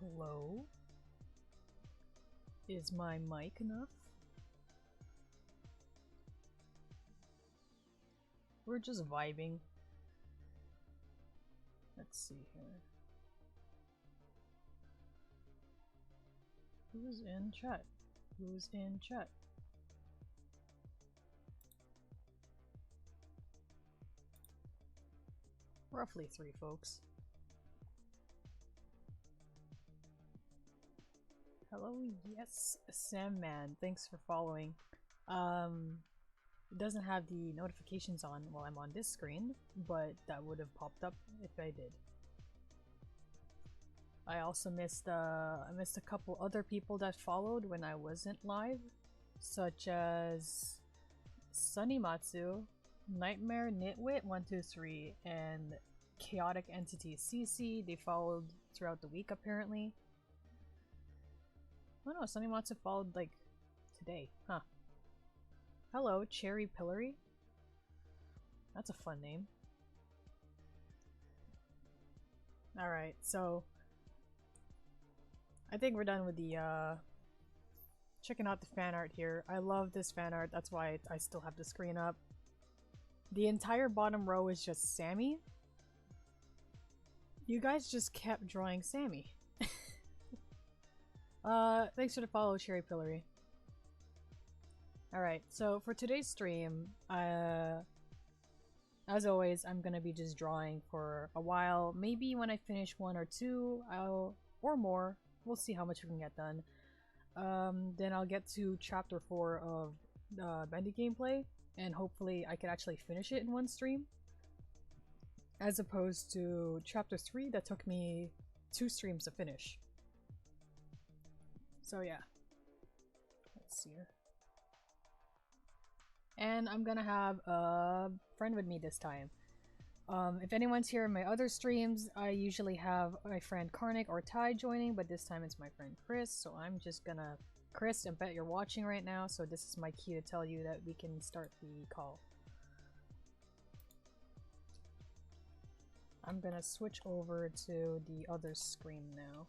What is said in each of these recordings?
Hello? Is my mic enough? We're just vibing. Let's see here. Who's in chat? Who's in chat? Roughly 3 folks. Hello, yes, Sam Man. Thanks for following. It doesn't have the notifications on while I'm on this screen, but that would have popped up if I did. I also missed I missed a couple other people that followed when I wasn't live, such as Sunnymatsu, Nightmare Nitwit 123, and Chaotic Entity CC. They followed throughout the week apparently. Oh no, Sunnymatsu followed like today, huh? Hello, Cherry Pillory. That's a fun name. Alright, so I think we're done with the checking out the fan art here. I love this fan art, that's why I still have the screen up. The entire bottom row is just Sammy. You guys just kept drawing Sammy. Thanks for the follow, Cherry Pillory. Alright, so for today's stream, as always, I'm gonna be just drawing for a while. Maybe when I finish 1 or 2, or more, we'll see how much we can get done. Then I'll get to chapter 4 of Bendy gameplay, and hopefully I can actually finish it in one stream. As opposed to chapter 3 that took me 2 streams to finish. So yeah. Let's see here. And I'm gonna have a friend with me this time. If anyone's here in my other streams, I usually have my friend Karnik or Ty joining, but this time it's my friend Chris, so I'm just gonna... Chris, I bet you're watching right now, so this is my cue to tell you that we can start the call. I'm gonna switch over to the other screen now.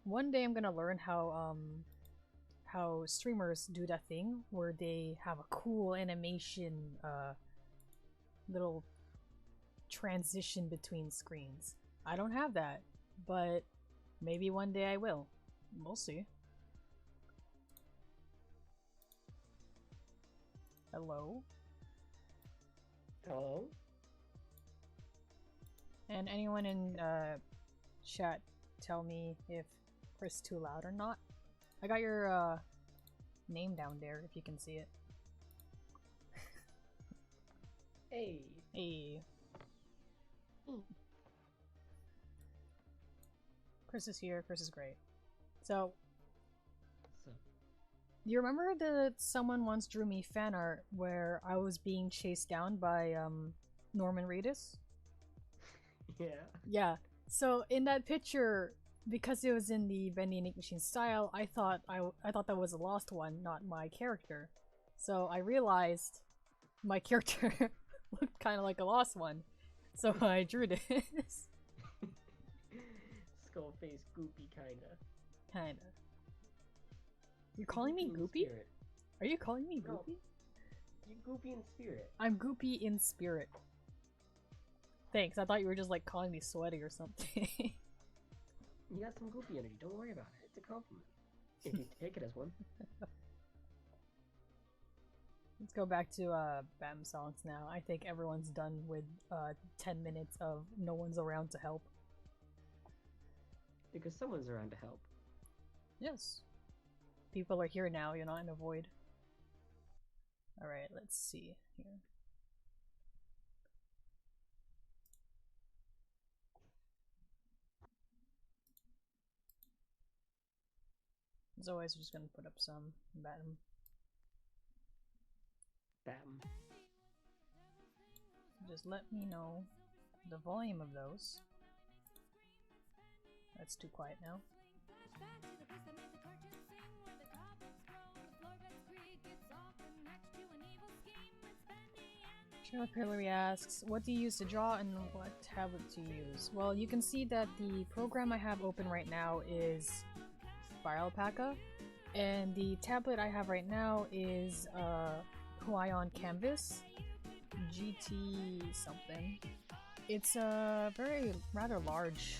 One day I'm gonna learn how streamers do that thing where they have a cool animation little transition between screens. I don't have that, but maybe one day I will. We'll see. Hello? Hello? And anyone in chat, tell me if Chris too loud or not. I got your name down there if you can see it. Hey. Hey. Chris is here. Chris is great. So, you remember that someone once drew me fan art where I was being chased down by Norman Reedus? Yeah. Yeah. So in that picture, because it was in the Bendy and Ink Machine style, I thought that was a lost one, not my character. So I realized my character looked kind of like a lost one. So I drew this. Skull face, goopy kinda. Kinda. You're calling me goopy? Spirit. Are you calling me No. goopy? You're goopy in spirit. I'm goopy in spirit. Thanks, I thought you were just like calling me sweaty or something. You got some goopy energy, don't worry about it. It's a compliment. If you take it as one. Let's go back to BAM songs now. I think everyone's done with 10 minutes of no one's around to help. Because someone's around to help. Yes. People are here now, you're not in a void. Alright, let's see here. As always, we're just gonna put up some BAM. Bam. Just let me know the volume of those. That's too quiet now. Charlotte Hillary asks, what do you use to draw and what tablet do you use? Well, you can see that the program I have open right now is FilePacker, and the tablet I have right now is Huion Canvas GT something. It's a rather large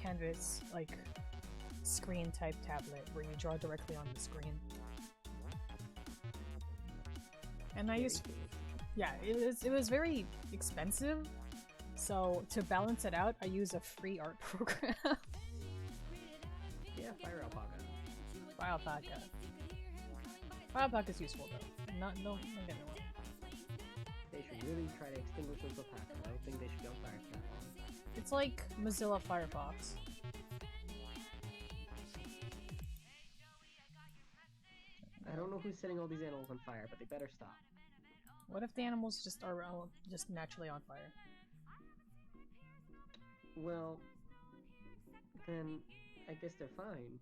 canvas, like screen type tablet where you draw directly on the screen. And I used, yeah, it was very expensive, so to balance it out, I use a free art program. Yeah, Fire Alpaca. FilePacker is useful though. Don't get me wrong. They should really try to extinguish Mozilla Packer. I don't think they should go Fire for that long. It's like Mozilla Firefox. I don't know who's setting all these animals on fire, but they better stop. What if the animals just are just naturally on fire? Well, then I guess they're fine,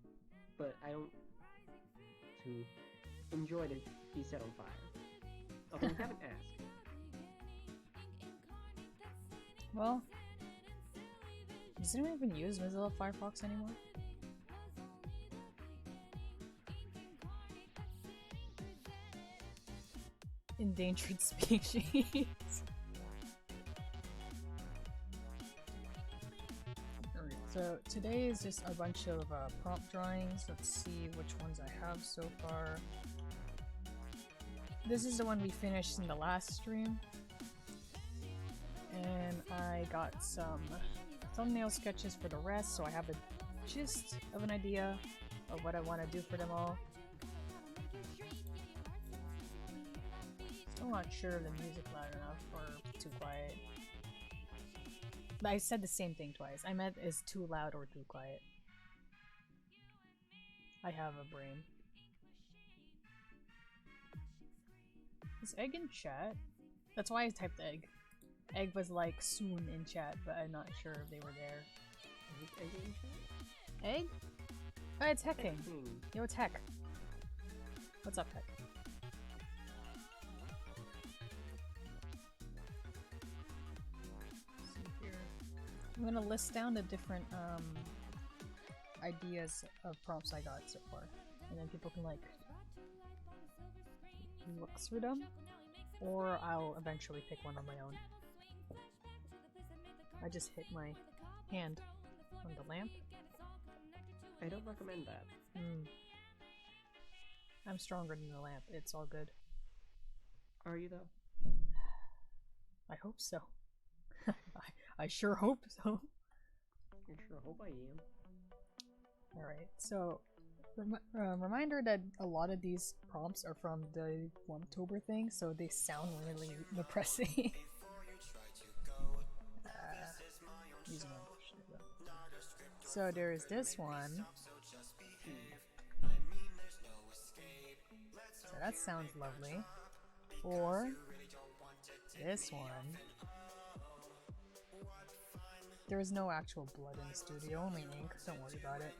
but I don't to enjoy to be set on fire. Although we haven't asked. Well, does anyone even use Mozilla Firefox anymore? Endangered species. Alright, so today is just a bunch of prompt drawings. Let's see which ones I have so far. This is the one we finished in the last stream. And I got some thumbnail sketches for the rest, so I have a gist of an idea of what I want to do for them all. Still not sure if the music loud enough or too quiet. But I said the same thing twice. I meant is too loud or too quiet. I have a brain. Is Egg in chat? That's why I typed Egg. Egg was like soon in chat, but I'm not sure if they were there. Is Egg in chat? Egg? Oh, it's Hecking. Yo, it's Heck. What's up, Heck? Let's see here. I'm gonna list down the different ideas of prompts I got so far, and then people can like look through them, or I'll eventually pick one on my own. I just hit my hand on the lamp. I don't recommend that. I'm stronger than the lamp. It's all good. Are you though? I hope so. I sure hope so. I sure hope I am. Alright, so reminder that a lot of these prompts are from the Wumptober thing, so they sound really depressing. So there's this one. So that sounds lovely. Or this one. There is no actual blood in the studio, only ink. Don't worry about it.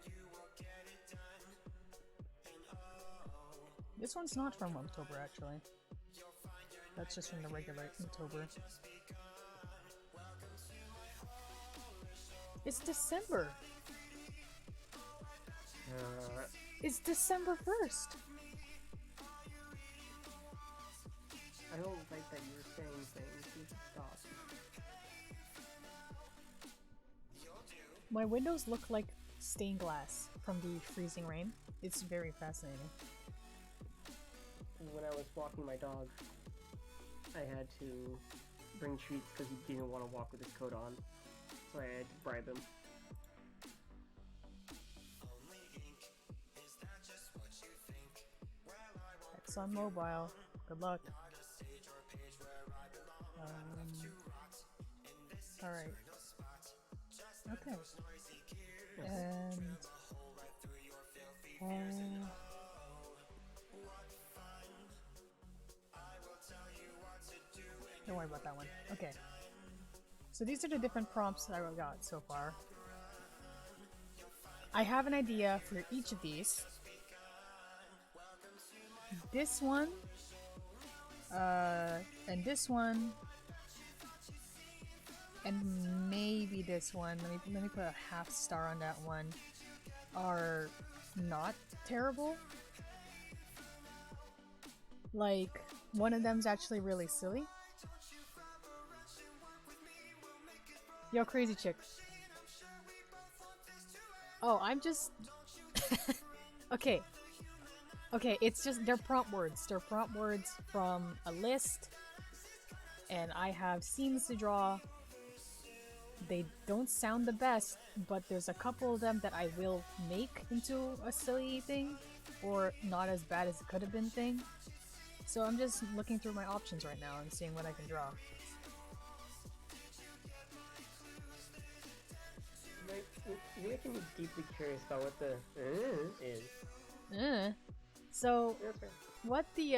This one's not from Wumptober, actually. That's just from the regular Inktober. It's December! It's December 1st! I don't like that you're saying things. You should stop. My windows look like stained glass from the freezing rain. It's very fascinating. When I was walking my dog, I had to bring treats because he didn't want to walk with his coat on. So I had to bribe him. Exxon Mobile. Good luck. Alright. Okay. And... don't worry about that one. Okay. So these are the different prompts that I got so far. I have an idea for each of these. This one, And this one, and maybe this one. Let me put a half star on that one. Are not terrible. Like, one of them's actually really silly. Yo, crazy chick. Oh, I'm just... Okay. Okay, it's just, they're prompt words. They're prompt words from a list. And I have scenes to draw. They don't sound the best, but there's a couple of them that I will make into a silly thing. Or not as bad as it could have been thing. So I'm just looking through my options right now and seeing what I can draw. You're making me deeply curious about what the is. So That's right. what the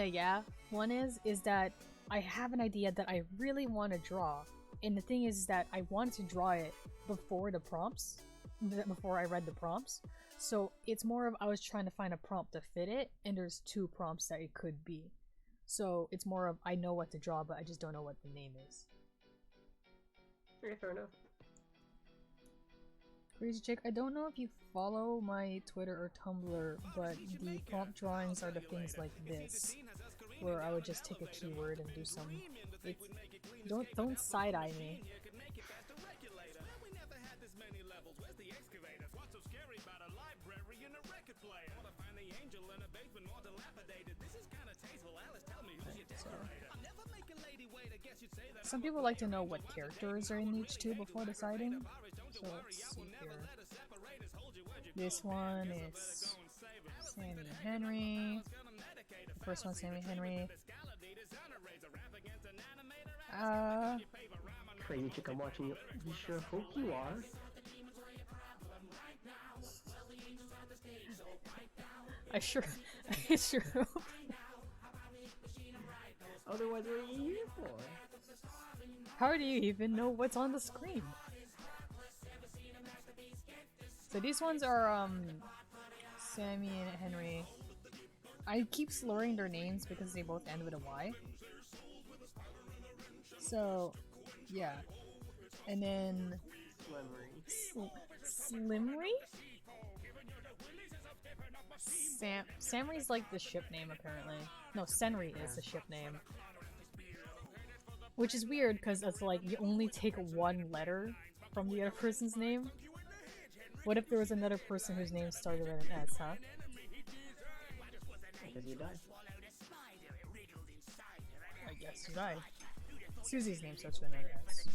yeah one is that I have an idea that I really want to draw, and the thing is that I wanted to draw it before the prompts, before I read the prompts. So it's more of I was trying to find a prompt to fit it, and there's 2 prompts that it could be. So it's more of I know what to draw, but I just don't know what the name is. Okay, fair enough. Crazy chick, I don't know if you follow my Twitter or Tumblr, but the prompt drawings are the things like this, where I would just take a keyword and do some. Don't side eye me. Some people like to know what characters are in each too before deciding. So let's see here. This one is Sammy Henry. The first one's Sammy Henry. Crazy chick, I'm watching you. You sure hope you are. I sure hope. Otherwise, what are you here for? How do you even know what's on the screen? So these ones are Sammy and Henry. I keep slurring their names because they both end with a Y. So yeah. And then Slimry? Samry's like the ship name apparently. No, Senri is the ship name. Which is weird because it's like you only take 1 letter from the other person's name. What if there was another person whose name started with an S, huh? Because you died. I guess you died. Susie's name starts with another S.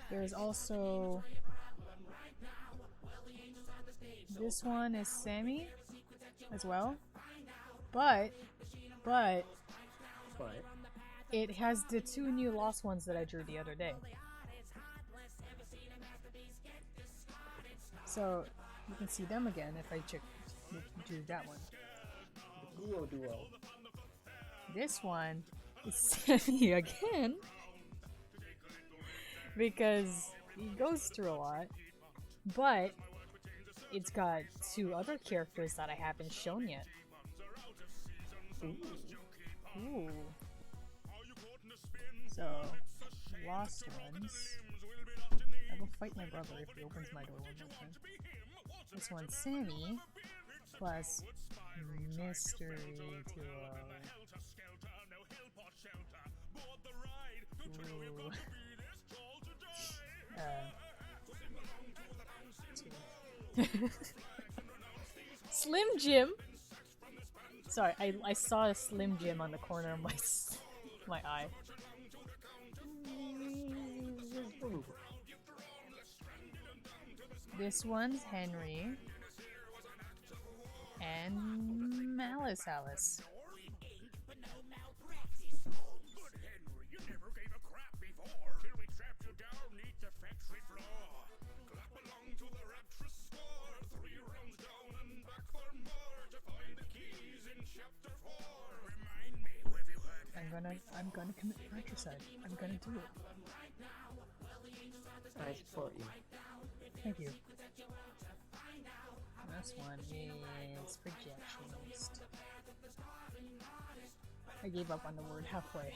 There's also... This one is Sammy as well. But it has the 2 new lost ones that I drew the other day. So you can see them again if I do that one. The Guo duo. This one is Sammy again because he goes through a lot, but it's got 2 other characters that I haven't shown yet. Ooh. So, lost ones. I will fight my brother if he opens my door one more time. This one's Sammy, plus Mystery Duo. Ooh. Slim Jim! Sorry, I saw a Slim Jim on the corner of my eye. This one's Henry. And Alice. I'm gonna commit fratricide. I'm gonna do it. I support you. Thank you. This one is projectionist. I gave up on the word halfway.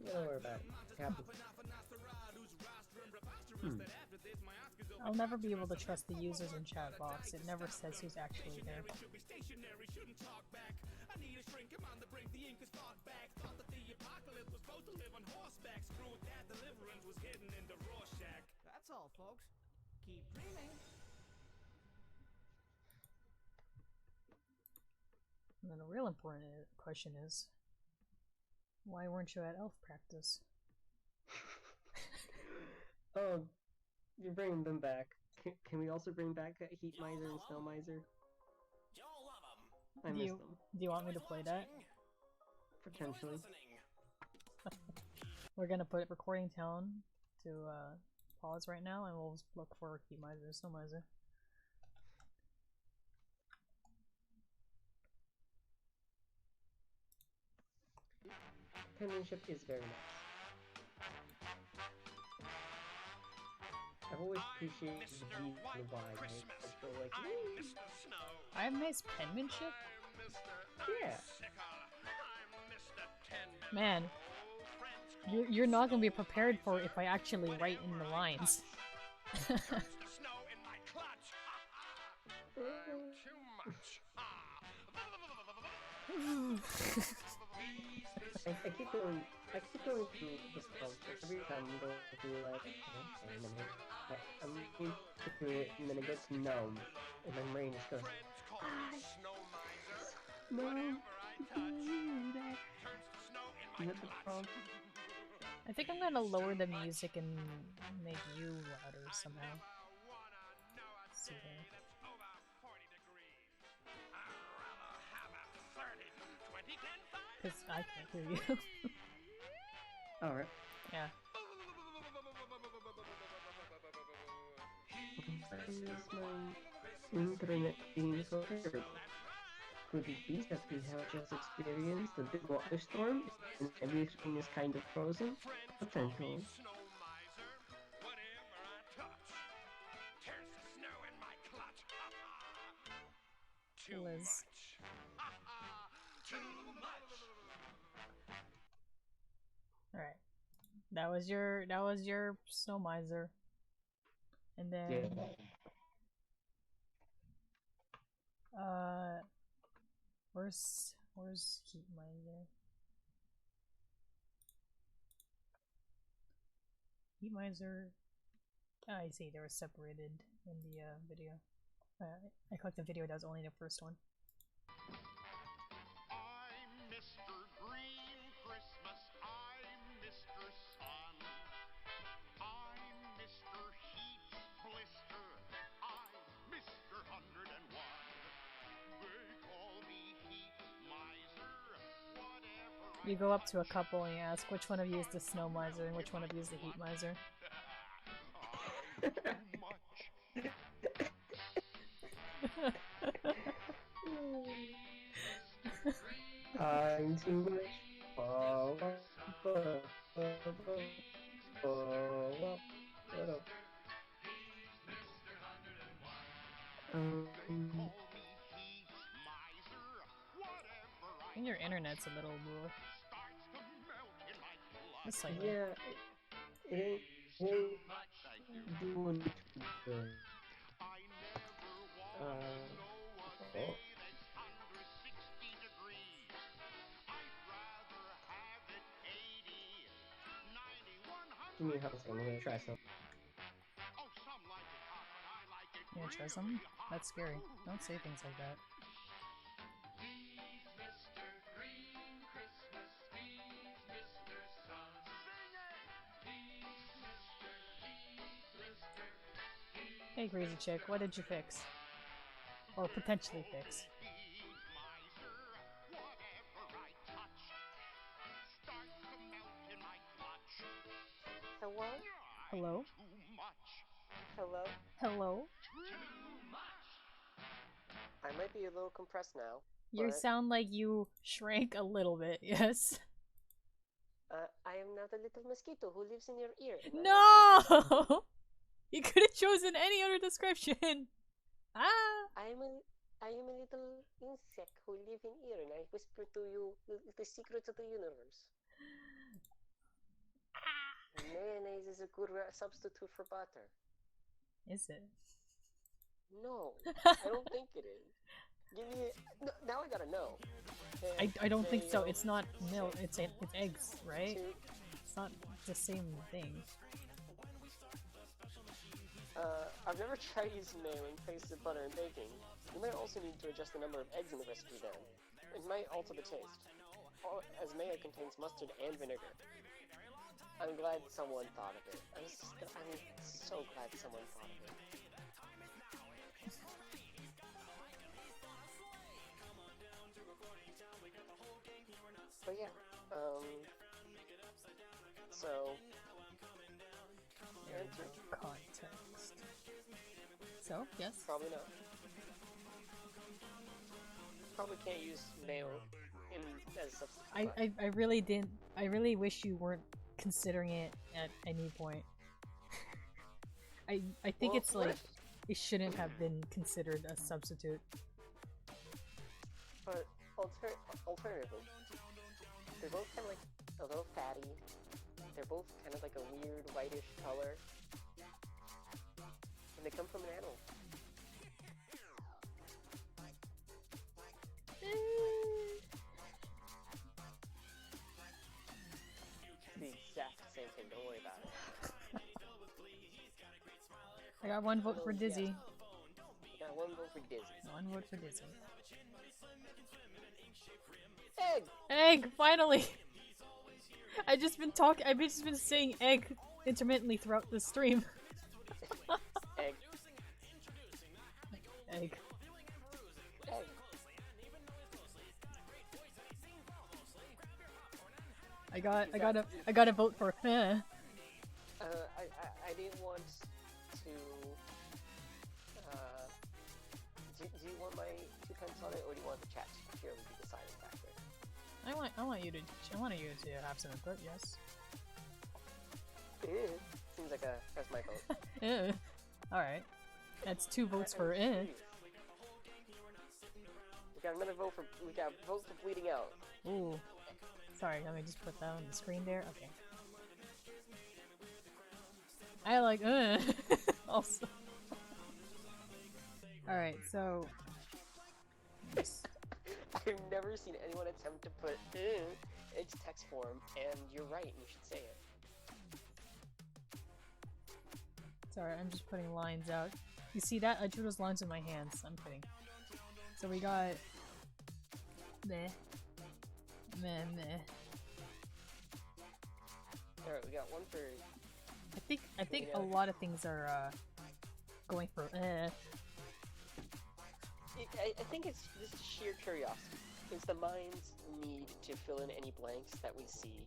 Don't worry about it. It happens. I'll never be able to trust the users in chat box. It never says who's actually there. That's all, folks. Keep dreaming. And then the real important question is, why weren't you at elf practice? Oh, you're bringing them back. Can we also bring back Heat Miser and Snow Miser? I miss them. Do you want me to play that? Potentially. We're gonna put recording tone to pause right now, and we'll look for Heat Miser and Snow Miser. Penmanship is very nice. I've always appreciated the V and the Y. I feel like, I have nice penmanship? yeah. Man, you're not gonna be prepared for if I actually write in the lines. I keep going through the spells. Every time I'm going through like, I'm looking through it, and then it gets gnome, and my brain just goes, gnome, is that the prompt? I think I'm gonna lower the music and make you louder somehow. Let's see there. Because I can't hear you. Alright. Yeah. Why is my internet being so terrible? Could it be that we have just experienced a big water storm and everything is kind of frozen? Potentially. Liz. Alright. That was your Snow Miser. And then where's Heat Miser? Heat Miser. Ah, I see, they were separated in the video. I clicked the video that was only the first one. I'm Mr. Green Christmas, I'm Mr. Sun, I'm Mr. Heat Blister, I'm Mr. 101. They call me Heat Miser, whatever. You go up to a couple and you ask which one of you is the Snow Miser and which one of you is the Heat Miser. I'm too much. I think your internet's a little more. Just like yeah, it ain't doing too good. Oh. Give me a second, I'm gonna try some. You wanna try something? That's scary. Don't say things like that. Hey crazy chick, what did you fix? Or potentially fix? Hello? Hello? Hello? Hello? I might be a little compressed now. You but sound like you shrank a little bit, yes? I am now the little mosquito who lives in your ear. No! You could have chosen any other description. Ah! I am a little insect who live in ear, and I whisper to you the secrets of the universe. Mayonnaise is a good substitute for butter. Is it? No, I don't think it is. Give me. No, now I gotta know. I don't think so. Mayo, It's not milk. It's eggs, right? two- It's not the same thing. I've never tried using mayo in place of butter and baking. You might also need to adjust the number of eggs in the recipe then. It might alter the taste, as mayo contains mustard and vinegar. I'm glad someone thought of it. I'm so glad someone thought of it. But yeah, so answer, Context. So, yes. probably not. Probably can't use mayo as a substitute. I really didn't. I really wish you weren't considering it at any point. I think Well, it's what like if- it shouldn't have been considered a substitute. But alternatively, they're both kind of like a little fatty. They're both kind of like a weird whitish color, and they come from an animal. It's the exact same thing. Don't worry about it. I got one vote for Dizzy. You got one vote for Disney. One vote for Dizzy. Egg. Egg, finally. I've just been saying egg intermittently throughout the stream. Egg. Egg. Egg. I got a vote for I didn't want to. Do you want my 2 pence on it, or do you want the chat to purely be deciding factor? I want you to have some input, yes. Seems like that's my vote. Alright. That's 2 votes I'm for confused. We got another vote for. We got a vote for bleeding out. Ooh. Sorry, let me just put that on the screen there. Okay. I like also. Alright, so I've never seen anyone attempt to put into text form, and you're right. You should say it. sorry, I'm just putting lines out. You see that? I drew those lines with my hands. I'm kidding. So we got meh. Meh meh. Alright, we got one for. I think a Yeah. lot of things are going for I think it's just sheer curiosity. It's the mind's need to fill in any blanks that we see.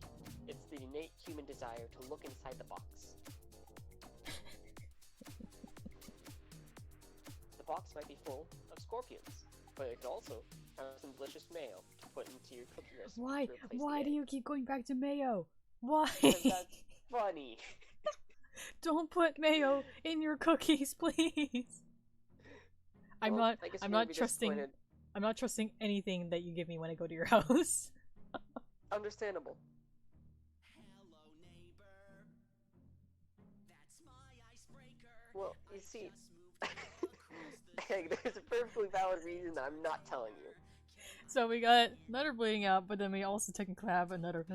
It's the innate human desire to look inside the box. The box might be full of scorpions, but it could also have some delicious mayo to put into your cookie recipe. Why? to replace Why the do egg. you keep going back to mayo? Why? 'Cause that's funny. Don't put mayo in your cookies, please. I'm Well, I guess I'm you're gonna not be trusting. disappointed. I'm not trusting anything that you give me when I go to your house. Understandable. Well, you see, there's a perfectly valid reason that I'm not telling you. So we got another bleeding out, but then we also technically have another.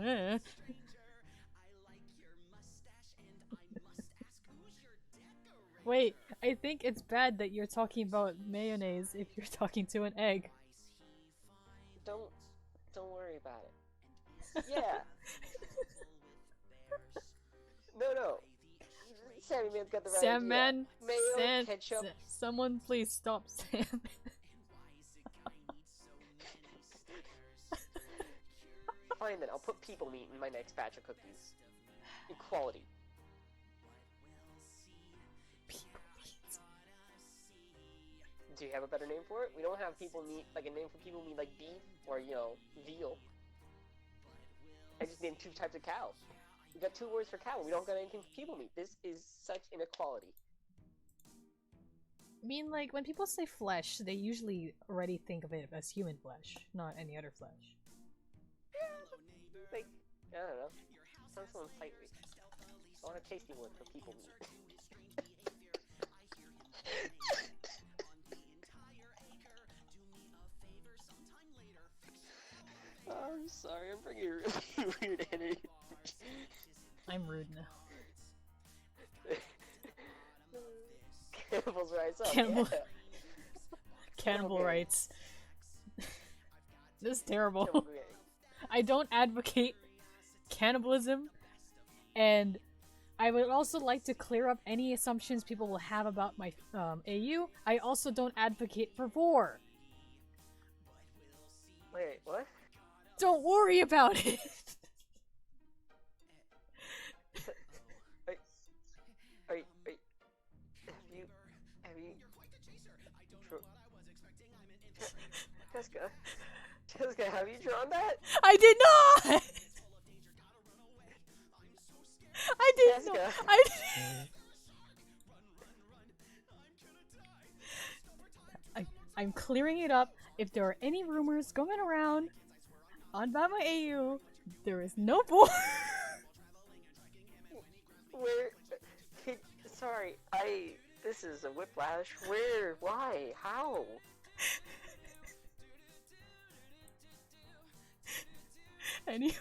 Wait, I think it's bad that you're talking about mayonnaise if you're talking to an egg. Don't worry about it. Yeah. No. Sammy Man's got the right idea. Sandman, Mayo, ketchup. someone please stop Sandman. Fine then, I'll put people meat in my next batch of cookies. Equality. Do you have a better name for it? We don't have people meat, like a name for people meat like beef or, veal. I just named 2 types of cow. We got 2 words for cow. We don't got anything for people meat. This is such inequality. I mean, like, when people say flesh, they usually already think of it as human flesh, not any other flesh. Like, I don't know. Sounds so unsightly. I want a tasty word for people meat. Oh, I'm sorry, I'm bringing really weird energy. I'm rude now. Cannibals rise up. Cannibal- Yeah. Cannibal Okay. rights. This is terrible. Okay. I don't advocate cannibalism, and I would also like to clear up any assumptions people will have about my AU. I also don't advocate for war. Wait, what? Don't worry about it. Wait, have you, Jessica, have you drawn that? I did not. I didn't know. Jessica. I'm clearing it up. If there are any rumors going around on about my AU, there is no war. Where, sorry, this is a whiplash. Where, why, how? Anyway.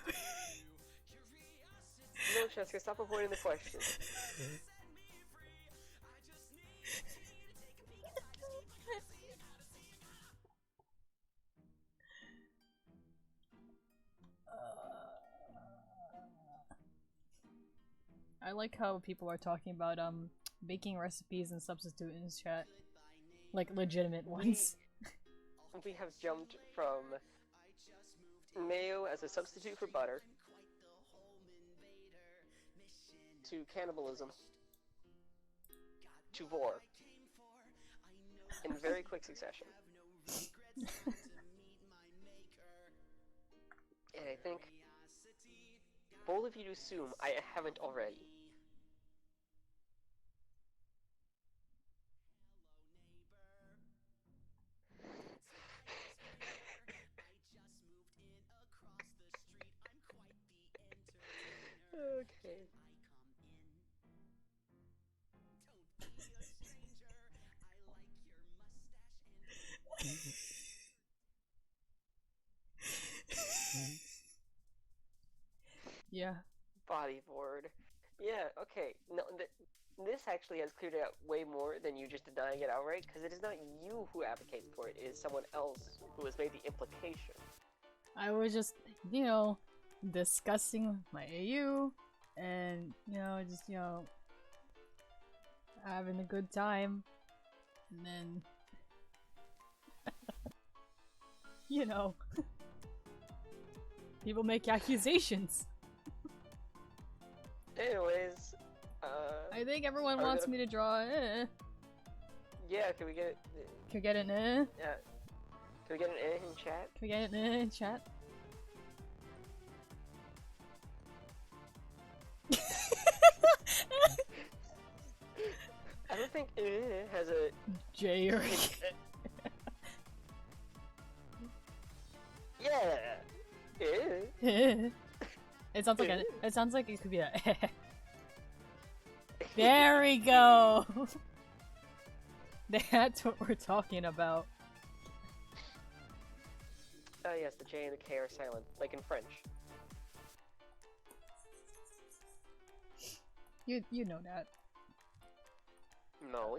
No, Jessica, stop avoiding the question. I like how people are talking about baking recipes and substitute in chat, like legitimate ones. We have jumped from mayo as a substitute for butter to cannibalism to vor in very quick succession. And I think bold of you to assume I haven't already. Okay. Yeah. Bodyboard. Yeah, okay. No, this actually has cleared it out way more than you just denying it outright, because it is not you who advocates for it, it is someone else who has made the implication. I was just, discussing my AU and, just, having a good time. And then, people make accusations. Anyways, I think everyone Are we wants gonna- me to draw yeah, can we get Can we get an can we get an in chat? Can we get an in chat? I don't think has a J or yeah. It sounds like it sounds like it could be a There we go. That's what we're talking about. Oh yes, the J and the K are silent, like in French. You know that. No.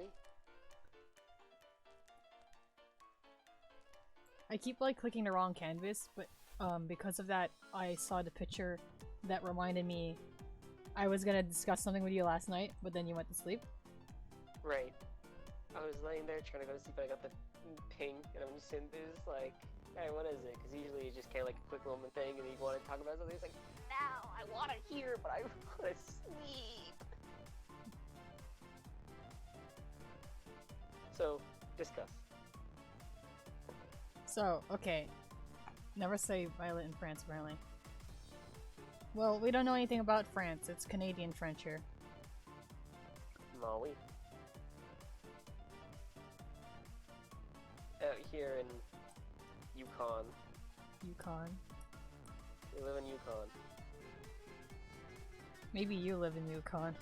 I keep like clicking the wrong canvas, but because of that I saw the picture that reminded me I was gonna discuss something with you last night, but then you went to sleep. Right. I was laying there trying to go to sleep, but I got the ping, and I'm just sitting there just like, hey, what is it? Because usually it's just kind of like a quick moment thing, and you want to talk about something, it's like, now I want to hear, but I want to sleep. So, discuss. So, okay. Never say Violet in France, apparently. Well, we don't know anything about France. It's Canadian French here. Maui. Out here in Yukon. Yukon. We live in Yukon. Maybe you live in Yukon.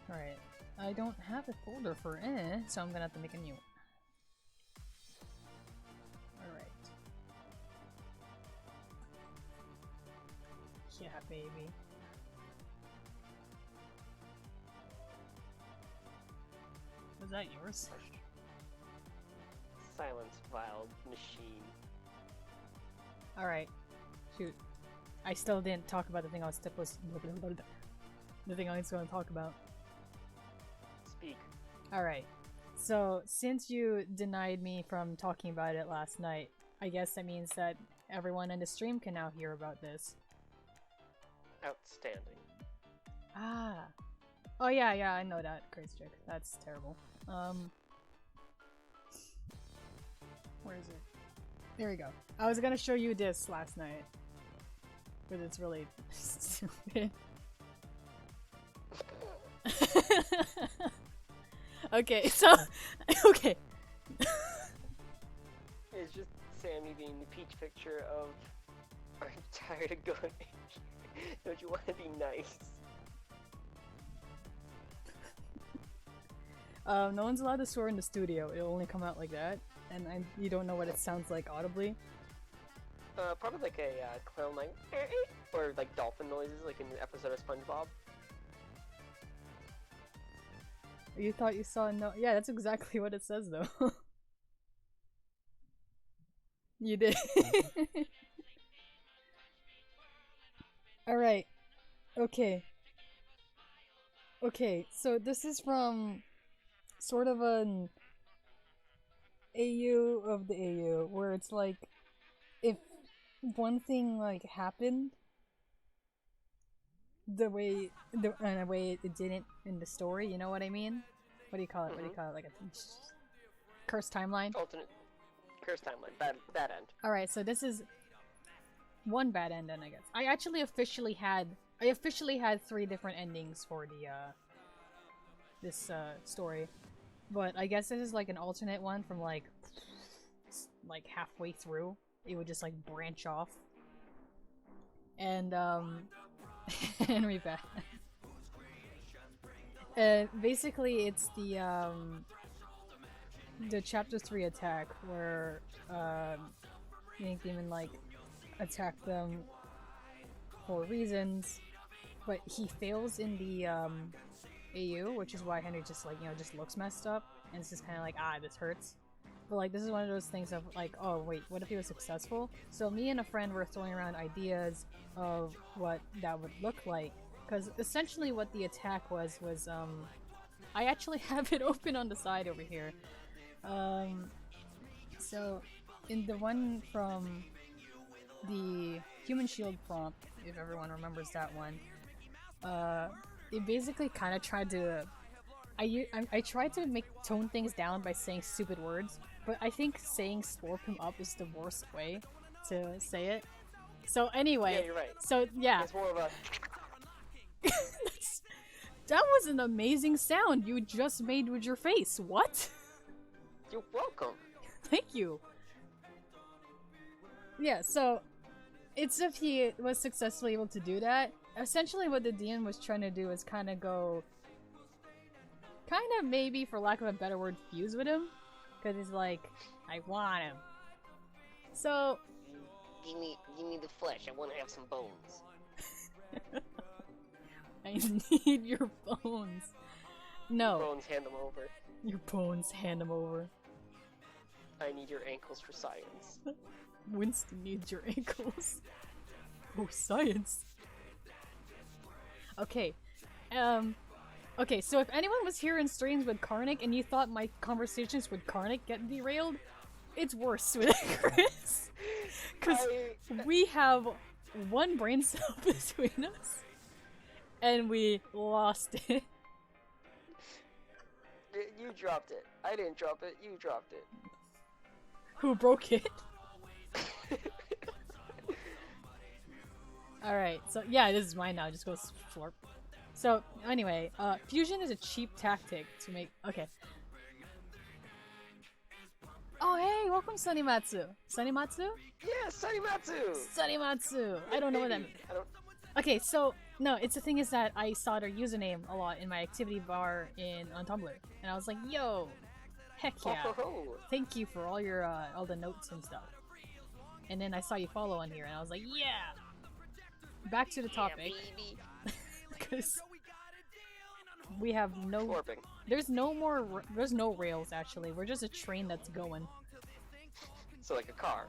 Alright. I don't have a folder for so I'm gonna have to make a new one. Alright. Yeah, baby. Was that yours? Silence, vile machine. Alright. Shoot. I still didn't talk about the thing I was supposed to- the thing I was going to talk about. Speak. Alright. So, since you denied me from talking about it last night, I guess that means that everyone in the stream can now hear about this. Outstanding. Ah. Oh yeah, I know that, Crazy Chick. That's terrible. Where is it? There we go. I was gonna show you this last night. But it's really stupid. Okay, so... okay. It's just Sammy being the peach picture of I'm tired of going. Don't you want to be nice? No one's allowed to swear in the studio. It'll only come out like that. And you don't know what it sounds like audibly. Probably like a clown like or like dolphin noises like in the episode of SpongeBob. You thought you saw no- yeah, that's exactly what it says though. You did. Alright. Okay. Okay, so this is from sort of an AU of the AU, where it's like, if one thing like happened the way in a way it didn't in the story, you know what I mean? What do you call it? What do you call it? Like a cursed timeline? Alternate curse timeline. Bad end. Alright, so this is one bad end then, I guess. I officially had 3 different endings for the this story. But I guess this is like an alternate one from like halfway through. It would just like branch off. And Henry back. Basically it's the chapter 3 attack where Yank Demon like attacked them for reasons, but he fails in the AU, which is why Henry just like, you know, just looks messed up, and it's just kind of like, ah, this hurts. But like, this is one of those things of like, oh wait, what if he was successful? So me and a friend were throwing around ideas of what that would look like, because essentially what the attack was I actually have it open on the side over here. So in the one from the Human Shield prompt, if everyone remembers that one, it basically kind of tried to... I tried to tone things down by saying stupid words, but I think saying slurp him up is the worst way to say it. So anyway, Yeah, you're right. So yeah. It's more of a That was an amazing sound you just made with your face. What? you're welcome. Thank you. Yeah, so it's if he was successfully able to do that. Essentially what the DM was trying to do is kind of maybe, for lack of a better word, fuse with him. Because he's like, I want him. So... Give me the flesh. I want to have some bones. I need your bones. No. Bones, hand them over. Your bones, hand them over. I need your ankles for science. Winston needs your ankles. Oh, science. Okay. Okay, so if anyone was here in streams with Karnik and you thought my conversations with Karnik get derailed, it's worse with Chris. Because we have one brain cell between us. And we lost it. You dropped it. I didn't drop it. You dropped it. Who broke it? Alright, so yeah, this is mine now. Just go slurp. So, anyway, fusion is a cheap tactic to make. Okay. Oh, hey, welcome, Sunimatsu. Sunimatsu? Yeah, Sanimatsu! Sunimatsu! I don't know what that means. I don't. Okay, so, no, it's the thing is that I saw their username a lot in my activity bar on Tumblr. And I was like, yo, heck yeah. Oh, Thank you for all your, all the notes and stuff. And then I saw you follow on here, and I was like, yeah! Back to the topic. Because we have no... Warping. There's no rails, actually. We're just a train that's going. So like a car.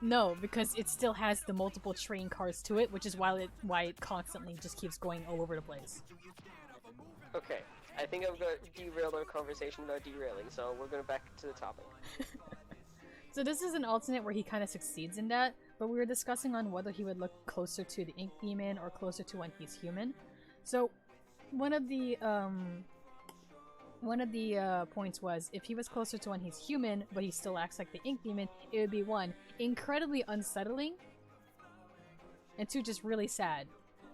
No, because it still has the multiple train cars to it, which is why it constantly just keeps going all over the place. Okay, I think I've got derailed our conversation about derailing, so we're going back to the topic. So this is an alternate where he kind of succeeds in that, but we were discussing on whether he would look closer to the Ink Demon or closer to when he's human. So one of the points was if he was closer to when he's human, but he still acts like the Ink Demon, it would be 1, incredibly unsettling, and 2, just really sad.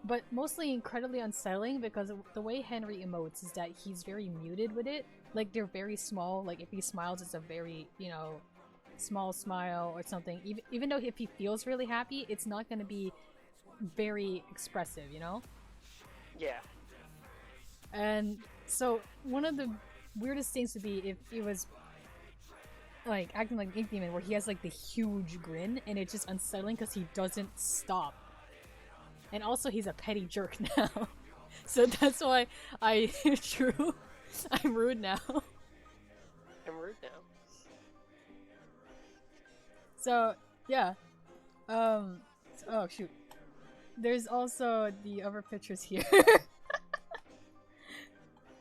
But mostly incredibly unsettling because the way Henry emotes is that he's very muted with it. Like, they're very small. Like, if he smiles, it's a very, you know, small smile or something. Even though if he feels really happy, it's not going to be very expressive, you know? Yeah. And so one of the weirdest things would be if he was like acting like Ink Demon, where he has like the huge grin and it's just unsettling because he doesn't stop. And also he's a petty jerk now. So that's why I drew I'm rude now. I'm rude now. So yeah. Oh shoot. There's also the other pictures here.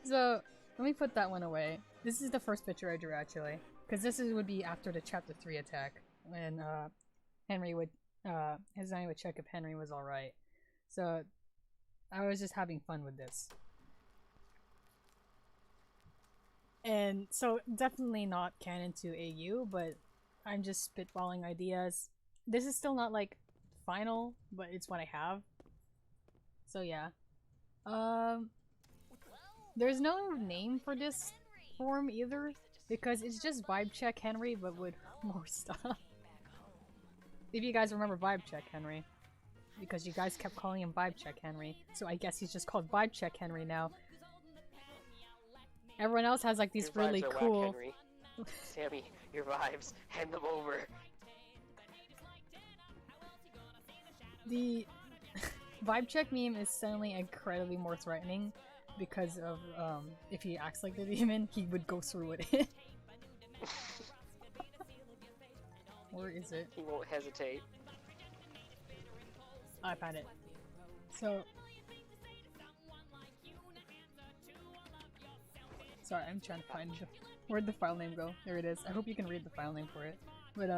So let me put that one away. This is the first picture I drew actually, because would be after the chapter 3 attack when Henry would his eye would check if Henry was all right. So I was just having fun with this, and so definitely not canon to AU, but I'm just spitballing ideas. This is still not like final, but it's what I have. So yeah. There's no name for this form either, because it's just Vibe Check Henry, but with more stuff. If you guys remember Vibe Check Henry, because you guys kept calling him Vibe Check Henry, so I guess he's just called Vibe Check Henry now. Everyone else has like these Your really vibes are cool... whack, Henry. Sammy, your vibes, hand them over. The Vibe Check meme is suddenly incredibly more threatening because of, if he acts like the demon, he would go through with it. Where is it? He won't hesitate. I found it. So... Sorry, I'm trying to find it. Where'd the file name go? There it is. I hope you can read the file name for it. But,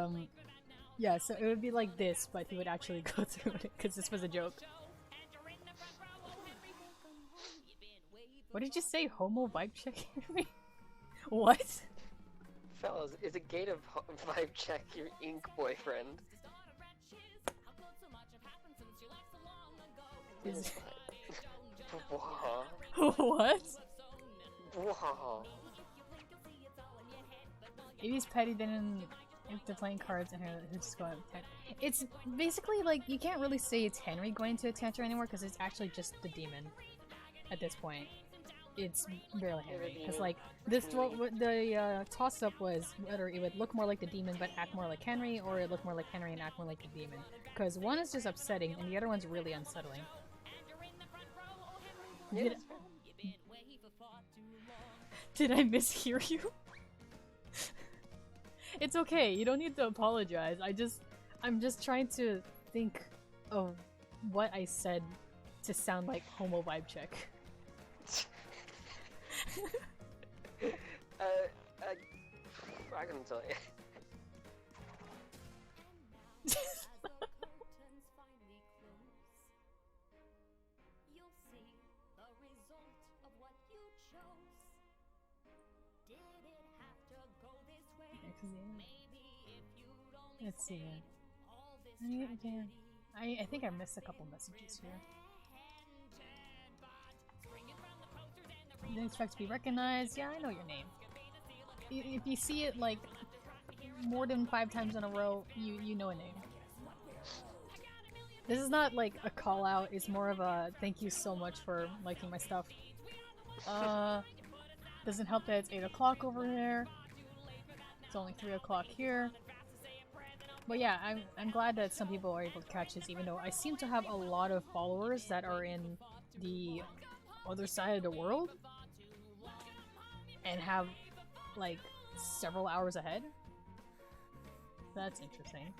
yeah, so it would be like this, but he would actually go through it, because this was a joke. What did you say? Homo vibe check? What? Fellas, is it gay to vibe check your ink boyfriend? Is... Whoa. What? Whoa. If he's petty, then if they're playing cards and he'll just go out and attack. It's basically like, you can't really say it's Henry going to attack her anymore, because it's actually just the demon at this point. It's barely Henry, because like this the toss-up was whether it would look more like the demon but act more like Henry, or it look more like Henry and act more like the demon. Because one is just upsetting and the other one's really unsettling. Did I mishear you? It's okay, you don't need to apologize. I'm just trying to think of what I said to sound like Homo Vibe Check. I couldn't tell you. Let's see. I think I missed a couple messages here. Didn't expect to be recognized. Yeah, I know your name. If you see it like more than 5 times in a row, you know a name. This is not like a call out, it's more of a thank you so much for liking my stuff. Doesn't help that it's 8 o'clock over there. It's only 3 o'clock here. But yeah, I'm glad that some people are able to catch this, even though I seem to have a lot of followers that are in the other side of the world and have like several hours ahead. That's interesting.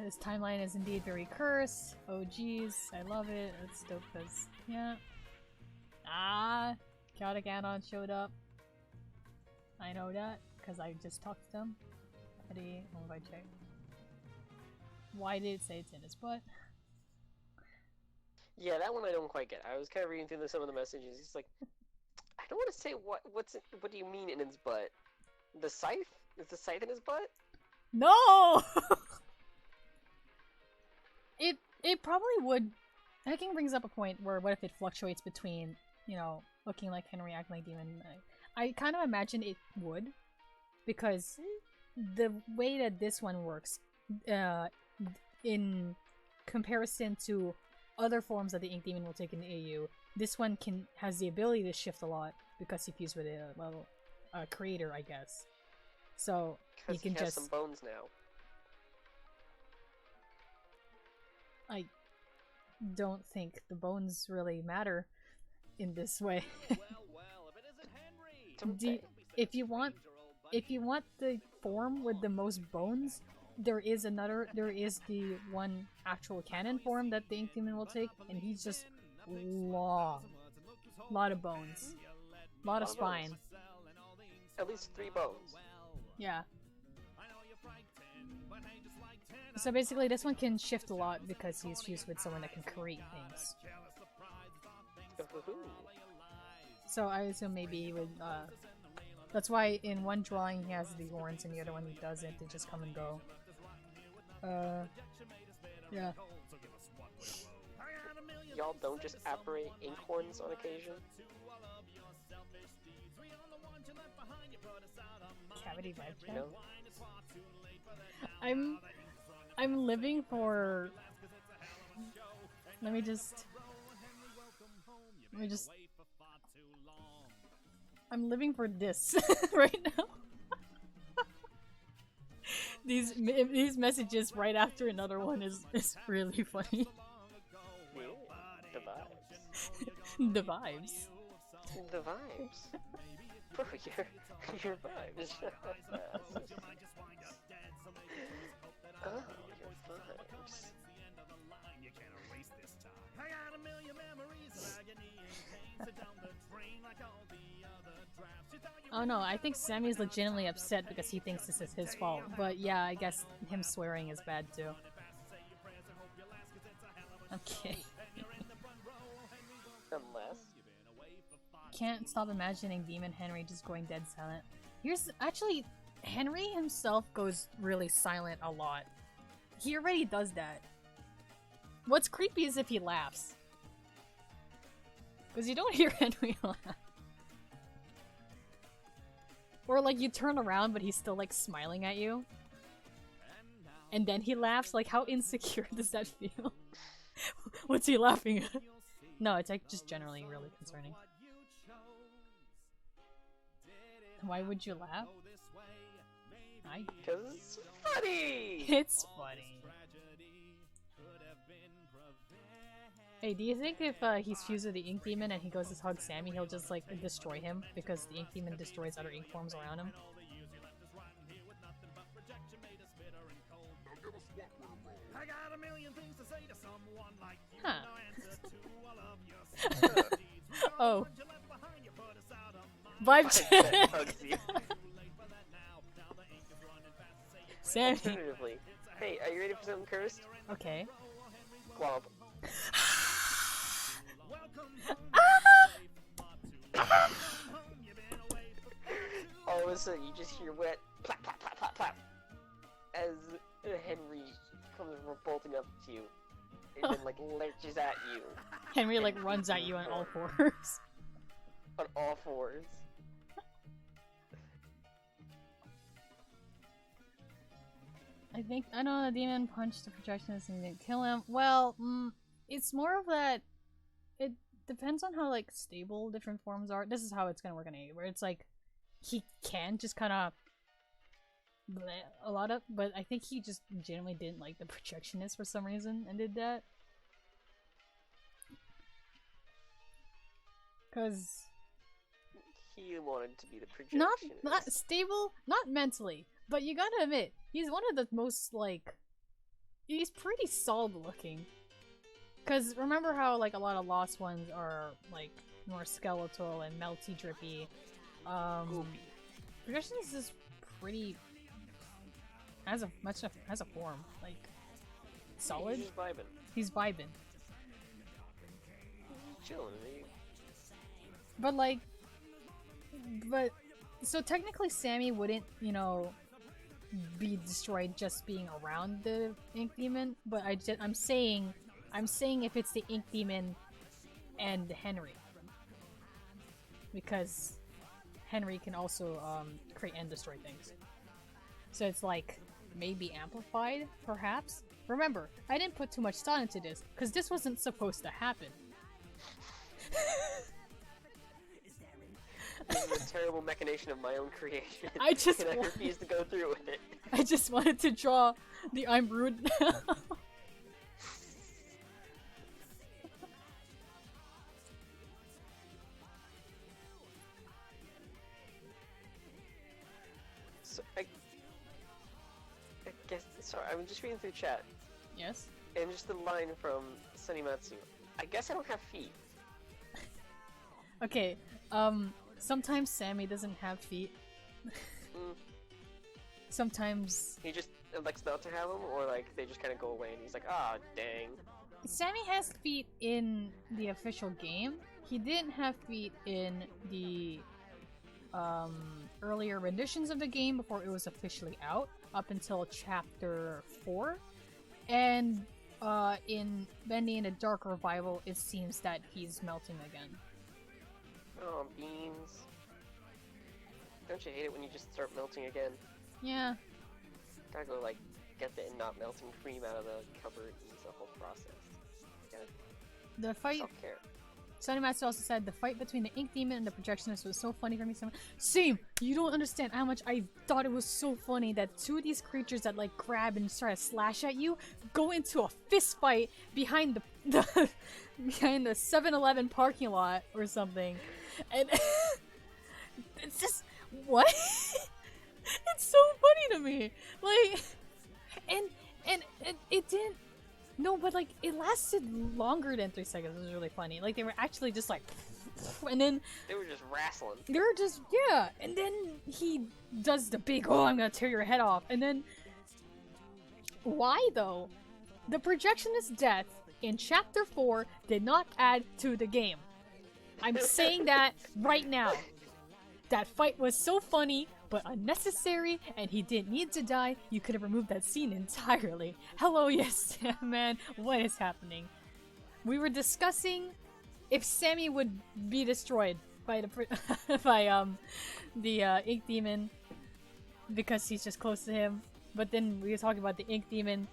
This timeline is indeed very cursed. Oh geez, I love it. It's dope because, yeah. Ah, Chaotic Anon showed up. I know that because I just talked to them. Ready? Oh, if I check. Why did it say it's in his butt? Yeah, that one I don't quite get. I was kind of reading through some of the messages. He's like, I don't want to say what do you mean in his butt? The scythe? Is the scythe in his butt? No! It probably would. Hacking brings up a point where what if it fluctuates between, you know, looking like Henry, acting like Demon. I kind of imagine it would, because the way that this one works, in comparison to other forms that the Ink Demon will take in the AU, this one has the ability to shift a lot because he fused with a creator, I guess. So you can he has just some bones now. I don't think the bones really matter in this way. If you want the form with the most bones, there is the one actual canon form that the Ink Demon will take, and he's just long. Lot of bones. Lot of spine. Bones. At least 3 bones. Yeah. So basically this one can shift a lot because he's fused with someone that can create things. So I assume maybe he would, that's why in one drawing he has the horns and the other one he doesn't, they just come and go. Yeah. Y'all don't just apparate ink horns on occasion? Cavity vibe check? No? I'm living for... Let me just... I'm living for this right now. These messages right after another one is really funny. Yeah, the vibes. The vibes. The vibes. Bro, your vibes. Oh, your vibes. Oh no, I think Sammy's legitimately upset because he thinks this is his fault. But yeah, I guess him swearing is bad too. Okay. Unless. Can't stop imagining Demon Henry just going dead silent. Actually, Henry himself goes really silent a lot. He already does that. What's creepy is if he laughs. Because you don't hear Henry laugh. Or like you turn around but he's still like smiling at you. And then he laughs, like how insecure does that feel? What's he laughing at? No, it's like just generally really concerning. Why would you laugh? Because it's funny! It's funny. Hey, do you think if he's fused with the Ink Demon and he goes to hug Sammy, he'll just like destroy him because the Ink Demon destroys other ink forms around him? Huh. Oh. Vibe check! Sammy! Alternatively, hey, are you ready for something cursed? Okay. Glomp. All of a sudden, you just hear wet plap plap plap plap plap. as Henry comes bolting up to you, and then like lurches at you Henry like runs at you on all fours. on all fours. I think I know the demon punched the projectionist and didn't kill him. Well, it's more of that. It depends on how like stable different forms are. This is how it's gonna work in A, where it's like he can just kind of a lot of, but I think he just genuinely didn't like the projectionist for some reason and did that. Cause He wanted to be the projectionist. not stable, not mentally, but you gotta admit he's one of the most like he's pretty solid looking. Cause remember how like a lot of lost ones are like more skeletal and melty, drippy. Projectionist is pretty has a form like solid. He's just vibing. He's vibing. He's chilling. But so technically Sammy wouldn't, you know, be destroyed just being around the ink demon, but I'm saying if it's the ink demon and Henry, because Henry can also create and destroy things, so it's like maybe amplified, perhaps. Remember, I didn't put too much thought into this because this wasn't supposed to happen. This is a terrible machination of my own creation. I just and I refuse to go through with it. I just wanted to draw the I'm rude now. So I guess. Sorry, I'm just reading through chat, Yes? and just the line from Sanimatsu. I guess I don't have feet. Okay, sometimes Sammy doesn't have feet. Sometimes He just elects not to have them, or like they just kind of go away, and he's like, ah, dang. Sammy has feet in the official game. He didn't have feet in the earlier renditions of the game before it was officially out, up until chapter 4. And in Bendy in a Dark Revival, it seems that he's melting again. Oh, beans. Don't you hate it when you just start melting again? Yeah. Gotta go, like, get the not melting cream out of the cupboard and it's the whole process. Gotta The fight... self-care. Sonimaster also said the fight between the ink demon and the projectionist was so funny for me. Same! You don't understand how much I thought it was so funny that two of these creatures that like grab and try to slash at you go into a fist fight behind the behind the 7-Eleven parking lot or something. And it's just what? It's so funny to me. Like and it didn't. No, but like it lasted longer than 3 seconds. It was really funny. Like they were actually just like, and then They were just wrestling. they were just yeah. And then he does the big oh I'm gonna tear your head off. And then why though? The projectionist death in chapter 4 did not add to the game. I'm saying that right now. That fight was so funny, but unnecessary, and he didn't need to die. You could have removed that scene entirely. Hello, yes, man. What is happening? We were discussing if Sammy would be destroyed by the ink demon because he's just close to him. But then we were talking about the ink demon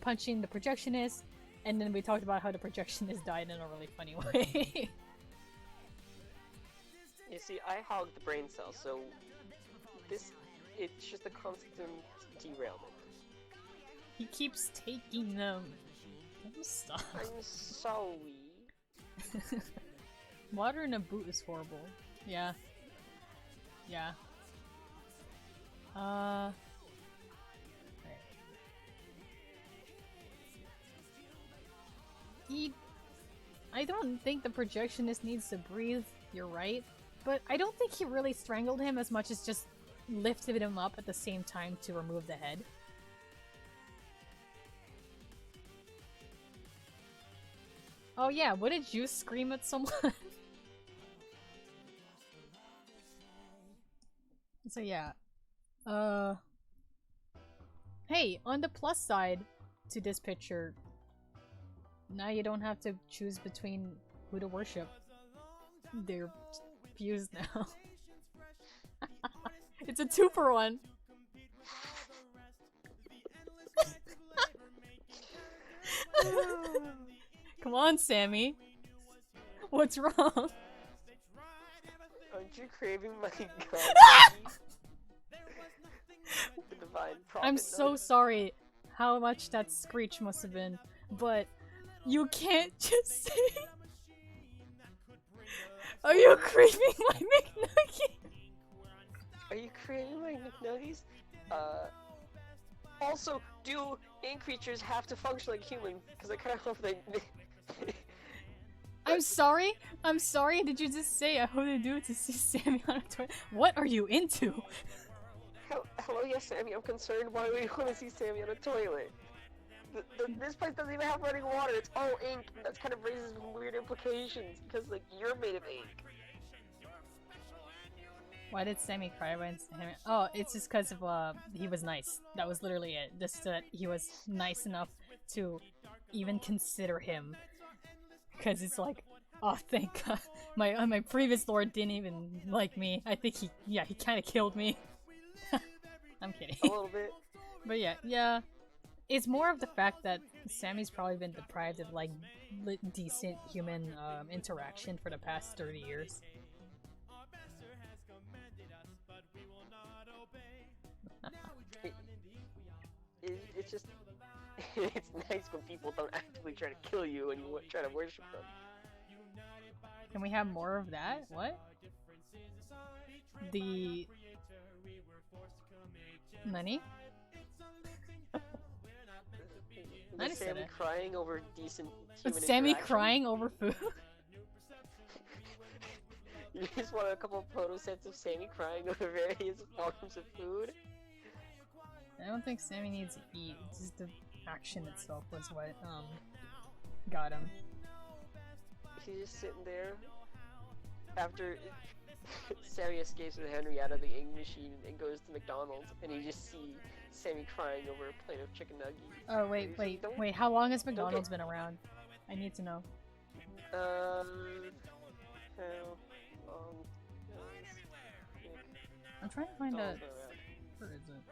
punching the projectionist, and then we talked about how the projectionist died in a really funny way. You see, I hogged the brain cell, so it's just a constant derailment. He keeps taking them. Don't stop. I'm sorry. Water in a boot is horrible. Yeah. Yeah. Right. I don't think the projectionist needs to breathe, you're right. But I don't think he really strangled him as much as just lifted him up at the same time to remove the head. Oh yeah, what did you scream at someone? So yeah. Hey, on the plus side to this picture, now you don't have to choose between who to worship. They're fused now. It's a 2-for-1. Come on, Sammy. What's wrong? Aren't you craving my god? The divine prophet I'm so knife? sorry how much that screech must have been, but you can't just say. Are you craving my McNugget? Are you craving my McNuggies? Also, do ink creatures have to function like humans? Because I kind of hope they. I'm sorry. I'm sorry. Did you just say I hope they do it to see Sammy on a toilet? What are you into? Hello, yes, Sammy. I'm concerned. Why do we want to see Sammy on a toilet? This place doesn't even have running water. It's all ink. And that's kind of raises weird implications because, like, you're made of ink. Why did Sammy cry when Sammy? Oh, it's just because of he was nice. That was literally it. Just that he was nice enough to even consider him. Because it's like, oh, thank God, my previous lord didn't even like me. I think he kind of killed me. I'm kidding. A little bit. But yeah. It's more of the fact that Sammy's probably been deprived of like decent human interaction for the past 30 years. It's just, it's nice when people don't actively try to kill you and you try to worship them. Can we have more of that? What? The... Nani? Is Sammy crying over decent human Sammy interaction? crying over food? You just want a couple photo sets of Sammy crying over various forms of food? I don't think Sammy needs to eat. Just the action itself was what got him. He's just sitting there after Sammy escapes with Henry out of the ink machine and goes to McDonald's, and you just see Sammy crying over a plate of chicken nuggets. Oh wait, how long has McDonald's been around? I need to know. How long I'm trying to find McDonald's a... been around? Where is it?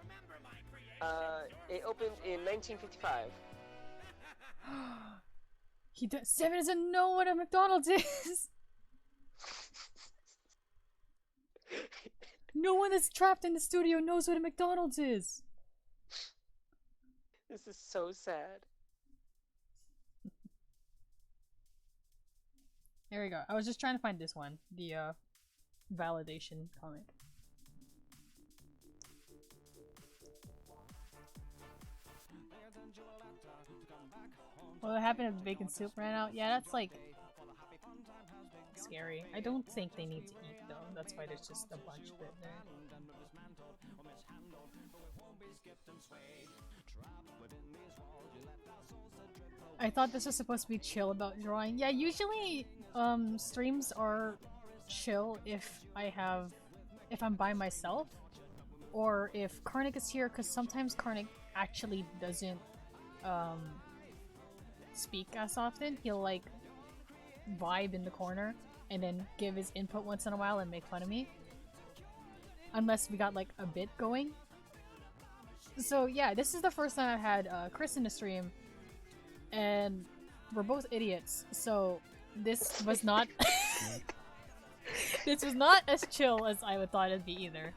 It opened in 1955. Sammy doesn't know what a McDonald's is! No one that's trapped in the studio knows what a McDonald's is! This is so sad. There we go. I was just trying to find this one. The, validation comic. What happened if the bacon soup ran out? Yeah, that's like... scary. I don't think they need to eat though. That's why there's just a bunch of it there. I thought this was supposed to be chill about drawing. Yeah, usually streams are chill if I'm by myself, or if Karnik is here, because sometimes Karnik actually doesn't speak as often. He'll like vibe in the corner and then give his input once in a while and make fun of me, unless we got like a bit going. So yeah, this is the first time I've had Chris in the stream, and we're both idiots, so this was not this was not as chill as I would thought it'd be either.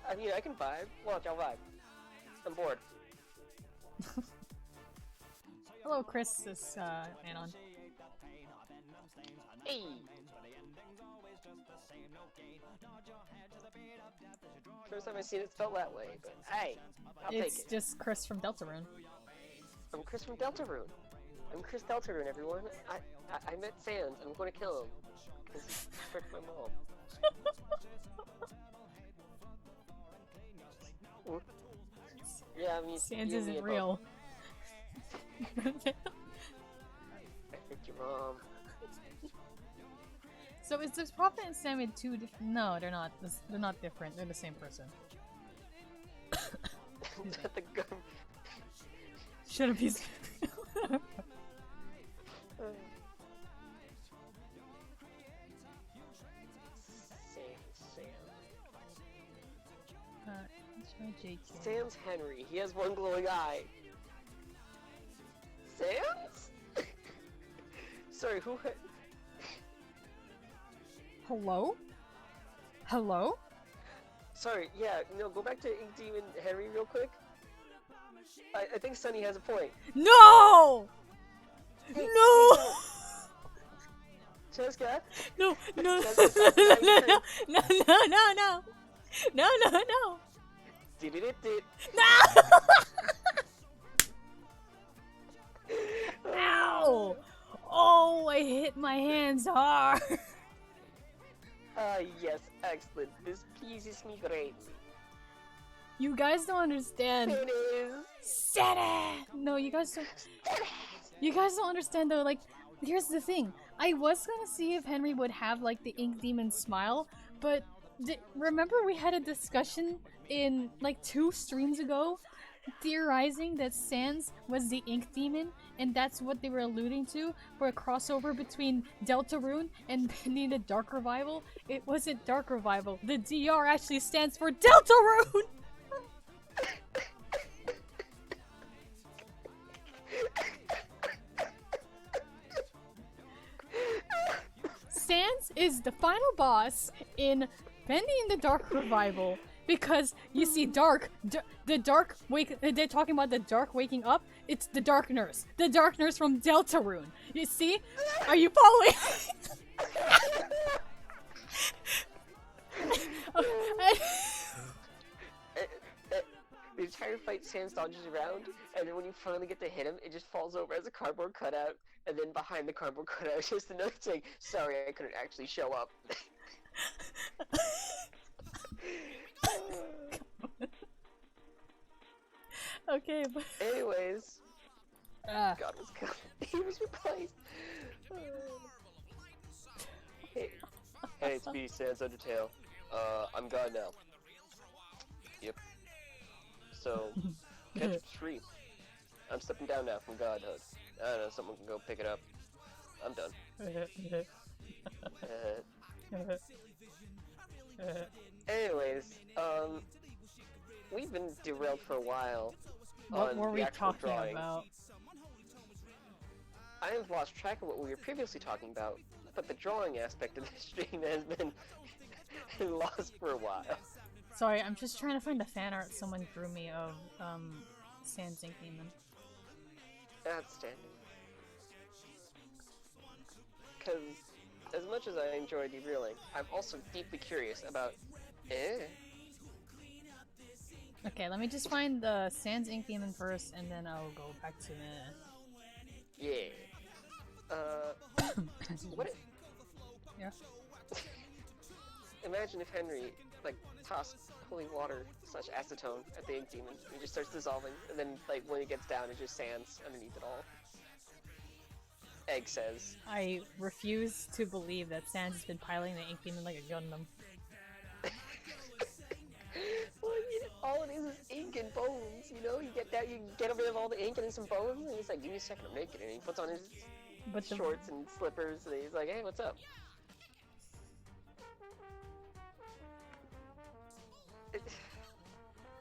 I mean, I can vibe. Watch, I'll vibe. I'm bored. Hello, Chris. This Anon. Hey! First time I've seen it felt that way, but hey, I'll It's take it. just Chris from Deltarune. I'm Chris from Deltarune. I'm Chris Deltarune, everyone. I met Sans. I'm going to kill him. Because he tricked my mom. Yeah, I mean, Sans you and me isn't are real. both- I tricked your mom. So is this Prophet and Sammy two different? No, they're not. They're not different. They're the same person. that the gum. Shut up, he's. Let's try JK. Sans Henry. He has one glowing eye. Sans? Sorry, who? Hello? Hello? Sorry, yeah, no, go back to Ink Demon Henry real quick. I think Sunny has a point. No! Hey, No! Cheska? No, no, Cheska, no, no, no, no, no, no, no, no, no, Did. no! Ow! Oh, I hit my hands hard. Ah, yes, excellent. This pleases me greatly. You guys don't understand. Finish! Said it! No, you guys don't. You guys don't understand though. Like, here's the thing. I was gonna see if Henry would have like the Ink Demon smile, but remember we had a discussion in like 2 streams ago, theorizing that Sans was the Ink Demon, and that's what they were alluding to for a crossover between Deltarune and Pending the Dark Revival. It wasn't Dark Revival. The DR actually stands for Deltarune. Sans is the final boss in Pending the Dark Revival because you see the dark wake. They're talking about the dark waking up. It's the dark nurse from Deltarune. You see? Are you following? The entire fight, Sans dodges around, and then when you finally get to hit him, it just falls over as a cardboard cutout, and then behind the cardboard cutout is just another saying, "Sorry, I couldn't actually show up." Okay, but anyways, God was killed. He was replaced. Hey, it's me, Sans Undertale. I'm gone now. Yep. So, catch a stream. I'm stepping down now from Godhood. I don't know, someone can go pick it up. I'm done. Anyways, we've been derailed for a while. what on were the we actual talking drawing. about? I have lost track of what we were previously talking about, but the drawing aspect of the stream has been lost for a while. Sorry, I'm just trying to find the fan art someone drew me of Sans Ink Demon. Outstanding. Because as much as I enjoy derailing, I'm also deeply curious about Okay, let me just find the Sans Ink Demon first, and then I'll go back to yeah. What if... Yeah. Imagine if Henry, like, tossed holy water / acetone at the Ink Demon, and he just starts dissolving, and then, like, when he gets down, it just sands underneath it all. Egg says. I refuse to believe that Sans has been piloting the Ink Demon like a Gundam. Well, all it is ink and bones, you know? You get that, you get rid of all the ink and some bones, and he's like, "Give me a second, I'm naked," and he puts on his shorts and slippers, and he's like, "Hey, what's up?"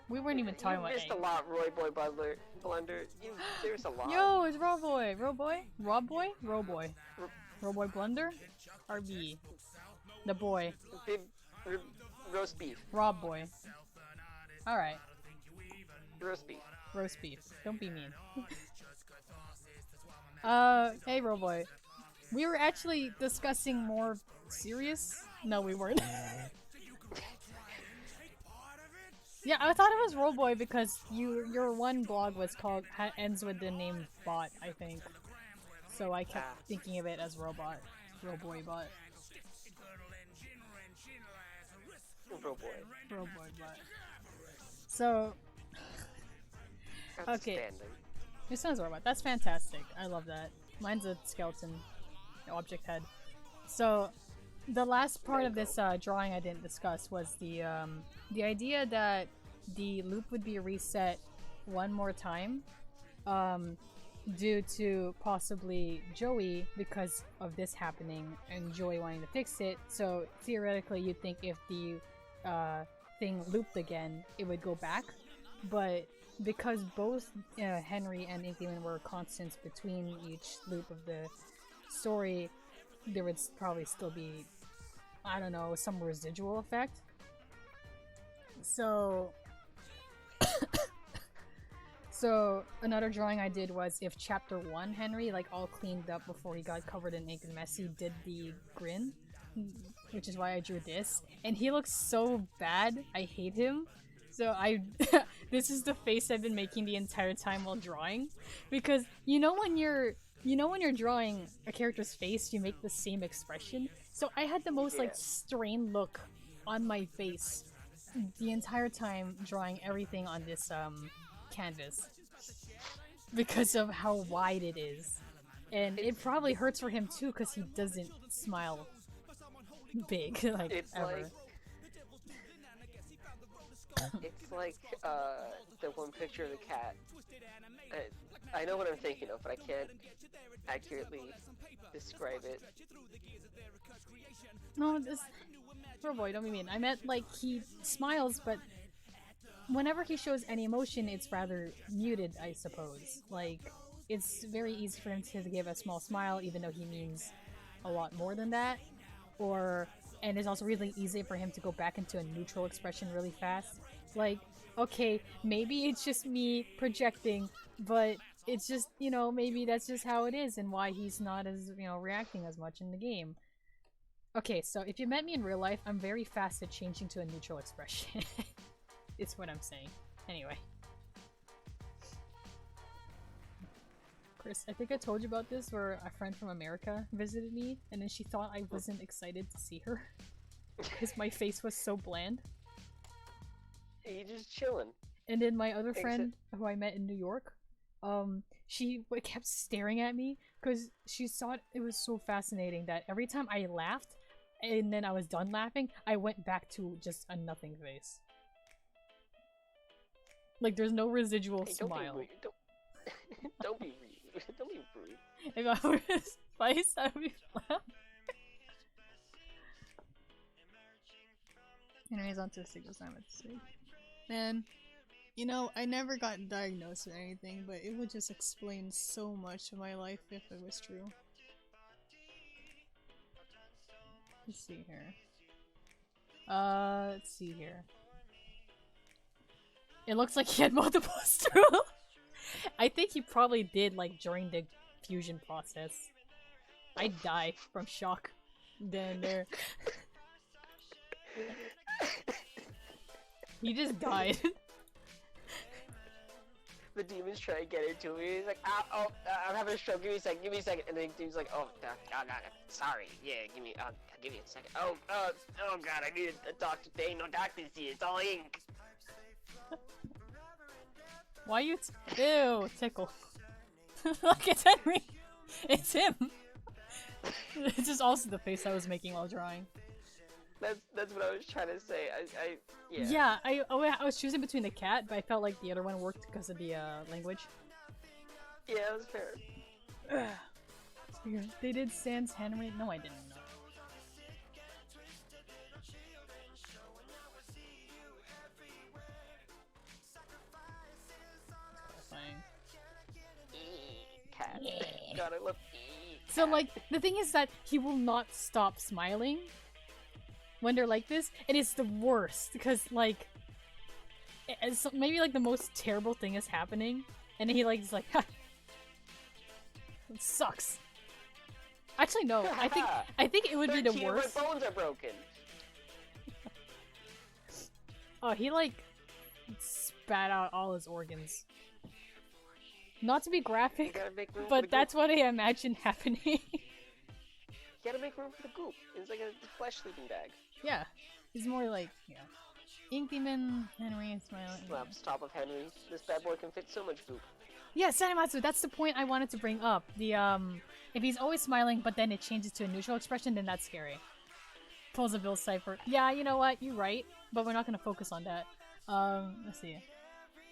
We weren't even talking about missed ink. a lot, Roy Boy Blunder. There's a lot. Yo, it's Rob Boy. Rob Boy? Rob Boy? Rob Boy. Rob Boy Blunder? RB. The boy. Big roast beef. Rob Boy. Alright. Roast beef. Roast beef. Don't be mean. Hey Rob Boy. We were actually discussing more serious? No, we weren't. Yeah, I thought it was Roboy because your one blog was called ends with the name bot, I think. So I kept thinking of it as robot, Roboy bot, Roboy bot. So okay, it sounds robot. That's fantastic. I love that. Mine's a skeleton object head. So the last part of this drawing I didn't discuss was the idea that the loop would be reset one more time, due to possibly Joey because of this happening and Joey wanting to fix it. So theoretically, you'd think if the thing looped again, it would go back. But because both Henry and Inkman were constants between each loop of the story, there would probably still be, I don't know, some residual effect. So so another drawing I did was if chapter 1 Henry, like all cleaned up before he got covered in ink and messy, did the grin, which is why I drew this, and he looks so bad. I hate him. So I this is the face I've been making the entire time while drawing, because you know when you're drawing a character's face, you make the same expression. So I had the most like strained look on my face the entire time drawing everything on this canvas because of how wide it is, and it probably hurts for him too because he doesn't smile big like It's ever. It's like the one picture of the cat. I know what I'm thinking of, but I can't accurately describe it. No, this poor boy, don't be mean. I meant like he smiles, but whenever he shows any emotion, it's rather muted, I suppose. Like, it's very easy for him to give a small smile, even though he means a lot more than that. And it's also really easy for him to go back into a neutral expression really fast. Like, okay, maybe it's just me projecting, but it's just, you know, maybe that's just how it is and why he's not as, you know, reacting as much in the game. Okay, so if you met me in real life, I'm very fast at changing to a neutral expression. It's what I'm saying. Anyway. Chris, I think I told you about this where a friend from America visited me and then she thought I wasn't excited to see her because my face was so bland. Hey, you just chilling. And then my other friend who I met in New York, she kept staring at me because she thought it was so fascinating that every time I laughed and then I was done laughing, I went back to just a nothing face. Like, there's no residual smile. Don't be rude. Don't be rude. If I were his face, I would be loud. Anyways, on to the sick assignment this week. Man, you know, I never got diagnosed with anything, but it would just explain so much of my life if it was true. Let's see here. Let's see here. It looks like he had multiple screws. I think he probably did, like, during the fusion process. I'd die from shock. Then there. He just died. The demons try to get into me. He's like, I'm having a stroke. Give me a second. And then the dude's like, oh, sorry. Yeah, give me a second. Oh God, I need a doctor. There ain't no doctors here. It's all ink. Why you ew, tickle. Look, it's Henry! It's him! It's just also the face I was making while drawing. That's what I was trying to say. Yeah, I was choosing between the cat, but I felt like the other one worked because of the language. Yeah, that was fair. They did Sans Henry? No, I didn't know. Cat. God, I love So, like, the thing is that he will not stop smiling when they're like this, and it's the worst, because, like, it's maybe, like, the most terrible thing is happening, and he, like, is like, ha! It sucks. Actually, no, I think it would be the worst. My bones are broken. Oh, he, like, spat out all his organs. Not to be graphic, but that's what I imagine happening. You gotta make room for the goop. It's like a flesh sleeping bag. Yeah. He's more like, yeah. Inkman, Henry, and smiling. Slaps top of Henry. This bad boy can fit so much goop. Yeah, Sanematsu, that's the point I wanted to bring up. The, if he's always smiling, but then it changes to a neutral expression, then that's scary. Pulls a Bill Cipher. Yeah, you know what? You're right. But we're not gonna focus on that. Let's see.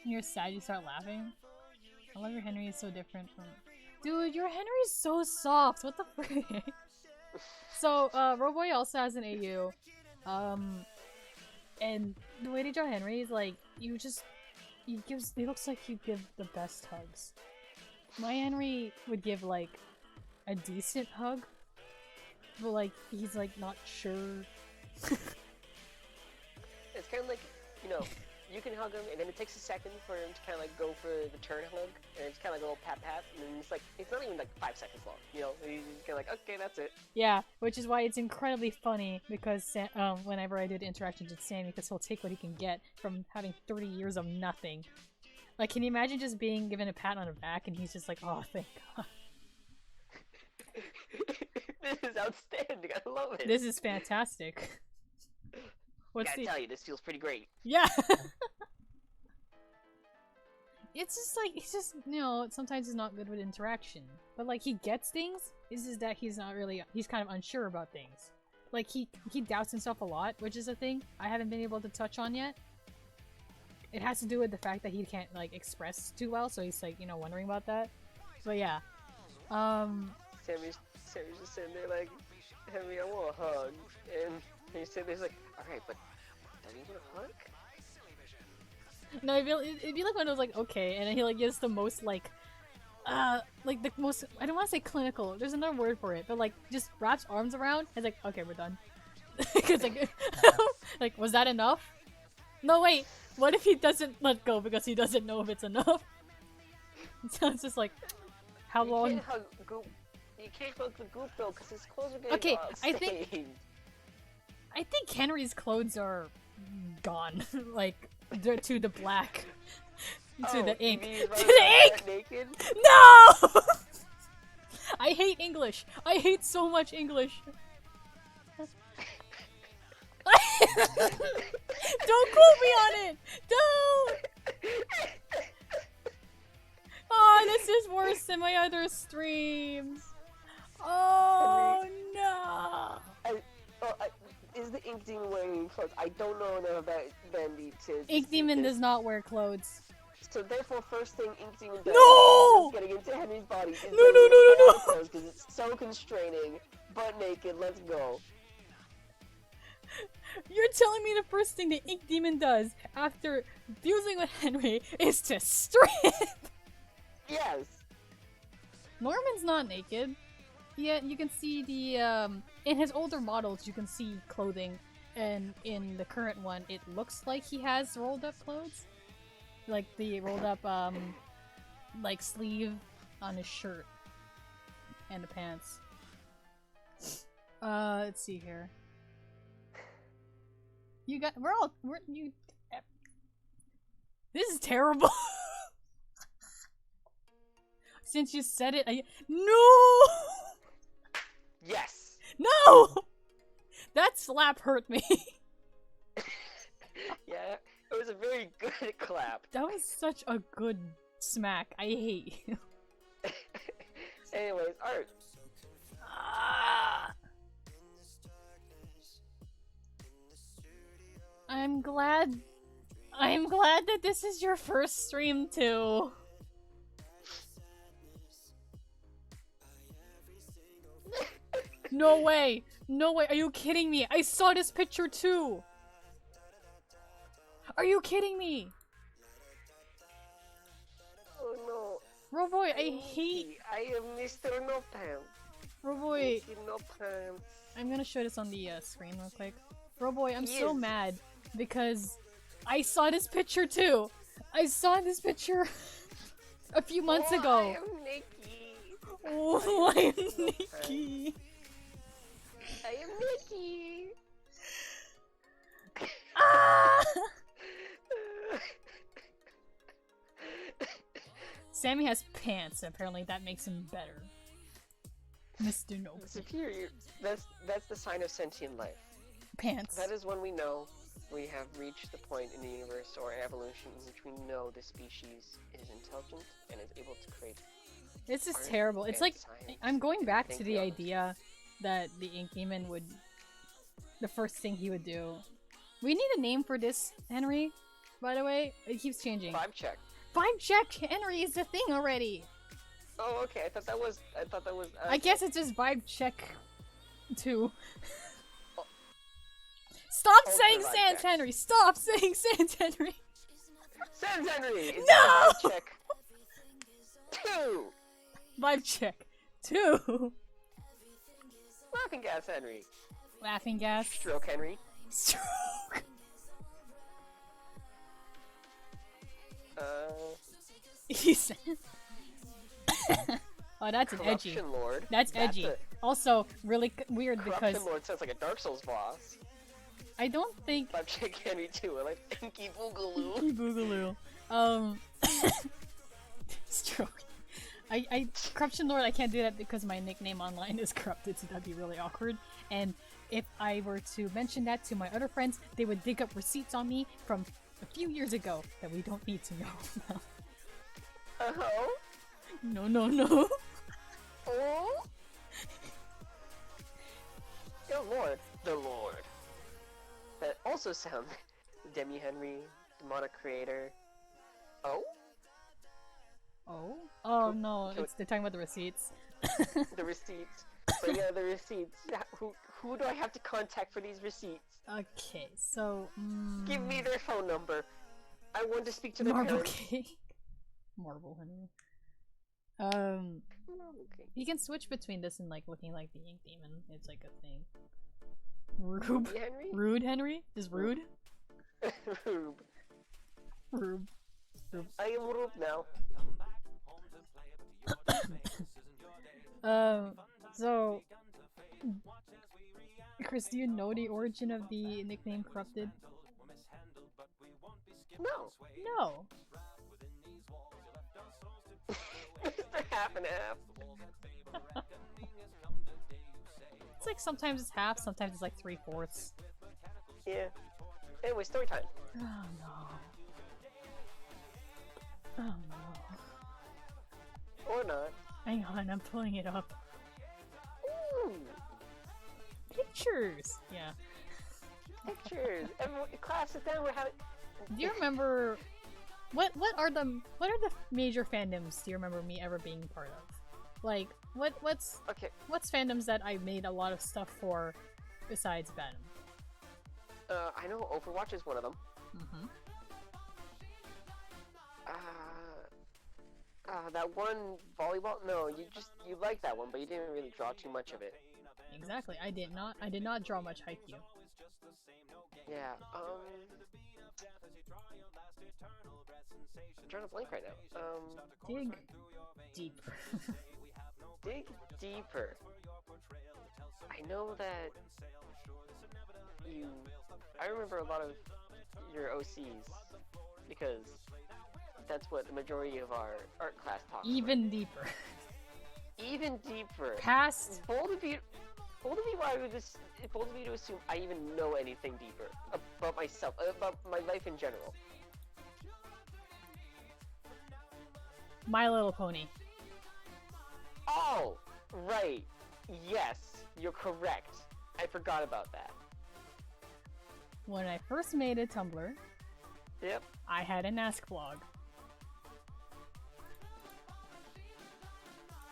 When you're sad, you start laughing. I love your Henry is so different from. Dude, your Henry's so soft. What the frick? So, Roboy also has an AU. And the way they draw Henry is like, he looks like you give the best hugs. My Henry would give like a decent hug, but like he's like not sure. It's kind of like, you know, you can hug him, and then it takes a second for him to kind of like go for the turn hug, and it's kind of like a little pat pat, and then it's like, it's not even like 5 seconds long, you know? He's kind of like, okay, that's it. Yeah, which is why it's incredibly funny because whenever I did interactions with Sammy, because he'll take what he can get from having 30 years of nothing. Like, can you imagine just being given a pat on the back and he's just like, oh, thank God. This is outstanding, I love it. This is fantastic. I tell you, this feels pretty great. Yeah! It's just like, he's just, you know, sometimes he's not good with interaction. But like, he gets things, it's just that he's not really, he's kind of unsure about things. Like, he doubts himself a lot, which is a thing I haven't been able to touch on yet. It has to do with the fact that he can't, like, express too well, so he's like, you know, wondering about that. But yeah. Sammy's just sitting there like, Henry, I want a hug. And he's sitting there, he's like, alright, but don't you want a hug? No, it'd be like one of those, like, okay, and then he, like, gives the most, like the most, I don't want to say clinical, there's another word for it, but, like, just wraps arms around, and it's like, okay, we're done. Cause, like, like, was that enough? No, wait, what if he doesn't let go because he doesn't know if it's enough? So it's just like, how long? You can't hug the goop though, because his clothes are getting Okay, stained. I think Henry's clothes are gone. Like, to the black. To the ink. To the ink! Naked? No! I hate English. I hate so much English. Don't quote me on it! Don't! Oh, this is worse than my other streams. Oh no! Is the Ink Demon wearing clothes? I don't know enough about Bandit to... Ink Demon does not wear clothes. So therefore, first thing Ink Demon does No! is getting into Henry's body is No! because it's so constraining. Butt naked, let's go. You're telling me the first thing the Ink Demon does after fusing with Henry is to strip? Yes. Norman's not naked. Yet you can see the in his older models you can see clothing, and in the current one it looks like he has rolled up clothes. Like the rolled up like sleeve on his shirt and the pants. Let's see here. You got this is terrible. Since you said it, no! Yes! No! That slap hurt me. Yeah, it was a very good clap. That was such a good smack. I hate you. Anyways, art. I'm glad that this is your first stream too. No way! No way! Are you kidding me? I saw this picture too! Are you kidding me? Oh no. Roboy, I hate... I am Mr. No Pants. Roboy, Mr. No Pants. I'm gonna show this on the screen real quick. Roboy, I'm so mad because I saw this picture too! I saw this picture a few months ago! I am Nikki! Oh, I am Nikki! I am Nikki! Ah! Sammy has pants, apparently that makes him better. Mr. No Pants. Superior. That's the sign of sentient life. Pants. That is when we know we have reached the point in the universe or evolution in which we know the species is intelligent and is able to create. This is art terrible. It's and like, science I'm going back and to the think idea that the Ink Demon would... The first thing he would do... We need a name for this, Henry. by the way? It keeps changing. Vibe check. Vibe check Henry is the thing already. Oh, okay. I thought that was. I guess it's just vibe check 2. Oh. Stop Ultra saying vibe Sans checks. Henry! Stop saying Sans Henry! Sans Henry. It's No! Vibe check 2. Vibe check 2. Laughing gas Henry. Laughing gas. Stroke Henry. Stroke. He said. Oh, that's an edgy. Corruption Lord. That's edgy. Also, really weird Corruption because Lord sounds like a Dark Souls boss. I don't think. Vibe check Henry too. I like Inky Boogaloo. Boogaloo. Stroke. Corruption Lord, I can't do that because my nickname online is corrupted, so that'd be really awkward. And if I were to mention that to my other friends, they would dig up receipts on me from a few years ago that we don't need to know about. Oh. No. Oh. Yo, Lord. The Lord. That also sounds Demi Henry, Demonic Creator. Oh? Oh no, they're talking about the receipts. The receipts. But yeah, the receipts. Who do I have to contact for these receipts? Okay, so Give me their phone number. I want to speak to their Marble parents. Cake. Marble Henry. Okay. You can switch between this and like looking like the Ink Demon. It's like a thing. Rube. Henry? Rude Henry? Is rude? Rube. Rube. I am Rube now. So Chris, do you know the origin of the nickname Corrupted? No. No. Mr. Half and Half. It's like sometimes it's half, sometimes it's like 3/4. Yeah. Anyway, story time. Oh no. Oh no. Or not. Hang on, I'm pulling it up. Ooh. Pictures! Yeah. Pictures. Everyone, class, sit down. We're having. Do you remember what are the major fandoms do you remember me ever being part of? Like what's Okay. fandoms that I made a lot of stuff for besides Venom? I know Overwatch is one of them. Mm-hmm. That one volleyball. No, you like that one, but you didn't really draw too much of it. Exactly. I did not draw much haiku. Yeah. I'm drawing a blank right now. Dig deeper. Dig deeper. I know that I remember a lot of your OCs because that's what the majority of our art class talks Even deeper. Even deeper. Past. Bold of you to assume I even know anything deeper about myself, about my life in general. My Little Pony. Oh, right. Yes, you're correct. I forgot about that. When I first made a Tumblr, Yep. I had an Ask blog.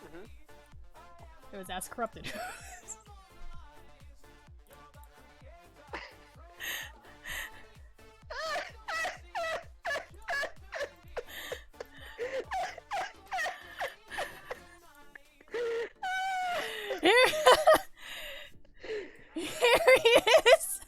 Mhm. It was Ask Corrupted. Here he is!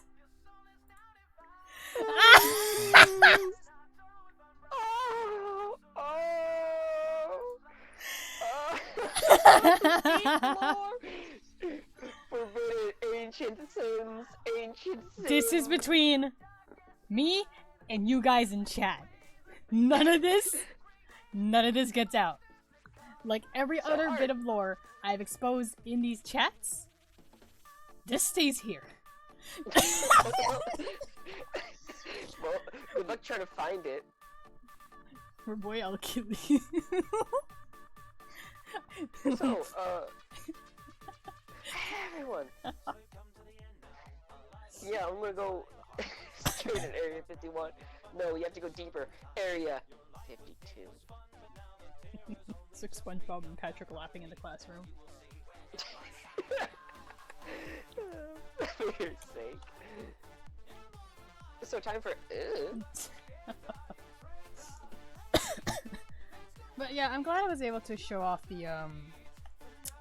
Forbidden ancient sins, ancient sins. This is between me and you guys in chat. None of this gets out. Like every other bit of lore I've exposed in these chats, this stays here. Well, good luck trying to find it. For boy, I'll kill you. So, everyone. Yeah, I'm gonna go straight at Area 51. No, you have to go deeper. Area 52. It's like SpongeBob and Patrick laughing in the classroom. For your sake. So time for But yeah, I'm glad I was able to show off the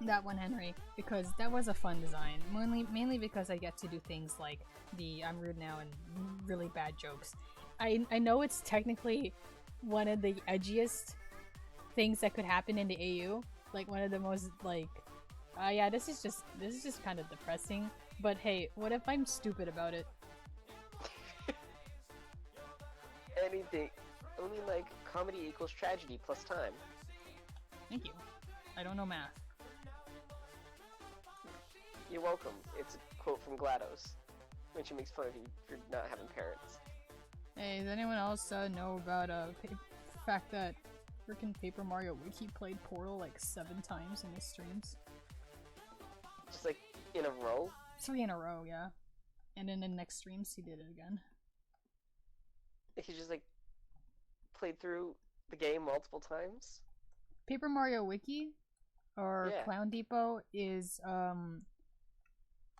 that one Henry, because that was a fun design. Mainly because I get to do things like the I'm rude now and really bad jokes. I know it's technically one of the edgiest things that could happen in the AU. Like one of the most like yeah, this is just kind of depressing. But hey, what if I'm stupid about it? anything. I mean, like, comedy equals tragedy plus time. Thank you. I don't know math. You're welcome. It's a quote from GLaDOS, when she makes fun of you for not having parents. Hey, does anyone else know about the fact that freaking Paper Mario Wiki played Portal like 7 times in his streams? Just like in a row? 3 in a row, yeah. And in the next streams he did it again. He just like played through the game multiple times? Paper Mario Wiki or Yeah. Clown Depot is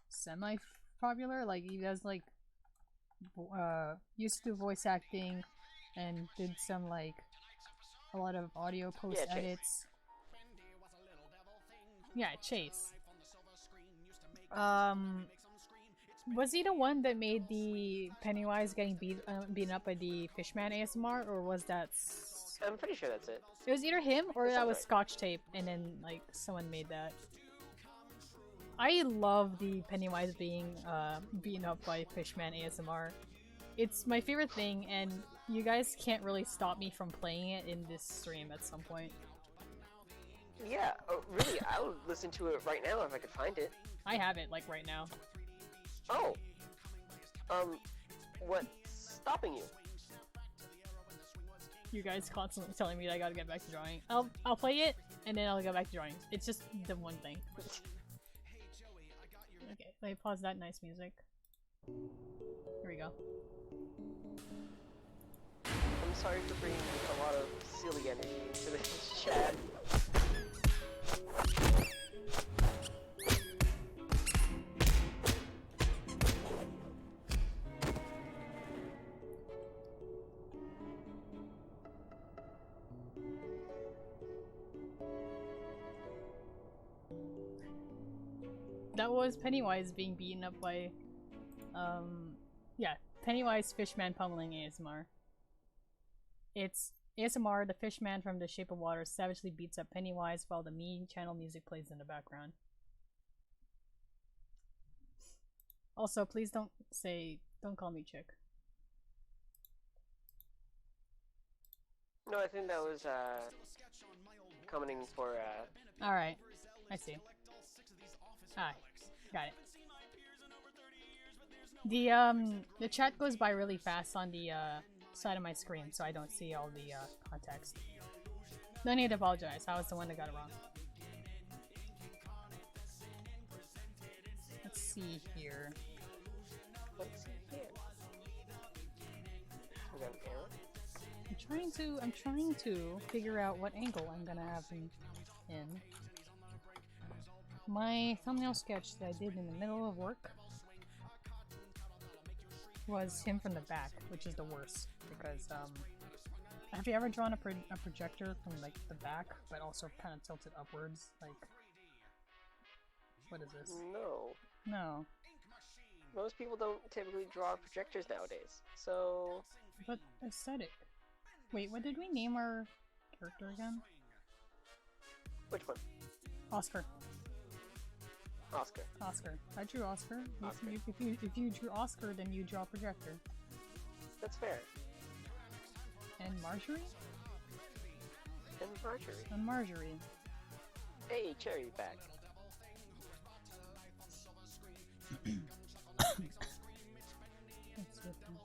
semi popular. Like he does like used to do voice acting and did some like a lot of audio post Chase. edits. Yeah, Chase. Was he the one that made the Pennywise getting beaten up by the Fishman ASMR, or was that? I'm pretty sure that's it. It was either him or That that sounds was right. Scotch Tape, and then like someone made that. I love the Pennywise being beaten up by Fishman ASMR. It's my favorite thing, and you guys can't really stop me from playing it in this stream at some point. Yeah, really, I would listen to it right now if I could find it. I have it like right now. Oh. What's stopping you? You guys constantly telling me that I gotta get back to drawing. I'll play it and then I'll go back to drawing. It's just the one thing. Okay, let me pause that nice music. Here we go. I'm sorry for bringing a lot of silly energy into this chat. That was Pennywise being beaten up by, yeah, Pennywise Fishman pummeling ASMR. It's ASMR, the Fishman from The Shape of Water savagely beats up Pennywise while the mean channel music plays in the background. Also, please don't call me chick. No, I think that was, commenting for, Alright, I see. Hi, got it. The chat goes by really fast on the, side of my screen, so I don't see all the, context. No need to apologize, I was the one that got it wrong. Let's see here. let's see here. We got an arrow? I'm trying to figure out what angle I'm gonna have him in. My thumbnail sketch that I did in the middle of work was him from the back, which is the worst, because, have you ever drawn a projector from, like, the back, but also kind of tilted upwards? Like, what is this? No. No. Most people don't typically draw projectors nowadays, so... But aesthetic. Wait, what did we name our character again? Which one? Oscar. Oscar. Oscar. I drew Oscar. Oscar. If you drew Oscar, then you draw projector. That's fair. And Marjorie? And Marjorie. And Marjorie. Hey, Cherry back. That's with me.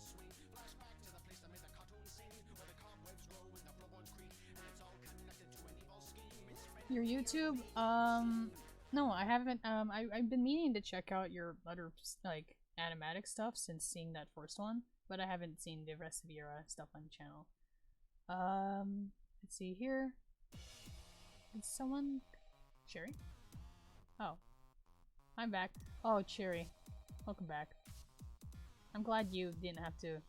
Your YouTube? No, I haven't. I've been meaning to check out your other like animatic stuff since seeing that first one. but I haven't seen the rest of your stuff on the channel. Let's see here. Is someone... Cherry? Oh. I'm back. Oh, Cherry. Welcome back. I'm glad you didn't have to...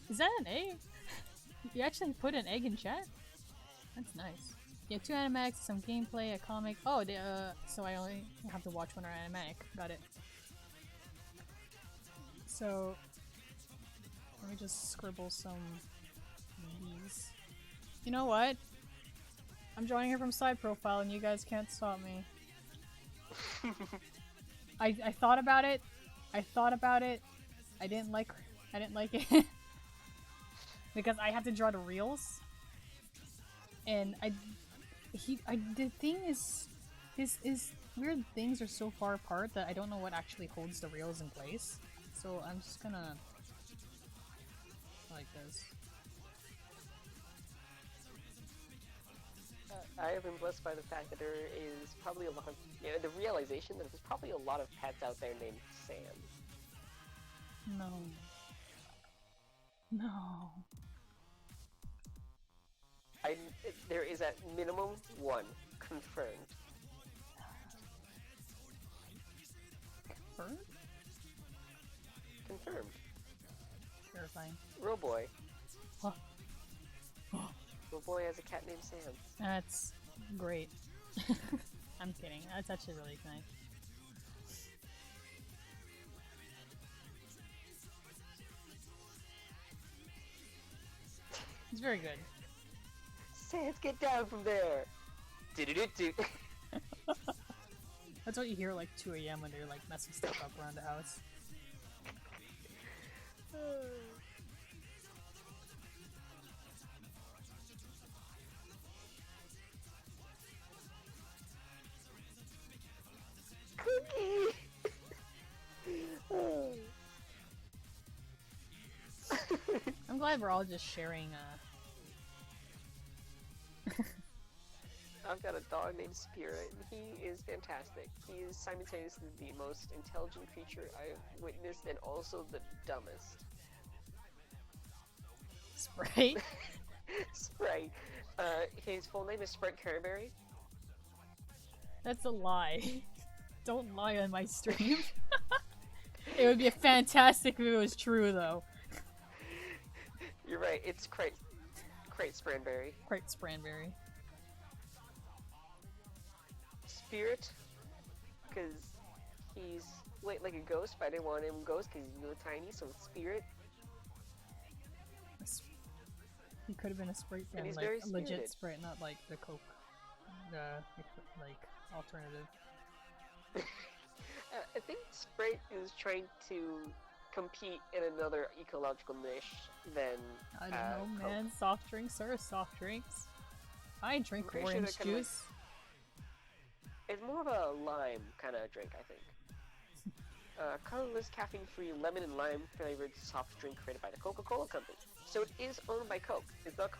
Is that an egg? You actually put an egg in chat? That's nice. Yeah, 2 animatics, some gameplay, a comic. Oh, so I only have to watch one animatic. Got it. So, let me just scribble some these. You know what? I'm joining her from side profile and you guys can't stop me. I thought about it. I thought about it. I didn't like it. Because I have to draw the reels. And the thing is, his weird things are so far apart that I don't know what actually holds the reels in place. So I'm just gonna like this. I have been blessed by the fact that there is probably a lot of, the realization that there's probably a lot of pets out there named Sam. No. No. There is at minimum one confirmed. Confirmed? Confirmed. Terrifying. Roboy. Huh. Roboy has a cat named Sam. That's great. I'm kidding. That's actually really nice. It's very good. Sans, get down from there! Do-do-do-do! That's what you hear like 2 AM when they're like messing stuff up around the house. Cookie! I'm glad we're all just sharing I've got a dog named Spirit, and he is fantastic. He is simultaneously the most intelligent creature I've witnessed, and also the dumbest. Sprite. Sprite. His full name is Sprite Carberry. That's a lie. Don't lie on my stream. It would be fantastic if it was true, though. You're right, it's Crate Spranberry. Crate Spranberry. Spirit, because he's like a ghost, but I didn't want him ghost because he's really tiny, so it's Spirit. He could have been a Sprite And then, he's like very a legit spirited. Sprite, not like the Coke, like alternative. I think Sprite is trying to compete in another ecological niche than I don't know, Coke. man. Soft drinks are soft drinks. I drink I'm pretty sure orange they're kinda juice. It's more of a lime kind of drink, I think. Colorless, caffeine-free, lemon and lime-flavored soft drink created by the Coca-Cola Company. So it is owned by Coke. It's not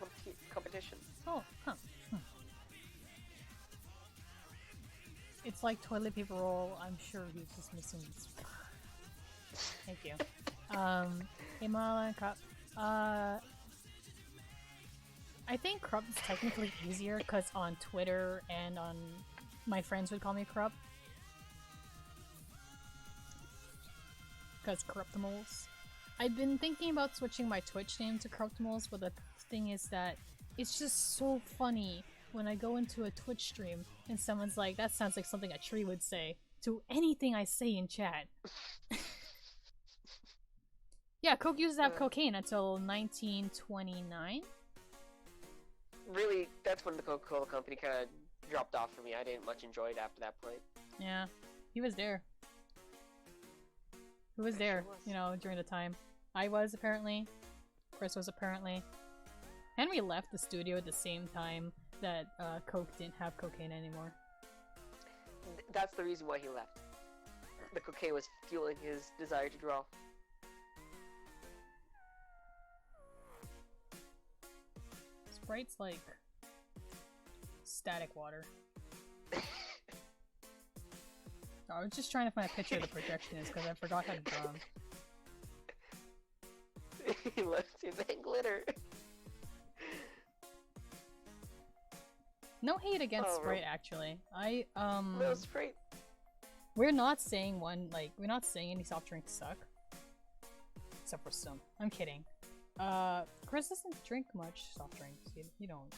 competition. Oh, huh. It's like toilet paper roll. I'm sure he's just missing this. Thank you. Himalayan cup. I think Krupp is technically easier because on Twitter and on my friends would call me Krupp. Because Corruptimals. I've been thinking about switching my Twitch name to Corruptimals, but the thing is that it's just so funny when I go into a Twitch stream and someone's like, that sounds like something a tree would say, to anything I say in chat. Yeah, Coke used to have cocaine until 1929. Really, that's when the Coca-Cola Company kind of dropped off for me. I didn't much enjoy it after that point. Yeah, he was there. Who was there, was. you know, during the time? I was, apparently. Chris was, apparently. Henry left the studio at the same time that Coke didn't have cocaine anymore. That's the reason why he left. The cocaine was fueling his desire to draw. Sprite's like static water. I was just trying to find a picture of the projectionist because I forgot how to draw 'em. He left in that glitter. No hate against Oh, Sprite, actually. No, Sprite. We're not saying we're not saying any soft drinks suck. Except for some. I'm kidding. Chris doesn't drink much soft drinks. You don't.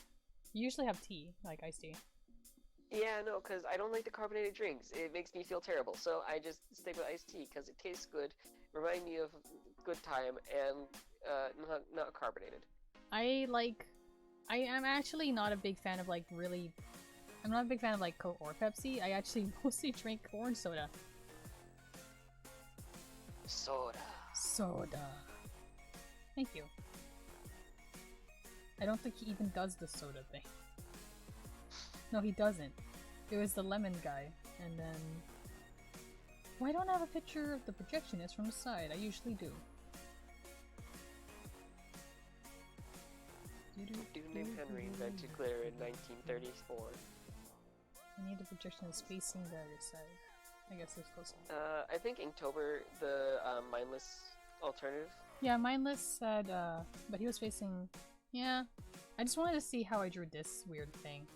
You usually have tea, like iced tea. Yeah, no, because I don't like the carbonated drinks. It makes me feel terrible. So I just stick with iced tea because it tastes good, remind me of good time, and not carbonated. I am actually not a big fan of I'm not a big fan of like Coke or Pepsi. I actually mostly drink orange soda. Soda. Soda. Thank you. I don't think he even does the soda thing. No, he doesn't. It was the lemon guy, and then... Why don't I have a picture of the projectionist from the side? I usually do. Dude named Henry invented glitter in 1934. I need the projectionist facing the other side. I guess it's close enough. I think Inktober, the mindless alternative. Yeah, mindless said, but he was facing... Yeah. I just wanted to see how I drew this weird thing.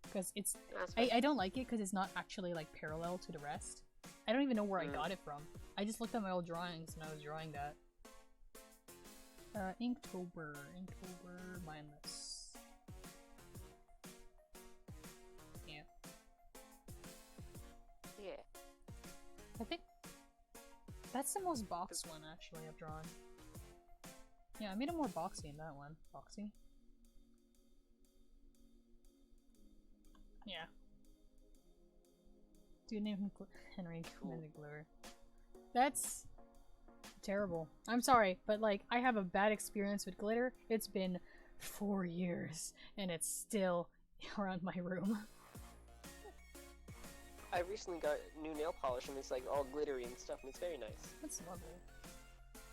Because it's... I don't like it because it's not actually, like, parallel to the rest. I don't even know where I got it from. I just looked at my old drawings and I was drawing that. Inktober, mindless. Yeah. Yeah. I think that's the most boxed one, actually, I've drawn. Yeah, I made it more boxy in that one. Boxy? Yeah. Dude named Henry committed glitter. That's terrible. I'm sorry, but like, I have a bad experience with glitter. It's been 4 years, and it's still around my room. I recently got new nail polish and it's like all glittery and stuff, and it's very nice. That's lovely.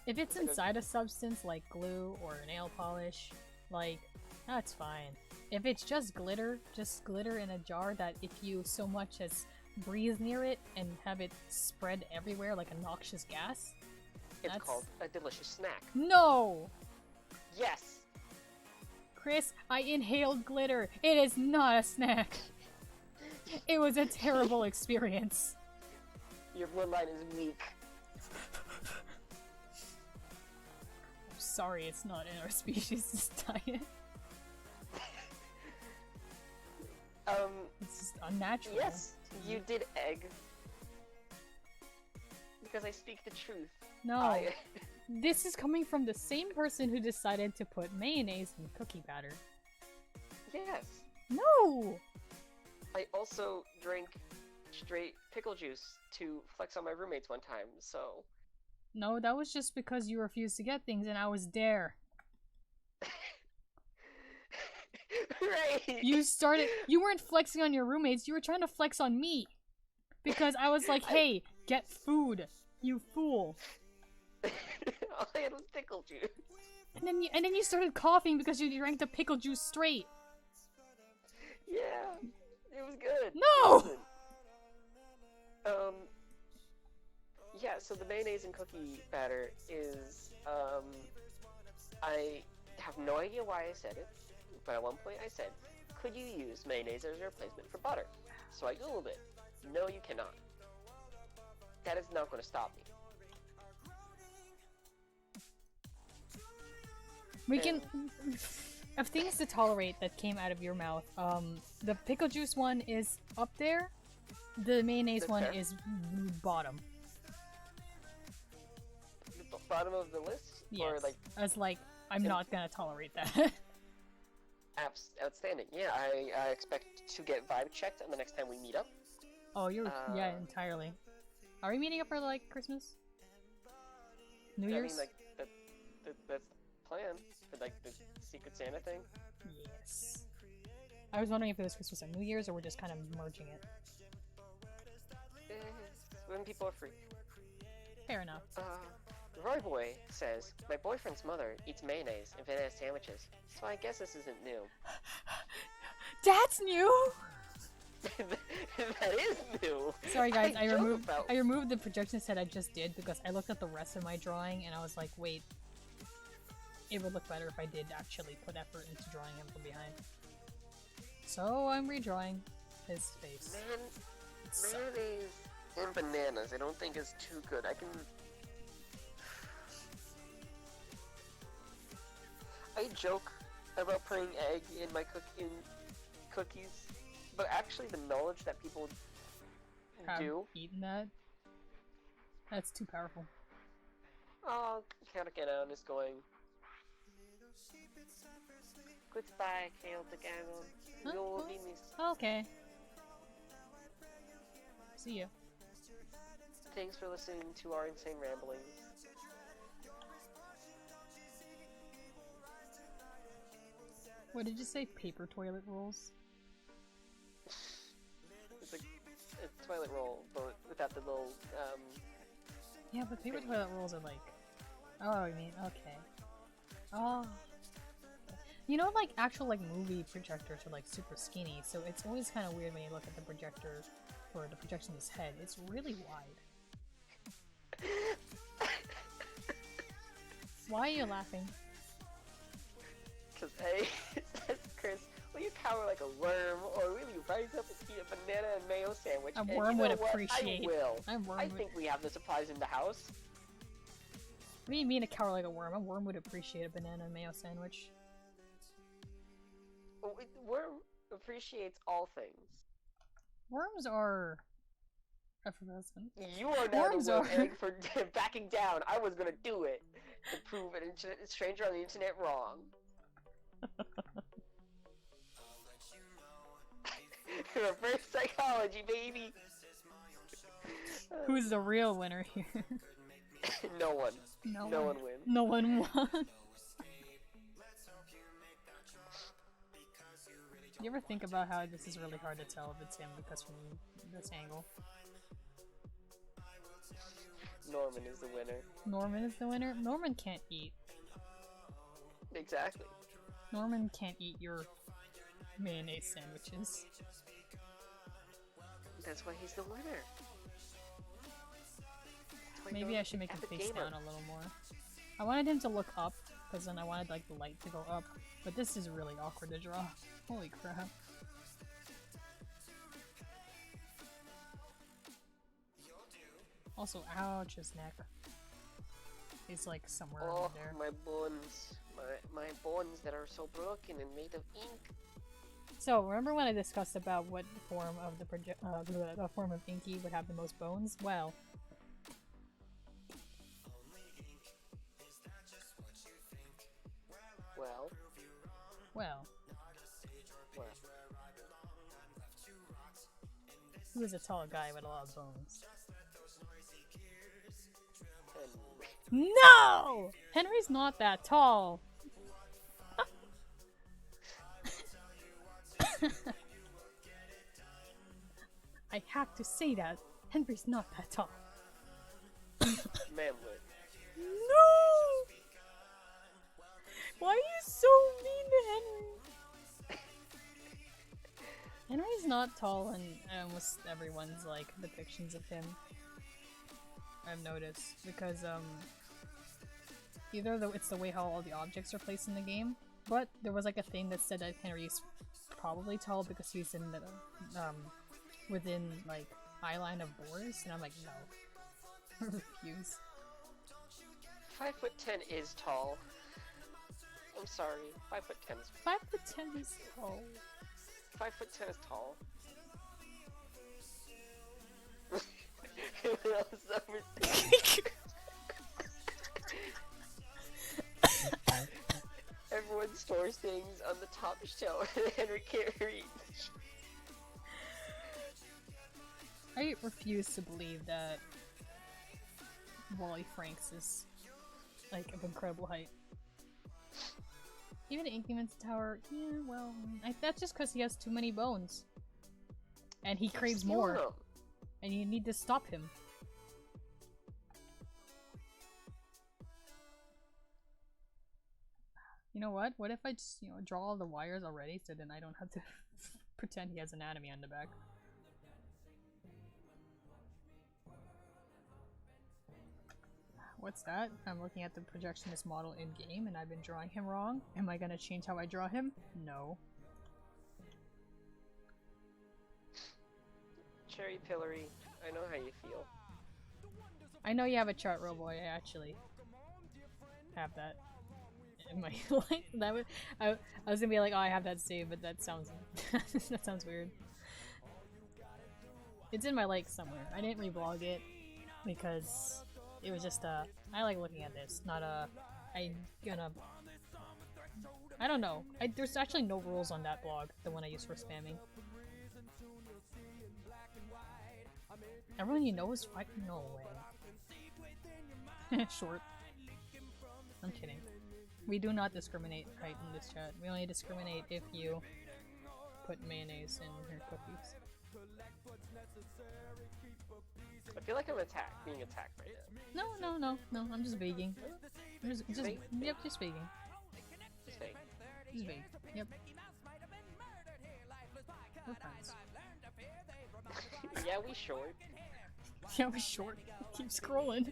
If it's inside a substance like glue or nail polish, like, that's fine. If it's just glitter in a jar that if you so much as breathe near it and have it spread everywhere like a noxious gas, It's called a delicious snack. No! Yes! Chris, I inhaled glitter. It is not a snack. It was a terrible experience. Your bloodline is weak. I'm sorry, it's not in our species' diet. It's just unnatural. Yes, you did egg. Because I speak the truth. No. This is coming from the same person who decided to put mayonnaise in cookie batter. Yes. No! I also drank straight pickle juice to flex on my roommates one time, so... No, that was just because you refused to get things and I was there. Right! You weren't flexing on your roommates, you were trying to flex on me. Because I was like, hey, get food, you fool. All I had was pickle juice. And then you started coughing because you drank the pickle juice straight. Yeah, it was good. No! Yeah, so the mayonnaise and cookie batter is, I have no idea why I said it, but at one point I said, could you use mayonnaise as a replacement for butter? So I googled it. No, you cannot. That is not going to stop me. We can... Of things to tolerate that came out of your mouth, the pickle juice one is up there, the mayonnaise That's one fair. is bottom. The bottom of the list? Yes. Or like, As like, I'm not gonna tolerate that. outstanding. Yeah, I expect to get vibe checked on the next time we meet up. Oh, you're... yeah, entirely. Are we meeting up for like Christmas? New Year's? I mean, like, that's the plan for like the Secret Santa thing. Yes. I was wondering if it was Christmas or New Year's, or we're just kind of merging it. When people are free. Fair enough. Roy Boy says, my boyfriend's mother eats mayonnaise in banana sandwiches, so I guess this isn't new. That's new! That is new! Sorry guys, I removed the projection set I just did because I looked at the rest of my drawing and I was like, wait. it would look better if I did actually put effort into drawing him from behind. So I'm redrawing his face. Man, mayonnaise and bananas I don't think is too good. I joke about putting egg in my cookies, but actually the knowledge that people Have do. eaten that? That's too powerful. Oh, Katakana is going. Goodbye, Katakana. You will be missed. Okay. See ya. Thanks for listening to our insane ramblings. What did you say? Paper toilet rolls? It's like a toilet roll, but without the little, Yeah, but paper toilet rolls are like... Oh, I mean, okay. Oh. You know, like, actual, like, movie projectors are, like, super skinny, so it's always kind of weird when you look at the projector, or the projection in his head. It's really wide. Why are you laughing? Because A, says Chris, will you cower like a worm, or will you rise up and eat a banana and mayo sandwich? A And worm you know would what? appreciate- I will. A worm I would- think we have the supplies in the house. What do you mean a cower like a worm? A worm would appreciate a banana and mayo sandwich. Worm appreciates all things. Worms are... effervescent. You are now Worms the are- egg for backing down. I was gonna do it to prove an stranger on the internet wrong. Reverse psychology, baby. Who's the real winner here? No one. No No one. one wins. No one won. You ever think about how this is really hard to tell if it's him because from this angle? Norman is the winner. Norman is the winner? Norman can't eat. Exactly. Norman can't eat your mayonnaise sandwiches. That's why he's the winner. That's why Maybe Norman's I should make him the epic face gamer. down a little more. I wanted him to look up, because then I wanted like the light to go up. But this is really awkward to draw. Holy crap. Also, ouch, his neck. He's like somewhere Oh, over there. my bones. My bones that are so broken and made of ink. So, remember when I discussed about what form of the form of Inky would have the most bones? Well, Well, well, well. who is a tall guy with a lot of bones? And No! Henry's not that tall. I have to say that. Henry's not that tall. manlet. No! Why are you so mean to Henry? Henry's not tall in almost everyone's like depictions of him. I've noticed because either it's the way how all the objects are placed in the game, but there was like a thing that said that Henry's probably tall because he's in the within like eyeline of boars, and I'm like no, I refuse. 5'10" is tall. I'm sorry. 5'10" is 5'10" is tall. 5'10" is tall. Who else over- Everyone stores things on the top shelf and Henry can't reach. I refuse to believe that Wally Franks is like of incredible height. Even Inkyman's Tower, yeah, well, that's just because he has too many bones. And he craves Steal more. them. And you need to stop him. You know what? What if I just, draw all the wires already so then I don't have to pretend he has anatomy on the back? What's that? I'm looking at the projectionist model in game and I've been drawing him wrong. Am I gonna change how I draw him? No. Cherry Pillory, I know how you feel. I know you have a chart, Roboy. I actually have that in my like that would I was gonna be like, oh, I have that saved, but that sounds that sounds weird. It's in my like somewhere. I didn't reblog it because it was just I like looking at this, not I don't know. There's actually no rules on that blog, the one I use for spamming. Everyone you know is fighting? No way. Short. I'm kidding. We do not discriminate height in this chat. We only discriminate if you put mayonnaise in your cookies. I feel like I'm being attacked right now. No. I'm just vaguing. Yep, just vaguing. Just fake. Just vague. Yep. We're friends. Yeah, we short. Yeah, we're short. Keep scrolling.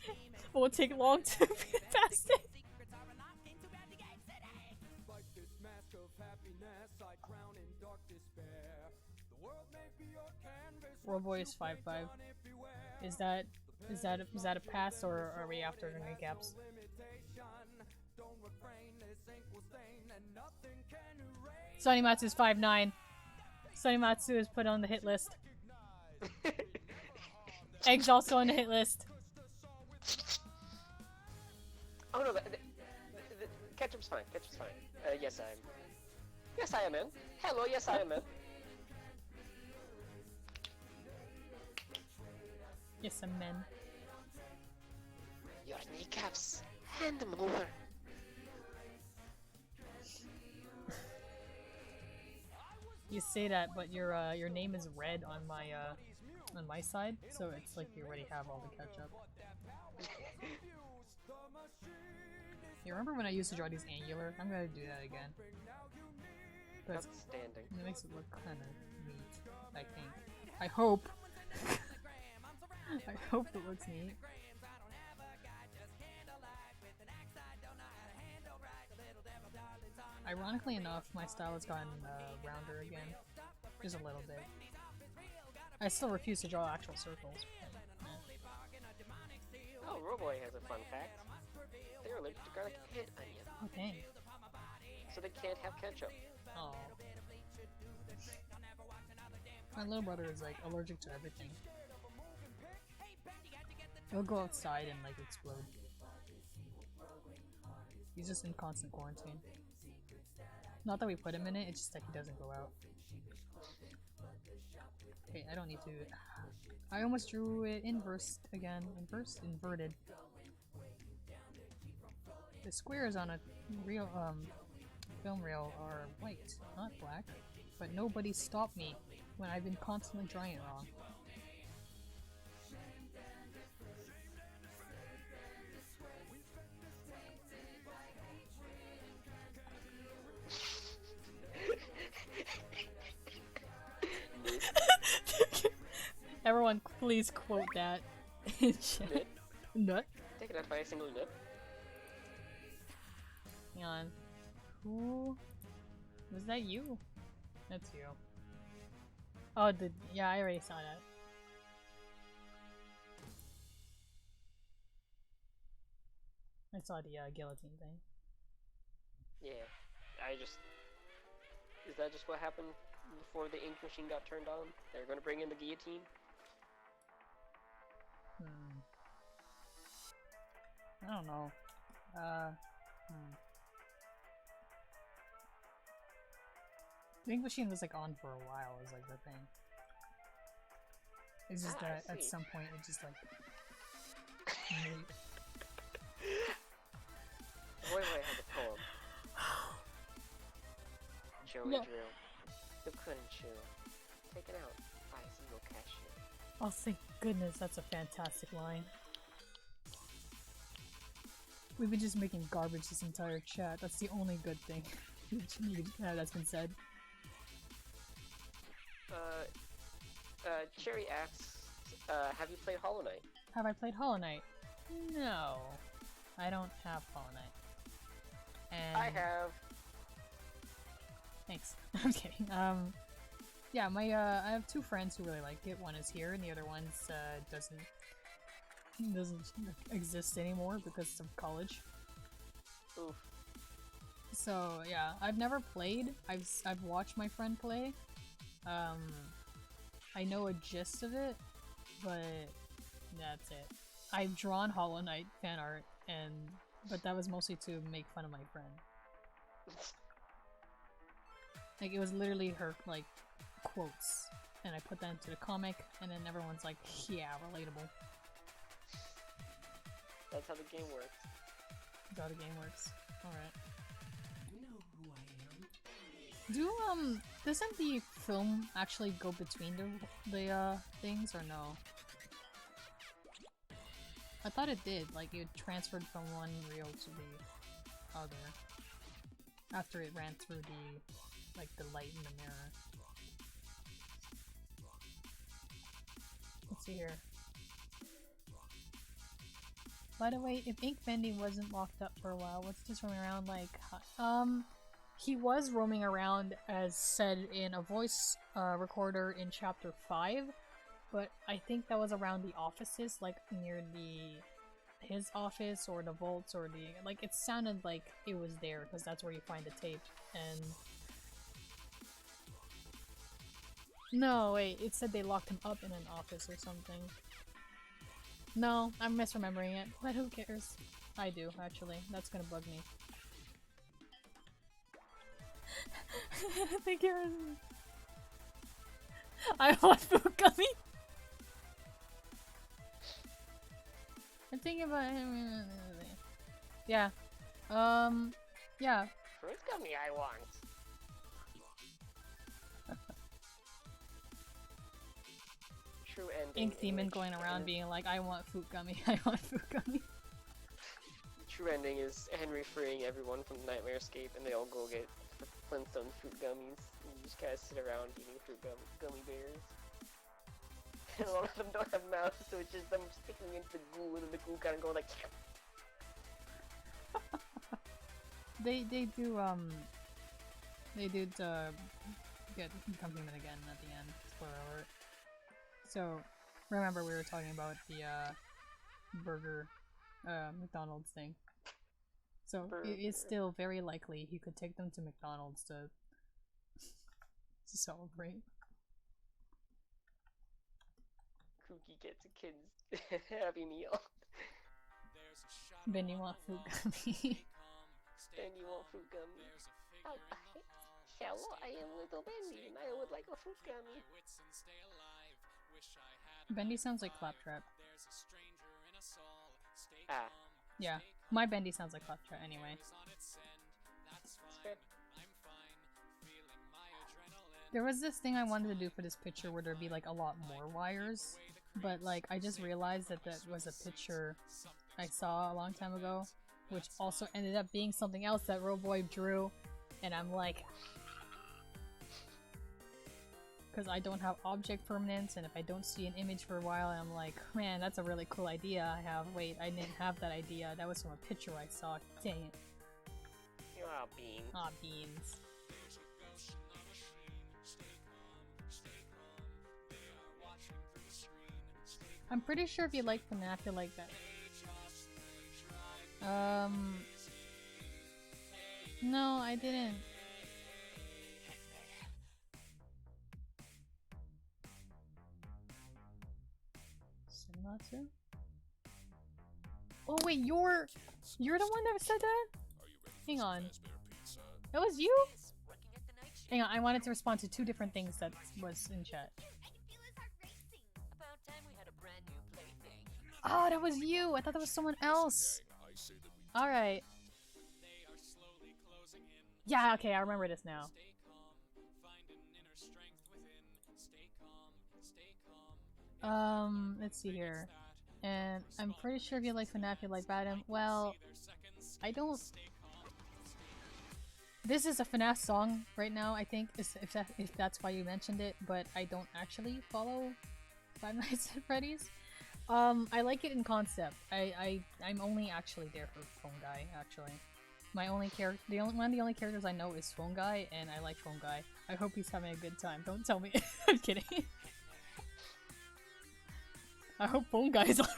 It won't take long to get past it. Roboy is 5'5". Is that a pass, or are we after the kneecaps? Sonimatsu is 5'9". Sonimatsu is put on the hit list. Egg's also on the hit list. Oh no, the ketchup's fine. Ketchup's fine. Yes, I am in. Hello, yes, I am in. Yes, I'm men. Your kneecaps. Hand them over. You say that, but your name is red on my side, so it's like you already have all the ketchup. You remember when I used to draw these angular? I'm gonna do that again. But Outstanding. it makes it look kind of neat, I think. I hope. I hope it looks neat. Ironically enough, my style has gotten rounder again. Just a little bit. I still refuse to draw actual circles. Oh, Roboy has a fun fact. They're allergic to garlic and onion. Okay. So they can't have ketchup. Oh. My little brother is like allergic to everything. He'll go outside and like explode. He's just in constant quarantine. Not that we put him in it, it's just that he doesn't go out. Okay, I don't need to. I almost drew it inversed again. Inverted. The squares on a real film reel are white, not black. But nobody stopped me when I've been constantly drawing it wrong. Everyone, please quote that in chat. Nip. Nut. Taken out by a single nip. Hang on. Who? Was that you? That's you. Oh, yeah, I already saw that. I saw the guillotine thing. Yeah, is that just what happened before the ink machine got turned on? They're gonna bring in the guillotine? I don't know. The ink machine was like on for a while, is like the thing. It's just that at some point it just like... Boy, I had a poem. Joey No. Drill. You couldn't chew. Taken out by a single cashier. Oh, thank goodness, that's a fantastic line. We've been just making garbage this entire chat. That's the only good thing that's been said. Cherry asks, have you played Hollow Knight? Have I played Hollow Knight? No. I don't have Hollow Knight. And I have. thanks. I'm kidding. Yeah, I have two friends who really like it. One is here, and the other one's doesn't exist anymore because of college. Oof. So yeah, I've never played. I've watched my friend play. I know a gist of it, but that's it. I've drawn Hollow Knight fan art, but that was mostly to make fun of my friend. Like, it was literally her, like, quotes, and I put that into the comic, and then everyone's like, yeah, relatable. That's how the game works. That's how the game works. Alright. You know who I am. Doesn't the film actually go between the things, or no? I thought it did, like, it transferred from one reel to the other. After it ran through the light in the mirror. Let's see here. By the way, if Ink Bendy wasn't locked up for a while, what's just roaming around like? He was roaming around as said in a voice recorder in chapter 5, but I think that was around the offices, like near his office or the vaults or like it sounded like it was there because that's where you find the tape. And no, wait, it said they locked him up in an office or something. No, I'm misremembering it, but who cares? I do, actually. That's gonna bug me. Thank you. I want food gummy. I'm thinking about him. Yeah. Yeah. Fruit gummy I want. True ending. Ink Demon going around being like, I want food gummy, I want food gummy. True ending is Henry freeing everyone from the Nightmare Escape, and they all go get Flintstone fruit gummies. And you just kind of sit around eating fruit gummy bears. And a lot of them don't have mouths, so it's just them sticking into the goo, and then the goo kind of going like. They did become human again at the end. Spoiler alert. So, remember we were talking about the burger McDonald's thing. So it is still very likely he could take them to McDonald's to celebrate. Cookie gets a kid's Happy Meal. Then you want food gummy. Then you want fruit gummy. Hello, I am little Bendy, and I would like a fruit gummy. Bendy sounds like Claptrap. Ah. Yeah, my Bendy sounds like Claptrap anyway. Fair. There was this thing I wanted to do for this picture where there'd be like a lot more wires, but like I just realized that was a picture I saw a long time ago, which also ended up being something else that Roboy drew, and I'm like, because I don't have object permanence, and if I don't see an image for a while, I'm like, man, that's a really cool idea I have. Wait, I didn't have that idea. That was from a picture I saw. Dang it. Aw, beans. Aw, beans. I'm pretty sure if you like FNAF, you like that. No, I didn't. Senmatsu? Oh wait, you're the one that said that? Hang on. That was you? Hang on, I wanted to respond to two different things that was in chat. Oh, that was you! I thought that was someone else! Alright. Yeah, okay, I remember this now. Let's see here. And I'm pretty sure if you like FNAF, you like Badem. Well, I don't... This is a FNAF song right now, I think, if that's why you mentioned it, but I don't actually follow Five Nights at Freddy's. I like it in concept. I'm only actually there for Phone Guy. Actually, my only character, one of the only characters I know is Phone Guy, and I like Phone Guy. I hope he's having a good time. Don't tell me. I'm kidding. I hope Phone Guy's alright.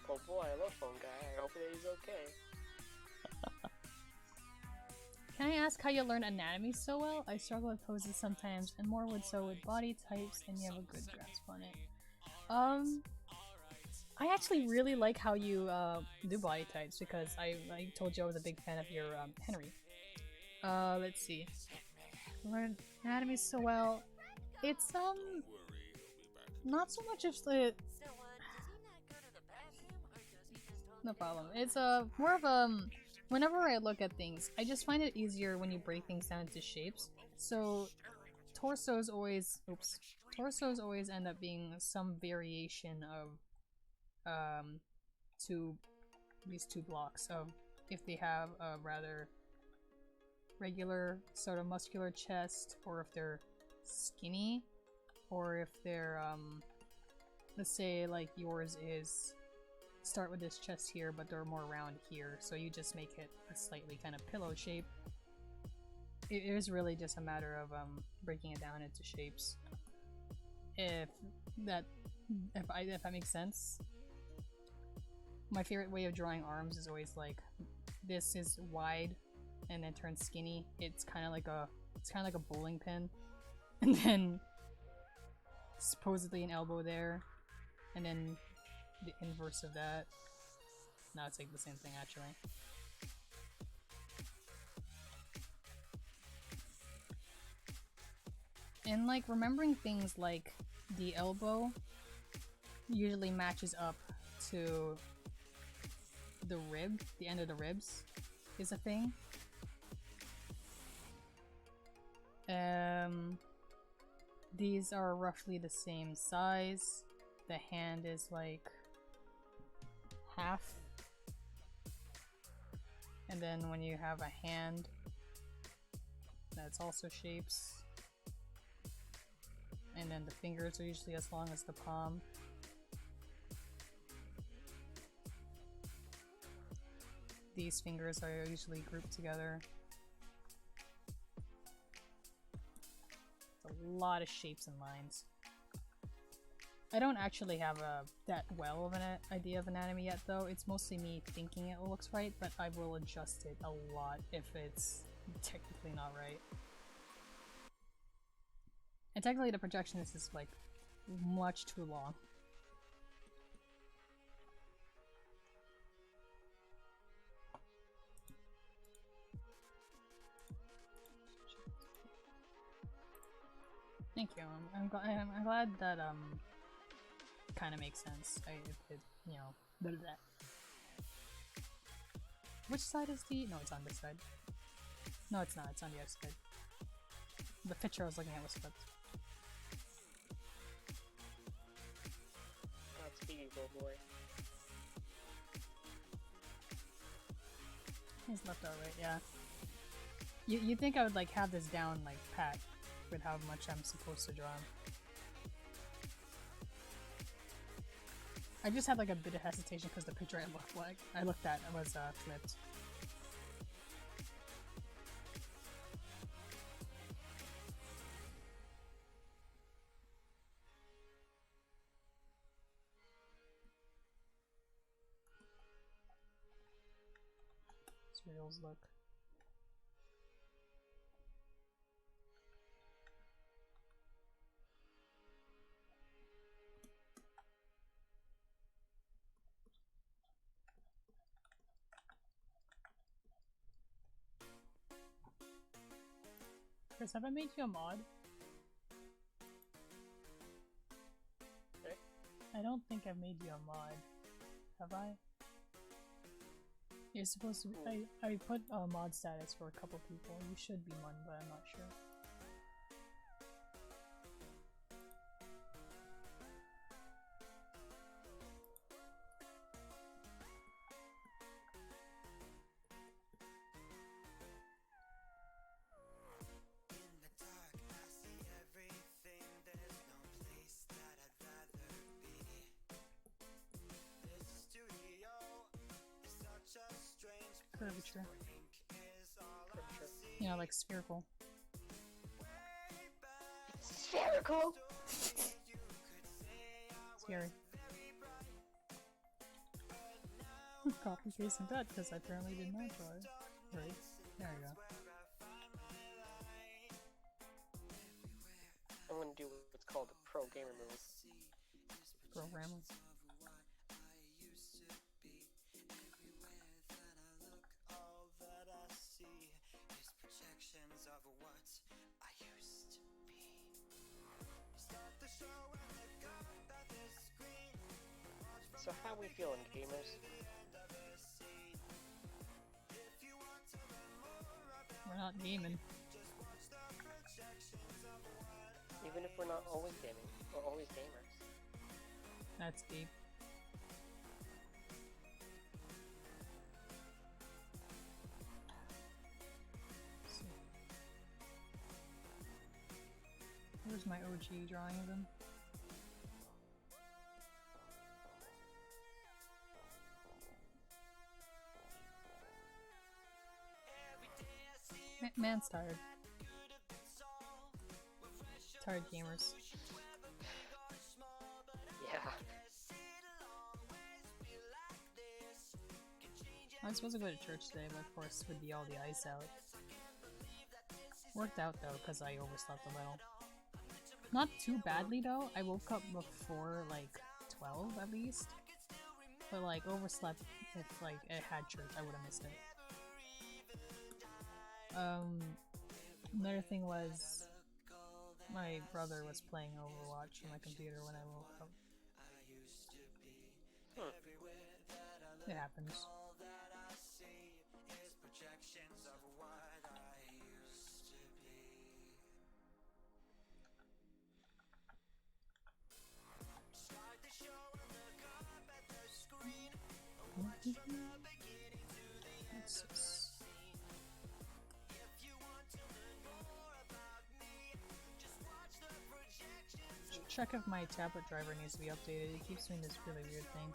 Oh boy, I love Phone Guy. I hope that he's okay. Can I ask how you learn anatomy so well? I struggle with poses sometimes, and more would so with body types, and you have a good grasp on it. I actually really like how you do body types because I told you I was a big fan of your Henry. Let's see. Learn anatomy so well. It's not so much of the. No problem. It's more of whenever I look at things, I just find it easier when you break things down into shapes. So torsos always end up being some variation of these two blocks of if they have a rather regular sort of muscular chest, or if they're skinny, or if they're let's say like yours is start with this chest here but they're more round here, so you just make it a slightly kind of pillow shape. It is really just a matter of breaking it down into shapes. If that makes sense. My favorite way of drawing arms is always like this is wide and then turns skinny. It's kind of like a bowling pin, and then supposedly an elbow there, and then the inverse of that. No, it's like the same thing actually. And like remembering things like the elbow usually matches up to the rib, the end of the ribs is a thing. These are roughly the same size. The hand is like half. And then when you have a hand, that's also shapes. And then the fingers are usually as long as the palm. These fingers are usually grouped together. It's a lot of shapes and lines. I don't actually have that well of an idea of anatomy yet though. It's mostly me thinking it looks right, but I will adjust it a lot if it's technically not right. And technically the projectionist is like much too long. Thank you. I'm glad that kind of makes sense. You know, blah, blah, blah. Which side is the? No, it's on this side. No, it's not. It's on the other side. The picture I was looking at was flipped. That's beautiful, boy. He's left out right, yeah. You think I would like have this down like pat with how much I'm supposed to draw him. I just had like a bit of hesitation because the picture I looked at was flipped. Reels look. Chris, have I made you a mod? Okay. I don't think I've made you a mod. Have I? You're supposed to be, I put a mod status for a couple people. You should be one, but I'm not sure. Curvature. Curvature. You know, like spherical. Spherical! Scary. Copy facing that because I apparently did not draw it. Right. There we go. I'm gonna do what's called a pro gamer move. Programmer. So how we feeling, gamers? We're not gaming. Even if we're not always gaming, we're always gamers. That's deep. Where's my OG drawing of him? Man's tired. Tired gamers. Yeah. I was supposed to go to church today, but of course with all the ice out. Worked out though, because I overslept a little. Not too badly though, I woke up before like 12 at least. But like overslept, if like it had church, I would have missed it. Another thing was my brother was playing Overwatch on my computer when I woke up. It happens. What's this? Check if my tablet driver needs to be updated. It keeps doing this really weird thing.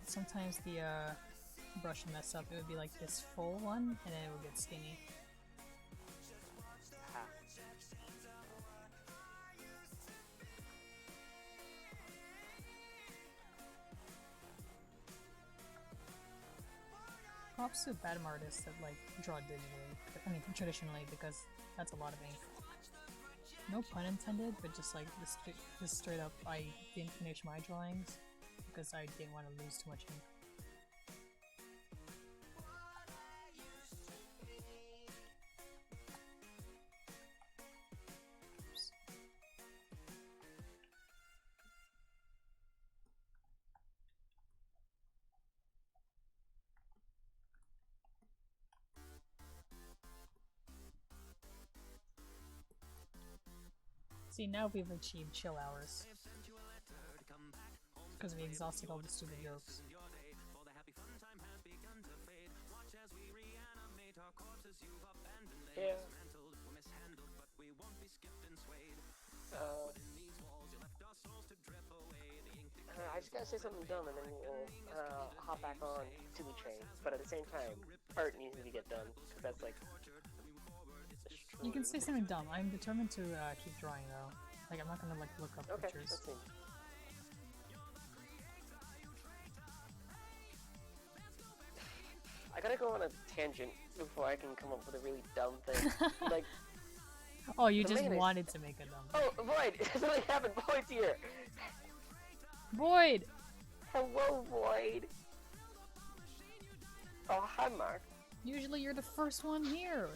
Sometimes the brush will mess up. It would be like this full one, and then it would get skinny. Props to bad artists that like draw digitally. I mean traditionally, because that's a lot of ink. No pun intended, but just like this straight up, I didn't finish my drawings because I didn't want to lose too much ink. Oops. See, now we've achieved chill hours. Because we exhausted all the stupid jokes. Yeah. I just gotta say something dumb and then we'll hop back on to the train. But at the same time, art needs to get done, because that's like... You can say something dumb. I'm determined to keep drawing though. Like, I'm not gonna like look up pictures. Let's see. I gotta go on a tangent before I can come up with a really dumb thing. Like, oh, you just wanted to make a dumb thing. oh, Void! It's really happened. Void's here! Void! Hello, Void! Oh, hi, Mark. Usually you're the first one here.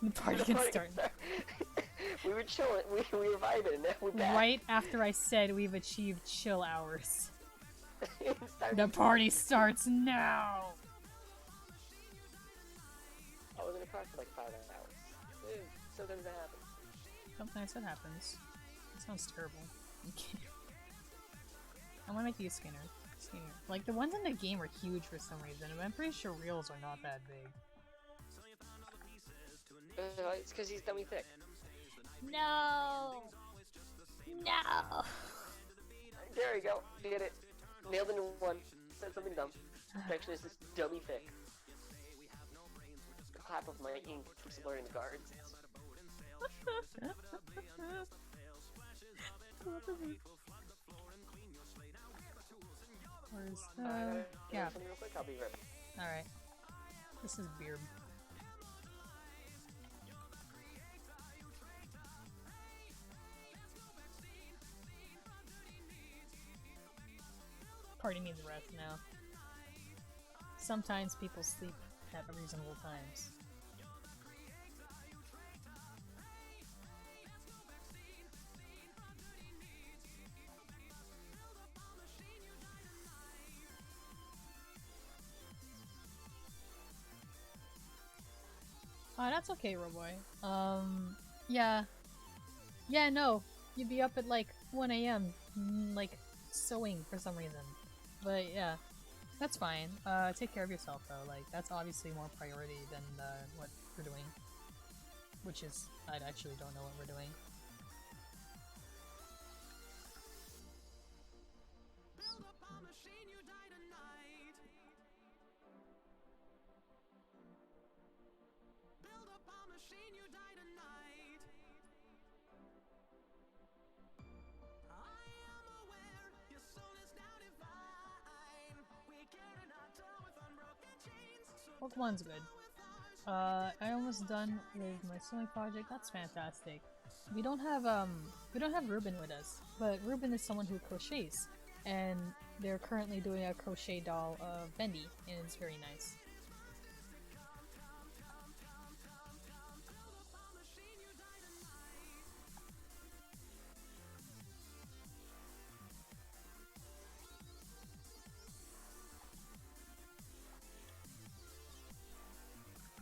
The party can start. We were chilling, we were vibing, and now we're back. Right after I said we've achieved chill hours. The party starts now! I was in a car for like 5 hours. Sometimes that happens. Sometimes that happens. That sounds terrible. I want to make you skinner. Like, the ones in the game are huge for some reason, but I'm pretty sure reals are not that big. It's because he's dummy thick. No! No! There we go. Did it. Nailed into one. Said something dumb. Perfection is just dummy thick. The clap of my ink keeps alerting the guards. Where's Yeah. Real quick, I'll be right back. Alright. This is beer. Party needs rest now. Sometimes people sleep at reasonable times. Oh, that's okay, Roboy. Yeah. Yeah, no. You'd be up at like 1 AM, like sewing for some reason. But yeah, that's fine. Take care of yourself though. Like, that's obviously more priority than what we're doing. Which is, I actually don't know what we're doing. Pokemon's good. I almost done with my sewing project. That's fantastic. We don't have Ruben with us, but Ruben is someone who crochets, and they're currently doing a crochet doll of Bendy, and it's very nice.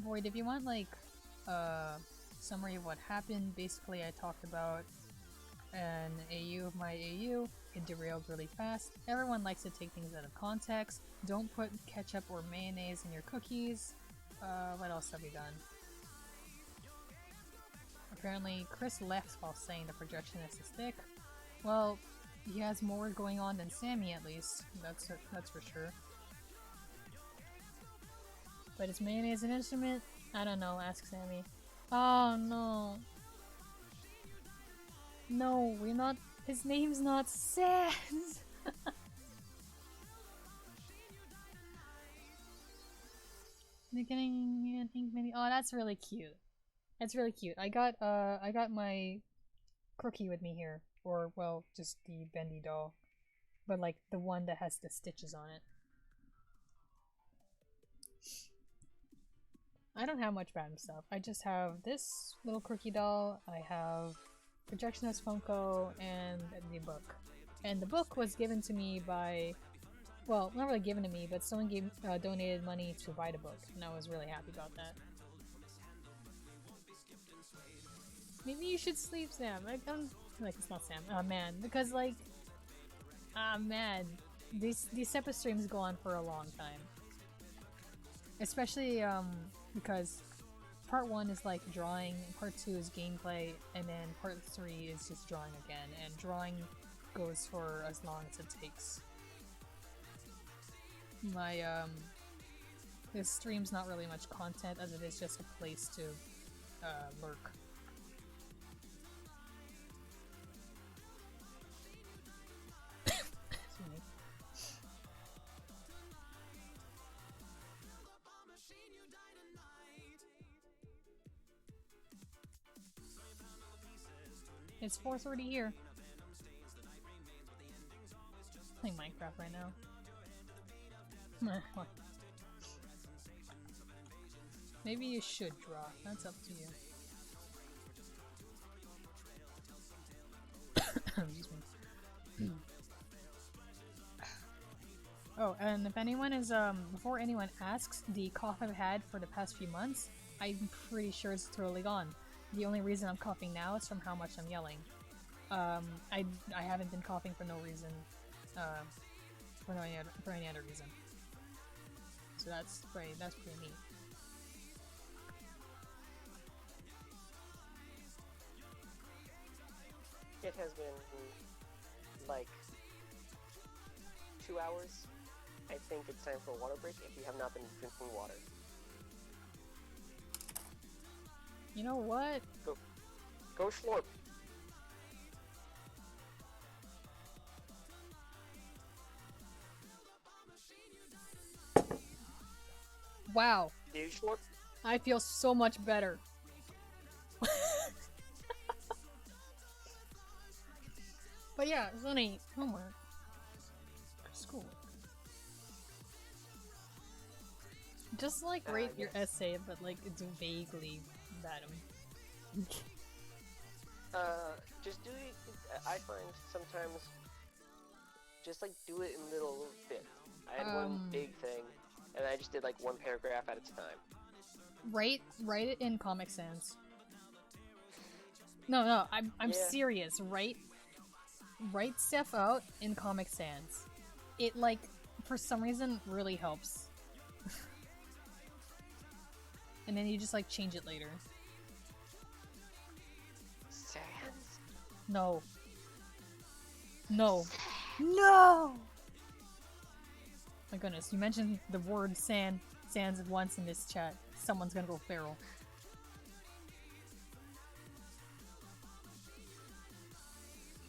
Void, if you want like a summary of what happened, basically I talked about an AU of my AU. It derailed really fast. Everyone likes to take things out of context. Don't put ketchup or mayonnaise in your cookies. What else have we done? Apparently Chris left while saying the projection is a stick. Well, he has more going on than Sammy at least. That's for sure. But is mayonnaise an instrument? I don't know, ask Sammy. Oh no. No, we're not. His name's not Sans! Beginning, I think maybe. Oh, that's really cute. That's really cute. I got my Crookie with me here. Or, well, just the Bendy doll. But like, the one that has the stitches on it. I don't have much random stuff. I just have this little Crookie doll, I have Projectionist Funko, and the book. And the book was given to me by, well, not really given to me, but someone donated money to buy the book, and I was really happy about that. Maybe you should sleep, Sam. Like, it's not Sam. Man, because like, man, these type of streams go on for a long time. Especially, because part 1 is like drawing, part 2 is gameplay, and then part 3 is just drawing again, and drawing goes for as long as it takes. My, this stream's not really much content as it is just a place to, lurk. It's 4:30 here. I'm playing Minecraft right now. Maybe you should draw. That's up to you. Excuse me. Oh, and if anyone is, before anyone asks, the cough I've had for the past few months, I'm pretty sure it's totally gone. The only reason I'm coughing now is from how much I'm yelling. I haven't been coughing for no reason, for any other reason. So that's pretty neat. It has been, like, 2 hours, I think it's time for a water break if you have not been drinking water. You know what? Go Schlorp. Wow. Did you Schlorp? I feel so much better. But yeah, Sonny, homework. Schoolwork. Just like rate your yes. essay, but like it's vaguely bad. Just do it. I find sometimes just like do it in little bits. I had one big thing, and I just did like one paragraph at a time. Write it in Comic Sans. No, I'm Yeah. serious. Write stuff out in Comic Sans. It like for some reason really helps. And then you just like change it later. Sans? No. No. No! My goodness, you mentioned the word sans once in this chat. Someone's gonna go feral.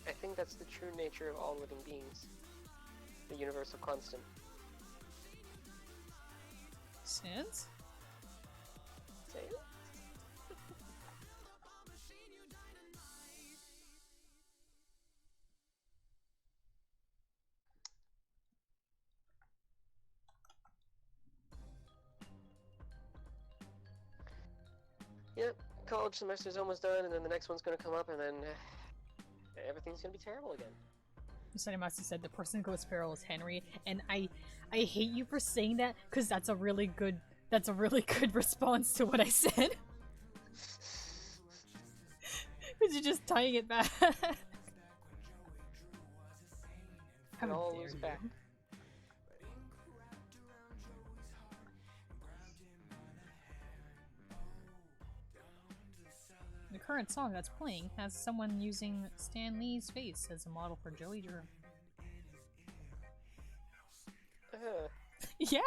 I think that's the true nature of all living beings. The universal constant. Sans? Sans? Yep, college semester's almost done, and then the next one's gonna come up, and then everything's gonna be terrible again. Sonemasu said the person who goes feral is Henry, and I hate you for saying that because that's a really good response to what I said. Because you're just tying it back. And How all dare is you. back. The current song that's playing has someone using Stan Lee's face as a model for Joey Drew. Yeah.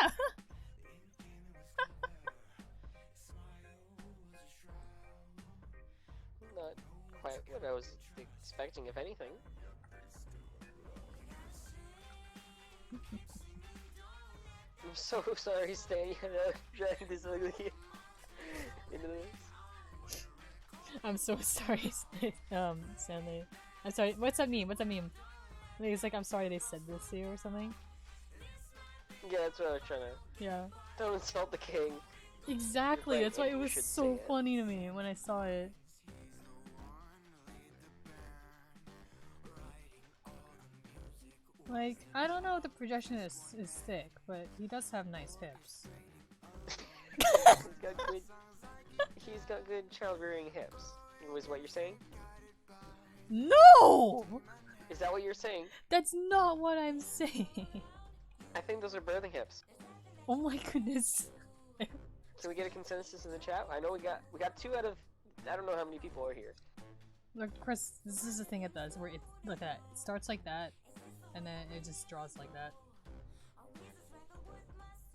Not quite what I was expecting, if anything. I'm so sorry, Stan, you had to drag this ugly into this. I'm so sorry, Stanley. I'm sorry. What's that mean? What's that mean? It's like I'm sorry they said this to you or something. Yeah, that's what I was trying to... Yeah. Don't insult the king. Exactly. You're right, That's why maybe it we was should so sing it. funny to me when I saw it. Like, I don't know if the projection is thick, but he does have nice hips. He's got good child-rearing hips. Was what you're saying? No! Is that what you're saying? That's not what I'm saying. I think those are birthing hips. Oh my goodness. Can we get a consensus in the chat? I know we got 2 out of... I don't know how many people are here. Look, Chris, this is the thing it does, where look at that. It starts like that, and then it just draws like that.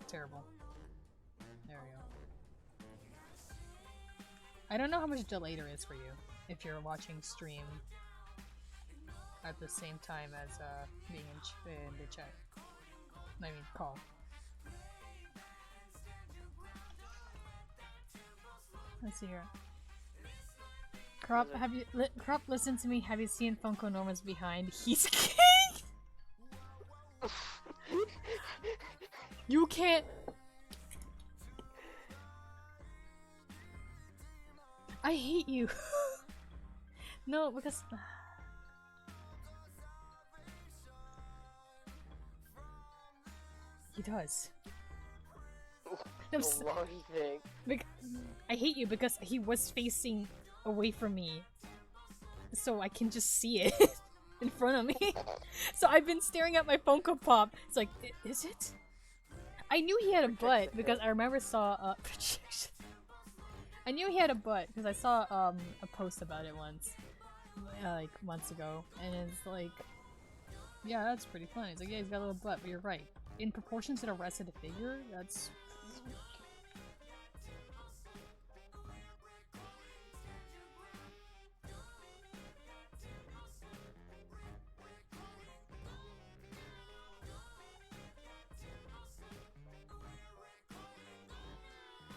Terrible. There we go. I don't know how much delay there is for you if you're watching stream at the same time as being in the chat. I mean, call. Let's see here. Crop, Crop, listen to me. Have you seen Funko Norman's behind? He's king! You can't... I hate you. No, because... He does. I'm What do you think? I hate you because he was facing away from me. So I can just see it in front of me. So I've been staring at my Funko Pop. It's like, is it? I knew he had a butt because I remember saw a projection. I knew he had a butt because I saw a post about it once. Like months ago. And it's like... Yeah, that's pretty funny. It's like, yeah, he's got a little butt, but you're right. In proportion to the rest of the figure, that's...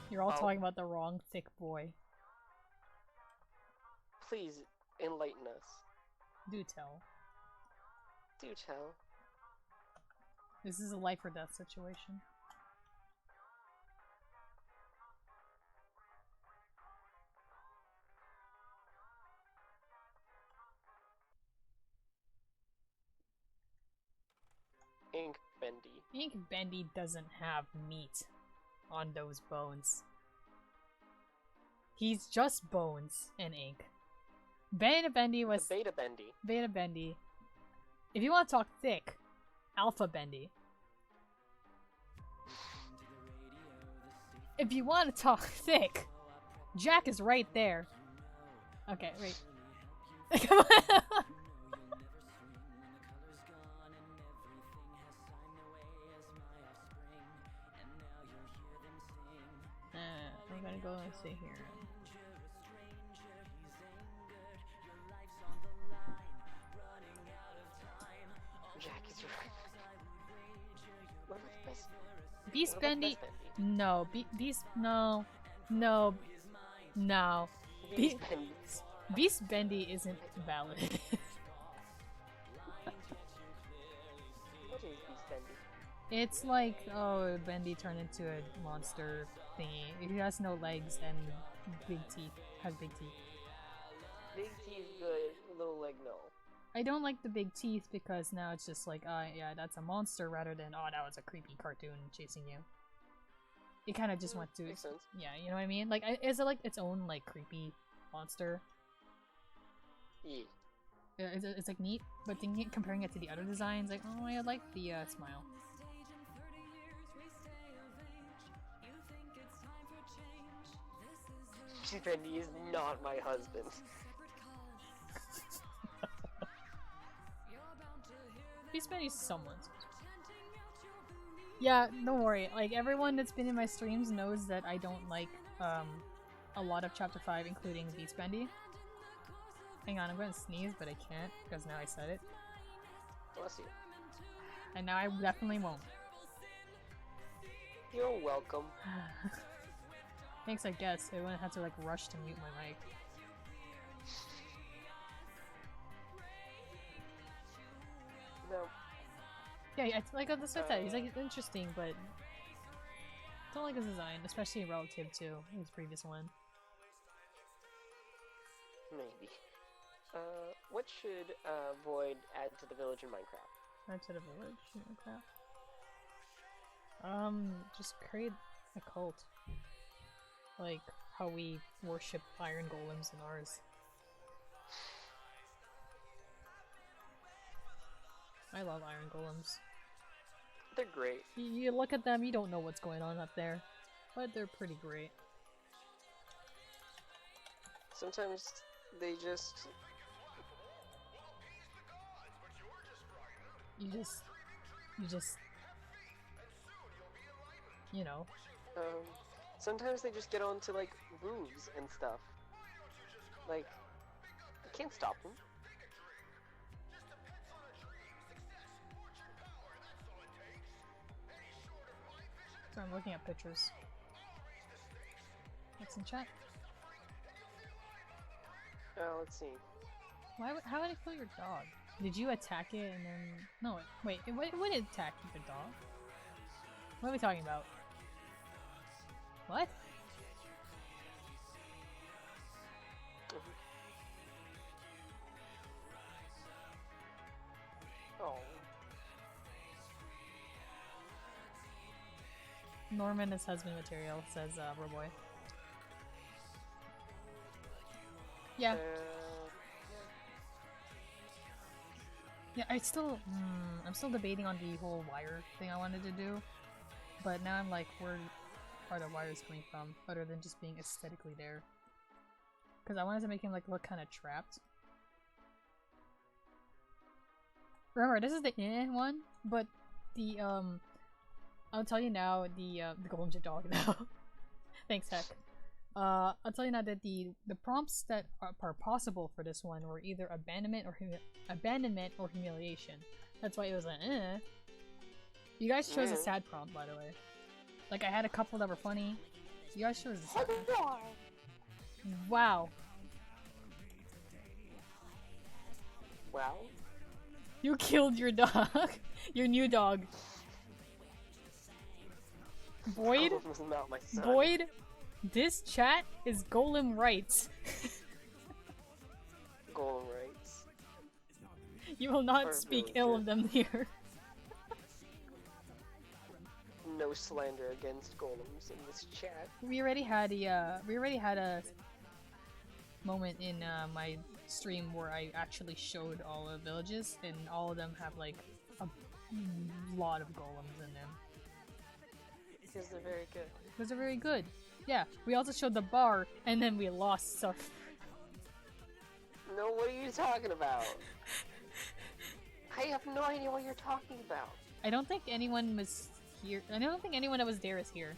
You're all Oh. talking about the wrong thick boy. Please enlighten us. Do tell. Do tell. This is a life or death situation. Ink Bendy. Ink Bendy doesn't have meat on those bones. He's just bones and ink. Beta Bendy was... The Beta Bendy. Beta Bendy. If you want to talk thick, Alpha Bendy. If you want to talk thick, Jack is right there. Okay, wait. Come on. I'm gonna go and sit here. Jack is right. What about the best? Beast What about the Bendy. best Bendy? No. Beast. No. No. No. Beast Bendy. Beast Bendy isn't valid. What is Beast Bendy? It's like, oh, Bendy turned into a monster thingy. He has no legs and big teeth. Has big teeth. Big teeth good, little leg no. I don't like the big teeth because now it's just like, yeah, that's a monster rather than, oh, that was a creepy cartoon chasing you. It kind of just went to, Makes sense. yeah, you know what I mean? Like, is it like its own like creepy monster? Yeah. It's like neat, but thinking comparing it to the other designs, like, oh, I like the smile. Beast Bendy is not my husband. Beast Bendy's someone's. Yeah, don't worry. Like, everyone that's been in my streams knows that I don't like a lot of Chapter 5, including Beast Bendy. Hang on, I'm going to sneeze, but I can't because now I said it. Bless you. And now I definitely won't. You're welcome. Thanks, I guess. I wouldn't have to like rush to mute my mic. No. Yeah, like that's what I said. He's like interesting, but don't like his design, especially relative to his previous one. Maybe. What should Void add to the village in Minecraft? Add to the village, Minecraft. Just create a cult. Like how we worship iron golems in ours. I love iron golems. They're great. You look at them, you don't know what's going on up there, but they're pretty great. Sometimes they just... you know. Sometimes they just get onto, like, roofs and stuff. Like, you can't stop them. So I'm looking at pictures. What's in chat? Let's see. How would it kill your dog? Did you attack it and then... No, wait, it wouldn't attack the dog. What are we talking about? What? Oh. Norman is husband material, says Roboy. Yeah. Yeah, I'm still debating on the whole wire thing I wanted to do, but now I'm like, where are the wires coming from, other than just being aesthetically there? Because I wanted to make him like look kind of trapped. Remember, this is the one, but the I'll tell you now, the golem's a dog now. Thanks, Heck. I'll tell you now that the prompts that are possible for this one were either abandonment or humiliation. That's why it was like, eh. You guys chose a sad prompt, by the way. Like, I had a couple that were funny. You guys chose a sad one. Wow. Wow. You killed your dog. Your new dog. Void? Golem was not my son. Void? This chat is Golem rights. Golem rights. You will not Or speak ill of them here. No slander against golems in this chat. We already had a moment in my stream where I actually showed all the villages, and all of them have like a lot of golems in them. Because they're very good. Because they're very good. Yeah, we also showed the bar, and then we lost stuff. No, what are you talking about? I have no idea what you're talking about. I don't think anyone was here. I don't think anyone that was there is here.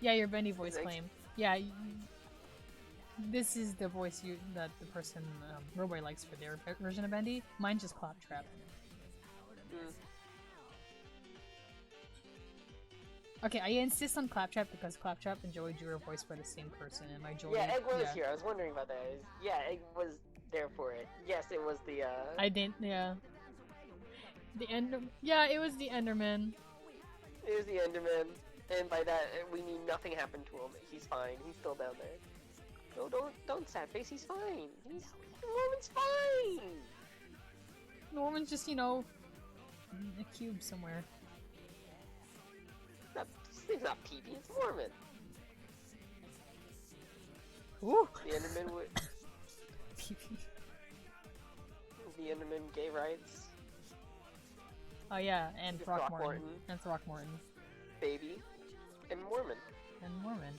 Yeah, your Bendy voice claim. Yeah, this is the voice that the person Roboy likes for their version of Bendy. Mine's just Claptrap. Okay, I insist on Claptrap because Claptrap and Joey Drew are voiced by the same person, and my Joey. Yeah, Egg was here. I was wondering about that. Yeah, Egg was there for it. Yes, it was the. I didn't. Yeah. The Ender. Yeah, it was the Enderman. It was the Enderman, and by that we mean nothing happened to him. He's fine. He's still down there. No, don't sad face. He's fine. Norman's fine. Norman's just, you know, a cube somewhere. It's not PB, it's Norman. Ooh! The Enderman would. The Enderman gay rights. Oh yeah, and Throckmorton. And Throckmorton. Baby. And Mormon. And Mormon.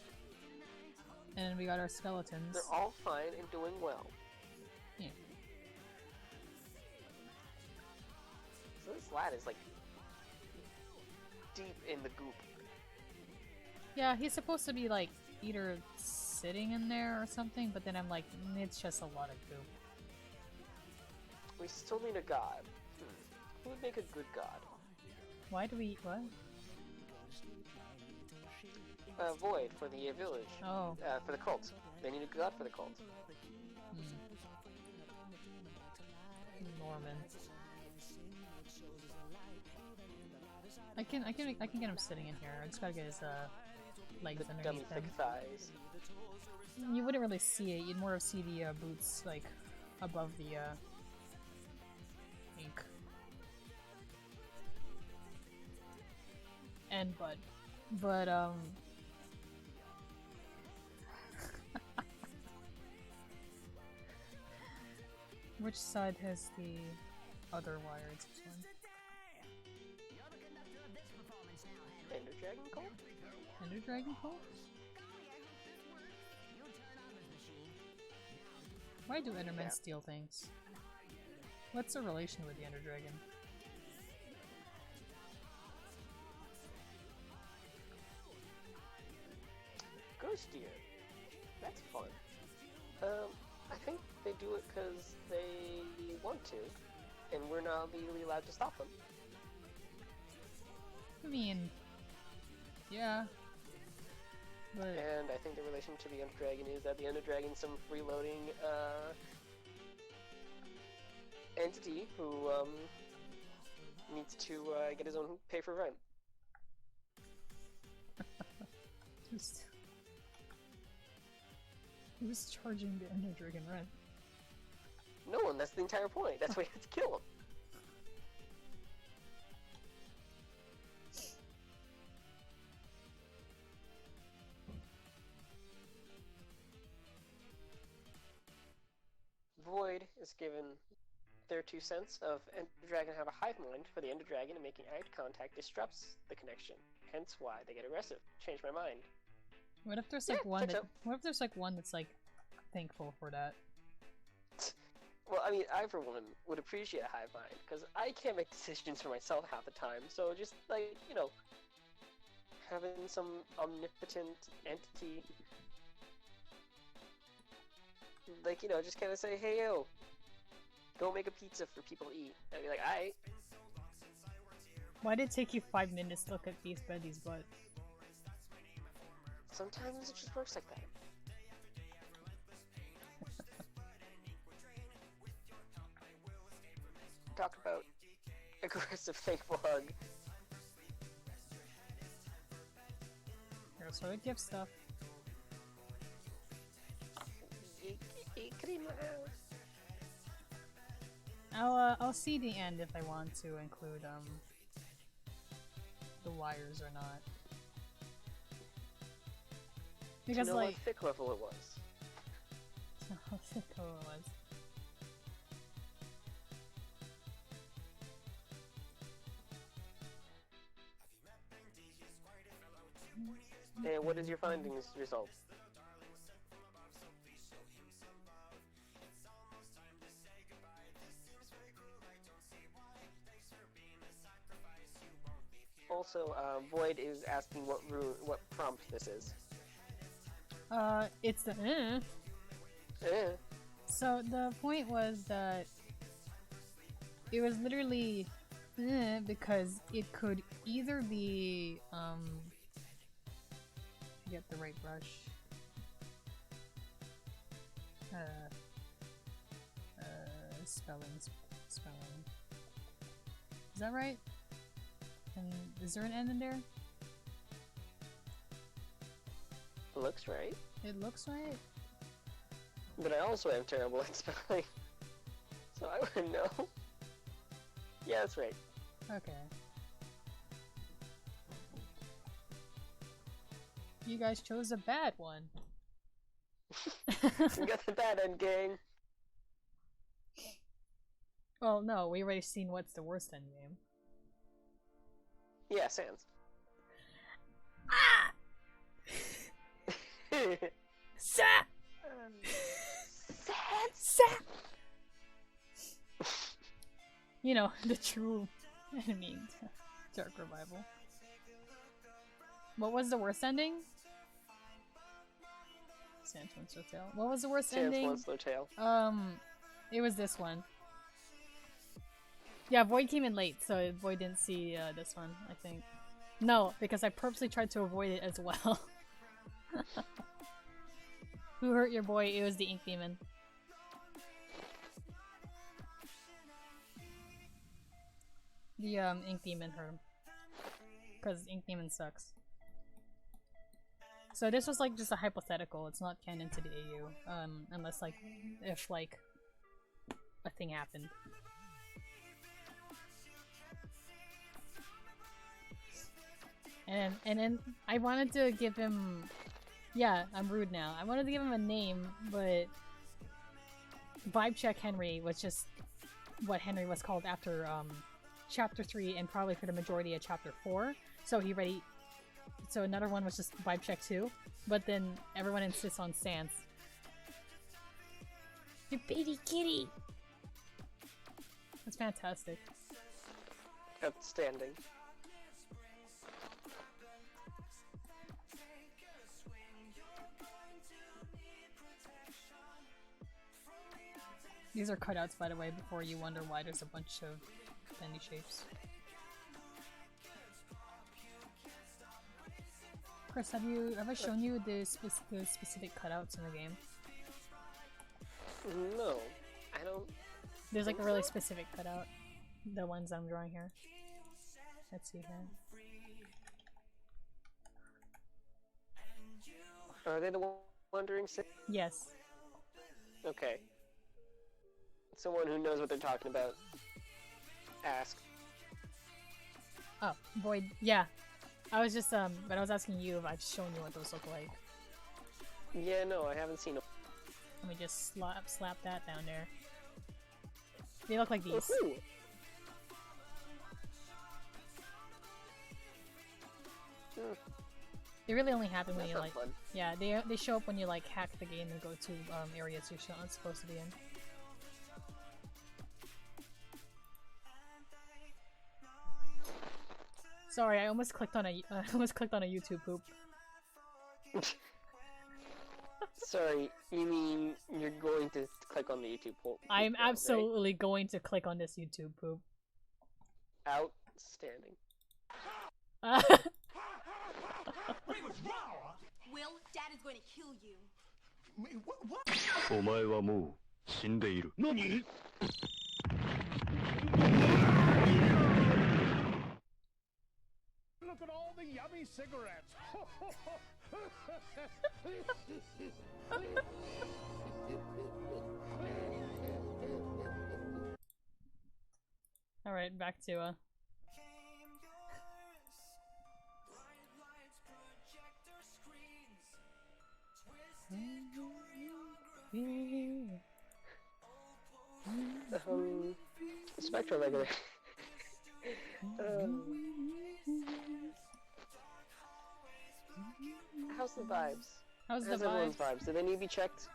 And then we got our skeletons. They're all fine and doing well. Yeah. So this lad is like deep in the goop. Yeah, he's supposed to be like either sitting in there or something, but then I'm like, it's just a lot of goop. We still need a god. Who would make a good god? Why do we what? Void for the village. Oh. For the cult. They need a god for the cult. Norman. I can get him sitting in here. I just gotta get his legs Dummy underneath thick him. thighs. You wouldn't really see it. You'd more of see the boots like above the ink. And but which side has the other wire? It's this one. Ender Dragon Cult? Ender Dragon Call? Why do Endermen steal things? What's the relation with the Ender Dragon? Ghost Deer. That's fun. I think they do it because they want to, and we're not legally allowed to stop them. I mean, yeah. But And I think the relation to the Ender Dragon is that the Ender Dragon's some freeloading entity who needs to get his own pay for rent. who's charging the Ender Dragon rent? No one, that's the entire point. That's why you have to kill him. Void is given their 2 cents of Ender Dragon have a hive mind for the Ender Dragon, and making eye contact disrupts the connection. Hence why they get aggressive. Change my mind. What if there's Yeah, like one checks that? out. What if there's like one that's like thankful for that. Well, I mean, I for one would appreciate a hive mind, because I can't make decisions for myself half the time, so just, like, you know, having some omnipotent entity, like, you know, just kind of say, hey, yo, go make a pizza for people to eat. I'd be like, aight. Why did it take you 5 minutes to look at Beast Bendy's butt? Sometimes it just works like that. Talk about aggressive thankful hug. Here's sort of gift stuff. I'll see the end if I want to include the wires or not. Because Do you know like what thick level it was? how thick it was. And what is your findings result? Also, Void is asking what prompt this is. It's the Eh. So the point was that it was literally because it could either be get the right brush. Spelling. Is that right? And is there an N in there? Looks right. It looks right. But I also am terrible at spelling. So I wouldn't know. Yeah, that's right. Okay. You guys chose a bad one. We got the bad end, gang. Well, no, we already seen what's the worst end game. Yeah, Sans. Ah! Sa! Sa! You know, the true enemy to Dark Revival. What was the worst ending? Sans Wants No Tail. What was the worst Sans ending? Wants No Tail. It was this one. Yeah, Void came in late, so Void didn't see this one, I think. No, because I purposely tried to avoid it as well. Who hurt your boy? It was the Ink Demon. The Ink Demon hurt him. Because Ink Demon sucks. So this was like just a hypothetical, it's not canon to the AU. Unless like, if like, a thing happened. And then I wanted to give him, yeah, I'm rude now. I wanted to give him a name, but Vibe Check Henry was just what Henry was called after chapter 3 and probably for the majority of chapter 4. So so another one was just Vibe Check 2, but then everyone insists on Sans. Your baby kitty! That's fantastic. Outstanding. These are cutouts, by the way, before you wonder why there's a bunch of bendy shapes. Chris, have I shown you the specific cutouts in the game? No, I don't. There's like a really specific cutout. The ones I'm drawing here. Let's see here. Are they the Wandering Six? Yes. Okay. Someone who knows what they're talking about. Ask. Oh, Void. Yeah. I was just, but I was asking you if I've shown you what those look like. Yeah, no, I haven't seen them. Let me just slap that down there. They look like these. Ooh. They really only happen when That's you not like. fun. Yeah, they show up when you like hack the game and go to areas you're not supposed to be in. Sorry, I almost clicked on a YouTube poop. Sorry, you mean you're going to click on the YouTube poll? I'm right? absolutely going to click on this YouTube poop. Outstanding. Will, Dad is going to kill you. お前はもう死んでいる。何？ Look at all the yummy cigarettes. Alright, back to Spectral regular. How's the vibes? How's the everyone's vibe? vibes? Do they need to be checked?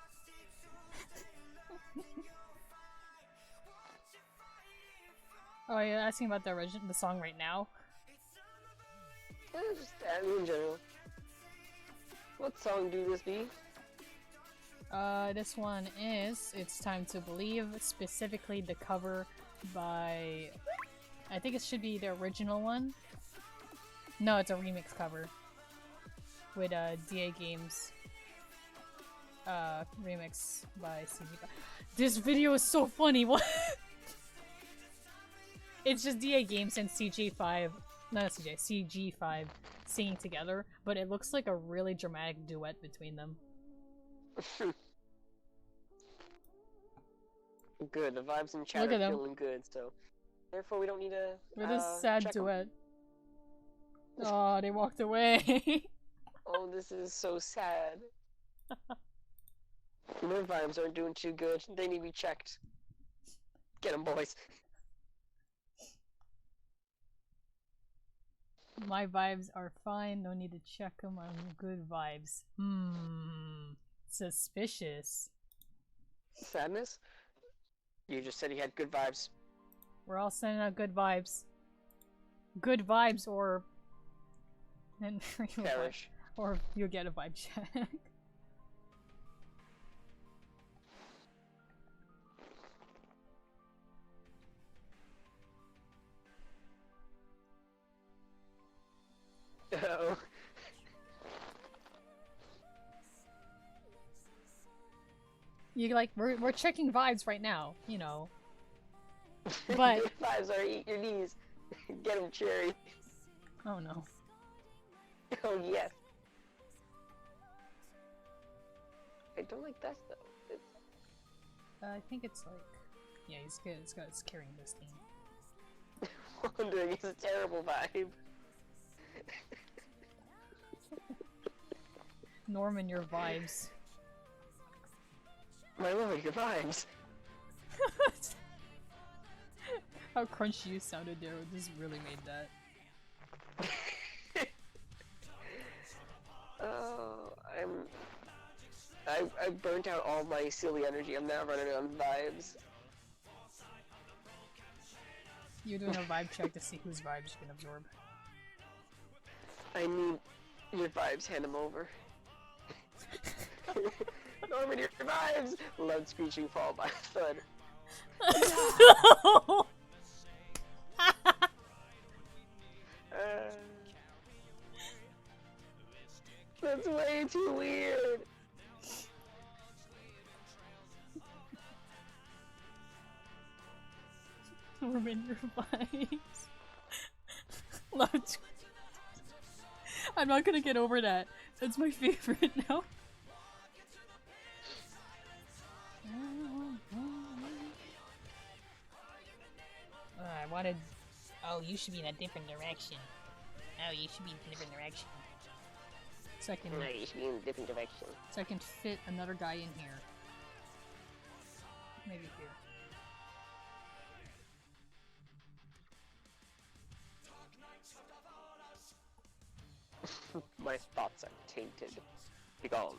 Oh, you're asking about the song right now? Just in general. What song do this be? This one is It's Time to Believe, specifically the cover by... I think it should be the original one. No, it's a remix cover. With, DA Games. Remix by CG5. This video is so funny, what? It's just DA Games and CG5, not CJ, CG5 singing together, but it looks like a really dramatic duet between them. Good, the vibes in chat Look are at them. feeling good, so therefore we don't need to With this sad check 'em. duet. Oh, they walked away. Oh, this is so sad. Their vibes aren't doing too good. They need to be checked. Get them, boys. My vibes are fine, no need to check them, I'm good vibes. Suspicious. Sadness? You just said he had good vibes. We're all sending out good vibes. Good vibes or... and Perish. or you'll get a vibe check. Uh-oh. You like, we're checking vibes right now, you know. But... Good vibes are eat your knees. Get him, Cherry. oh no. Oh, yes. I don't like that though. It's... I think it's like... yeah, he's good, it's carrying this thing. wondering, it's a terrible vibe. Norman, your vibes. My lord, your vibes. How crunchy you sounded there, this really made that. Oh, I burnt out all my silly energy. I'm now running on vibes. You're doing a vibe check to see whose vibes you can absorb. I need your vibes. Hand them over. Norman, your vibes. Loud screeching followed by a thud. No! That's way too weird. Norman, your vibes. Loud. I'm not gonna get over that. That's my favorite now. I wanted. Oh, you should be in a different direction. Oh, you should be in a different direction. So I can. No, you should be in a different direction. So I can fit another guy in here. Maybe here. My thoughts are tainted. Begone.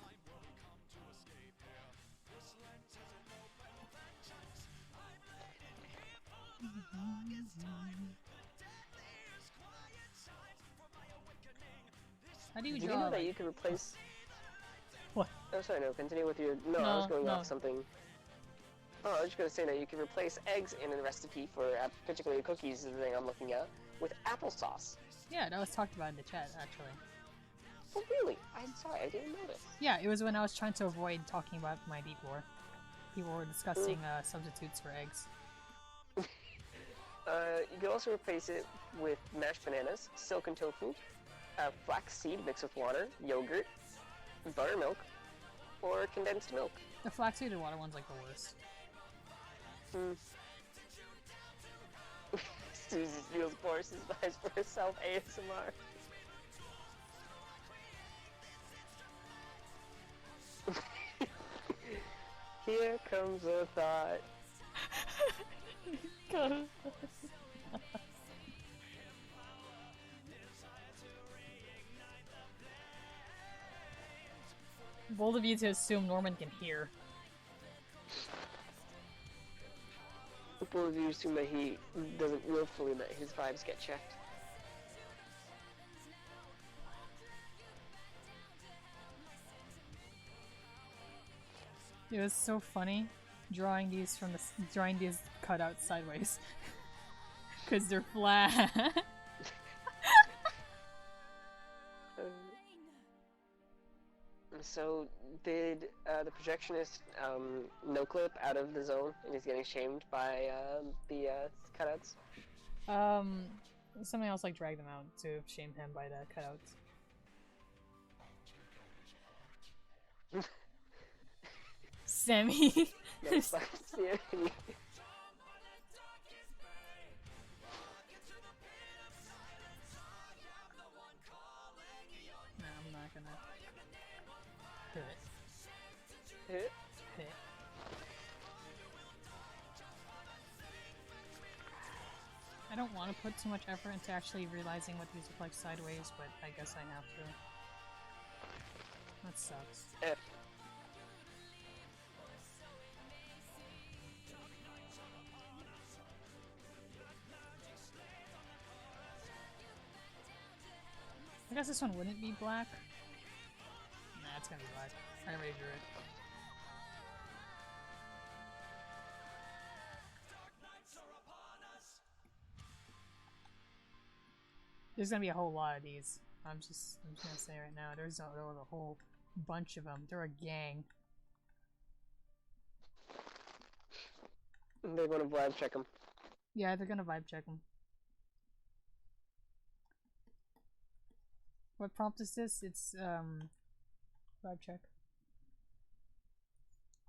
How do you Did you draw? know that like- you can replace... What? Oh, sorry, no, continue with your... No, I was No, going no. off something. Oh, I was just gonna say that you can replace eggs in a recipe for particularly cookies, is the thing I'm looking at, with applesauce. Yeah, that was talked about in the chat actually. Oh, really? I'm sorry, I didn't notice. Yeah, it was when I was trying to avoid talking about my deep lore. People were discussing substitutes for eggs. You can also replace it with mashed bananas, silken tofu, flax seed mixed with water, yogurt, buttermilk, or condensed milk. The flaxseed and water one's like the worst. Susie steals Boris's vibes for herself ASMR. Here comes a thought. Bold of you to assume Norman can hear. Both of you assume that he doesn't willfully let his vibes get checked. It was so funny drawing these cutouts sideways. Cause they're flat. So, did the projectionist no clip out of the zone and he's getting shamed by the cutouts? Something else like dragged them out to shame him by the cutouts. Sammy. Next slide, Siri. No, I'm not gonna. Hit. Hit. I don't want to put too much effort into actually realizing what these look like sideways, but I guess I have to. That sucks. F. I guess this one wouldn't be black. Nah, it's gonna be black. I already drew it. There's gonna be a whole lot of these. I'm just gonna say right now, there was a whole bunch of them. They're a gang. They're gonna vibe check him. Yeah, they're gonna vibe check them. What prompt is this? It's vibe check.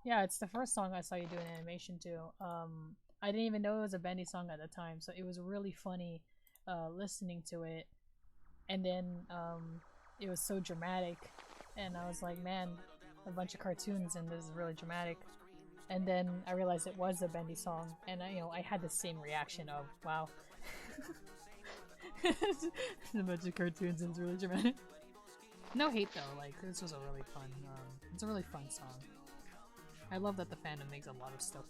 Yeah, it's the first song I saw you do an animation to. I didn't even know it was a Bendy song at the time, so it was really funny listening to it. And then it was so dramatic, and I was like, man, a bunch of cartoons and this is really dramatic. And then I realized it was a Bendy song, and I had the same reaction of, wow. A bunch of cartoons and it's really dramatic. No hate though, like this was a really fun, it's a really fun song. I love that the fandom makes a lot of stuff.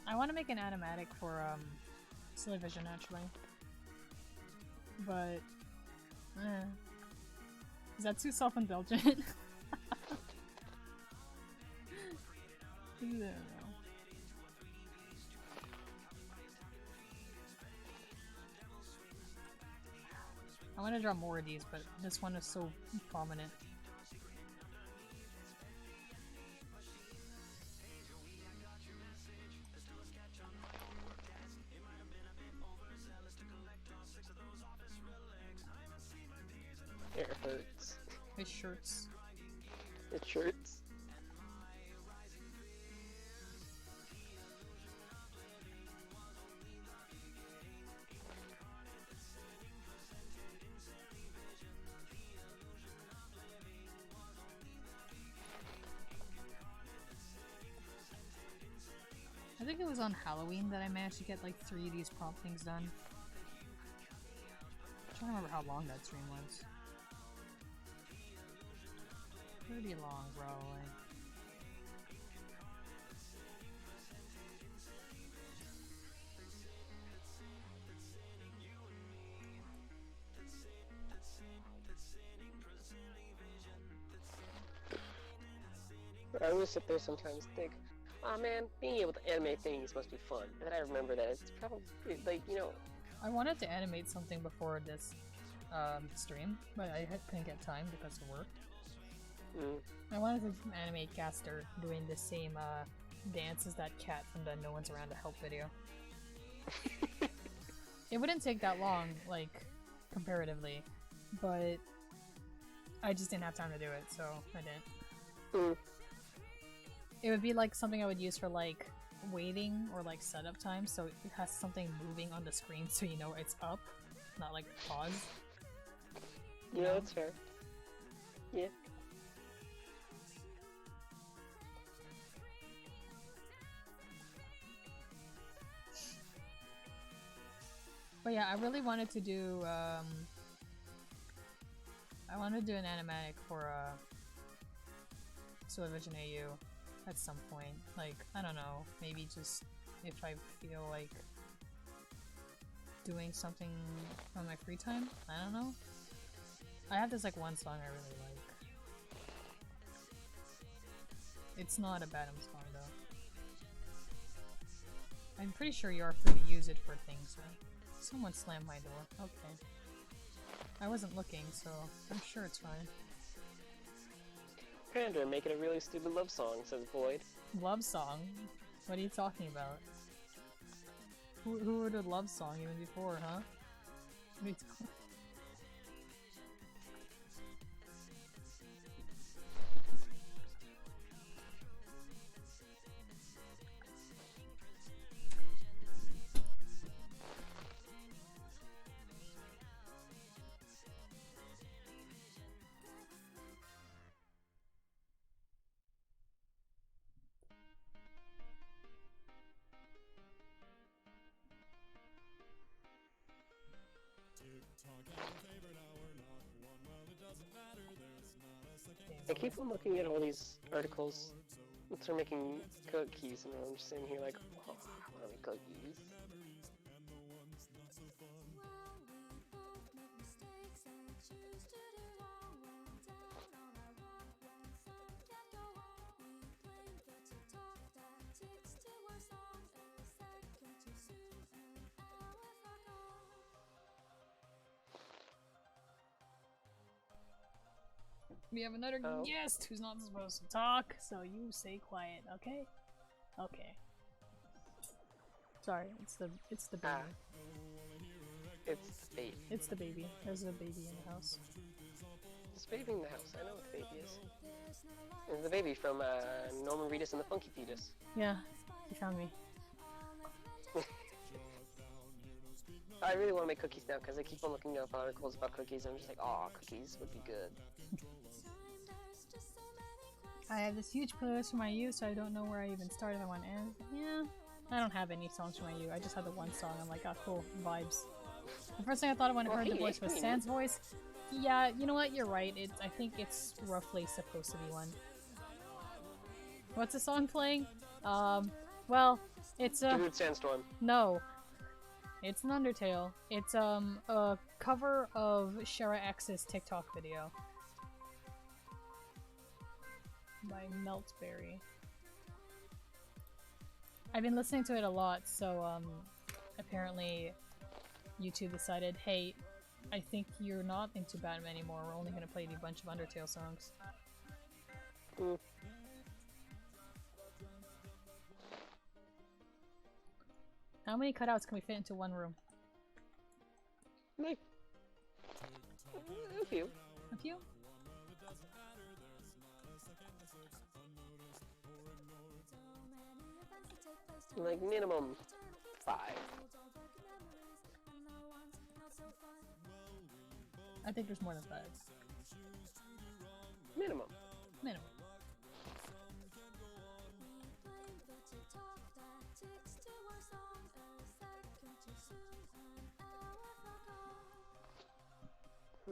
I want to make an animatic for Television actually, but is that too self-indulgent? I don't know. I want to draw more of these, but this one is so prominent. It hurts. His shirts. It hurts. think it was on Halloween that I managed to get like 3 of these prompt things done. I'm trying to remember how long that stream was. Pretty long, probably. I always sit there sometimes and think, oh man, being able to animate things must be fun. And then I remember that it's probably, like, you know... I wanted to animate something before this stream, but I couldn't get time because of work. I wanted to animate Gaster doing the same dance as that cat from the No One's Around to Help video. It wouldn't take that long, like, comparatively, but I just didn't have time to do it, so I didn't. It would be like something I would use for like waiting or like setup time, so it has something moving on the screen so you know it's up, not like pause. Yeah, that's fair. Yeah. But yeah, I really wanted to do I wanted to do an animatic for Television AU at some point. Like, I don't know, maybe just if I feel like doing something on my free time? I don't know. I have this like one song I really like. It's not a Badum song though. I'm pretty sure you are free to use it for things, right? Someone slammed my door. Okay. I wasn't looking, so I'm sure it's fine. Panda, making a really stupid love song, says Void. Love song? What are you talking about? Who wrote a love song even before, huh? What are you talking? I keep on looking at all these articles that are making cookies, and I'm just sitting here like, oh, I want to make cookies. We have another guest who's not supposed to talk, so you stay quiet, okay? Okay. Sorry, it's the baby. It's the baby. It's the baby. There's a baby in the house. There's a baby in the house. I know what the baby is. It's the baby from Norman Reedus and the Funky Fetus. Yeah, you found me. I really want to make cookies now because I keep on looking up articles about cookies and I'm just like, oh, cookies would be good. I have this huge playlist for my youth, so I don't know where I even start if I want to end. Yeah, I don't have any songs for my youth. I just had the one song. I'm like, oh, cool, vibes. The first thing I thought when I heard the voice was Sans voice. Yeah, you know what? You're right. I think it's roughly supposed to be one. What's the song playing? Well, it's a... Dude, Sandstorm. No. It's an Undertale. It's a cover of Shara X's TikTok video. By Meltberry. I've been listening to it a lot, so apparently YouTube decided, hey, I think you're not into Batman anymore, we're only gonna play you a bunch of Undertale songs. How many cutouts can we fit into one room? Like, a few. A few? Like, minimum 5. I think there's more than 5. Minimum. Minimum.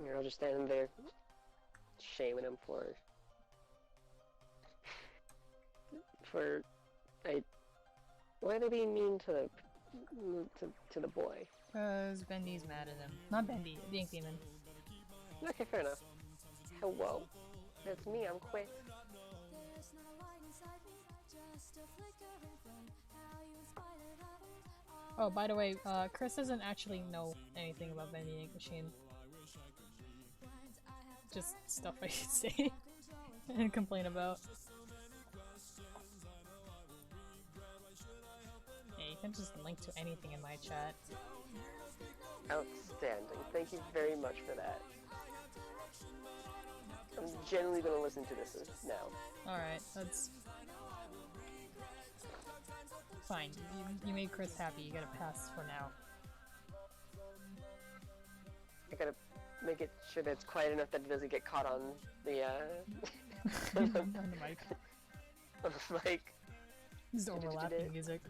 You're all just standing there, shaming him for why are they being mean to the boy? Cause Bendy's mad at him. Not Bendy, the Ink Demon. Okay, fair enough. Hello, that's me. I'm quick. Oh, by the way, Chris doesn't actually know anything about Bendy Ink Machine. Just stuff I say and complain about. Yeah, you can just link to anything in my chat. Outstanding. Thank you very much for that. I'm genuinely gonna listen to this now. Alright, that's fine. You made Chris happy, you gotta pass for now. I gotta make it sure that it's quiet enough that it doesn't get caught on the On the mic. on the mic. Just overlapping music.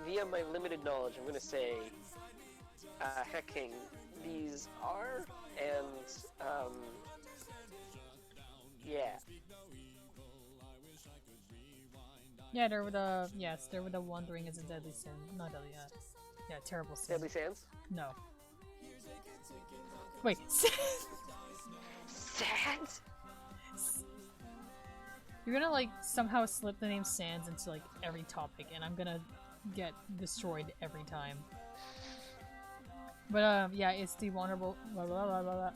Via my limited knowledge, I'm gonna say, hacking these are, and, yeah. Yeah, they're with the they're with the wandering is a deadly sin. Not deadly, yeah, terrible sin. Deadly Sands? No. Wait, Sands? you're gonna like somehow slip the name Sans into like every topic, and I'm gonna get destroyed every time. But yeah, it's the vulnerable. Blah, blah, blah, blah, blah.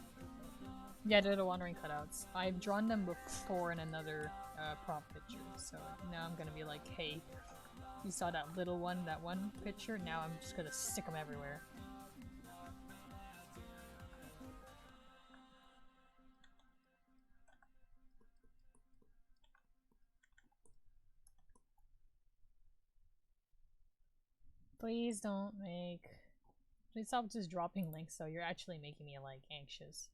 Yeah, they're the wandering cutouts. I've drawn them before in another prompt picture, so now I'm gonna be like, hey, you saw that little one, that one picture? Now I'm just gonna stick them everywhere. Please don't make... Please stop just dropping links, so you're actually making me, like, anxious.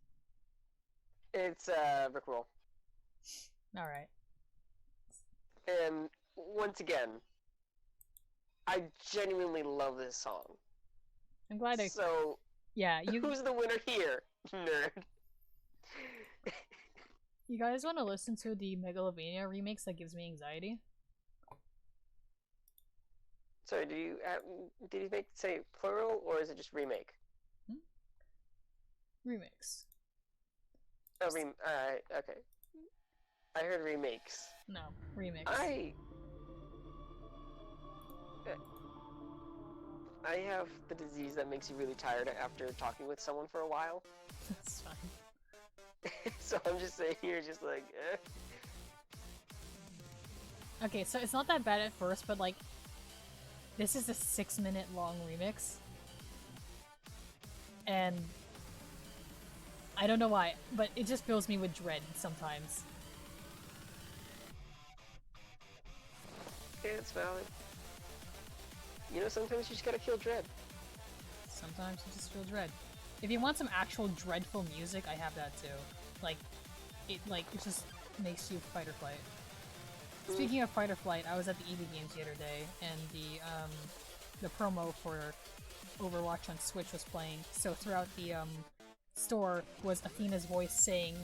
It's, Rickroll. Alright. And, once again, I genuinely love this song. I'm glad I... So, yeah, you... who's the winner here, nerd? You guys want to listen to the Megalovania remix that gives me anxiety? Sorry, did you say plural, or is it just remake? Remix. Oh, okay. I heard remakes. No, remix. I have the disease that makes you really tired after talking with someone for a while. That's fine. So I'm just sitting here just like, eh. Okay, so it's not that bad at first, but like, this is a 6-minute long remix. And I don't know why, but it just fills me with dread sometimes. Yeah, it's valid. You know, sometimes you just gotta feel dread. Sometimes you just feel dread. If you want some actual dreadful music, I have that too. Like, it just makes you fight or flight. Speaking of fight or flight, I was at the EV Games the other day, and the promo for Overwatch on Switch was playing. So throughout the store was Athena's voice saying,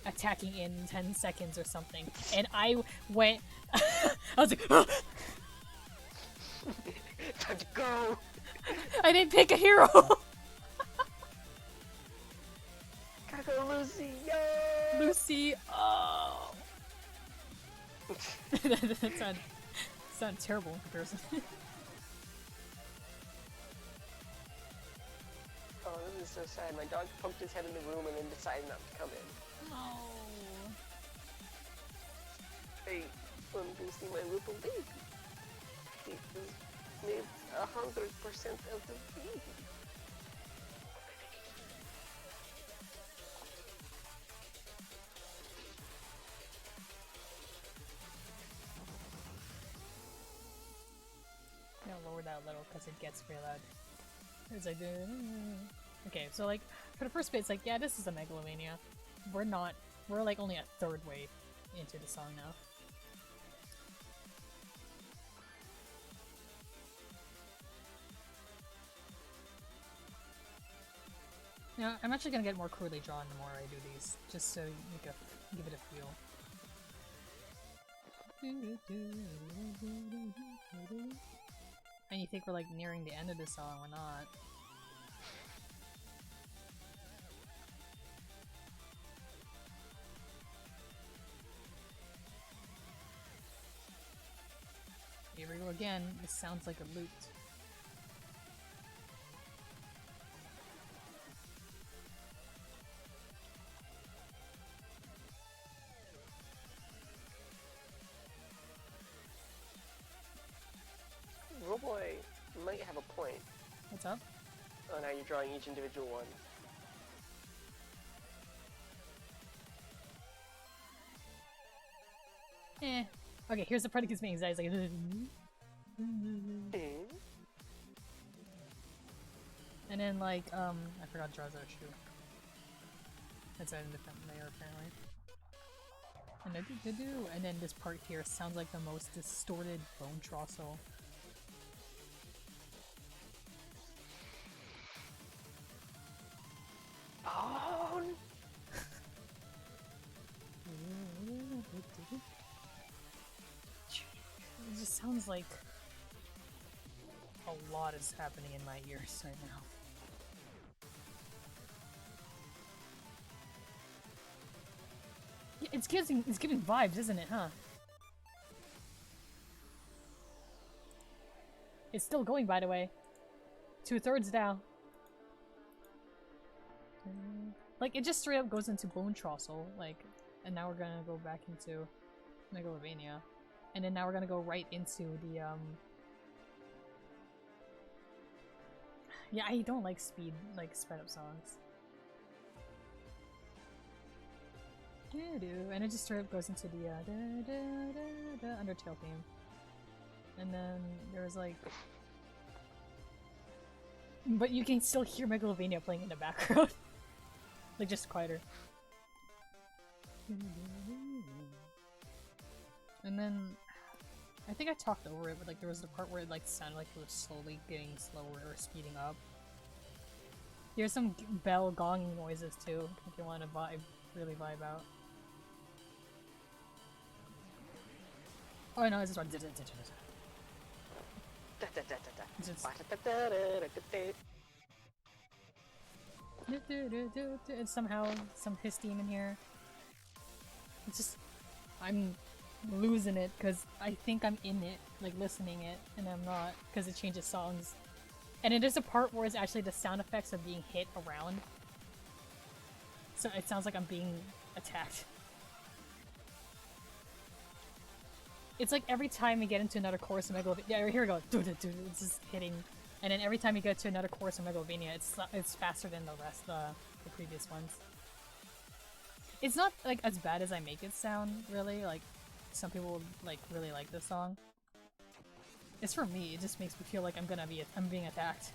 attacking in 10 seconds or something. And I went, I was like, ah! Time to go! I didn't pick a hero! Gotta go, Lucy! Yo! Lucy, oh! that sounds terrible in comparison. is so sad. My dog poked his head in the room and then decided not to come in. No. Hey, want to see my little baby? He is made 100% of the baby. I'm gonna lower that a little because it gets pretty loud. It's like, okay, so like for the first bit, it's like, yeah, this is a Megalovania. We're like only a third way into the song now. Yeah, I'm actually gonna get more crudely drawn the more I do these, just so you can give it a feel. And you think we're like nearing the end of the song, we're not. Here we go again, this sounds like a lute. Roboy might have a point What's up? on how you're drawing each individual one. Eh. Okay, here's the part that gives me anxiety. It's like, and then like, I forgot draws our shoe. That's a different layer apparently. And then this part here sounds like the most distorted bone trossel. Oh! It just sounds like a lot is happening in my ears right now. Yeah, it's giving vibes, isn't it, huh? It's still going, by the way. 2/3 down. Like, it just straight up goes into Bone Trossel, like, and now we're gonna go back into Megalovania. And then now we're gonna go right into the, yeah, I don't like sped up songs. And it just straight up goes into the, Undertale theme. And then there's like... But you can still hear Megalovania playing in the background. Like, just quieter. And then, I think I talked over it, but like there was the part where it like sounded like it was slowly getting slower or speeding up. Here's some bell gonging noises too, if you want to really vibe out. Oh no, it's just one. It's somehow some piss theme in here. It's just, I'm losing it because I think I'm in it, like listening it, and I'm not because it changes songs. And it is a part where it's actually the sound effects of being hit around. So it sounds like I'm being attacked. It's like every time we get into another chorus of Megalovania, yeah, here we go, it's just hitting. And then every time you get to another chorus of Megalovania, it's faster than the rest, the previous ones. It's not like as bad as I make it sound, really. Like some people like really like this song. It's for me. It just makes me feel like I'm being attacked.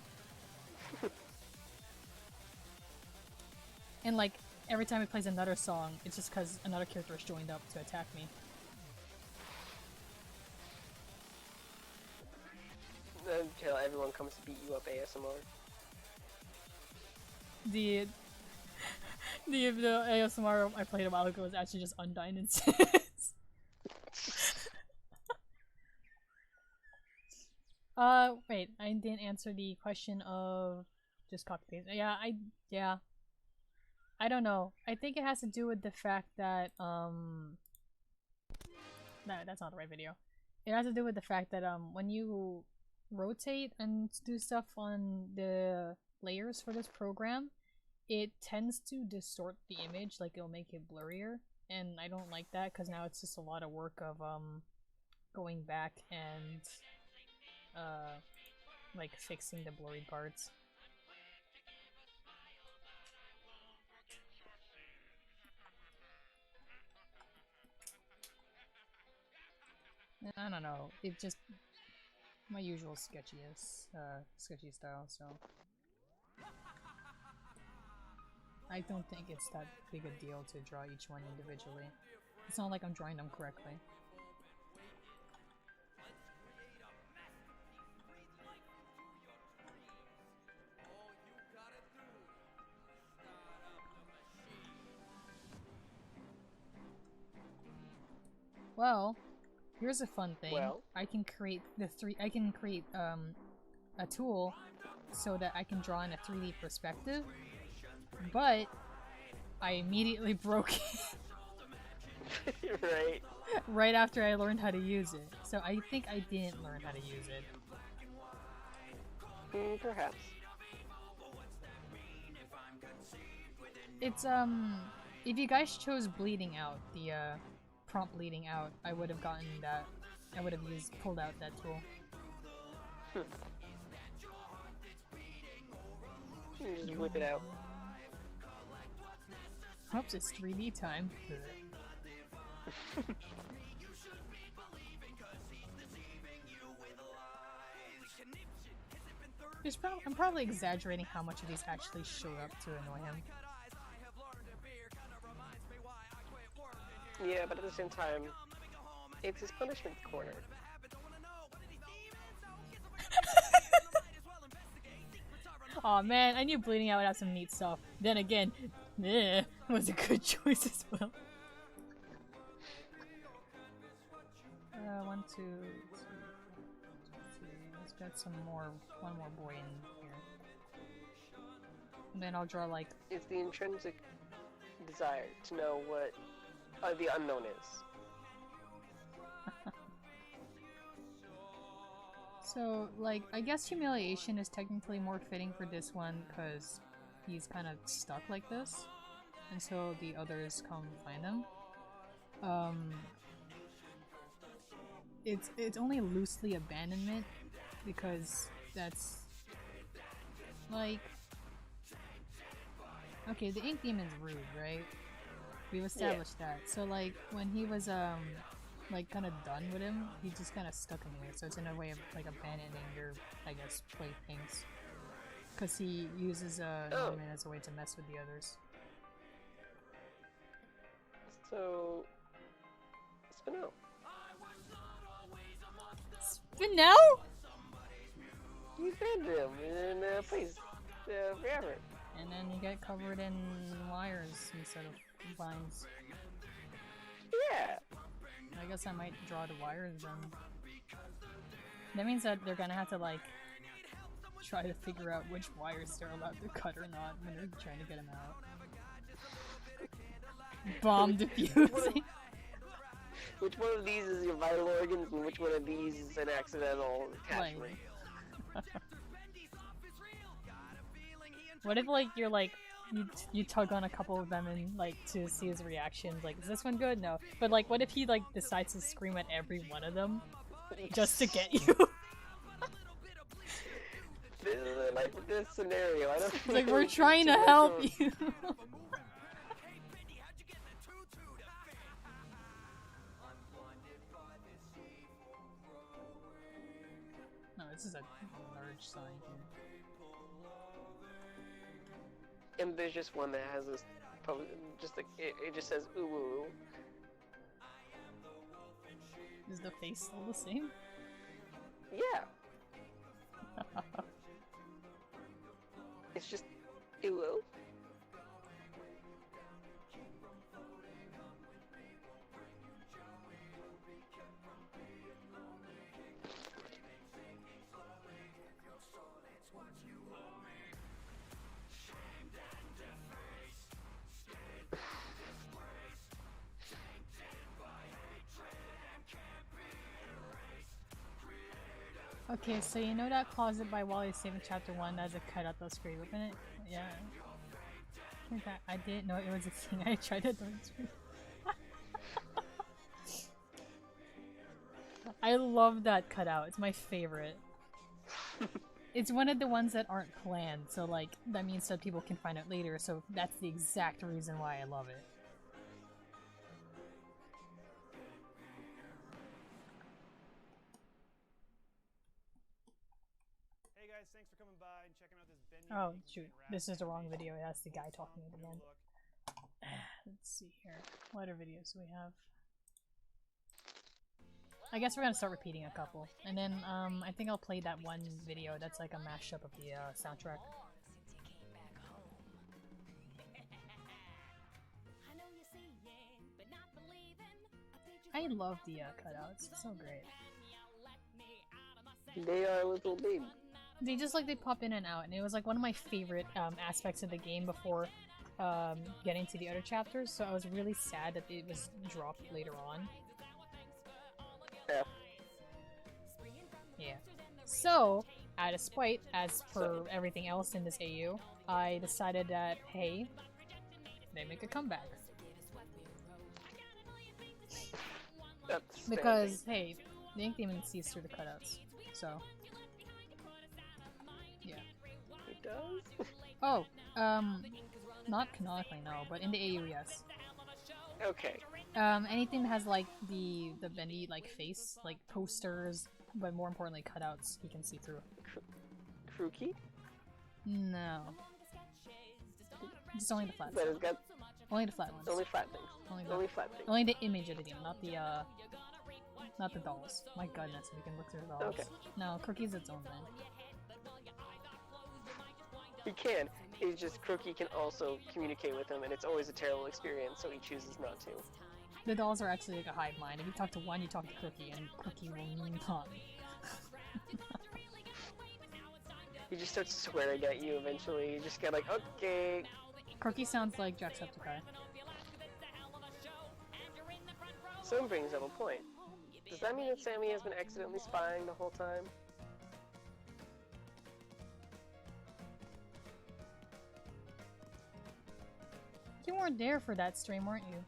And like every time it plays another song, it's just because another character has joined up to attack me. Until everyone comes to beat you up ASMR. The ASMR I played a while ago was actually just Undyne instead. Wait, I didn't answer the question of just copy paste. Yeah, I don't know. I think it has to do with the fact that, no, that's not the right video. It has to do with the fact that, when you rotate and do stuff on the layers for this program, it tends to distort the image, like it'll make it blurrier, and I don't like that because now it's just a lot of work of going back and like fixing the blurry parts. I don't know. It just my usual sketchy style. So I don't think it's that big a deal to draw each one individually. It's not like I'm drawing them correctly. Well, here's a fun thing. Well? I can create a tool so that I can draw in a 3D perspective, but I immediately broke it Right. right after I learned how to use it. So I think I didn't learn how to use it. Perhaps. It's if you guys chose bleeding out, the prompt bleeding out, I would have gotten that. I would have pulled out that tool. You just whip it out. Oops, it's 3D time. I'm probably exaggerating how much of these actually show up to annoy him. Yeah, but at the same time, it's his punishment corner. Aw man, I knew bleeding out would have some neat stuff. Then again, was a good choice as well. 1, 2, 3. Let's get one more boy in here. And then I'll draw like... It's the intrinsic desire to know what the unknown is. So, like, I guess humiliation is technically more fitting for this one because he's kind of stuck like this until the others come find him. It's only loosely abandonment because that's like, okay, the ink demon's rude, right? We've established that. So like when he was like kind of done with him, he just kind of stuck him here. So it's in a way of like abandoning your, I guess, playthings, because he uses Norman as a way to mess with the others. So, Spinel. Spinel? You banned him in place forever. And then you get covered in wires instead of vines. Yeah. I guess I might draw the wires then. That means that they're gonna have to like try to figure out which wires they're allowed to cut or not when they're trying to get them out. Bomb diffusing. Which one of these is your vital organs and which one of these is an accidental attachment? What if like you're like you tug on a couple of them and like to see his reactions, like is this one good? No. But like what if he like decides to scream at every one of them just to get you? Like this scenario, I don't It's like we're trying to help you. No, this is a large sign here. And there's just one that has this, just like it just says ooh ooh. Is the face still the same? Yeah. It's just ooh ooh. Okay, so you know that closet by Wally Saving Chapter 1 that has a cutout that's great in it? Yeah. I didn't know it was a thing. I tried it on stream. I love that cutout. It's my favorite. It's one of the ones that aren't planned, so like that means that people can find out later. So that's the exact reason why I love it. Hey guys, thanks for coming by and checking out this venue. Oh shoot, this is the wrong video. That's the guy talking at the end. Let's see here. What other videos do we have? I guess we're gonna start repeating a couple, and then I think I'll play that one video that's like a mashup of the soundtrack. I love the cutouts. It's so great. They are a little big. They just like they pop in and out, and it was like one of my favorite aspects of the game before getting to the other chapters. So I was really sad that it was dropped later on. Yeah. Yeah. So, out of spite, as per everything else in this AU, I decided that, hey, they make a comeback. That's Because, hey, the ink demon sees through the cutouts. So, yeah. it does? Oh, not canonically, no, but in the AU, yes. Okay. Anything that has, like, the bendy, like, face, like, posters, but more importantly, cutouts, he can see through. Crookie? No. Just only the flat That has got Only the flat ones. only flat things. Only flat things. Only the image of the demon, not the dolls. My goodness, we can look through the dolls. Okay. No, Crookie's its own thing. He can. It's just Crookie can also communicate with him, and it's always a terrible experience, so he chooses not to. The dolls are actually like a hive mind. If you talk to one, you talk to Crookie, and Crookie will not. He just starts swearing at you eventually. You just get like, okay. Crookie sounds like Jacksepticeye. Someone brings up a point. Does that mean that Sammy has been accidentally spying the whole time? You weren't there for that stream, weren't you?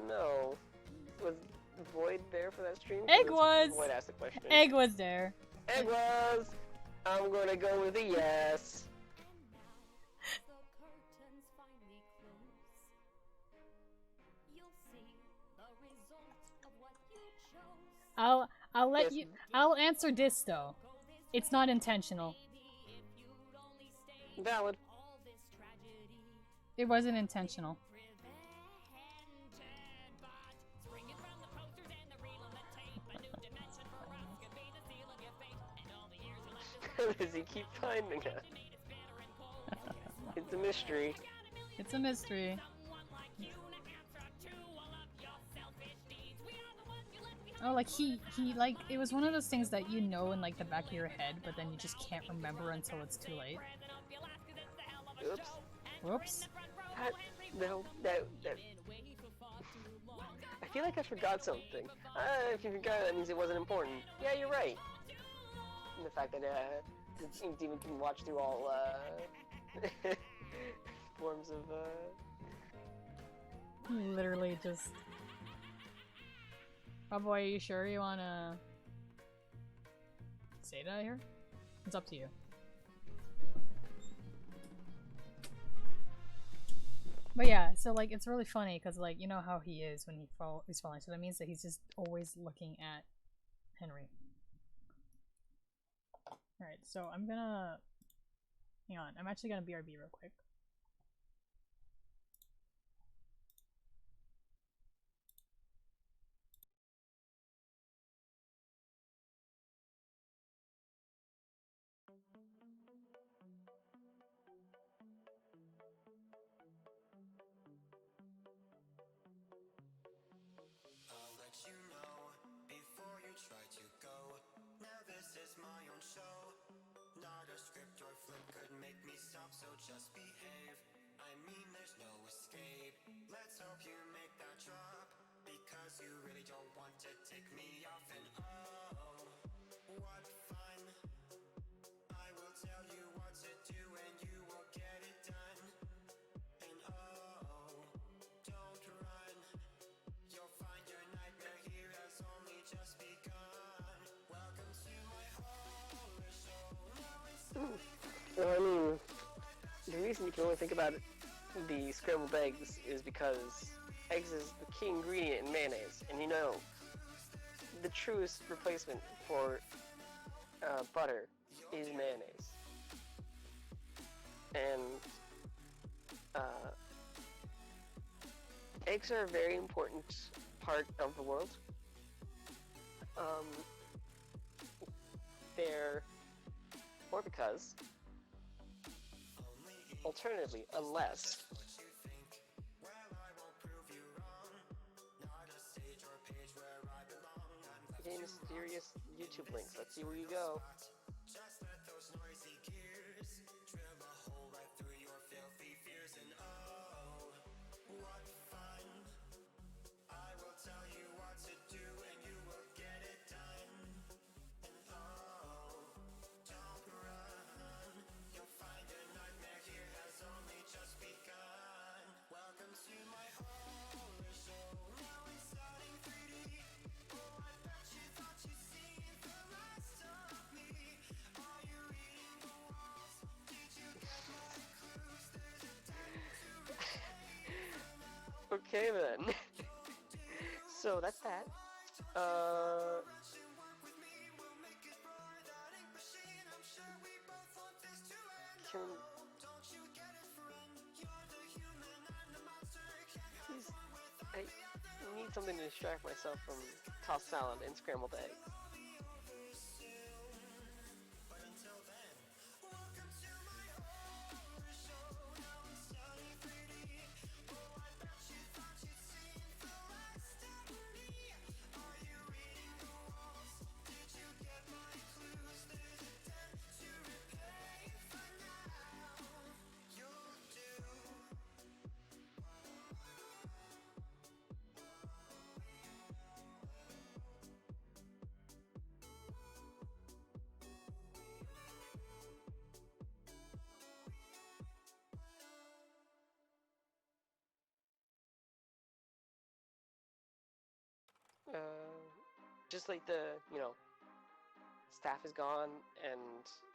No. Was Void there for that stream? Egg was! Void asked the question. Egg was there. Egg was! I'm gonna go with a yes. I'll let Yes. you. I'll answer this though. It's not intentional. Valid. It wasn't intentional. Does he keep finding us? It's a mystery. It's a mystery. Oh, like he like it was one of those things that you know in like the back of your head, but then you just can't remember until it's too late. Oops. Whoops. No, that. I feel like I forgot something. If you forgot, that means it wasn't important. Yeah, you're right. And the fact that the Ink Demon can watch through all forms of Literally just. Oh boy, are you sure you wanna say that here? It's up to you. But yeah, so like it's really funny because like you know how he is when he's falling, so that means that he's just always looking at Henry. Alright, so I'm gonna hang on, I'm actually gonna BRB real quick. I'll let you know before you try to go. Now this is my own show. Not a script or flip could make me stop, so just behave. I mean there's no escape. Let's hope you make that drop, because you really don't want to take me off. And oh, what fun. I will tell you what to do and you will get it done. Well, I mean, the reason you can only think about the scrambled eggs is because eggs is the key ingredient in mayonnaise, and you know, the truest replacement for butter is mayonnaise. And uh, eggs are a very important part of the world. Um, they're, or because, alternatively, unless getting mysterious YouTube links. Let's see where you go. Okay then. So that's that. Can please, I need something to distract myself from tossed salad and scrambled eggs. Just like the, staff is gone and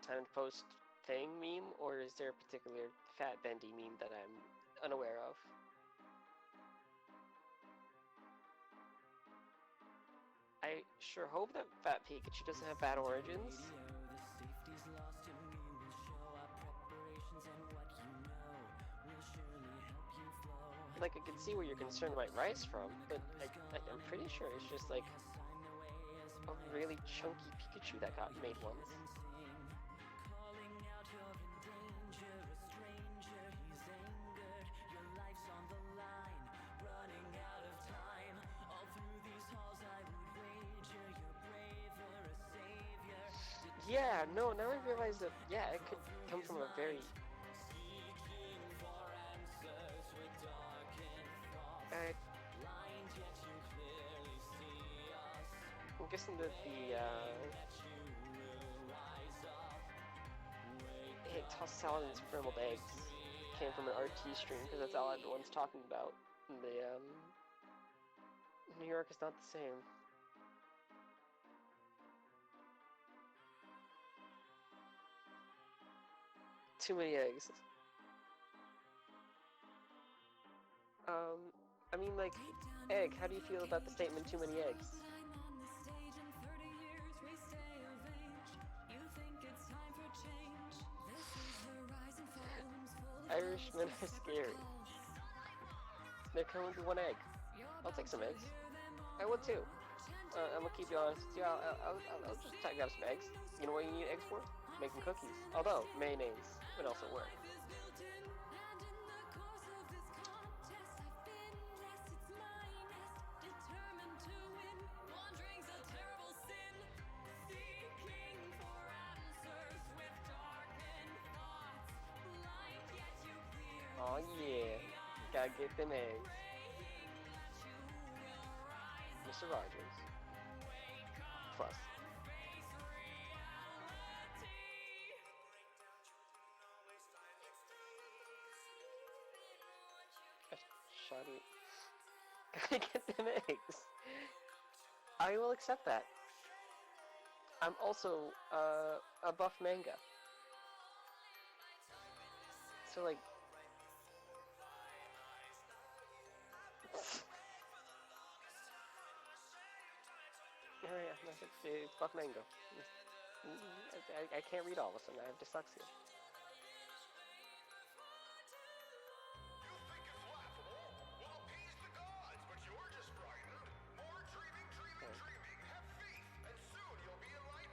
time to post thing meme, or is there a particular fat bendy meme that I'm unaware of? I sure hope that Fat Pikachu doesn't have bad origins. Like, I can see where your concern might rise from, but I'm pretty sure it's just like a really chunky Pikachu that got made once. Yeah, no, now I realize that, yeah, it could come from a very... I'm guessing that the, tossed salad and scrambled eggs came from an RT stream, because that's all everyone's talking about. The, New York is not the same. Too many eggs. I mean, like, egg, how do you feel about the statement, too many eggs? Irishmen are scary. They're coming with one egg. I'll take some eggs. I would too. I'm gonna keep you honest with you. I'll just grab some eggs. You know what you need eggs for? Making cookies. Although, mayonnaise would also work. Oh yeah, gotta get them eggs. Mr. Rogers. Plus. Shoddy. Gotta get them eggs. I will accept that. I'm also a buff manga. So like, yeah, fuck mango. I can't read all of a sudden. I have dyslexia.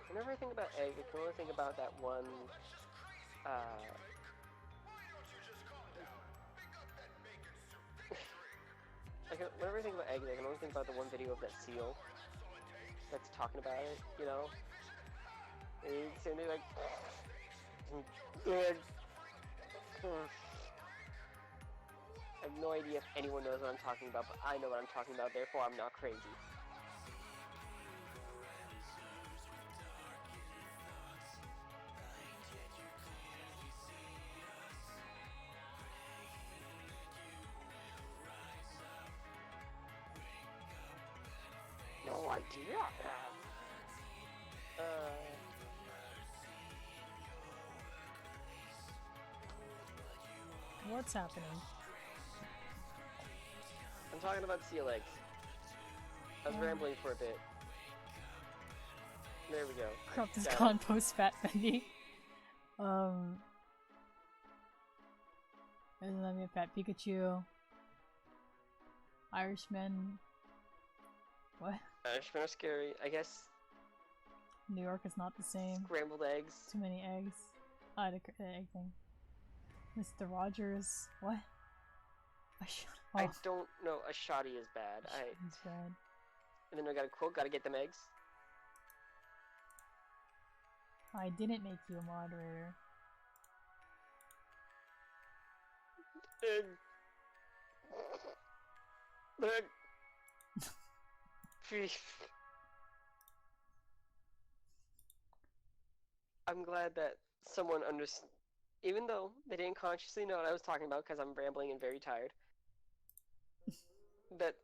Whenever I think about egg, I can only think about that one. Whenever I think about eggs, I can only think about the one video of that seal that's talking about it. You know, it's and they're like, I have no idea if anyone knows what I'm talking about, but I know what I'm talking about. Therefore, I'm not crazy. No idea. What's happening? I'm talking about seal eggs. I was rambling for a bit. There we go. Corrupt this compost fat Bendy. Isn't that me a fat Pikachu? Irishmen. What? Irishmen are scary. I guess New York is not the same. scrambled eggs. Too many eggs. Ah, the egg thing. Mr. Rogers. What? I don't know. A shoddy is bad. It's bad. And then I got a quote. Gotta get them eggs. I didn't make you a moderator. I'm glad that someone understood, even though they didn't consciously know what I was talking about because I'm rambling and very tired, that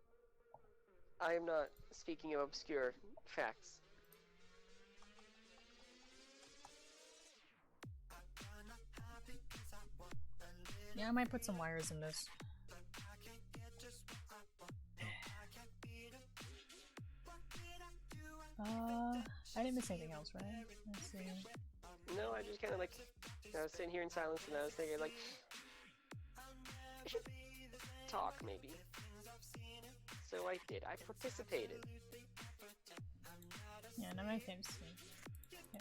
I am not speaking of obscure facts. Yeah, I might put some wires in this. I didn't miss anything else, right? Let's see. No, I just kind of like, I was sitting here in silence and I was thinking like, I should talk maybe. So I did. I participated. Yeah, no, my fame's yeah.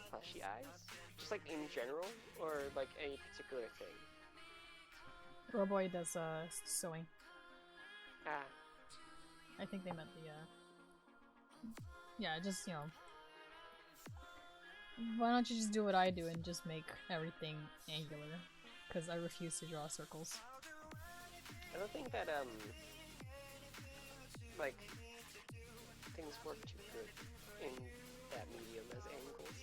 Plushy eyes? Just like in general, or like a particular thing? Roboy does sewing. Ah. I think they meant the yeah, just, you know, why don't you just do what I do and just make everything angular? Because I refuse to draw circles. I don't think that like things work too good in that medium as angles.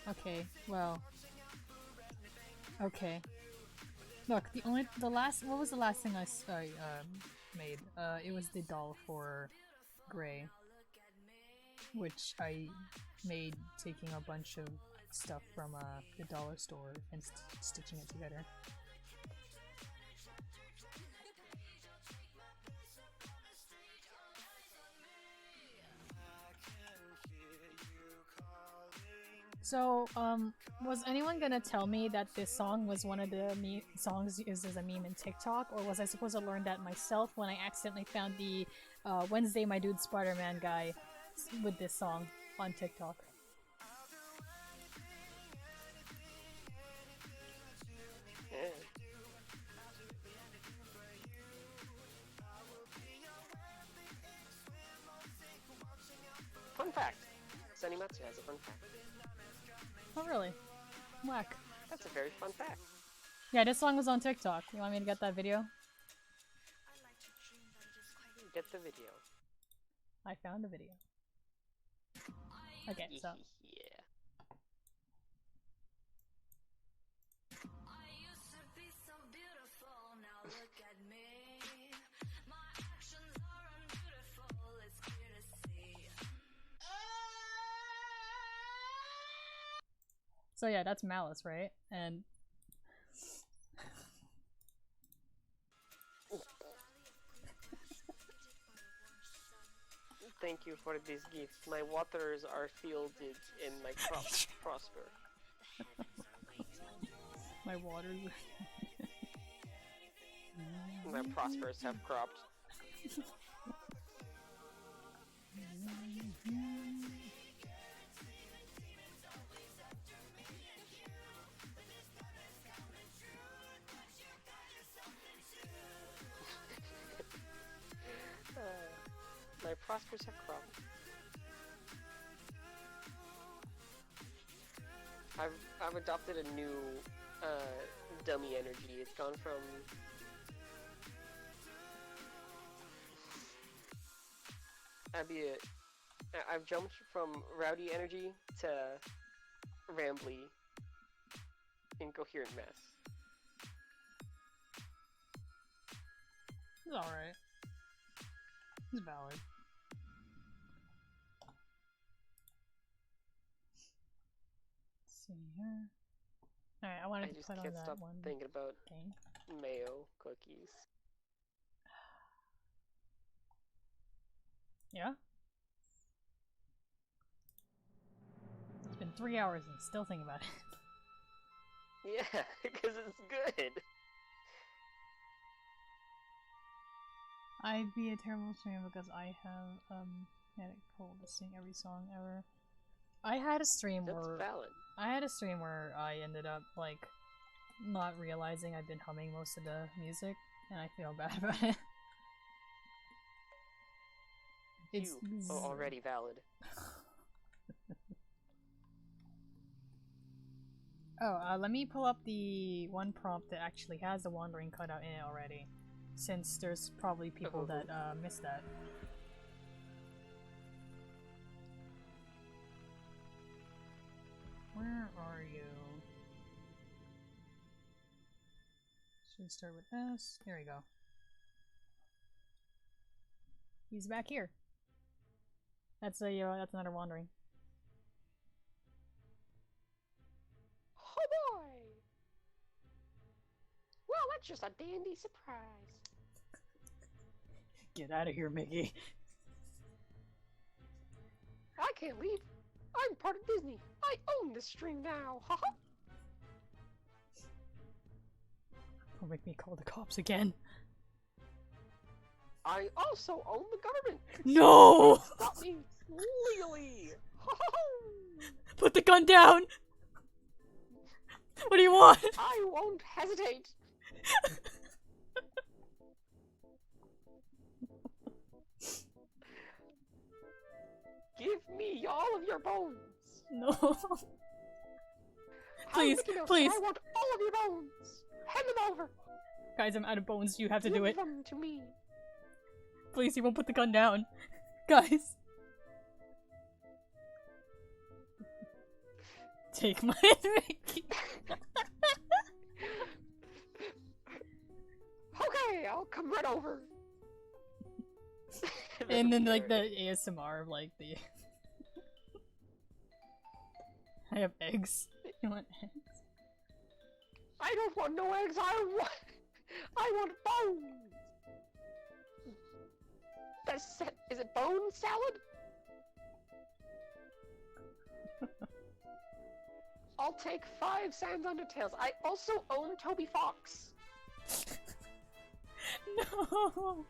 Okay, well, okay. Look, what was the last thing I made? It was the doll for Gray, which I made taking a bunch of stuff from the dollar store and stitching it together. So, was anyone gonna tell me that this song was one of the songs used as a meme in TikTok, or was I supposed to learn that myself when I accidentally found the Wednesday My Dude Spider-Man guy with this song on TikTok? Fun fact! Sanimatsu has a fun fact. Oh really? Whack. That's a very fun fact. Yeah, this song was on TikTok. You want me to get that video? Get the video. I found the video. Okay, so. Yeah. So yeah, that's Malice, right? And Thank you for this gift. My waters are fielded and my crops prosper. my waters. My prosperous have cropped. My prosperous have cropped. I've adopted a new dummy energy. It's gone from I've jumped from rowdy energy to rambly, incoherent mess. It's alright. It's valid. Let's see here. Alright, I wanted I to just put on can't that stop one thinking about thing. mayo cookies. Yeah? It's been 3 hours and still thinking about it. Yeah, because it's good. I'd be a terrible streamer because I have had it cold to sing every song ever. I had a stream That's where valid. I ended up like not realizing I've been humming most of the music, and I feel bad about it. It's You are already valid. Let me pull up the one prompt that actually has the wandering cutout in it already, since there's probably people that missed that. Where are you? Should start with S. There we go. He's back here. That's another wandering. Oh boy! Well, that's just a dandy surprise. Get out of here, Mickey. I can't leave. I'm part of Disney. I own this string now. Haha. Don't make me call the cops again. I also own the government. No! Stop me legally. Put the gun down! What do you want? I won't hesitate. Give me all of your bones. No. I'm Please, Mickey Mouse, please. I want all of your bones. Hand them over. Guys, I'm out of bones. You have to do Give it. them to me. Please, he won't put the gun down. Guys. Take my Mickey. Okay, I'll come right over. And then like the ASMR of like the I have eggs. You want eggs? I don't want no eggs. I want bones. Is it bone salad? I'll take 5 Sans Undertales. I also own Toby Fox. No.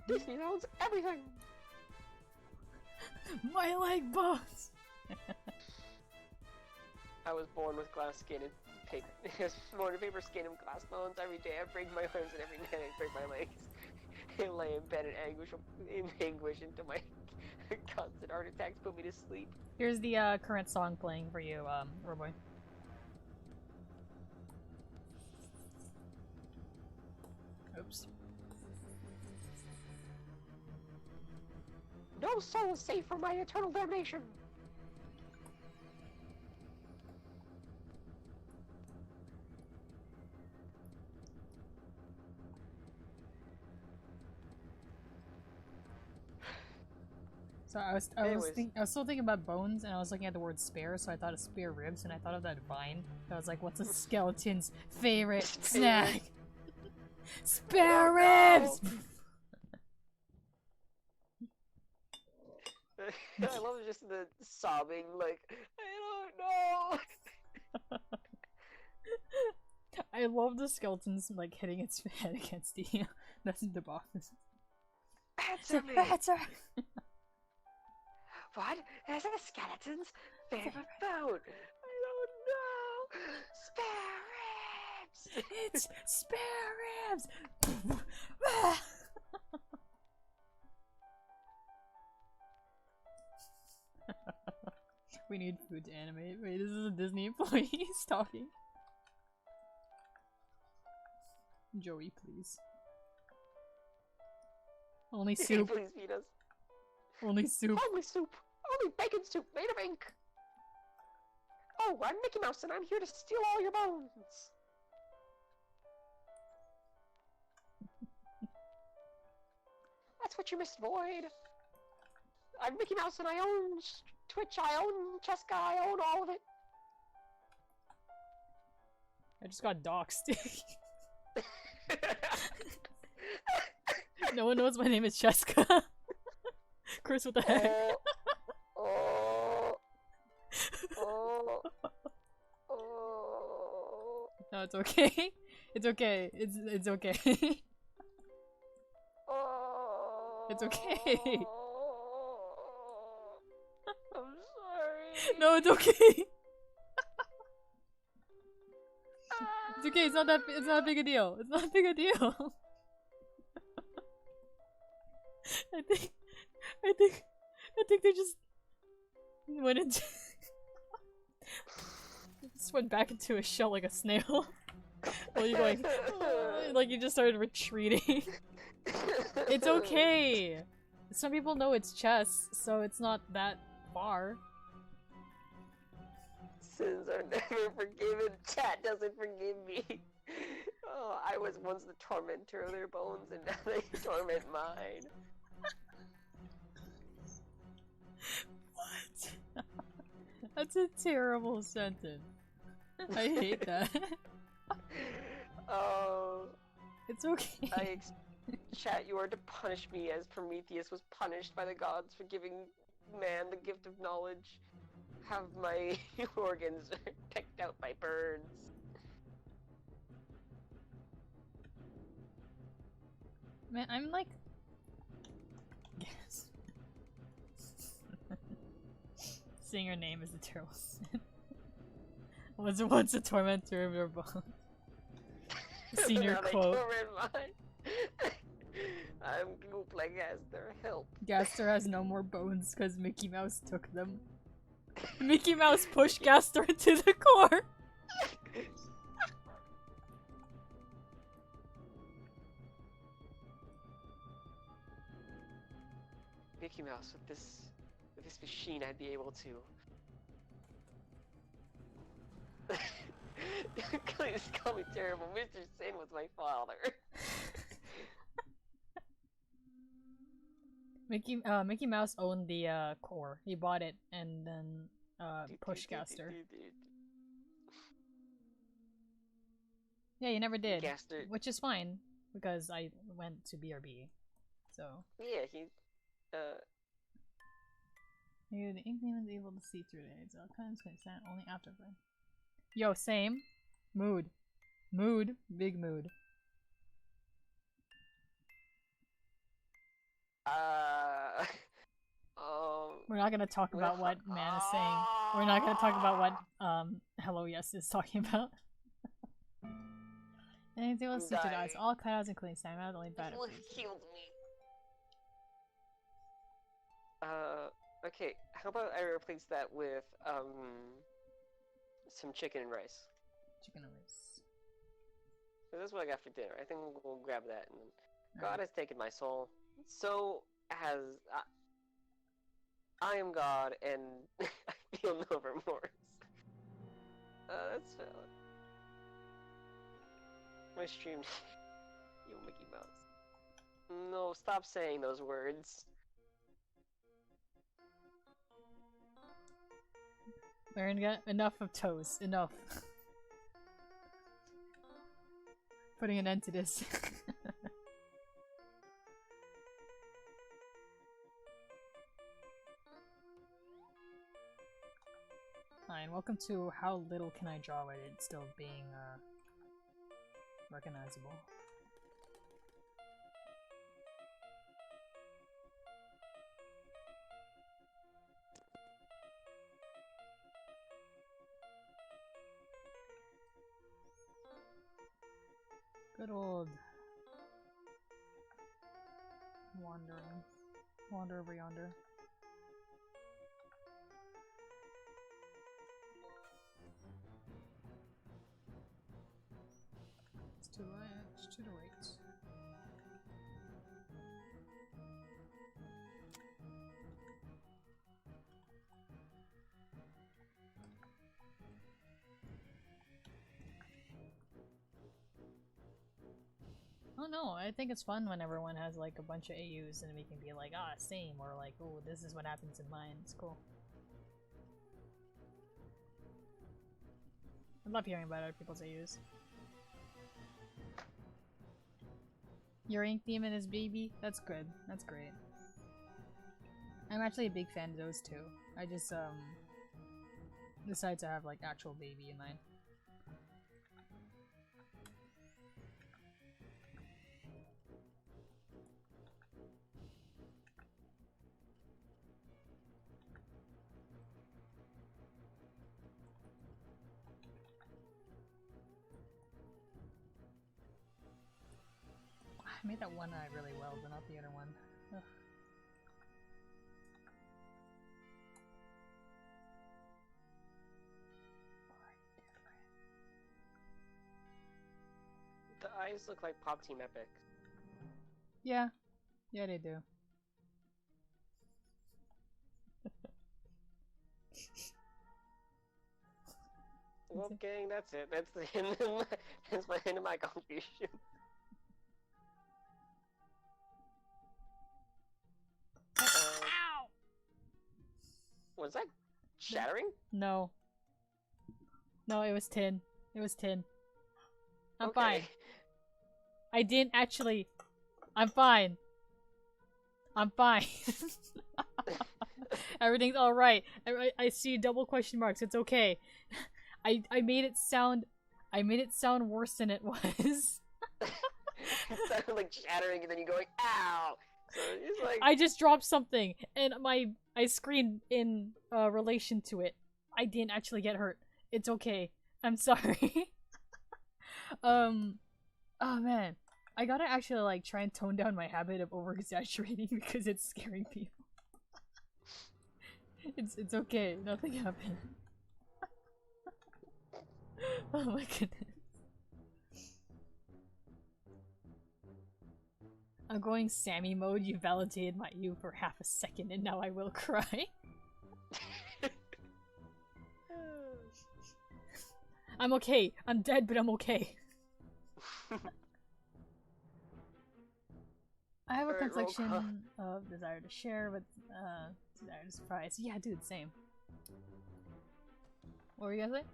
Disney owns everything. My leg bones. I was born with glass skin and born with paper skin and glass bones. Every day I break my arms and every night I break my legs. I lay in bed in anguish until my constant heart attacks put me to sleep. Here's the current song playing for you, Roboy. Oops. No soul is safe from my eternal damnation. So I was still thinking about bones, and I was looking at the word spare, so I thought of spare ribs, and I thought of that vine. I was like, what's a skeleton's favorite snack? Spare ribs! I love just the sobbing, like, I don't know. I love the skeletons like hitting its head against the the box. Answer me. Answer. What is a skeleton's favorite food? I don't know. Spare ribs. It's spare ribs. We need food to animate. Wait, this is a Disney employee talking. Joey, please. Only soup. Please feed us. Only soup. Only soup. Only bacon soup made of ink. Oh, I'm Mickey Mouse and I'm here to steal all your bones. That's what you missed, Void. I'm Mickey Mouse and I own Twitch, I own Cheska, I own all of it. I just got doxxed. No one knows my name is Cheska. Chris, what the heck? No, it's okay. It's okay. It's okay. It's okay. I'm sorry. No, it's okay. It's okay. It's not that big a deal. It's not a big a deal. I think they just went into just went back into a shell like a snail. While you're going like you just started retreating. It's okay. Some people know it's chess, so it's not that far. Sins are never forgiven. Chat doesn't forgive me. Oh, I was once the tormentor of their bones, and now they torment mine. What? That's a terrible sentence. I hate that. Oh. It's okay. Chat, you are to punish me as Prometheus was punished by the gods for giving man the gift of knowledge. Have my organs picked out by birds. Man, I'm like... Yes. Saying your name is a terrible sin. Was once a tormentor of your bones. Senior quote. I'm goop like Gaster, help. Gaster has no more bones because Mickey Mouse took them. Mickey Mouse pushed Gaster into the core! Mickey Mouse, with this machine I'd be able to... Please call me terrible. Mr. Sin was my father. Mickey Mouse owned the core. He bought it and then pushed Gaster. Yeah, you never did. Gaster. Which is fine because I went to BRB. So Yeah, he the Inkling was able to see through it. So sometimes can stand only after them. Yo, same. Mood. Mood. Big mood. We're not gonna talk about what Man is saying. We're not gonna talk about what Hello Yes is talking about. Anything else to guys? All cutouts including Sam only bad. Healed me. Okay, how about I replace that with some chicken and rice. Chicken and rice. So that's what I got for dinner. I think we'll grab that. And then God has taken my soul. So has I am God, and I feel no remorse. That's valid. My stream. You Mickey Mouse. No, stop saying those words. Enough of toes. Enough. Putting an end to this. Hi, and welcome to How Little Can I Draw with It Still Being, recognizable. Good old wandering. Wander over yonder. It's to the right, it's to the right. Oh no, I think it's fun when everyone has like a bunch of AUs and we can be like, ah, same, or like, oh, this is what happens in mine. It's cool. I love hearing about other people's AUs. Your Ink Demon is baby? That's good. That's great. I'm actually a big fan of those too. I just, decided to have like actual baby in mine. I made that one eye really well, but not the other one. Ugh. The eyes look like Pop Team Epic. Yeah. Yeah, they do. Well, gang, that's it. That's the end of my, that's my end of my contribution. Ow! Was that shattering? No. No, it was tin. It was tin. I'm Okay. fine. I didn't actually. I'm fine. I'm fine. Everything's alright. I see double question marks. It's okay. I made it sound worse than it was. It sounded like shattering, and then you going, ow! So it's like... I just dropped something, and I screamed in relation to it. I didn't actually get hurt. It's okay. I'm sorry. Oh man. I gotta actually like try and tone down my habit of over-exaggerating because it's scaring people. It's okay. Nothing happened. Oh my goodness. I'm going Sammy mode. You validated my you for half a second and now I will cry. I'm okay. I'm dead, but I'm okay. I have a confliction of desire to share with desire to surprise. Yeah, dude, same. What were you gonna say?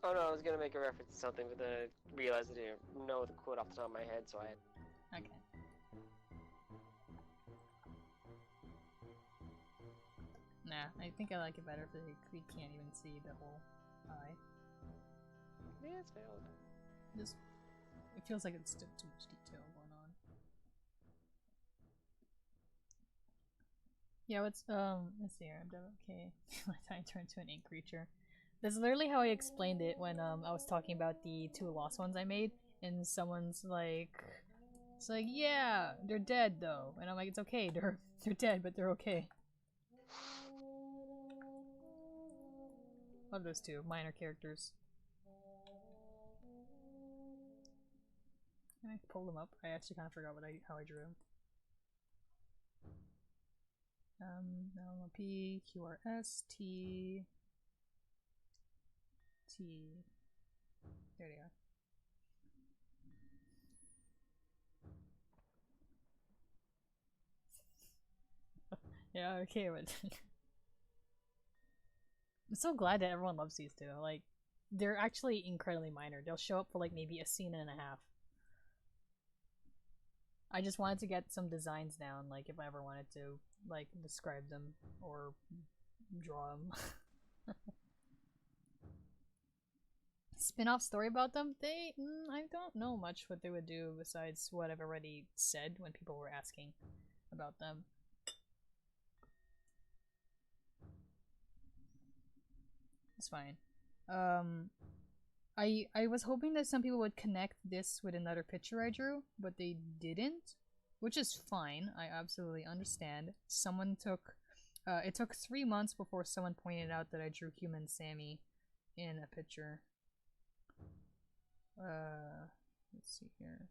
Oh no, I was gonna make a reference to something, but then I realized I didn't know the quote off the top of my head, so I... Okay. Nah, I think I like it better if we can't even see the whole eye. Yeah, it's failed. Just, it feels like it's still too much detail going on. Yeah, what's, let's see here, I'm done, okay. I turned to an ink creature. That's literally how I explained it when, I was talking about the 2 lost ones I made, and someone's like, it's like, yeah, they're dead though. And I'm like, it's okay, they're dead, but they're okay. Love those 2 minor characters. Can I pull them up? I actually kind of forgot how I drew them. P, Q, R, S, T, T. There they are. Yeah, okay, but I'm so glad that everyone loves these two. Like, they're actually incredibly minor. They'll show up for like maybe a scene and a half. I just wanted to get some designs down, like if I ever wanted to, like, describe them or draw them. Spin-off story about them? I don't know much what they would do besides what I've already said when people were asking about them. It's fine. I was hoping that some people would connect this with another picture I drew, but they didn't, which is fine. I absolutely understand. Someone took, it took 3 months before someone pointed out that I drew human Sammy in a picture. Let's see here.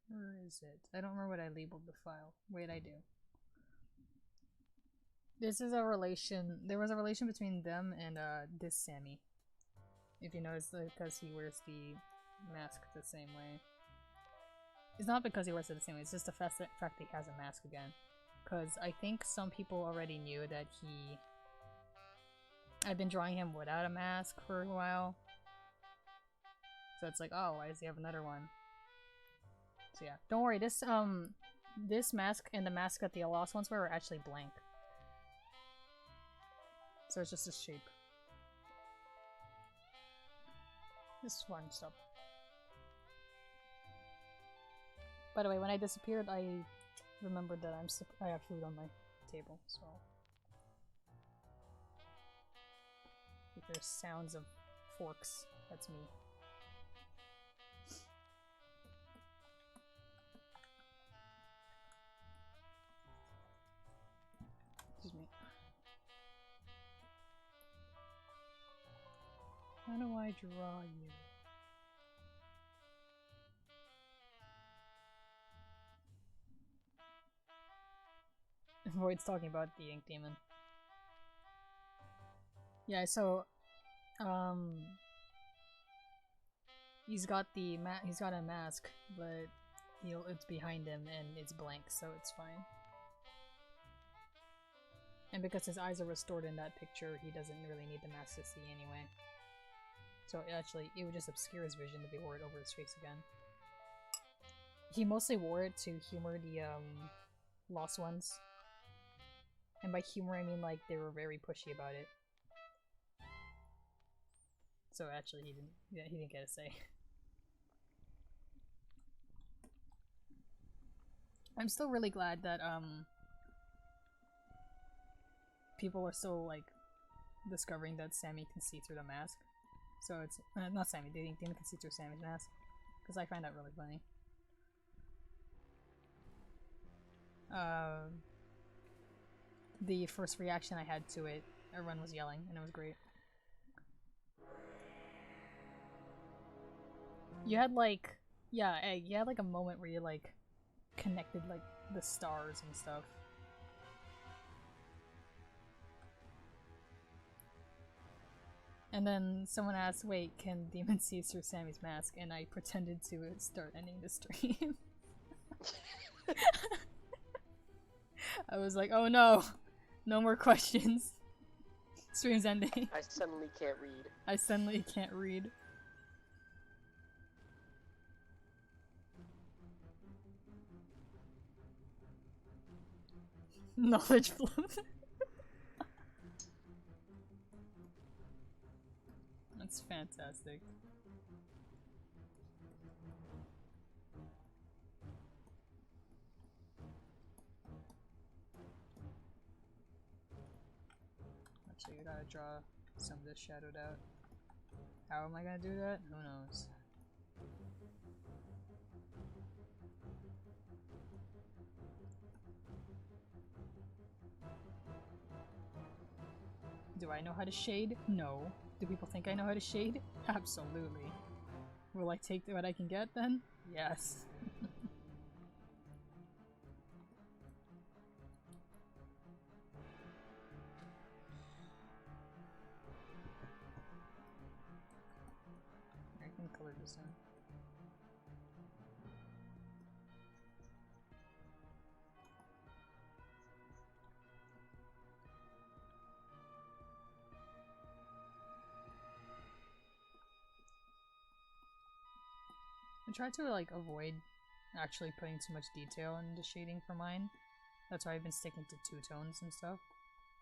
Where is it? I don't remember what I labeled the file. Wait, I do. This is a relation. There was a relation between them and this Sammy. If you notice, because he wears the mask the same way. It's not because he wears it the same way. It's just the fact that he has a mask again. Because I think some people already knew that he. I've been drawing him without a mask for a while. So it's like, oh, why does he have another one? So yeah, don't worry. This mask and the mask that the lost ones were actually blank. So it's just a shape. This fun stuff. By the way, when I disappeared, I remembered that I have food on my table, so if there's sounds of forks, that's me. Excuse me. How do I draw you? Void's talking about the ink demon. Yeah, so he's got a mask, but it's behind him and it's blank, so it's fine. And because his eyes are restored in that picture, he doesn't really need the mask to see anyway. So actually, it would just obscure his vision if he wore it over his face again. He mostly wore it to humor the lost ones. And by humor, I mean like they were very pushy about it. So actually, he didn't get a say. I'm still really glad that people are still like discovering that Sammy can see through the mask. So it's not Sammy. They can see through Sammy's mask, because I find that really funny. The first reaction I had to it, everyone was yelling, and it was great. You had like, yeah, you had like a moment where you like connected like the stars and stuff. And then someone asked, wait, can demons see through Sammy's mask? And I pretended to start ending the stream. I was like, oh no, no more questions. Stream's ending. I suddenly can't read. I suddenly can't read. Knowledge flow. That's fantastic. Actually, I gotta draw some of this shadowed out. How am I gonna do that? Who knows? Do I know how to shade? No. Do people think I know how to shade? Absolutely. Will I take what I can get then? Yes. I can color this in. I try to like avoid actually putting too much detail into shading for mine. That's why I've been sticking to two tones and stuff.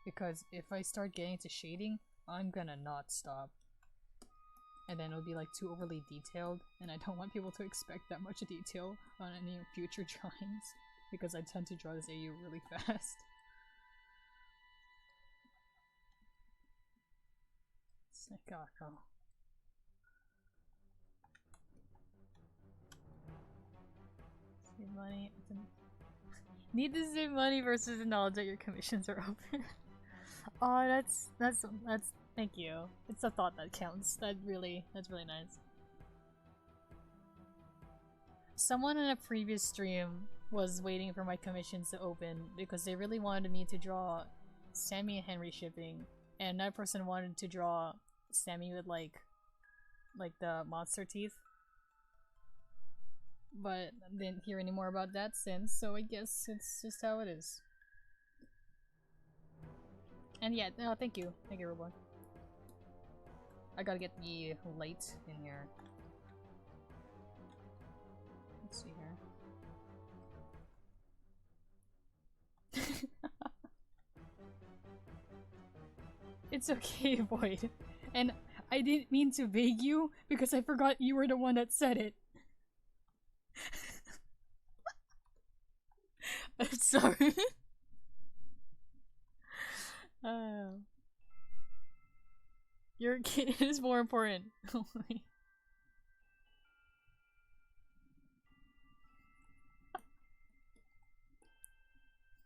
Because if I start getting into shading, I'm gonna not stop. And then it'll be like too overly detailed, and I don't want people to expect that much detail on any future drawings, because I tend to draw this AU really fast. Sakako. Save money. Need to save money versus the knowledge that your commissions are open. Oh, that's thank you. It's the thought that counts. That's really nice. Someone in a previous stream was waiting for my commissions to open because they really wanted me to draw Sammy and Henry shipping, and that person wanted to draw Sammy with like the monster teeth. But didn't hear any more about that since, so I guess it's just how it is. And yeah, no, thank you, Robo. I gotta get the light in here. Let's see here. It's okay, Void. And I didn't mean to beg you because I forgot you were the one that said it. I'm sorry. Your kid is more important.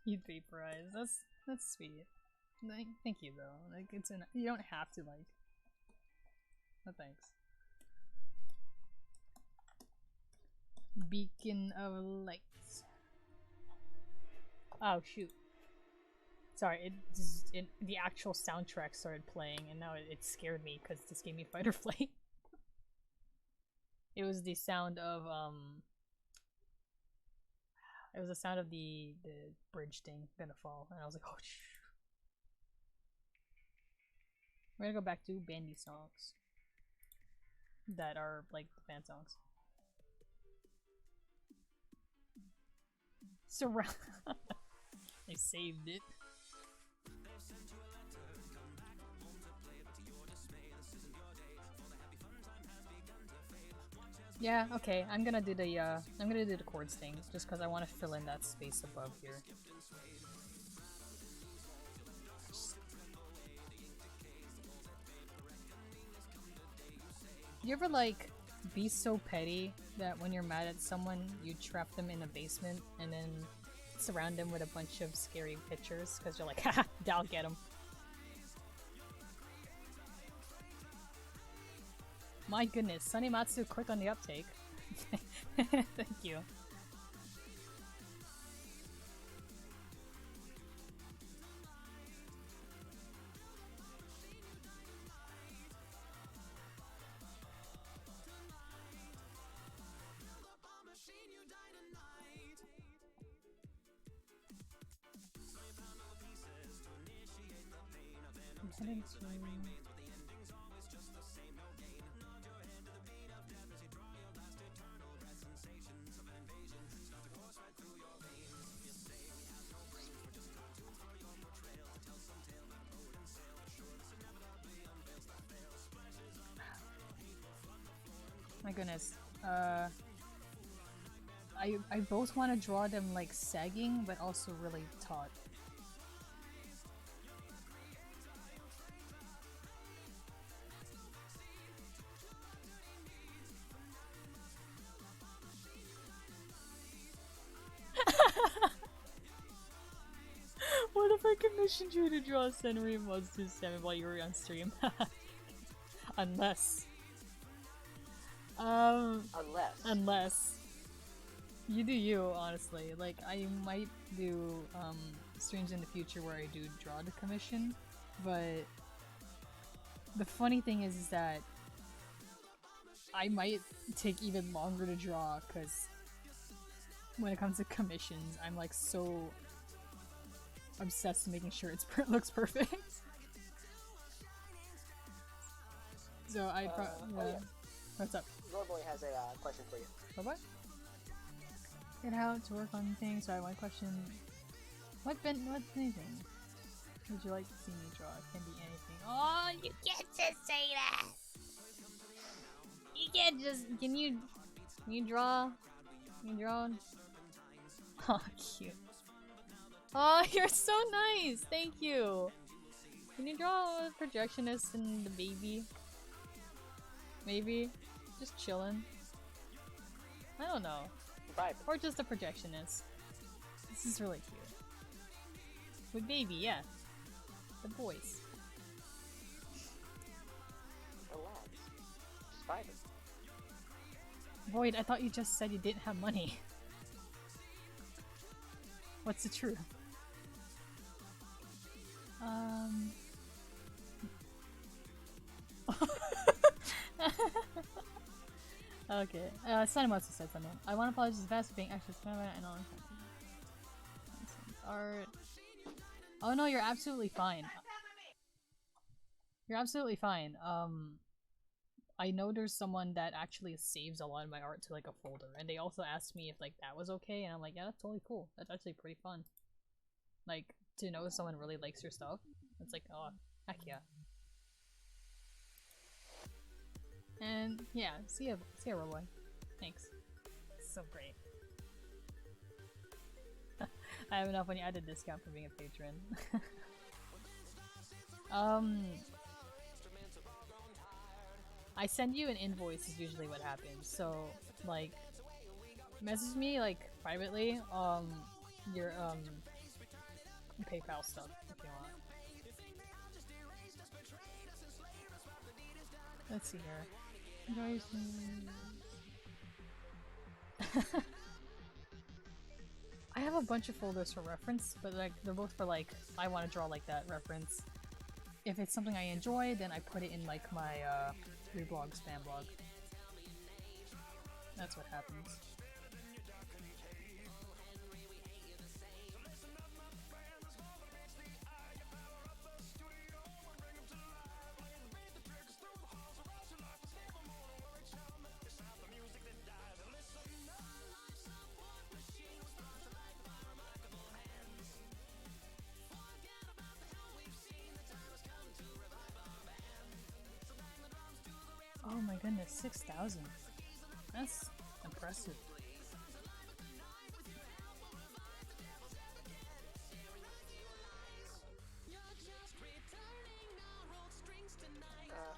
You'd vaporize. That's sweet. Thank you though. Like you don't have to like. No thanks. Beacon of light. Oh shoot. Sorry, the actual soundtrack started playing and now it scared me because this gave me fight or flight. It was the sound of it was the sound of the bridge thing gonna fall, and I was like, oh shh. We're gonna go back to bandy songs that are like the fan songs. Surround. I saved it. Yeah, okay, I'm gonna do the chords thing, just because I want to fill in that space above here. You ever, like, be so petty that when you're mad at someone, you trap them in a basement and then surround them with a bunch of scary pictures, because you're like, haha, I'll get them. My goodness, Sunimatsu, quick on the uptake. Thank you. I'm heading to... My goodness. I both want to draw them like sagging, but also really taut. What if I commissioned you to draw Senri Monster 7 while you were on stream? Unless. Unless. You do you, honestly. Like, I might do, streams in the future where I do draw the commission, but the funny thing is that I might take even longer to draw, because when it comes to commissions, I'm like so obsessed with making sure it looks perfect. So I oh, yeah. What's up? Royboy has a question for you. What? Get out to work on things. Sorry, one question. What anything? Would you like to see me draw? It can be anything. Oh, you can't just say that! You can't just... Can you draw? Can you draw? Oh, cute. Oh, you're so nice! Thank you! Can you draw a projectionist and the baby? Maybe? Just chillin'? I don't know. Vibe. Or just a projectionist. This is really cute. With baby, yeah. The boys. Relax. Just vibing. Void, I thought you just said you didn't have money. What's the truth? Okay. Sunny must have said something. I want to apologize to Vast for being extra and all art. Oh no, you're absolutely fine. You're absolutely fine. I know there's someone that actually saves a lot of my art to like a folder, and they also asked me if like that was okay, and I'm like, yeah, that's totally cool. That's actually pretty fun. Like, to know someone really likes your stuff. It's like, oh, heck yeah. And yeah, see ya Roboy. Thanks. So great. I have enough when you added discount for being a patron. I send you an invoice is usually what happens. So like message me like privately your PayPal stuff if you want. Let's see here. I have a bunch of folders for reference, but like they're both for like I want to draw like that reference. If it's something I enjoy, then I put it in like my reblog spam blog. That's what happens. Oh my goodness, 6,000. That's impressive.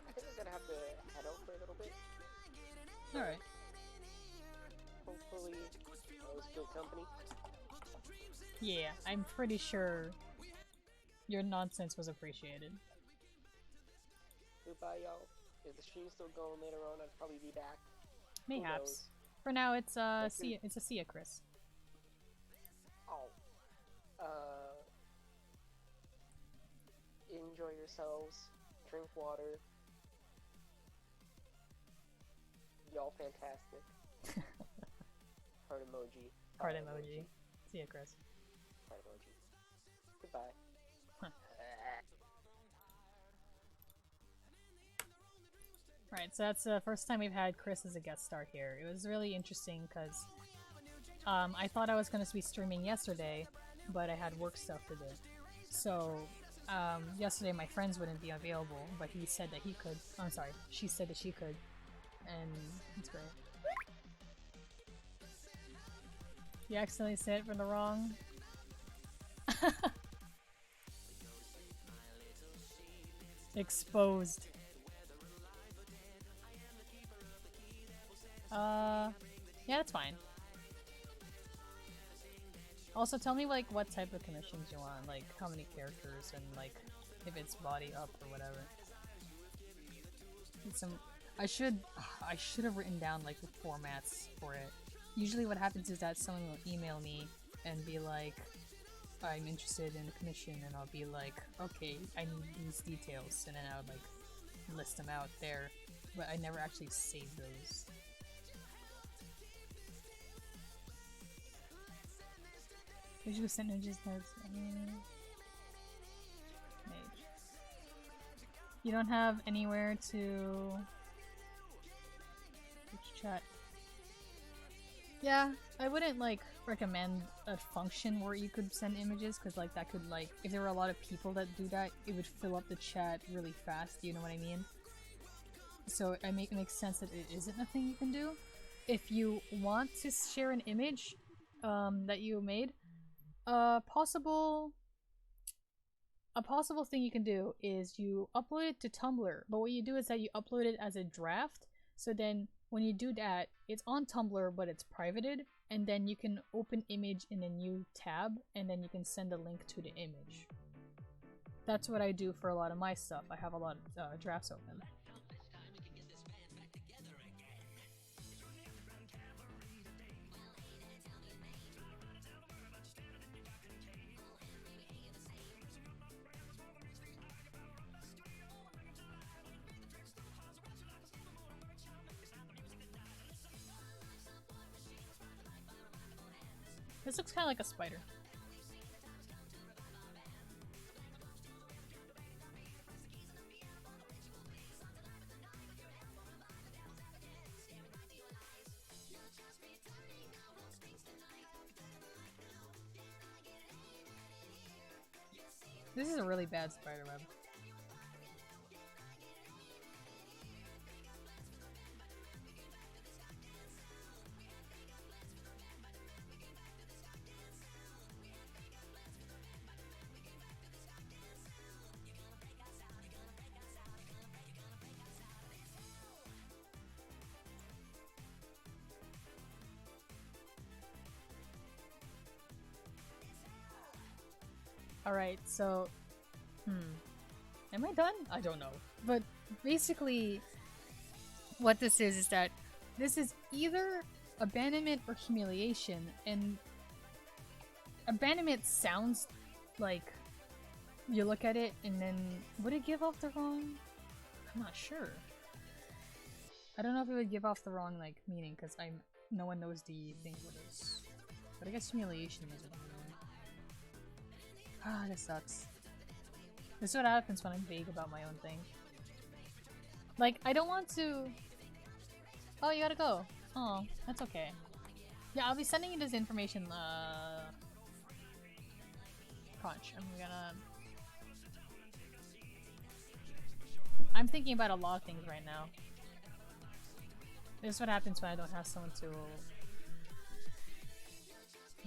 I think I'm gonna have to head out for a little bit. Alright. Hopefully, that was good company. Yeah, I'm pretty sure your nonsense was appreciated. Goodbye, y'all. If the stream's still going later on, I'd probably be back. Mayhaps. For now, it's see ya, Chris. Oh. Enjoy yourselves. Drink water. Y'all fantastic. Heart emoji. Heart emoji. See ya, Chris. Heart emoji. Goodbye. Right, so that's the first time we've had Chris as a guest star here. It was really interesting because I thought I was going to be streaming yesterday, but I had work stuff to do. So yesterday my friends wouldn't be available, but he said that he could. I'm sorry, she said that she could, and it's great. You accidentally said it from the wrong. Exposed. Yeah, that's fine. Also, tell me, like, what type of commissions you want, like, how many characters, and, like, if it's body up or whatever. I should have written down, like, the formats for it. Usually what happens is that someone will email me and be like, I'm interested in a commission, and I'll be like, okay, I need these details, and then I would, like, list them out there, but I never actually save those. Visual synergies has you don't have anywhere to Yeah, I wouldn't like recommend a function where you could send images because like that could like if there were a lot of people that do that, it would fill up the chat really fast. You know what I mean? So it makes sense that it isn't a thing you can do. If you want to share an image that you made, a possible thing you can do is you upload it to Tumblr. But what you do is that you upload it as a draft. So then when you do that, it's on Tumblr, but it's privated, and then you can open image in a new tab, and then you can send a link to the image. That's what I do for a lot of my stuff. I have a lot of drafts open. This looks kind of like a spider. This is a really bad spider web. Alright, so... Am I done? I don't know. But basically, what this is that this is either abandonment or humiliation, and abandonment sounds like you look at it and then would it give off the wrong? I'm not sure. I don't know if it would give off the wrong like meaning because no one knows the thing for this. But I guess humiliation is what I'm doing. Ah, this sucks. This is what happens when I'm vague about my own thing. Like, I don't want to... Oh, you gotta go. Oh, that's okay. Yeah, I'll be sending you this information, crunch. I'm thinking about a lot of things right now. This is what happens when I don't have someone to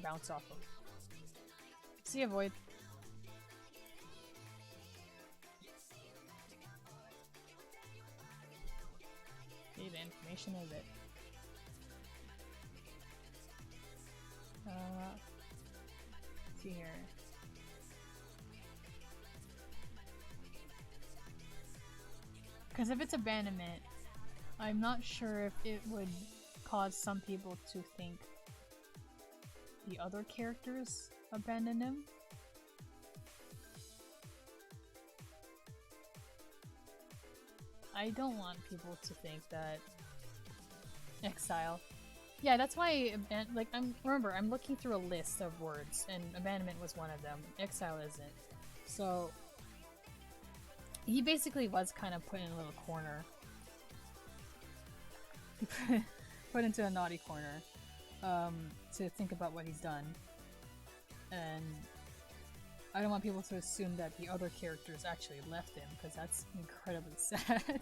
bounce off of. See ya, Void. Okay, the information is it. Let's see here. Because if it's abandonment, I'm not sure if it would cause some people to think the other characters abandoned him. I don't want people to think that exile. Yeah, that's why, like, remember, I'm looking through a list of words, and abandonment was one of them. Exile isn't. So, he basically was kind of put in a little corner. Put into a naughty corner, to think about what he's done. And I don't want people to assume that the other characters actually left him, because that's incredibly sad.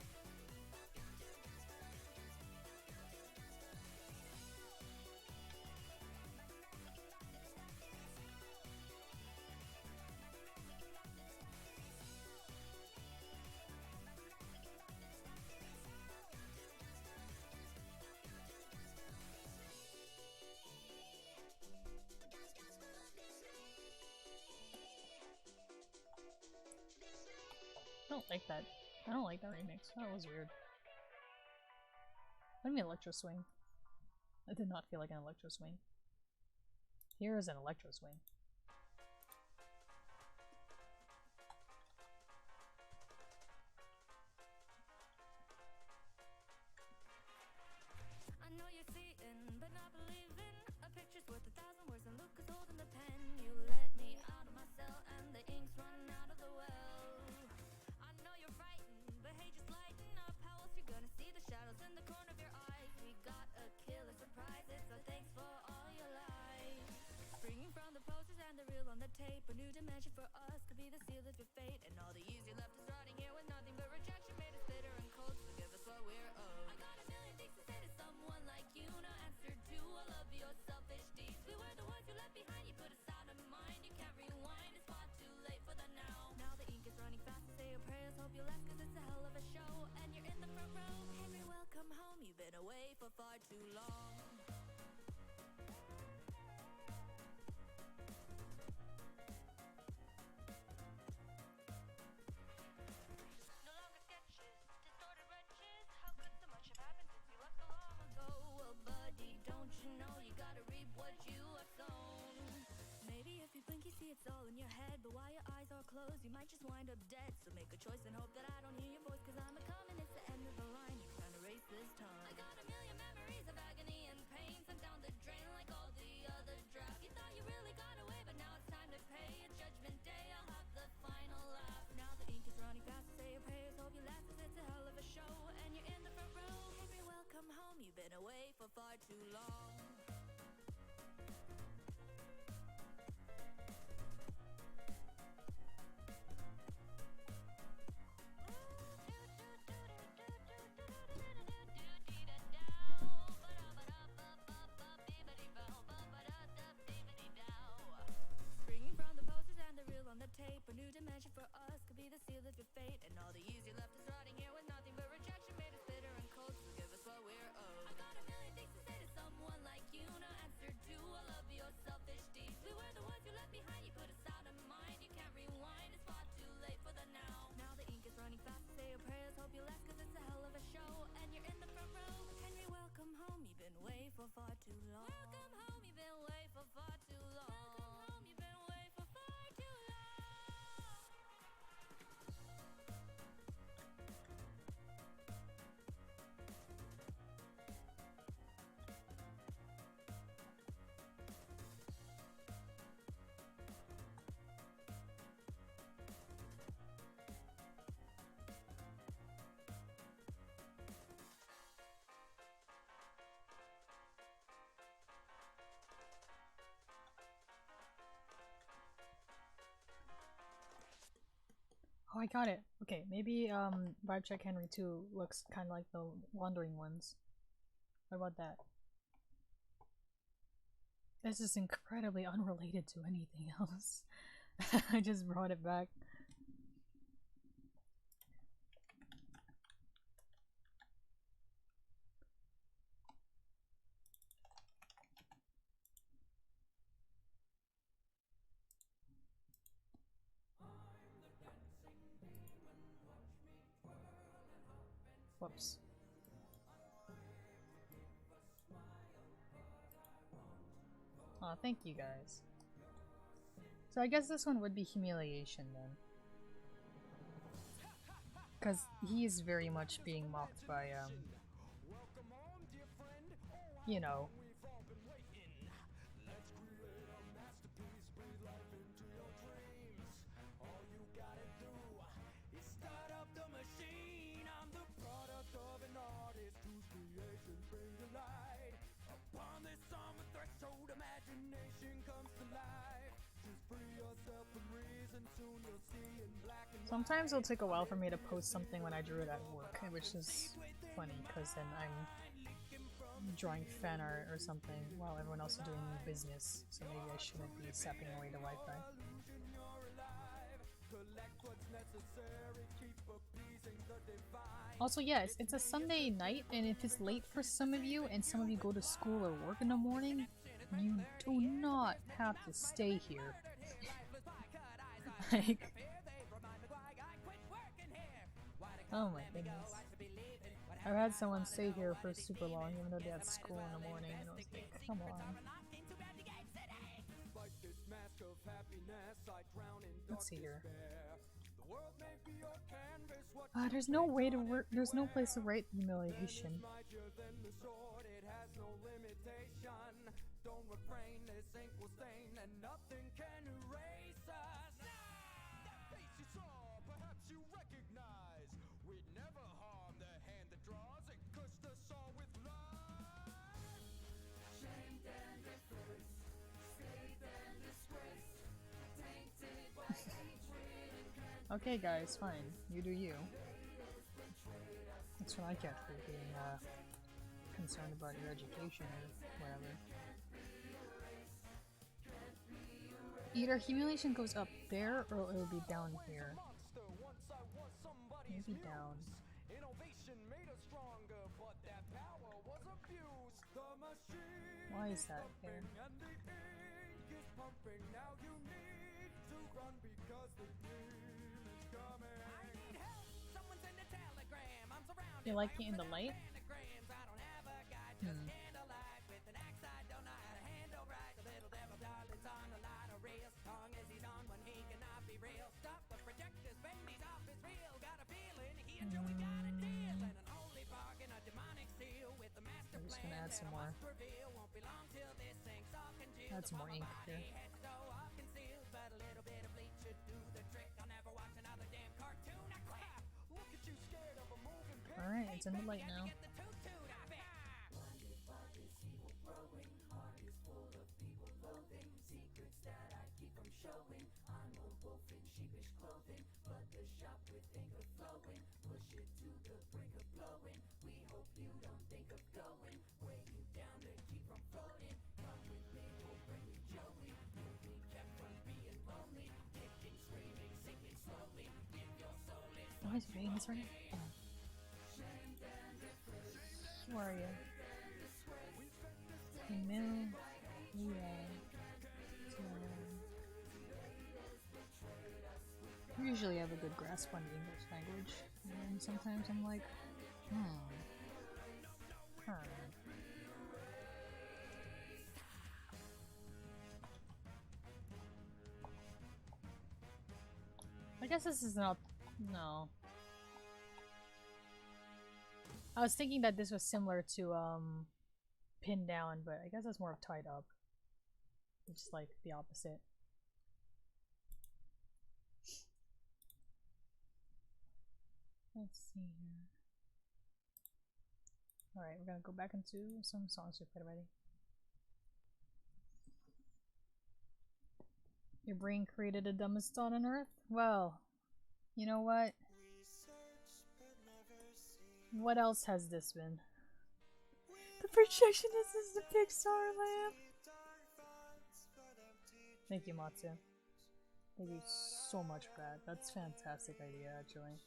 I don't like that. I don't like that remix. That was weird. What do you mean electro swing? That did not feel like an electro swing. Here is an electro swing. I know you're seeing, but not believing. A picture's worth 1,000 words, and Luke is holding the pen. You let me out of my cell, and the ink's running out of the well. I know you're frightened, but hey, just lighten up. How else you gonna see the shadows in the corner of your eyes? We got a killer surprise. It's a thanks for on the tape. A new dimension for us could be the seal of your fate. And all the years you left us rotting here with nothing but rejection made us bitter and cold. So give us what we're owed. I got a million things to say to someone like you. No answer to all of your selfish deeds. We were the ones you left behind. You put us out of mind. You can't rewind. It's far too late for the now. Now the ink is running fast. Say your prayers. Hope you last, cause it's a hell of a show. And you're in the front row. Henry, welcome home. You've been away for far too long. No longer sketches, distorted wretches. How could so much have happened since you left so long ago? Well, buddy, don't you know you gotta reap what you have sown? Maybe if you blink, you see it's all in your head. But while your eyes are closed, you might just wind up dead. So make a choice and hope that I don't hear your voice. Cause I'm a coming, it's the end of the line. You're trying to race this time. I got a million memories of agony and pain sent down the drain like all the other drafts. You thought you really got away, but now it's time to pay. It's judgment day, I'll have the final laugh. Now the ink is running fast. Say your prayers, hope you last. Cause it's a hell of a show. And you're in the front row. Henry, welcome home. You've been away for far too long. Springing from the posters and the reel on the tape. A new dimension for us could be the seal of your fate. And all the years you left us rotting here with nothing but rejection made us bitter and cold. So give us what we're owed. I got a million things to say to someone like you. No answer to all of your selfish deeds. We were the ones you left behind. You put us out of mind. You can't rewind. It's far too late for the now. Now the ink is running fast. Say your prayers, hope you last, cause it's a hell of a show. And you're in the front row. Henry, welcome home. You've been away for far too long. Welcome home. You've been away for far too long. Welcome home. You've been away for far too long. Oh, I got it. Okay, maybe Vibe Check Henry 2 looks kind of like the Wandering Ones. What about that? This is incredibly unrelated to anything else. I just brought it back. Whoops. Aw, thank you guys. So I guess this one would be Humiliation then. Because he is very much being mocked by, you know. Sometimes it'll take a while for me to post something when I drew it at work, which is funny because then I'm drawing fan art or something while everyone else is doing business, so maybe I shouldn't be sapping away the Wi-Fi. Also, yes, it's a Sunday night, and if it's late for some of you and some of you go to school or work in the morning, you do not have to stay here. Like, oh my goodness. I've had someone stay here for super long even though they had school in the morning, and I was like, come on. Let's see here. There's no way to work. There's no place to write humiliation. Okay, guys, fine. You do you. That's what I get for being concerned about your education or whatever. Either accumulation goes up there or it'll be down here. Maybe down. Why is that there? You like it in the light? Hmm. I'm just gonna add some more. Add some more ink here. Alright, it's in the light now. Why is it reading this right now? Where are you? Email. Usually I have a good grasp on the English language, and sometimes I'm like, I guess this is not... no. I was thinking that this was similar to, Pin Down, but I guess that's more of Tied Up. Which is like the opposite. Let's see here. Alright, we're gonna go back into some songs we played already. Your brain created the dumbest thought on earth? Well, you know what? What else has this been? The projectionist is the Pixar lamp! Thank you, Matsu. Thank you so much for that. That's a fantastic idea, actually.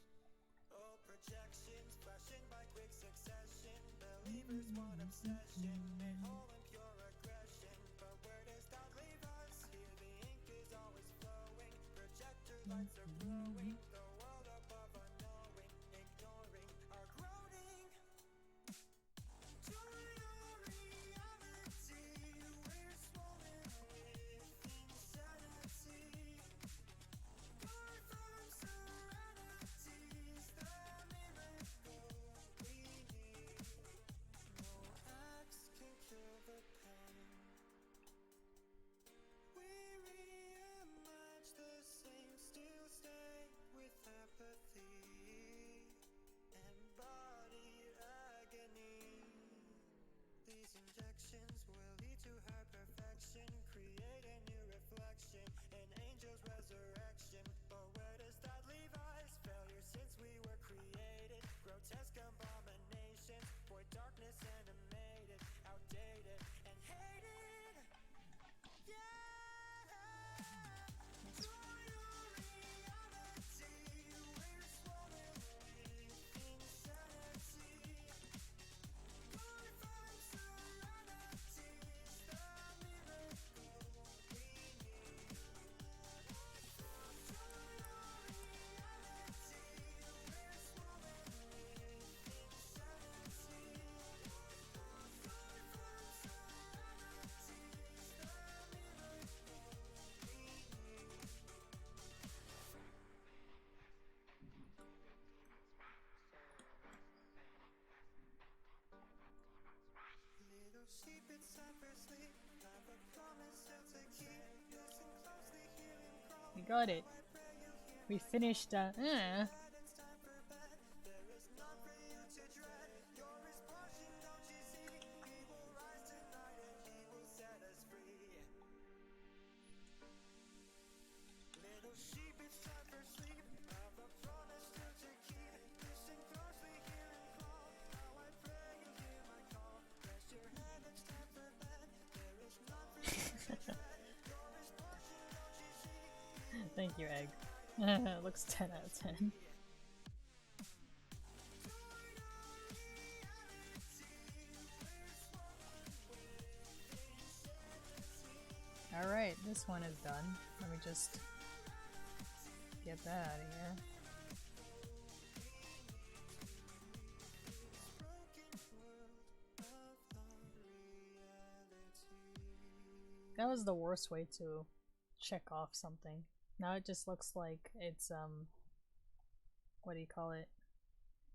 We got it. We finished Thank you, Egg. Looks 10 out of 10. Alright, this one is done. Let me just get that out of here. That was the worst way to check off something. Now it just looks like it's, what do you call it?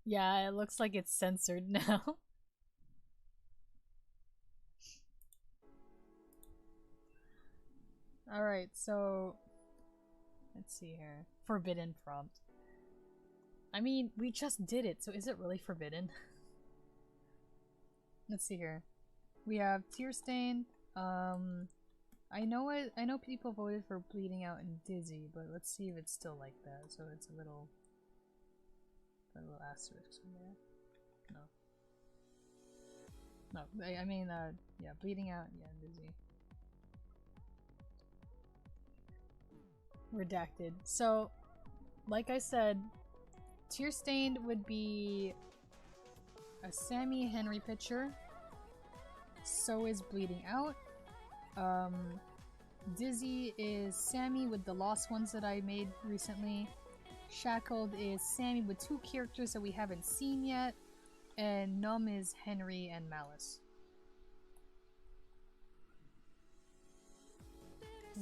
Yeah, it looks like it's censored now. Alright, so let's see here. Forbidden prompt. I mean, we just did it, so is it really forbidden? Let's see here. We have Tear Stain. I know people voted for Bleeding Out and Dizzy, but let's see if it's still like that. So it's a little asterisk in there. No. I mean, yeah, Bleeding Out, yeah, Dizzy. Redacted. So, like I said, Tear Stained would be a Sammy Henry picture. So is Bleeding Out. Dizzy is Sammy with the lost ones that I made recently. Shackled is Sammy with 2 characters that we haven't seen yet. And Numb is Henry and Malice.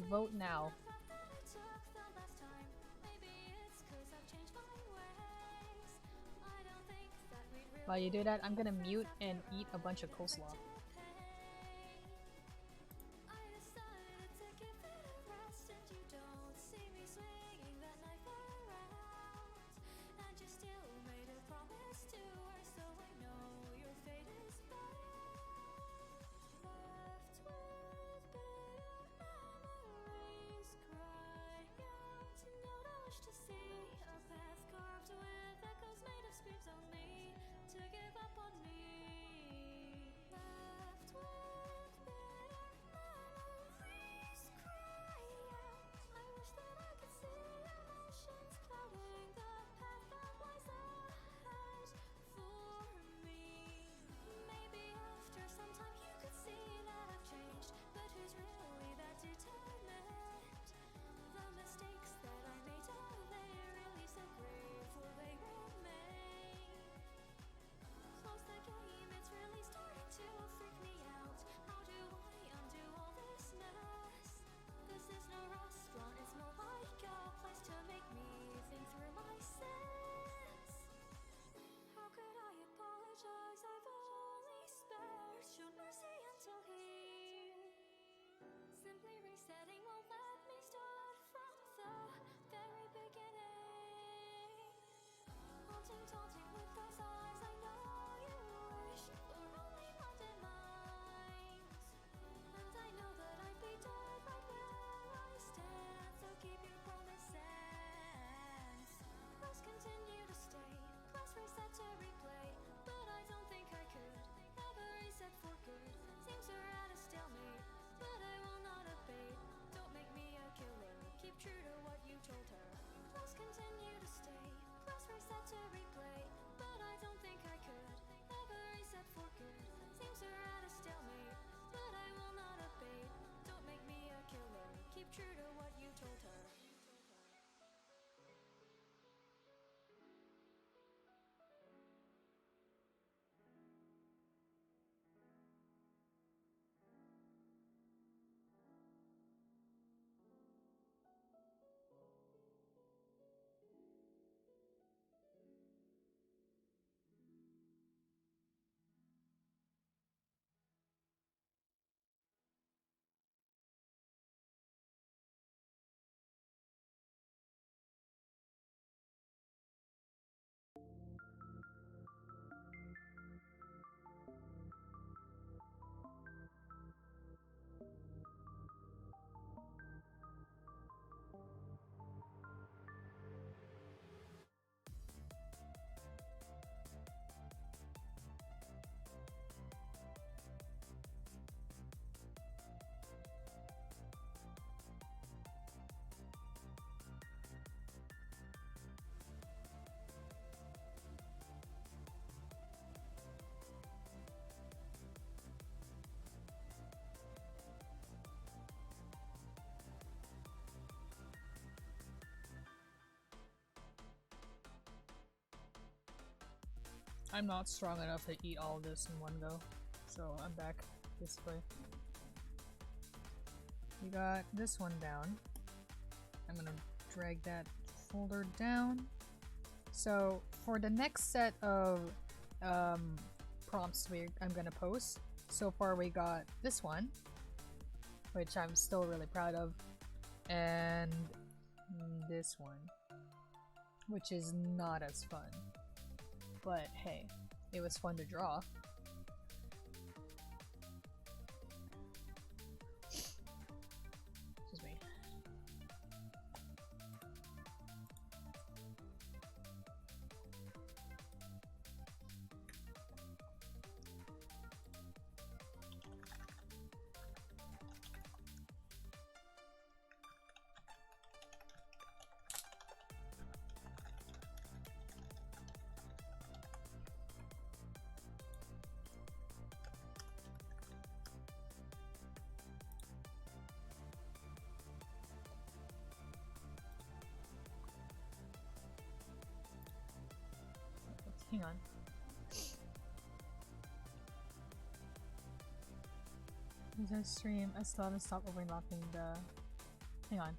Vote now. While you do that, I'm gonna mute and eat a bunch of coleslaw. I'm not strong enough to eat all of this in one go, so I'm back this way. We got this one down. I'm gonna drag that folder down. So for the next set of prompts I'm gonna post, so far we got this one, which I'm still really proud of, and this one, which is not as fun. But hey, it was fun to draw. Excuse me. Hang on. As I stream, I still haven't stopped overlapping the... Hang on.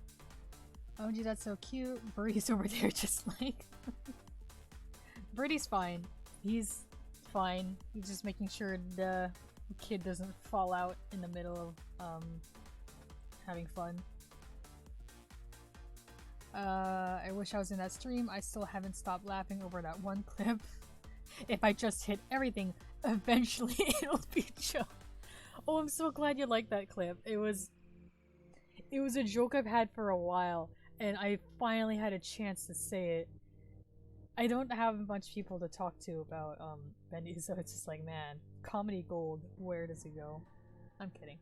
Oh gee, that's so cute. Birdie's over there just like... Birdie's fine. He's fine. He's just making sure the kid doesn't fall out in the middle of having fun. I wish I was in that stream. I still haven't stopped laughing over that one clip. If I just hit everything, eventually it'll be a joke. Oh, I'm so glad you liked that clip. It was a joke I've had for a while, and I finally had a chance to say it. I don't have a bunch of people to talk to about Bendy, so it's just like, man, comedy gold, where does it go? I'm kidding.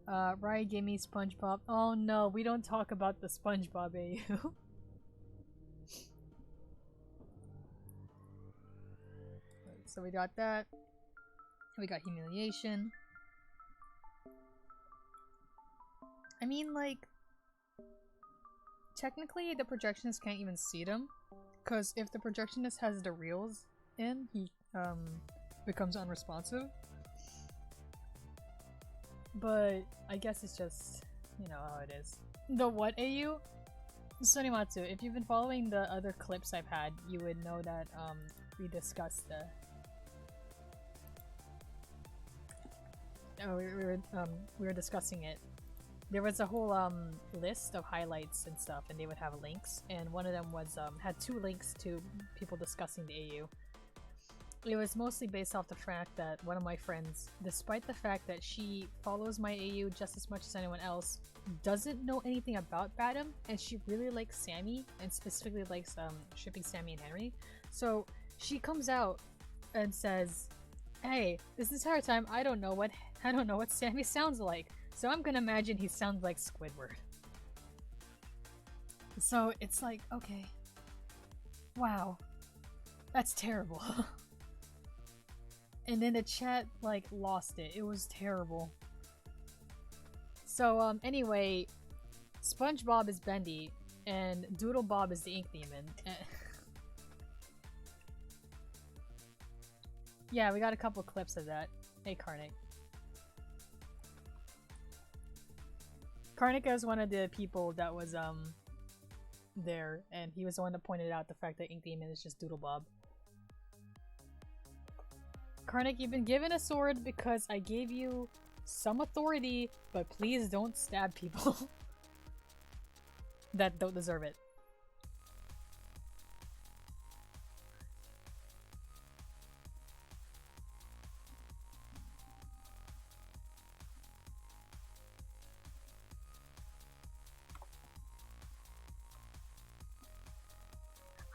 Ryan gave me SpongeBob. Oh no, we don't talk about the SpongeBob AU. So we got that. We got humiliation. I mean, like, technically the projectionist can't even see them, because if the projectionist has the reels in, he becomes unresponsive. But I guess it's just, you know how it is. The what AU? Sonimatsu, if you've been following the other clips I've had, you would know that we discussed the... Oh, we were discussing it. There was a whole list of highlights and stuff, and they would have links, and one of them was had 2 links to people discussing the AU. It was mostly based off the fact that one of my friends, despite the fact that she follows my AU just as much as anyone else, doesn't know anything about Badum, and she really likes Sammy, and specifically likes shipping Sammy and Henry. So she comes out and says, "Hey, this entire time I don't know what Sammy sounds like, so I'm gonna imagine he sounds like Squidward." So it's like, okay, wow, that's terrible. And then the chat, like, lost it. It was terrible. So, anyway, SpongeBob is Bendy, and Doodle Bob is the Ink Demon. Yeah, we got a couple clips of that. Hey, Karnik. Karnik is one of the people that was, there, and he was the one that pointed out the fact that Ink Demon is just Doodle Bob. Karnik, you've been given a sword because I gave you some authority, but please don't stab people that don't deserve it.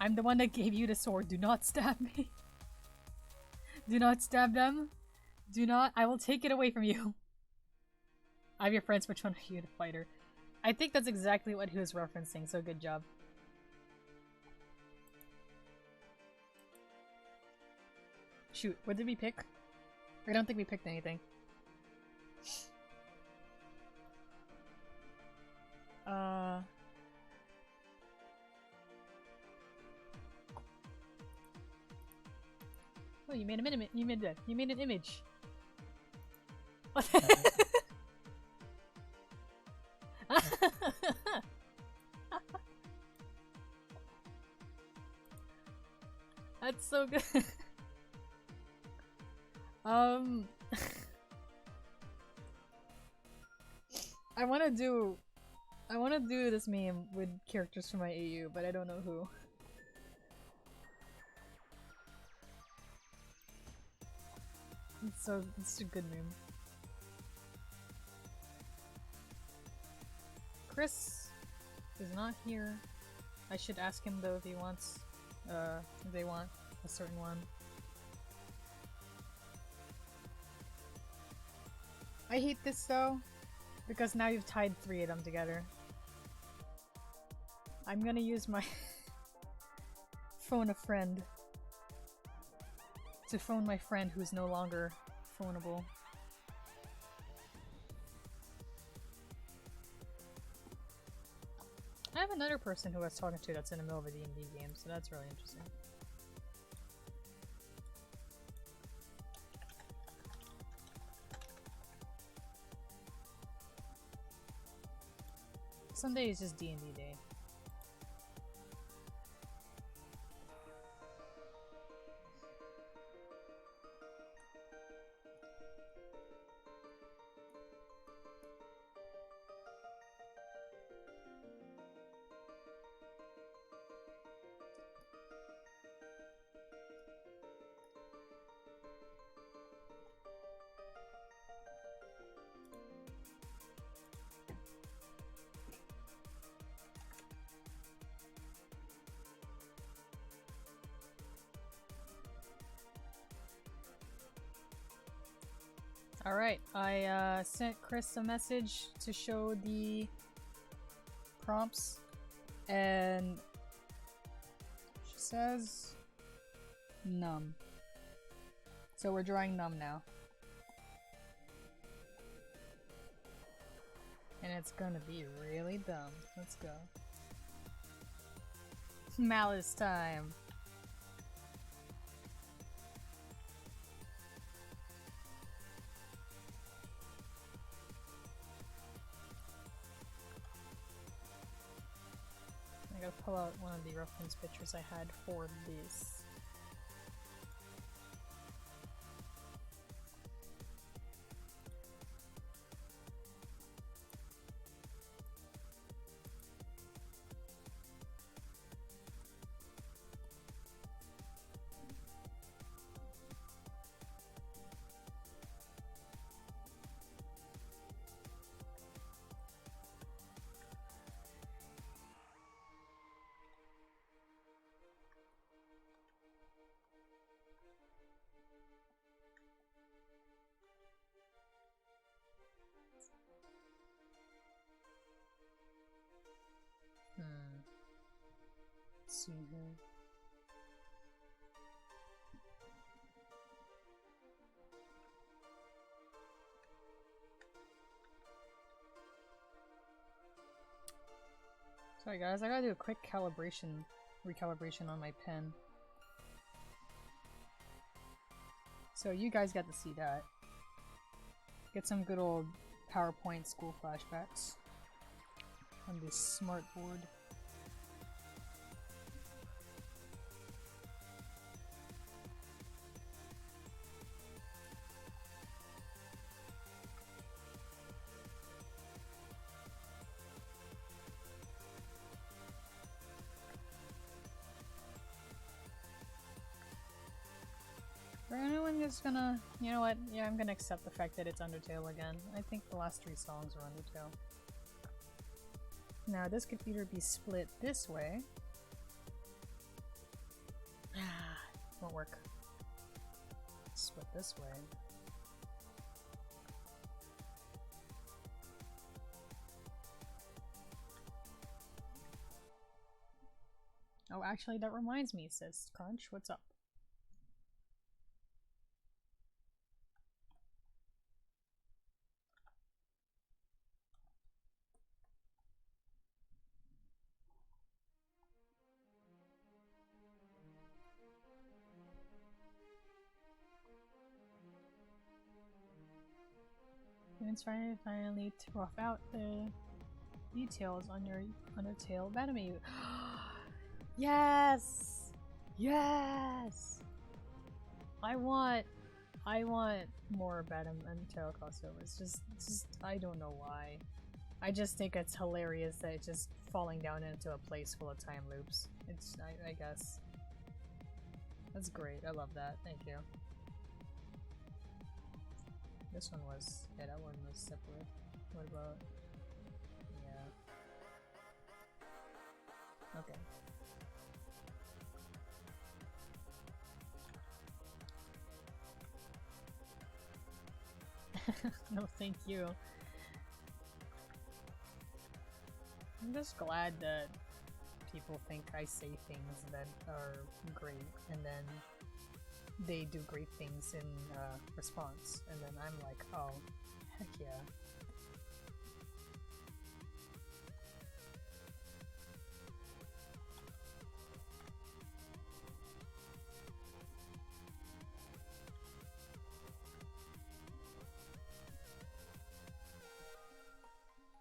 I'm the one that gave you the sword. Do not stab me. Do not stab them. Do not. I will take it away from you. I have your friends. Which one are you, the fighter? I think that's exactly what he was referencing, so good job. Shoot, what did we pick? I don't think we picked anything. Oh, you made a minute. You made that. You made an image. That's so good. I want to do this meme with characters from my AU, but I don't know who. It's a good meme. Chris is not here. I should ask him though if he wants, if they want a certain one. I hate this though, because now you've tied 3 of them together. I'm gonna use my phone a friend to phone my friend who's no longer phoneable. I have another person who I was talking to that's in the middle of a D&D game, so that's really interesting. Sunday is just D&D day. Alright, I sent Chris a message to show the prompts, and she says numb. So we're drawing numb now. And it's gonna be really dumb. Let's go. Malice time. I gotta pull out one of the reference pictures I had for this. Let's see here. Sorry guys, I gotta do a quick recalibration on my pen. So you guys got to see that. Get some good old PowerPoint school flashbacks on this smart board. For anyone who's gonna, you know what, yeah, I'm gonna accept the fact that it's Undertale again. I think the last 3 songs are Undertale. Now this could either be split this way. Won't work. Split this way. Oh, actually that reminds me, says Crunch, what's up? And it's finally to rough out the details on your Undertale anime. Yes! Yes! I want more Badam Undertale crossovers. Just I don't know why. I just think it's hilarious that it's just falling down into a place full of time loops. It's I guess. That's great. I love that. Thank you. This one was that one was separate. What about okay. No, thank you. I'm just glad that people think I say things that are great, and then they do great things in response, and then I'm like, oh, heck yeah.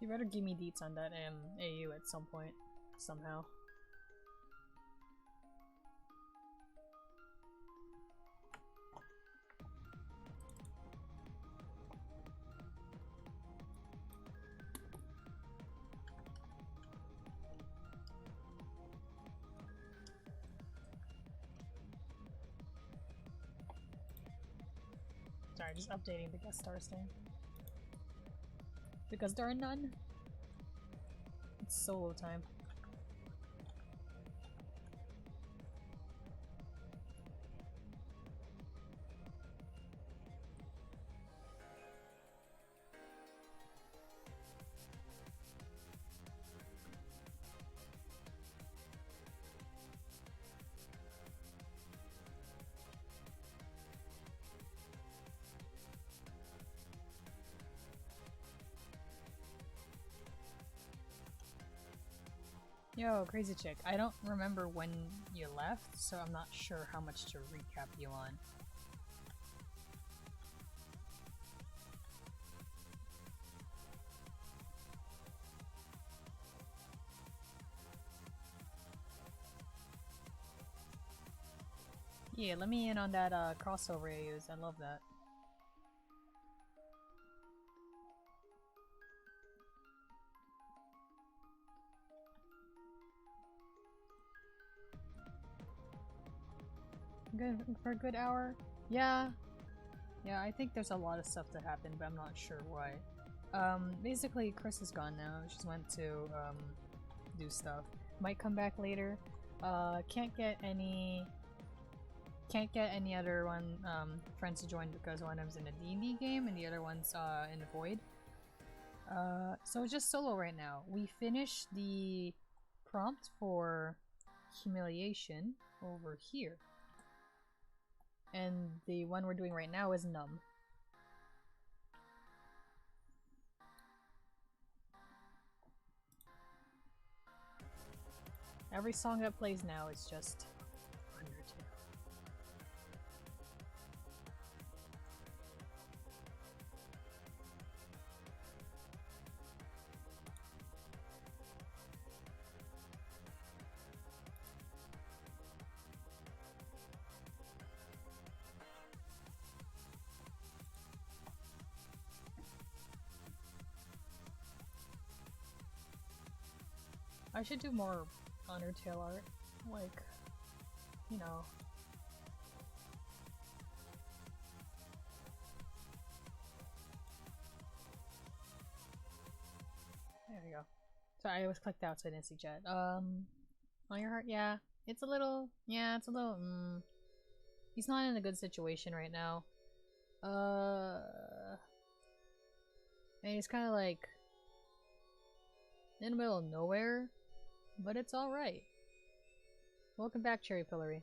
You better give me deets on that AU at some point, somehow. Sorry, just updating the guest stars thing. Because there are none. It's solo time. Yo, Crazy Chick, I don't remember when you left, so I'm not sure how much to recap you on. Yeah, let me in on that crossover AUs, I love that. Good for a good hour? Yeah. Yeah, I think there's a lot of stuff that happened, but I'm not sure why. Basically Chris is gone now. She went to do stuff. Might come back later. Can't get any other friends to join because one of them's in a D&D game and the other one's in the void. So it's just solo right now. We finished the prompt for humiliation over here. And the one we're doing right now is numb. Every song that plays now is just Undertale. I should do more Undertale art, like, you know. There we go. Sorry, I was clicked out so I didn't see chat. On your heart, yeah. It's a little, he's not in a good situation right now. And he's kind of like in the middle of nowhere, but it's alright. Welcome back, Cherry Pillory.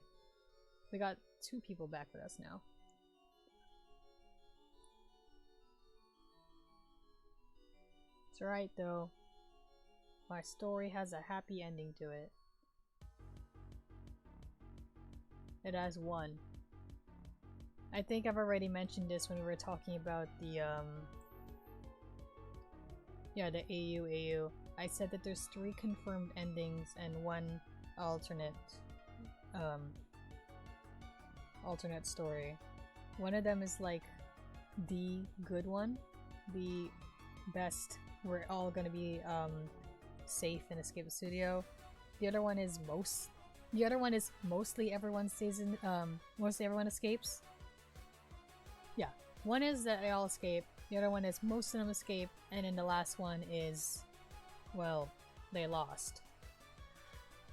We got 2 people back with us now. It's alright though. My story has a happy ending to it. It has one. I think I've already mentioned this when we were talking about the Yeah, the AU. I said that there's 3 confirmed endings and 1 alternate alternate story. One of them is like the good one, the best. We're all gonna be safe and escape the studio. The other one is mostly everyone stays in mostly everyone escapes. Yeah. One is that they all escape, the other one is most of them escape, and then the last one is, well, they lost.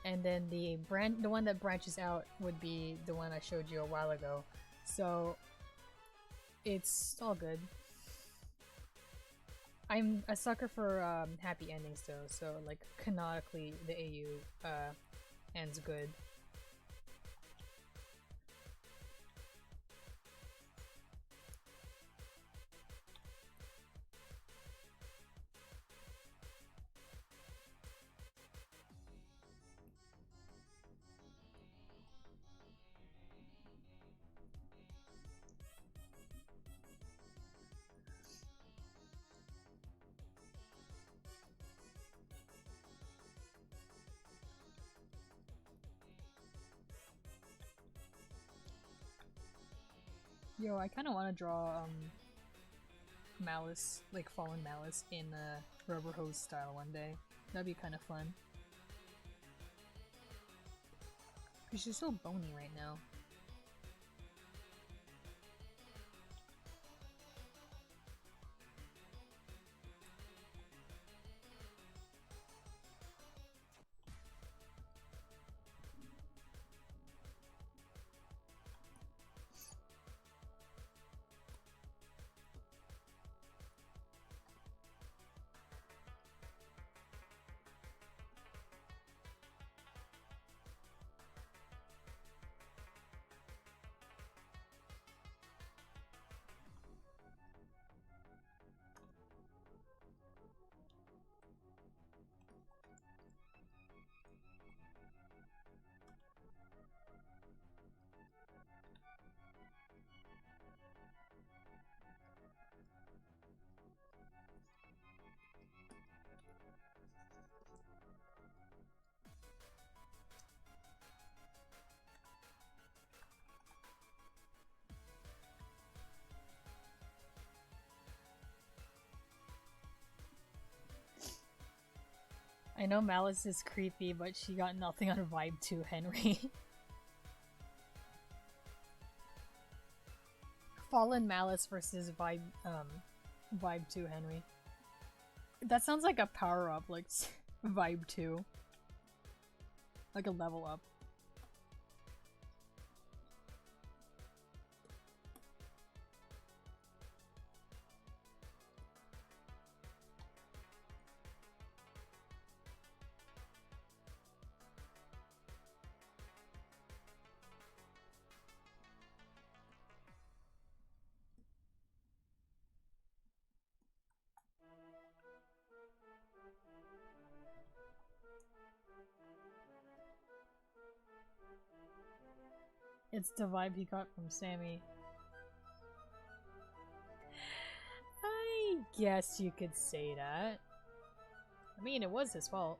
And then the one that branches out would be the one I showed you a while ago. So it's all good. I'm a sucker for happy endings though, so like canonically the AU ends good. Yo, I kind of want to draw Malice, like Fallen Malice in Rubber Hose style one day. That'd be kind of fun. Cause she's so bony right now. I know Malice is creepy, but she got nothing on Vibe 2, Henry. Fallen Malice versus Vibe 2, Henry. That sounds like a power up, like Vibe 2. Like a level up. It's the vibe he got from Sammy. I guess you could say that. I mean, it was his fault.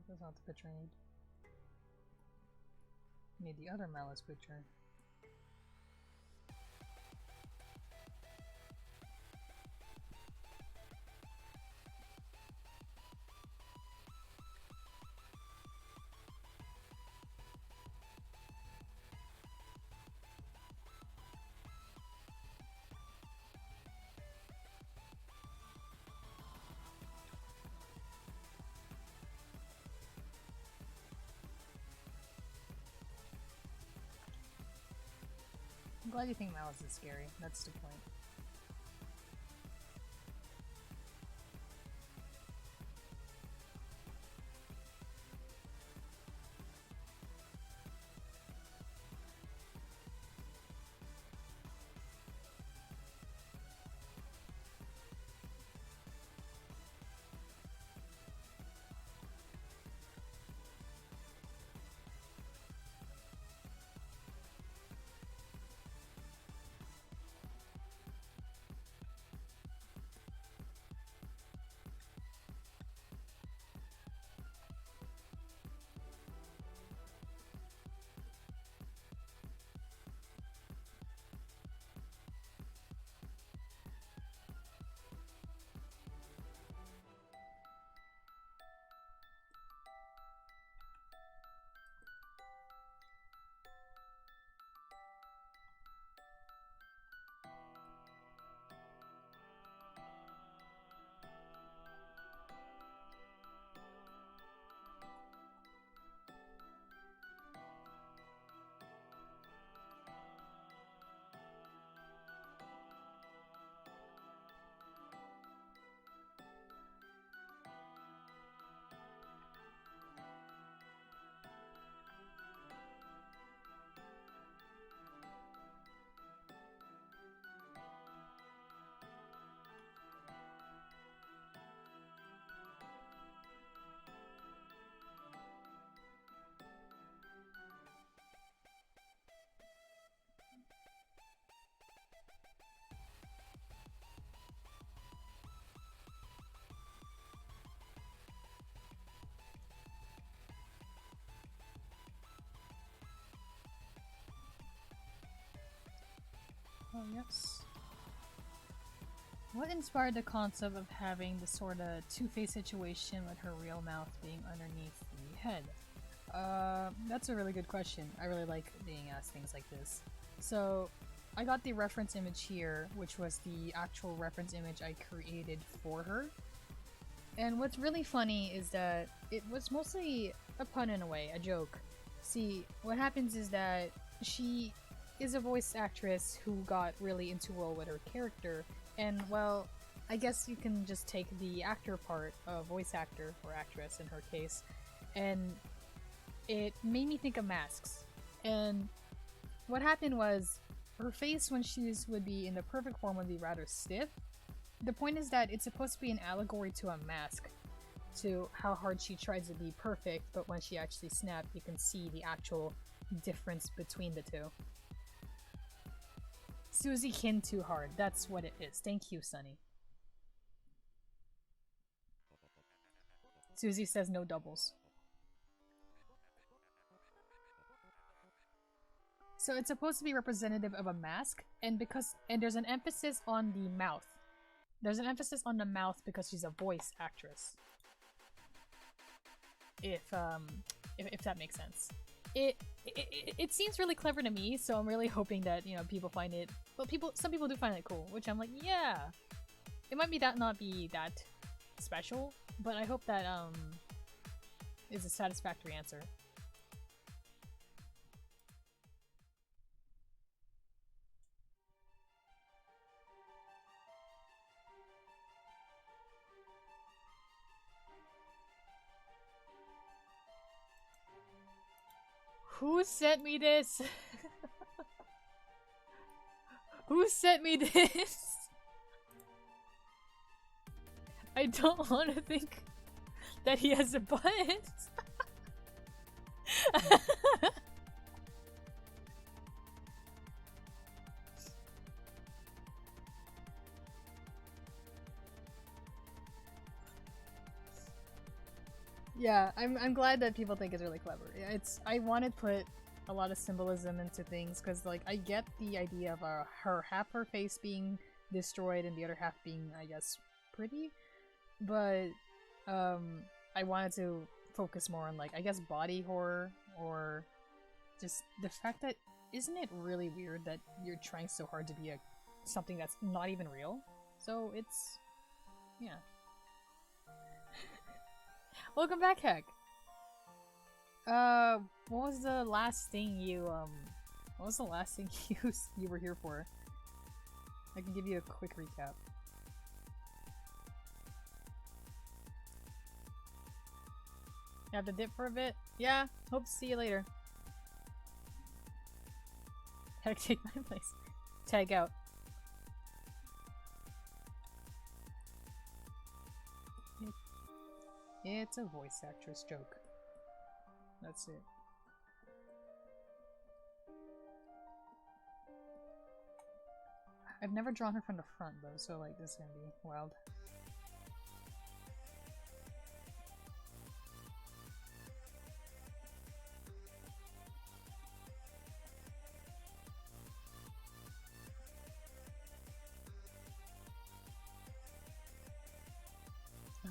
that's not the picture I need. I need the other Malice picture. I'm glad you think Malice is scary. That's the point. Oh, yes. What inspired the concept of having the sort of two-faced situation with her real mouth being underneath the head? That's a really good question. I really like being asked things like this. So, I got the reference image here, which was the actual reference image I created for her. And what's really funny is that it was mostly a pun in a way, a joke. See, what happens is that she is a voice actress who got really into role with her character, and well, I guess you can just take the actor part, voice actor or actress in her case, and it made me think of masks. And what happened was, her face when she would be in the perfect form would be rather stiff. The point is that it's supposed to be an allegory to a mask, to how hard she tries to be perfect, but when she actually snapped, you can see the actual difference between the two. Susie kin too hard, that's what it is. Thank you, Sunny. Susie says no doubles. So it's supposed to be representative of a mask, and there's an emphasis on the mouth. There's an emphasis on the mouth because she's a voice actress. If that makes sense. It seems really clever to me, so I'm really hoping that, you know, people find it. Well, some people do find it cool, which I'm like, yeah. It might be not be that special, but I hope that is a satisfactory answer. Who sent me this? Who sent me this? I don't want to think that he has a butt. Yeah, I'm glad that people think it's really clever. I want to put a lot of symbolism into things because like I get the idea of her half her face being destroyed and the other half being, I guess, pretty, but I wanted to focus more on like I guess body horror or just the fact that isn't it really weird that you're trying so hard to be something that's not even real? So it's yeah. Welcome back, Heck. What was the last thing you what was the last thing you were here for? I can give you a quick recap. You have to dip for a bit? Yeah, hope to see you later. Heck, take my place. Tag out. It's a voice actress joke. That's it. I've never drawn her from the front though, so like this is gonna be wild.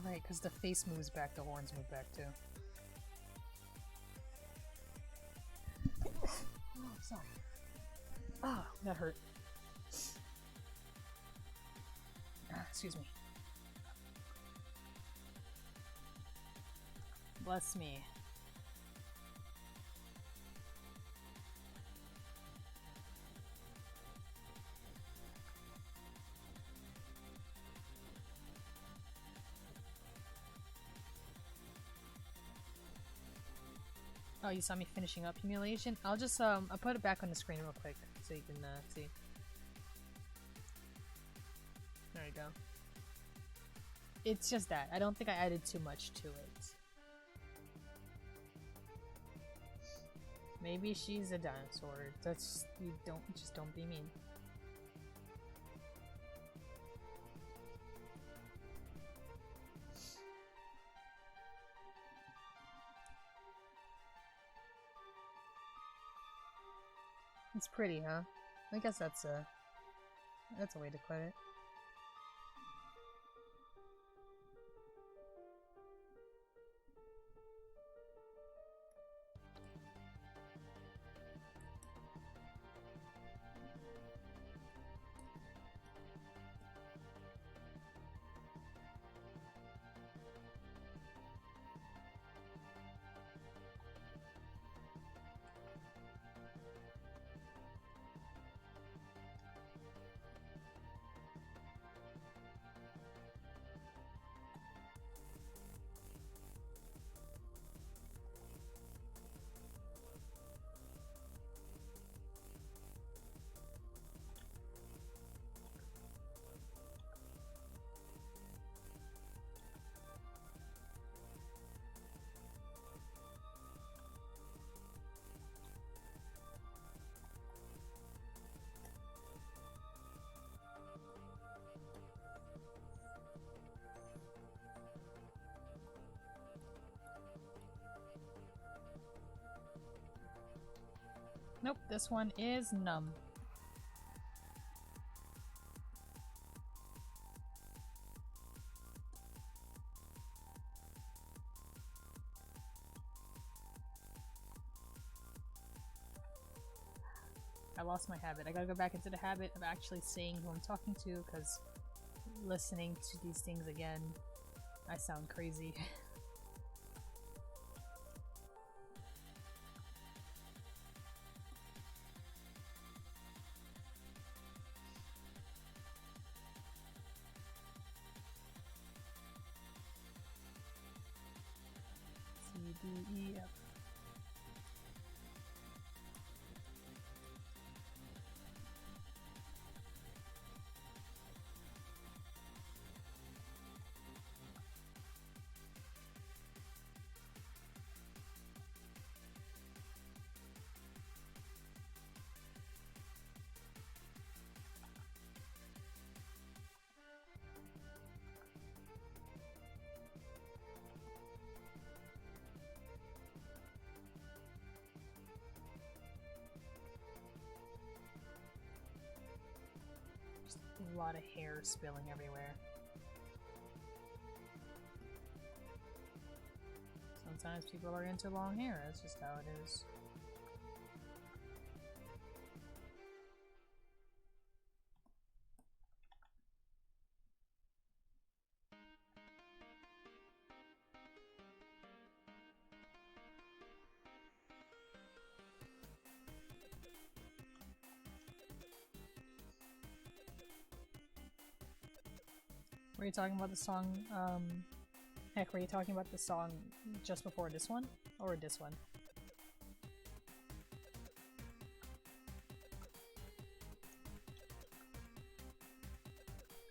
Alright, because the face moves back, the horns move back too. Oh, sorry. Ah, that hurt. Excuse me. Bless me. Oh, you saw me finishing up Humiliation? I'll just, I'll put it back on the screen real quick so you can, see. There you go. It's just that. I don't think I added too much to it. Maybe she's a dinosaur. That's, just don't be mean. It's pretty, huh? I guess that's a way to put it. Nope, this one is numb. I lost my habit. I gotta go back into the habit of actually saying who I'm talking to, because listening to these things again, I sound crazy. C-D-E-F. lot of hair spilling everywhere. Sometimes people are into long hair, that's just how it is. Were you talking about the song, heck, were you talking about the song just before this one? Or this one?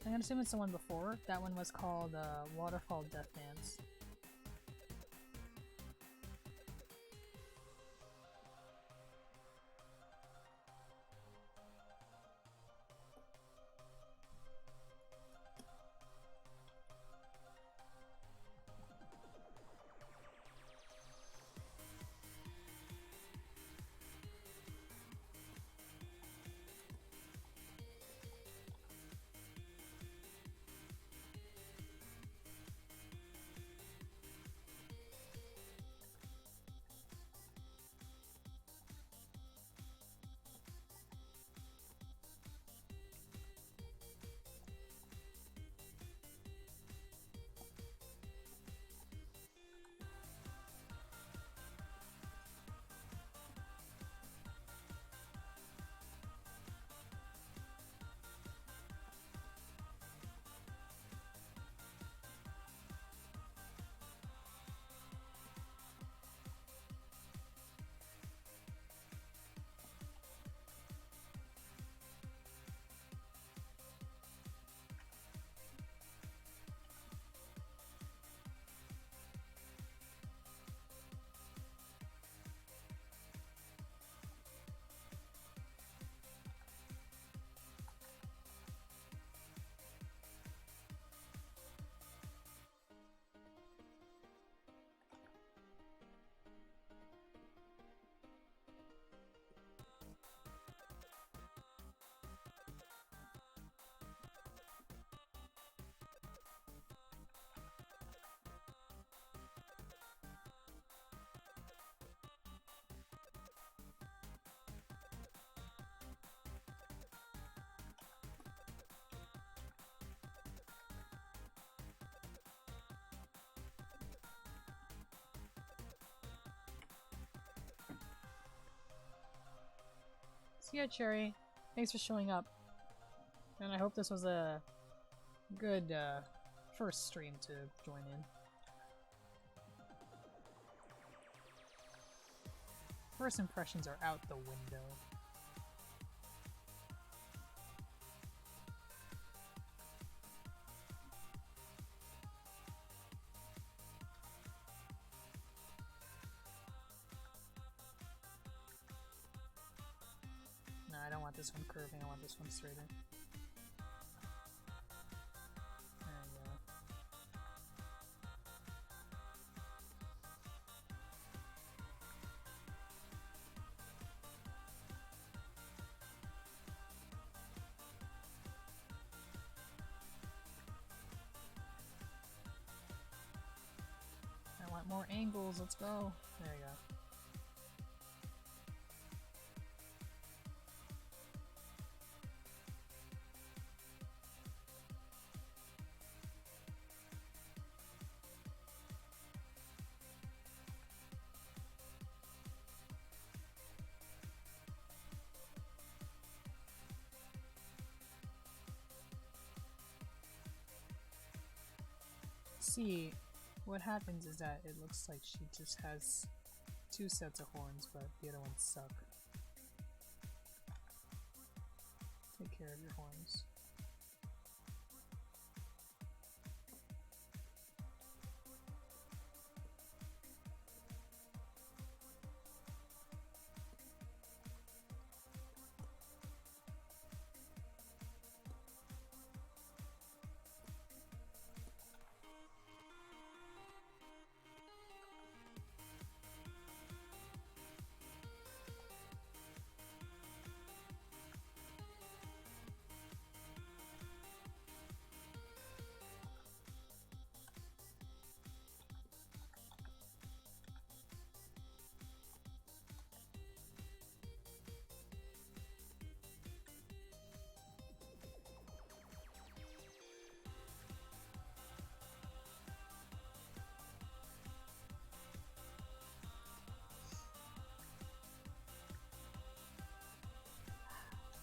I'm gonna assume it's the one before. That one was called, Waterfall Death Dance. See ya, Cherry. Thanks for showing up. And I hope this was a good first stream to join in. First impressions are out the window. No, I don't want this one curving, I want this one straighter. There we go. I want more angles, let's go. There you go. See, what happens is that it looks like she just has two sets of horns, but the other ones suck. Take care of your horns.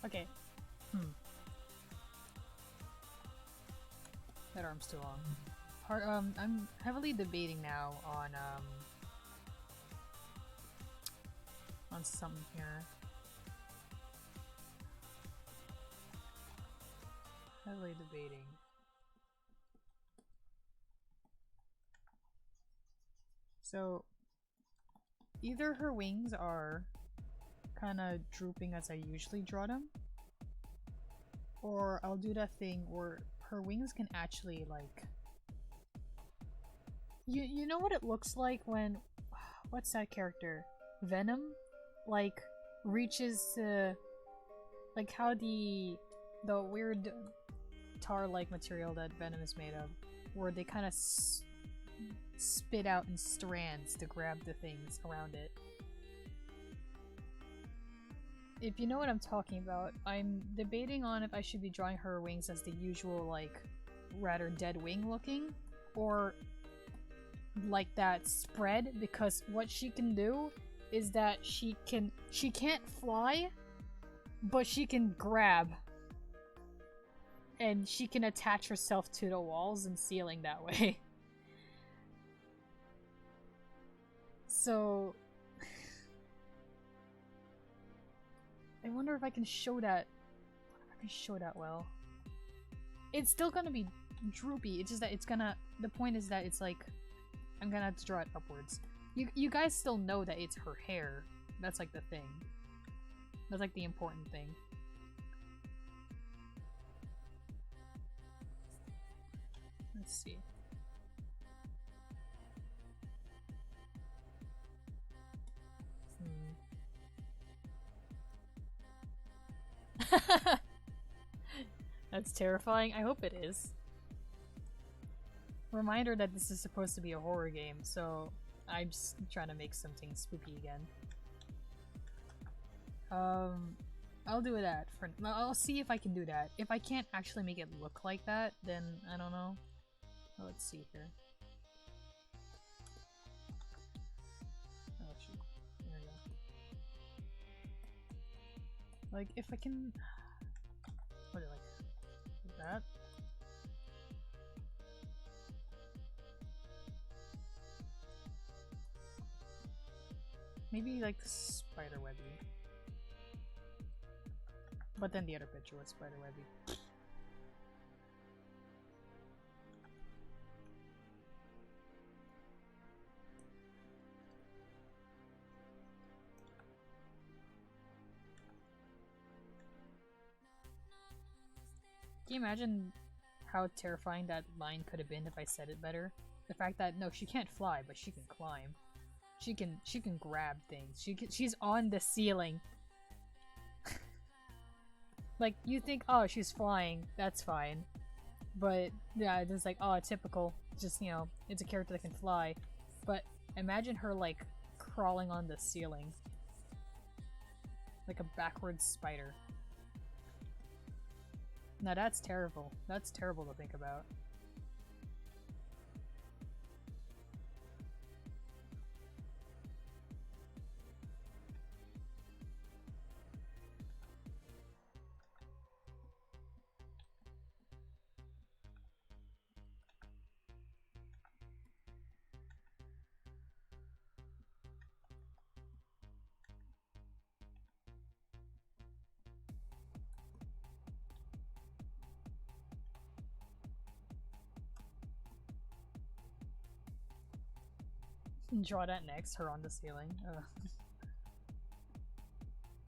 Okay. That arm's too long. I'm heavily debating now on something here. Heavily debating. So, either her wings are kind of drooping as I usually draw them, or I'll do that thing where her wings can actually, like... You know what it looks like when... What's that character? Venom? Like, reaches to... Like how the weird tar-like material that Venom is made of, where they kind of spit out in strands to grab the things around it. If you know what I'm talking about, I'm debating on if I should be drawing her wings as the usual, like, rather dead wing looking, or like that spread, because what she can do is that she can't fly, but she can grab. And she can attach herself to the walls and ceiling that way. So... I wonder if I can show that... well. It's still gonna be droopy, it's just that it's gonna... The point is that it's like... I'm gonna have to draw it upwards. You guys still know that it's her hair. That's like the thing. That's like the important thing. Let's see. That's terrifying. I hope it is. Reminder that this is supposed to be a horror game, so I'm just trying to make something spooky again. I'll do that for... I'll see if I can do that. If I can't actually make it look like that, then I don't know. Let's see here. Oh shoot. There we go. Like, if I can... What, like that? Maybe like spiderwebby. But then the other picture was spiderwebby. Can you imagine how terrifying that line could have been if I said it better? The fact that, no, she can't fly, but she can climb. She can grab things. She's on the ceiling. Like, you think, oh, she's flying, that's fine. But, yeah, it's like, oh, typical. Just, you know, it's a character that can fly. But imagine her, like, crawling on the ceiling. Like a backwards spider. Now that's terrible. That's terrible to think about. Draw that next, her on the ceiling. Ugh.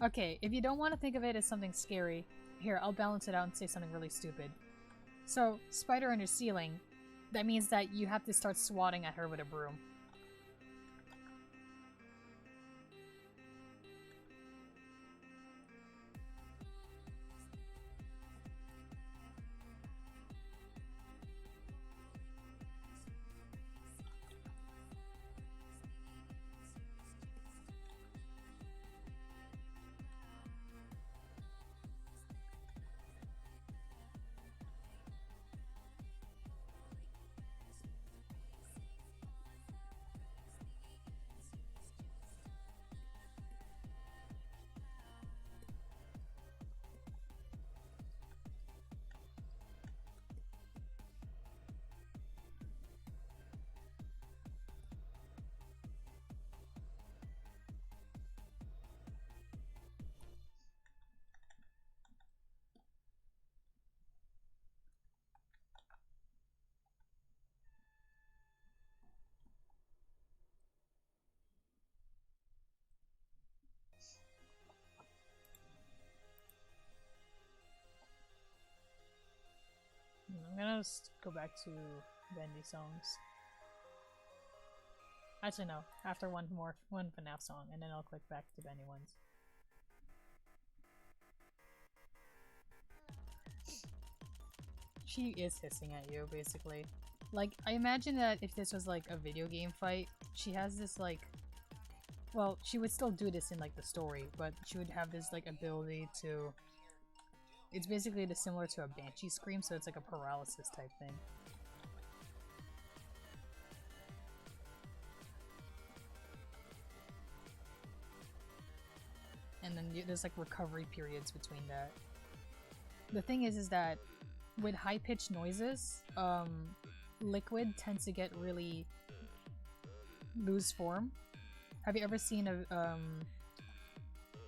Okay, if you don't want to think of it as something scary, here, I'll balance it out and say something really stupid. So, spider on your ceiling, that means that you have to start swatting at her with a broom. just go back to Bendy songs. Actually, no. After one FNAF song, and then I'll click back to Bendy ones. She is hissing at you, basically. Like, I imagine that if this was like a video game fight, she has this like... Well, she would still do this in like the story, but she would have this like ability to... It's basically similar to a banshee scream, so it's like a paralysis type thing. And then there's like recovery periods between that. The thing is that with high-pitched noises, Liquid tends to get really lose form. Have you ever seen a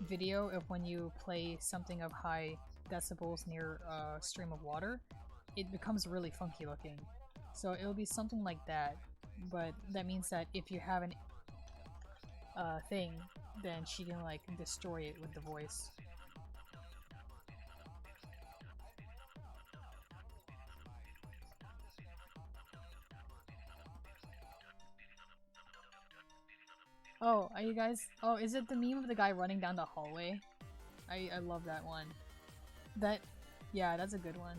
video of when you play something of high decibels near a stream of water? It becomes really funky looking. So it'll be something like that, but that means that if you have an thing, then she can like destroy it with the voice. Oh, are you guys? Oh, is it the meme of the guy running down the hallway? I love that one. Yeah, that's a good one.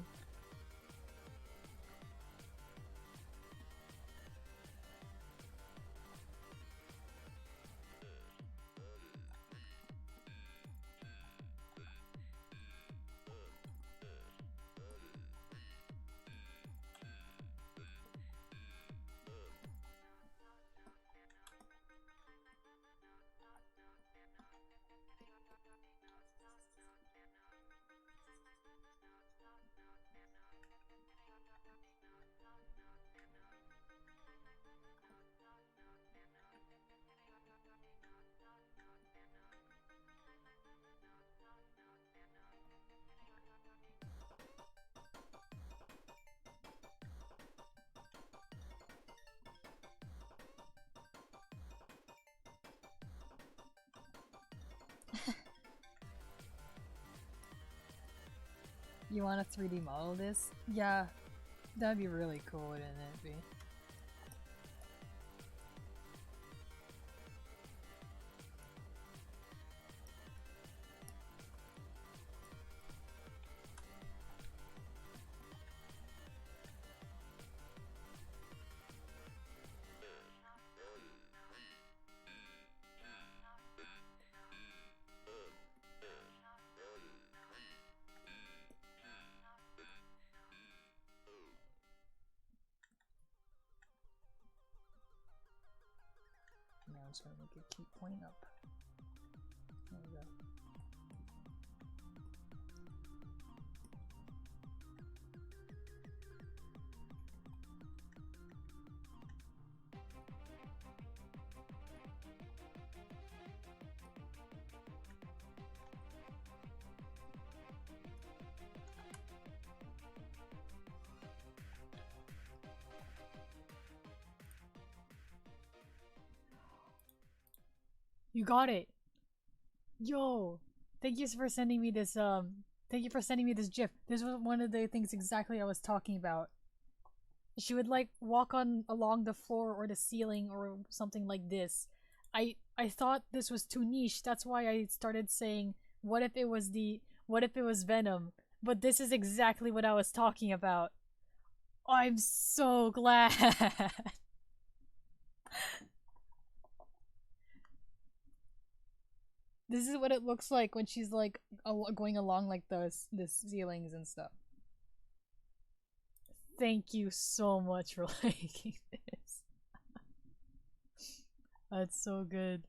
You want to 3D model this? Yeah, that'd be really cool, wouldn't it be? Now I'm just gonna make it keep pointing up. There we go. You got it! Yo! Thank you for sending me this, thank you for sending me this GIF. This was one of the things exactly I was talking about. She would, like, walk along the floor or the ceiling or something like this. I thought this was too niche, that's why I started saying, what if it was Venom? But this is exactly what I was talking about. I'm so glad! This is what it looks like when she's like going along like the ceilings and stuff. Thank you so much for liking this. That's so good.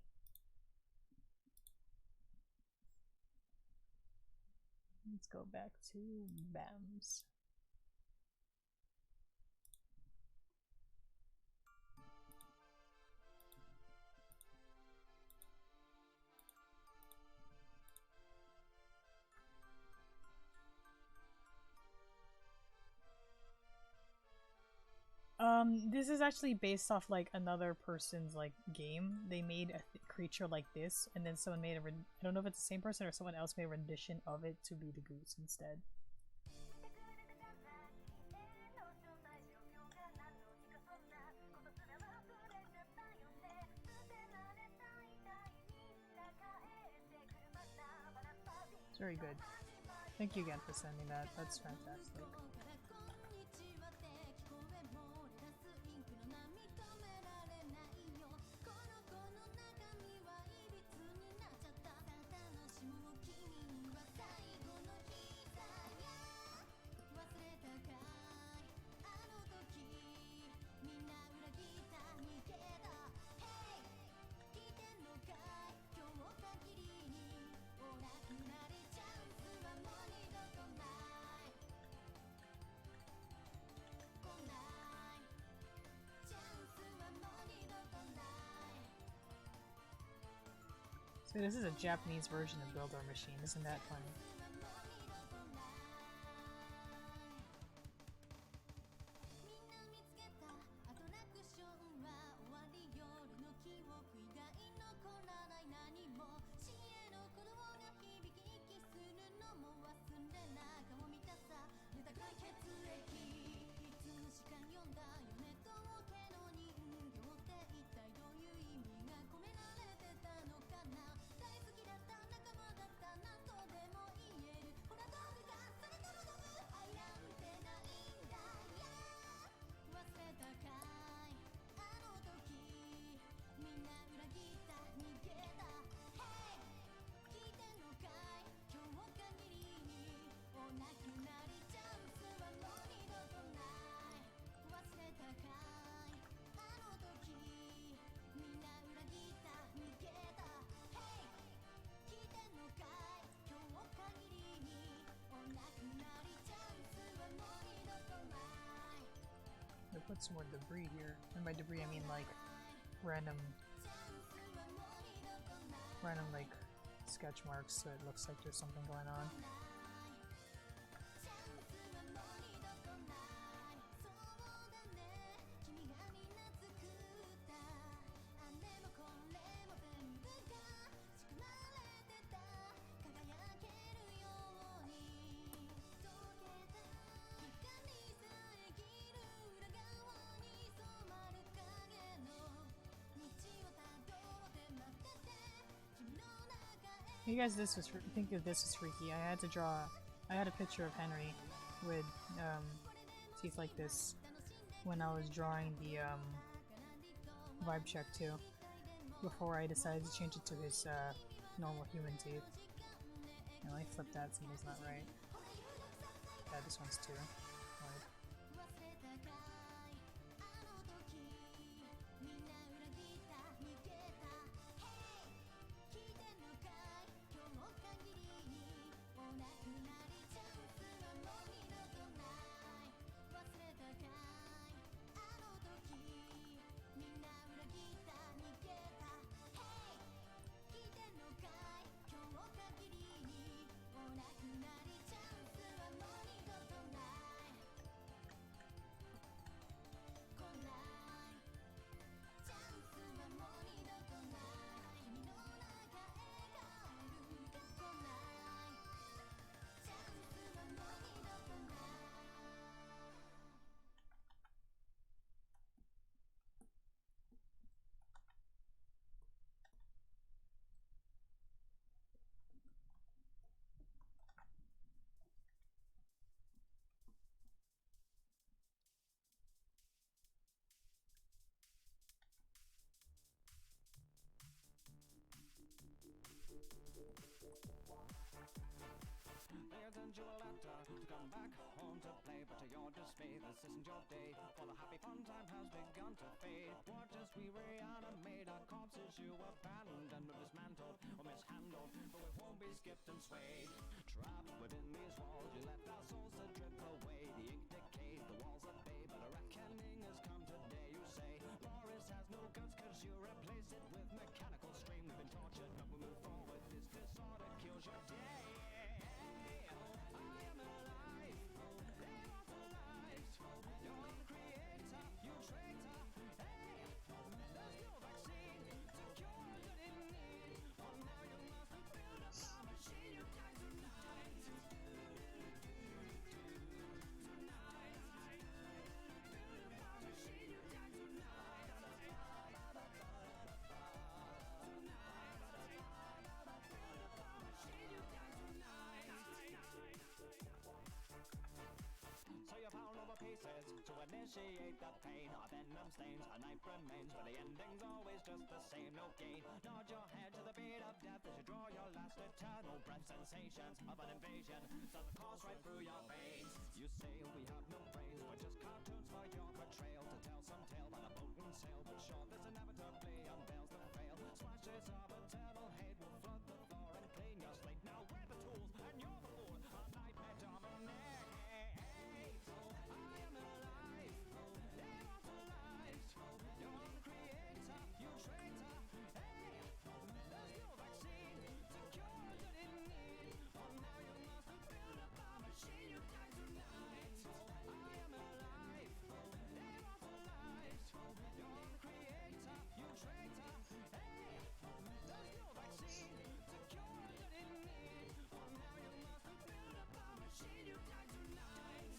Let's go back to BAMS. This is actually based off like another person's like game. They made a creature like this, and then someone made I don't know if it's the same person or someone else made a rendition of it to be the goose instead. It's very good. Thank you again for sending that. That's fantastic. So this is a Japanese version of Builder Machine, isn't that funny? They put some more debris here, and by debris I mean like random like sketch marks, so it looks like there's something going on. You guys, think that this was freaky. I had a picture of Henry with teeth like this when I was drawing the vibe check too, before I decided to change it to his normal human teeth. You know, I flipped that, something's not right. Yeah, this one's too. Right. send you a letter to come back home to play, but to your dismay, this isn't your day, for the happy fun time has begun to fade. What as we reanimate our corpses you abandoned or dismantled or mishandled, but we won't be skipped and swayed. Trapped within these walls, you let our souls to drip away. The ink decayed, the walls are bay, but a reckoning has come today. You say Loris has no guts cause you replace it with mechanical stream. We've been tortured, but we move forward. This disorder kills your day. appreciate the pain. Our venom stains, our knife remains, but the ending's always just the same. No gain. Nod your head to the beat of death as you draw your last eternal breath. Sensations of an invasion does the course right through your veins. You say we have no brains, but just cartoons for your betrayal. To tell some tale by the boat and sail, but sure this inevitably unveils the fail. Splashes of eternal hate will flood the floor and clean your slate. Now we're the tools and you're the fool. A nightmare dominates. I am alive, immortalized. You're the creator, you traitor. Hey, there's no vaccine to cure a dirty need. Oh, now you must have built up a machine. You die tonight. I am alive, immortalized. You're the creator, you traitor. Hey, there's no vaccine to cure a dirty need. Oh, now you must have built up a machine. You die tonight.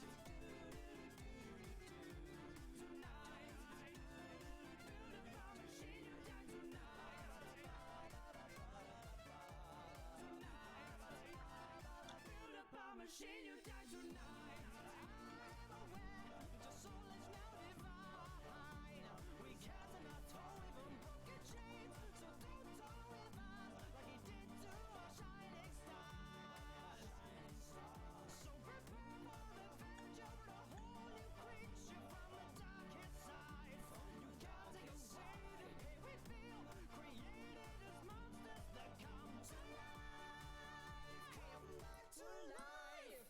Machine, you die tonight. I am aware, your soul is now divine. We cast in our toe, even broken chains. So don't toy with us like he did to our shining star. So prepare for revenge over a whole new creature from the darkest side. You gotta get saved, hey we feel created as monsters that come to life. Come back to life.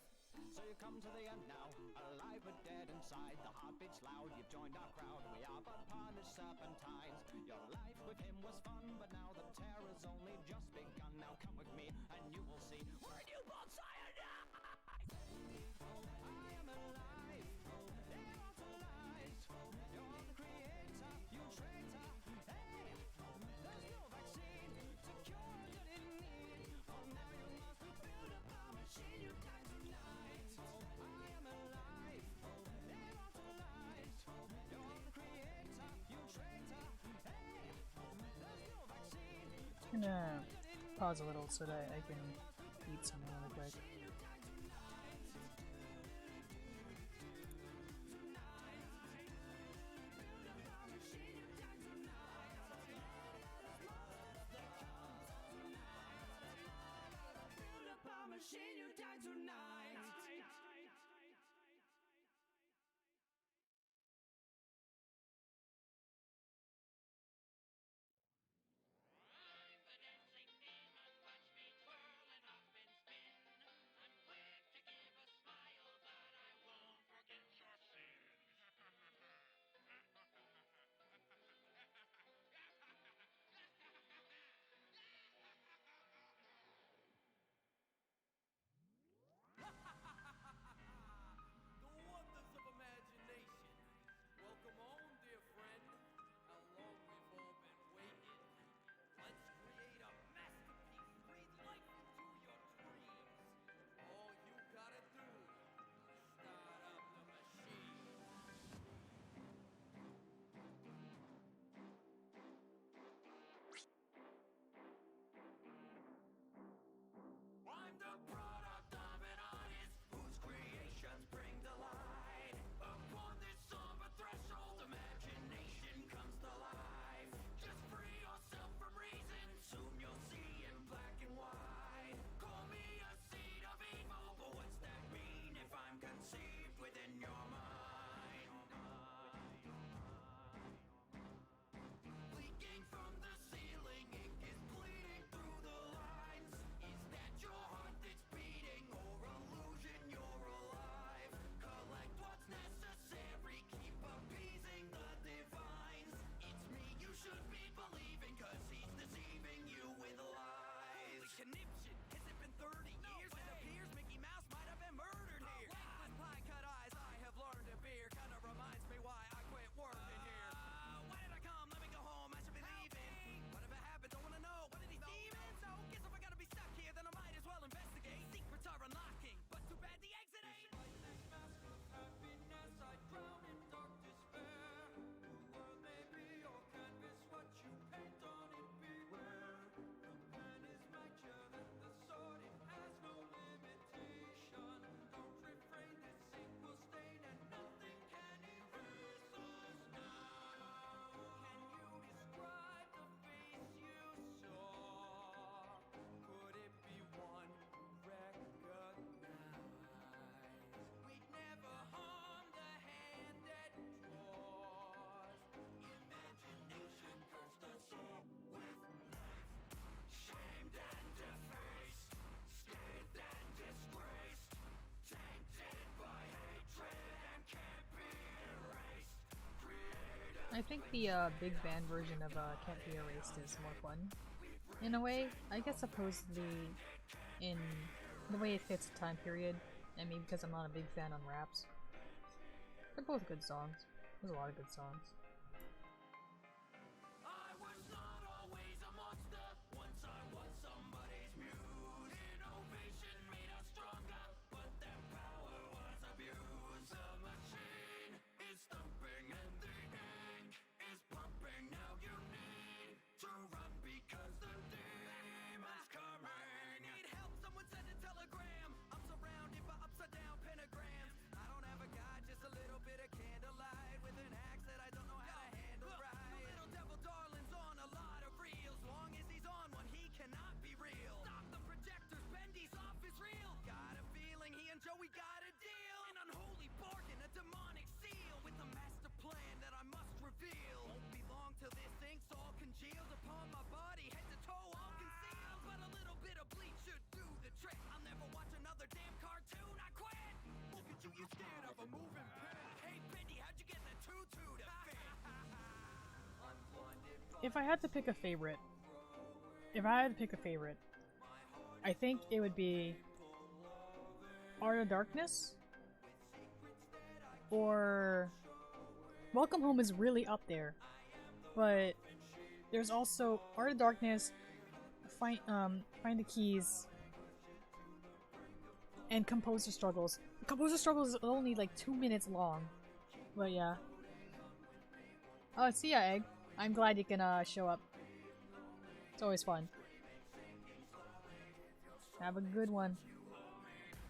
So you come to the end now, alive but dead inside. The heartbeat's loud, you've joined our crowd. We are but punished serpentines. Your life with him was fun, but now the terror's only just begun. Now come with me and you will see we're newborn cyanide. I am alive, immortalized. You're the creator, you traitor. Hey, there's no vaccine to cure a dirty need. Oh, now you must have built up a machine. You die tonight. I am alive, immortalized. You're the creator, you traitor. Hey, there's no vaccine to I'm gonna pause a little so that I can eat something really quick. machine, you die tonight. I think the big band version of Can't Be Erased is more fun. In a way, I guess supposedly in the way it fits the time period, and maybe because I'm not a big fan on raps. They're both good songs. There's a lot of good songs. We got a deal, an unholy bargain, a demonic seal with a master plan that I must reveal. Won't be long till this ink's all congealed upon my body, head to toe all concealed. But a little bit of bleach should do the trick. I'll never watch another damn cartoon. I quit. Look at you, you're scared of a moving pen. Hey Bendy, how'd you get the tutu to fit? If I had to pick a favorite, I think it would be Art of Darkness, or Welcome Home is really up there, but there's also Art of Darkness, Find the Keys, and Composer Struggles. Composer Struggles is only like 2 minutes long, but yeah. Oh, see ya, Egg. I'm glad you can show up. It's always fun. Have a good one.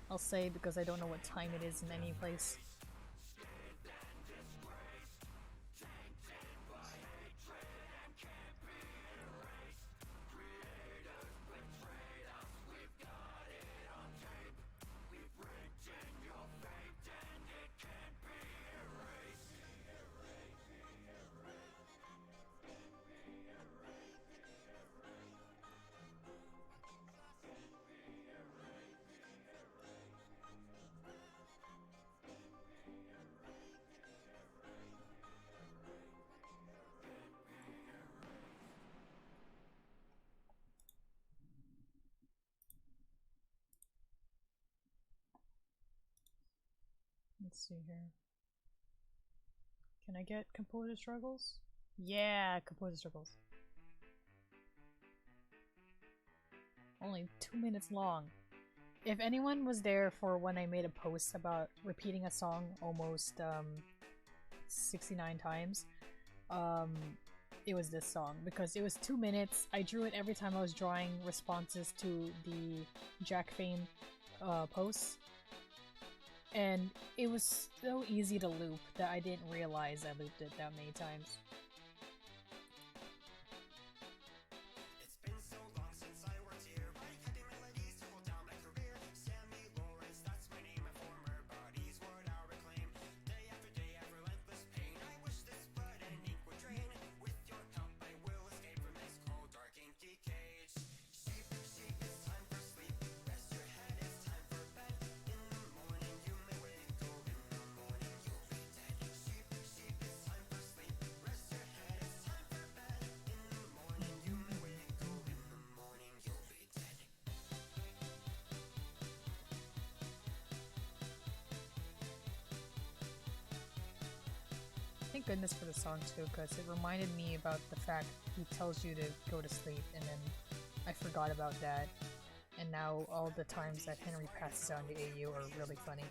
I'll say because I don't know what time it is in any place. Let's see here. Can I get Composer Struggles? Yeah, Composer Struggles. Only 2 minutes long. If anyone was there for when I made a post about repeating a song almost 69 times, it was this song because it was 2 minutes. I drew it every time I was drawing responses to the Jack Fame posts. And it was so easy to loop that I didn't realize I looped it that many times. Thank goodness for the song too, because it reminded me about the fact he tells you to go to sleep, and then I forgot about that. And now all the times that Henry passes on to AU are really funny.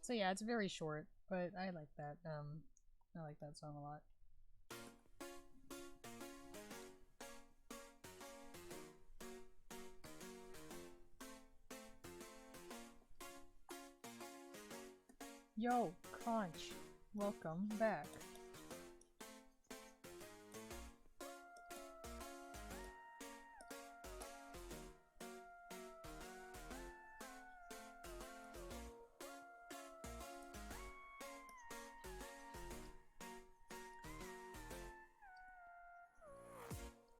So yeah, it's very short, but I like that. I like that song a lot. Yo, Conch, welcome back.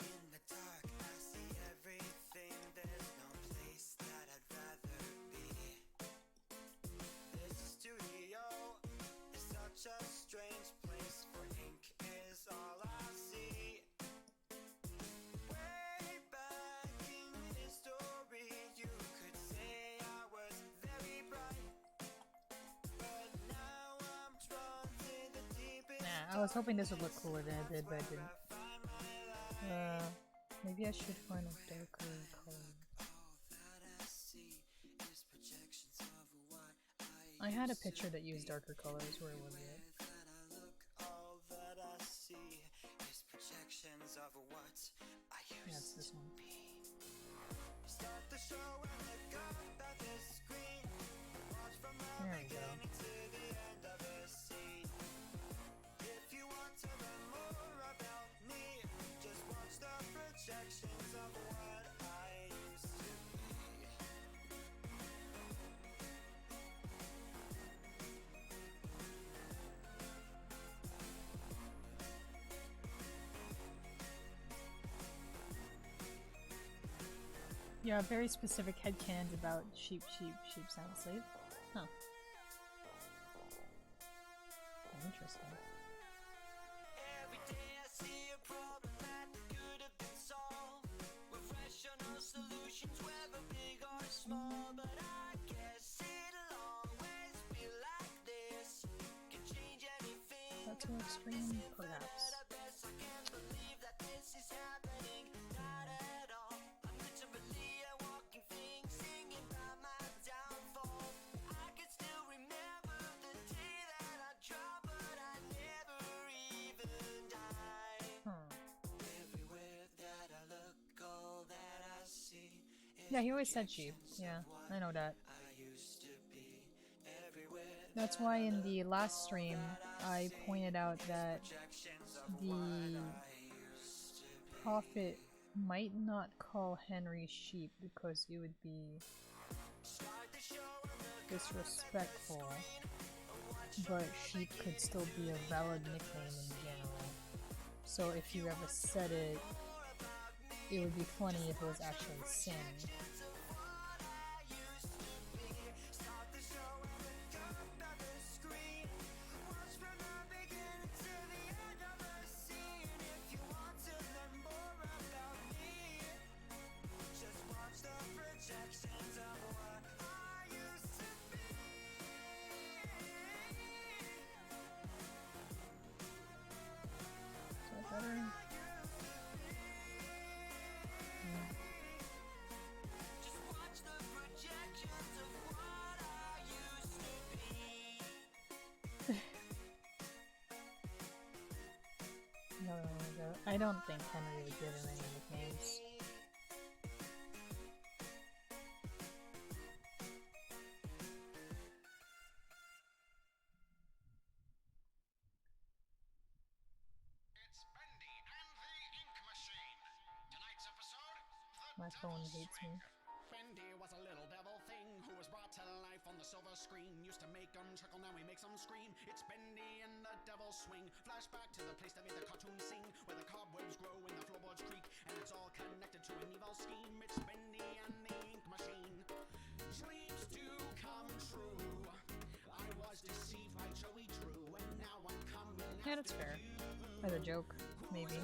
In the dark, I see everything. There's no place that I'd rather be. This studio is such a strange place, for ink is all I see. Way back in history, you could say I was very bright, but now I'm drawn to the deepest. Nah, I was hoping this would look cooler than it did, but it didn't. Maybe I should find a darker color. I had a picture that used darker colors. Where was it? All that I see is projections of what I Yeah, it's used this to one. be. Start the show and look up at the screen. Watch from the There we go. beginning to the end of the scene. If you want to learn more about me, just watch the projections of what I used to be. Yeah, very specific headcanons about sheep sound asleep. Huh. Interesting. Every day I see a problem that could have been solved with rational solutions, whether big or small. But I guess it'll always be like this. Can change anything. That's too extreme, perhaps. I can't believe that this is happening. Not at all. I'm literally a walking thing, singing about my downfall. I can still remember the day that I dropped, but I never even died. Everywhere that I look, all that I see is Yeah, he always said sheep. Yeah, I know that. I used to be. Everywhere That's why in the last stream I pointed out that the prophet might not call Henry sheep because it would be disrespectful, but sheep could still be a valid nickname in general. So if you ever said it, it would be funny if it was actually sin. Is that better? Another one we go. I don't think Henry would give him any nicknames. My phone hates me. Bendy was a little devil thing who was brought to life on the silver screen. Used to make them chuckle, now he makes them scream. It's Bendy and the devil's swing. Flashback to the place that made the cartoon sing, where the cobwebs grow and the floorboards creak, and it's all connected to an evil scheme. It's Bendy and the ink machine. Dreams do come true. I was deceived by Joey Drew, and now I'm coming. Yeah, that's fair. As a joke, maybe.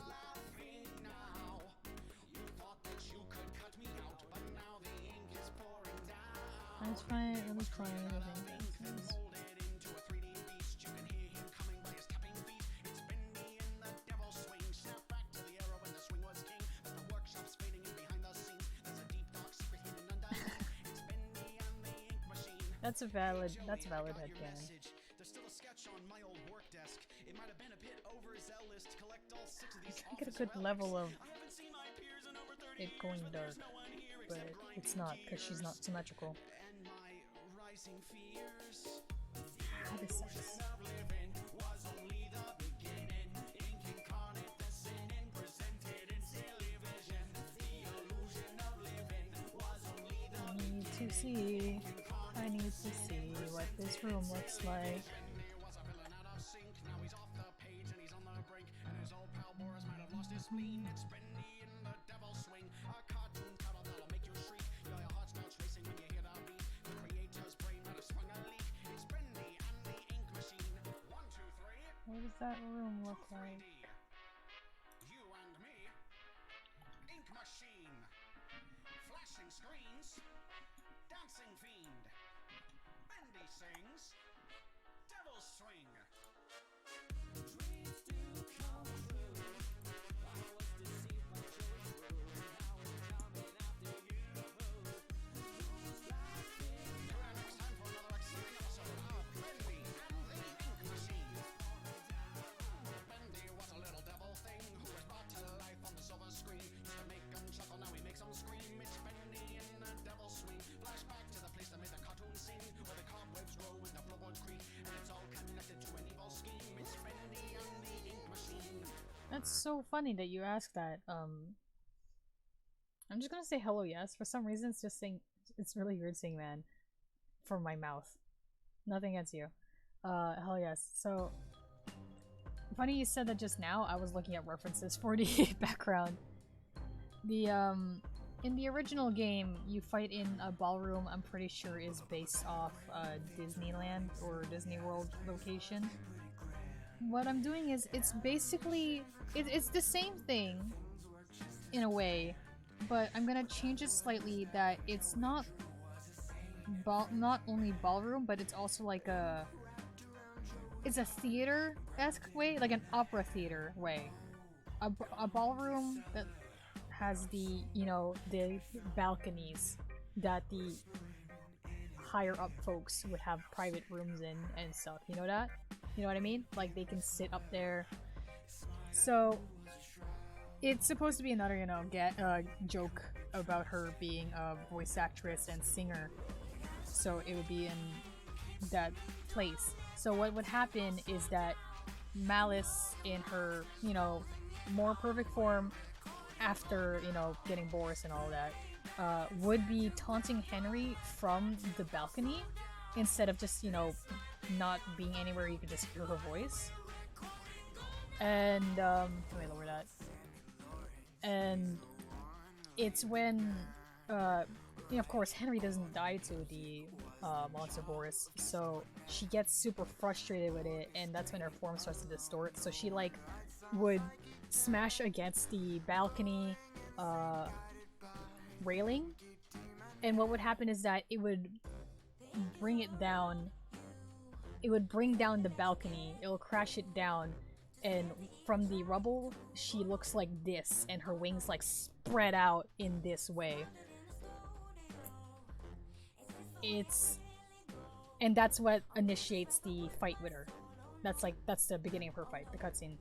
That's fine, it was fine, I think that's nice. That's a valid headcanon. There's still a sketch on my old work desk. It might have been a bit overzealous to collect all 6 of I these can get a good level of I haven't seen my peers in over 30 it going dark, but it's not because she's not symmetrical. and my rising fears. Ah, this sucks. I need to see what this room looks like. What does that room look like? You and me, ink machine, flashing screens, dancing fiend, Bendy sings, devil swing. Dreams do come true. I was deceived by choice. Now I'm coming after you. Who's laughing? It's time for another exciting episode of Bendy and the Ink Machine. Bendy was a little devil thing who was brought to life on the silver screen. Used to make them chuckle, now he makes them scream. It's Bendy in a devil swing. Flashback to the place that made the cartoon scene, where the cobwebs grow and the floorboards creak, and it's all connected to an evil scheme. It's Bendy and the Ink Machine. That's so funny that you asked that. I'm just gonna say hello, yes. For some reason, it's just saying it's really weird saying man from my mouth. Nothing against you. Hell yes. So funny you said that just now. I was looking at references for the background. The in the original game, you fight in a ballroom. I'm pretty sure is based off Disneyland or Disney World location. What I'm doing is it's basically it's the same thing in a way, but I'm gonna change it slightly that it's not only ballroom, but it's also like it's a theater-esque way, like an opera theater way. A ballroom that has the, you know, the balconies that the higher up folks would have private rooms in and stuff. You know that? You know what I mean? Like they can sit up there. So it's supposed to be another, you know, joke about her being a voice actress and singer. So it would be in that place. So what would happen is that Malice in her, you know, more perfect form after, you know, getting Boris and all that, would be taunting Henry from the balcony instead of just, you know, not being anywhere you could just hear her voice. And, let me lower that. And it's when, you know, of course, Henry doesn't die to the monster Boris, so she gets super frustrated with it, and that's when her form starts to distort. So she, like, would smash against the balcony railing, and what would happen is that it would bring it down. It would bring down the balcony, it will crash it down, and from the rubble, she looks like this, and her wings, like, spread out in this way. And that's what initiates the fight with her. That's the beginning of her fight, the cutscene.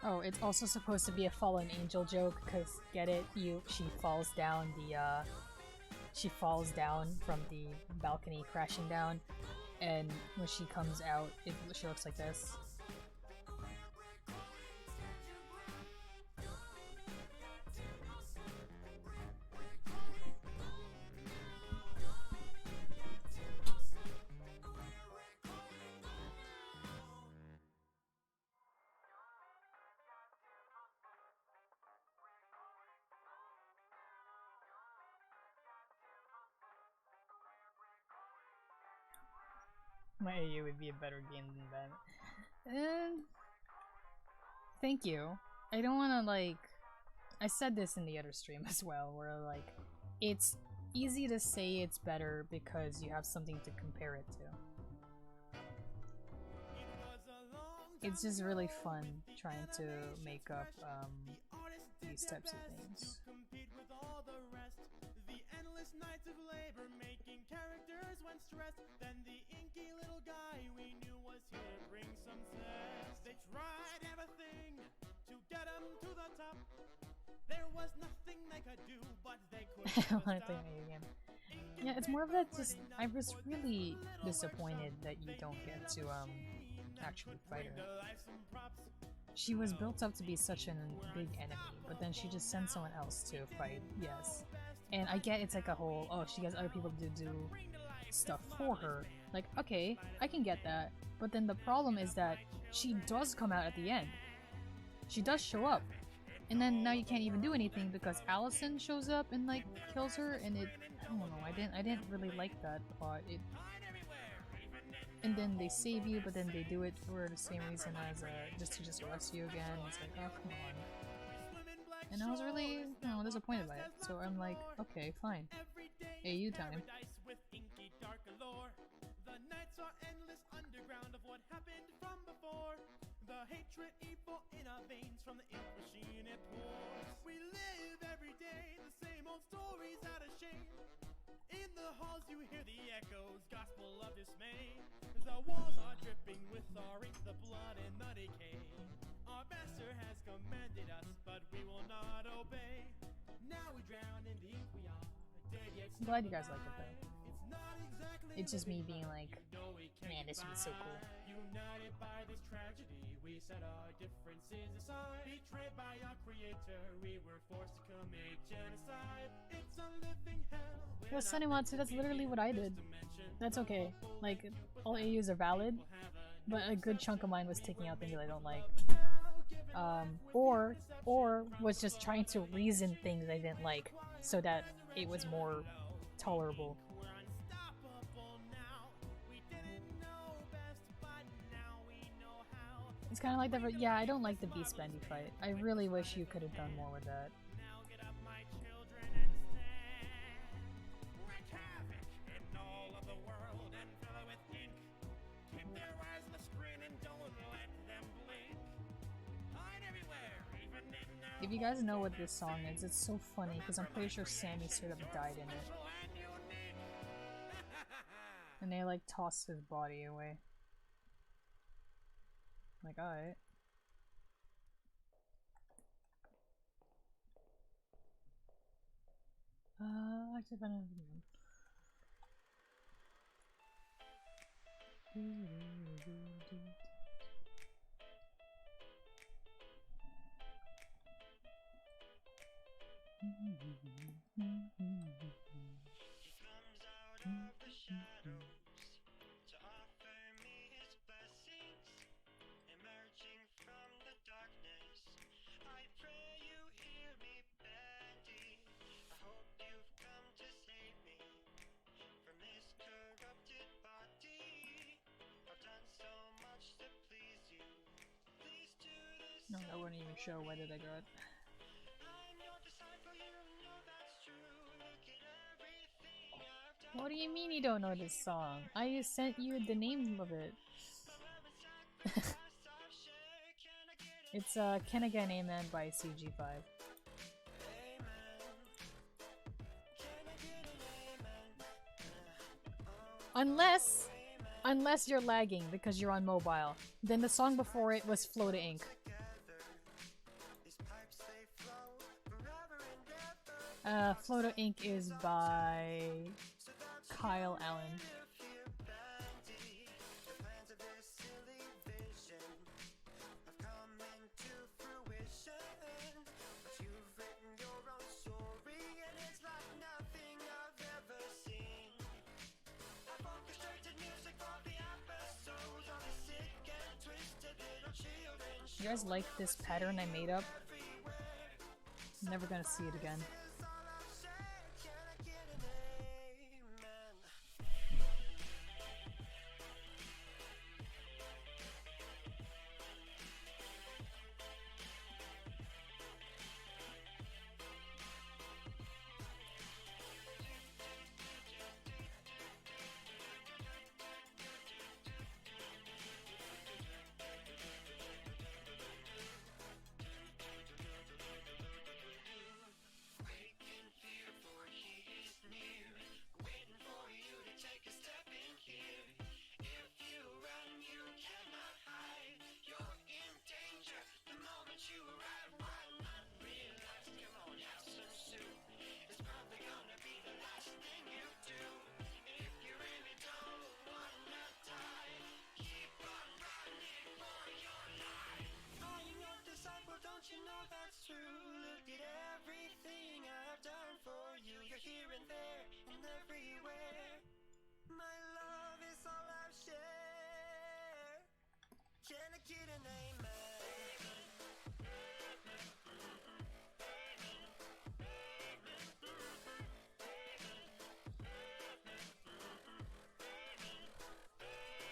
Oh, it's also supposed to be a fallen angel joke, because, get it? She falls down she falls down from the balcony, crashing down, and when she comes out, she looks like this. My AU would be a better game than that. Thank you. I don't want to, like... I said this in the other stream as well, where, like, it's easy to say it's better because you have something to compare it to. It's just really fun trying to make up these types of things. Nights of labor making characters when stressed. Then the inky little guy we knew was here to bring some zest. They tried everything to get him to the top. There was nothing they could do, but they couldn't stop. Yeah, it's more of that just I was really disappointed that you don't get to actually fight her. She was built up to be such a big enemy, but then she just sends someone else to fight, yes. And I get it's like a whole, oh, she gets other people to do stuff for her. Like, okay, I can get that. But then the problem is that she does come out at the end. She does show up. And then now you can't even do anything because Allison shows up and like kills her, and it, I don't know, I didn't really like that plot. And then they save you, but then they do it for the same reason as just to arrest you again. It's like, oh, come on. And I was really, you know, disappointed by it. So I'm like, okay, fine. AU time. The nights are endless underground of what happened from before. The hatred, evil in our veins from the ink machine it pours. We live every day the same old stories out of shame. In the halls you hear the echoes, gospel of dismay. The walls are dripping with our ink, the blood and the decay. Our master has commanded us, but we will not obey. Now we drown in the ink we are, dead yet I'm glad you guys liked it though. it's not exactly It's just me being like, man, this would be so cool. united by this tragedy. We set our differences aside. Betrayed by our creator, we were forced to commit genocide. It's a living hell. Yo, Sunnymatsu, that's literally what I did. That's okay. Like, all AUs are valid, but a good chunk of mine was taking out things that I don't like. Or was just trying to reason things I didn't like so that it was more tolerable. It's kind of like the, yeah, I don't like the Beast Bendy fight. I really wish you could have done more with that. If you guys know what this song is, it's so funny because I'm pretty sure Sammy straight up died in it. And they like tossed his body away. Like, alright. Actually, I don't know. No, I wouldn't even show why did I got. What do you mean you don't know this song? I sent you the name of it. It's Can I Get an Amen by CG5. Unless you're lagging because you're on mobile. Then the song before it was Flow to Ink. Floato Inc. is by Kyle Allen. You guys like this pattern I made up? Never gonna see it again.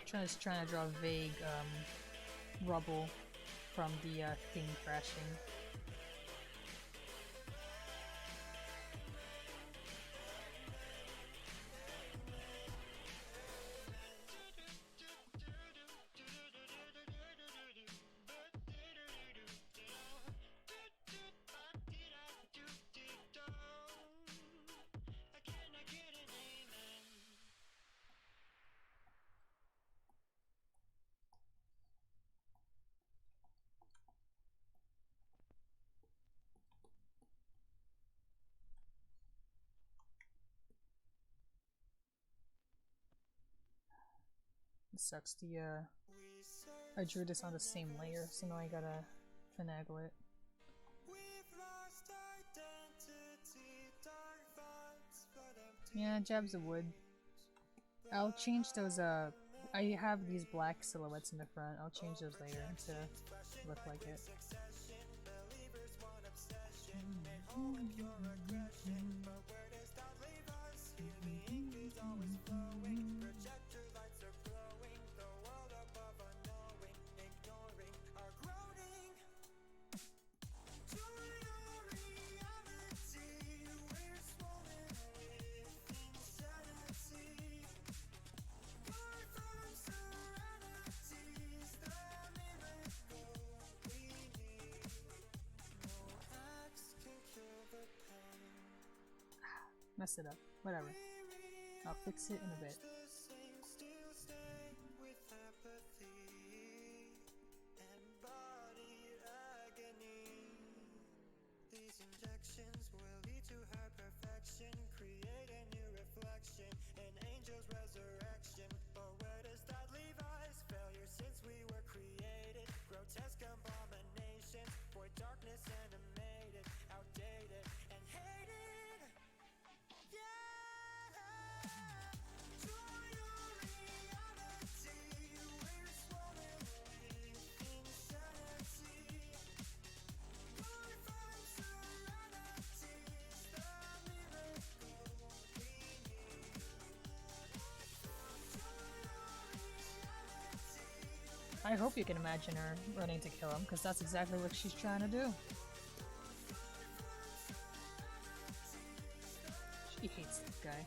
Just trying to draw vague rubble from the thing crashing. It sucks. I drew this on the same layer, so now I gotta finagle it. Yeah, jabs of wood. I'll change those, I have these black silhouettes in the front. I'll change those later to look like it. Messed it up. Whatever. I'll fix it in a bit. I hope you can imagine her running to kill him, because that's exactly what she's trying to do. She hates this guy.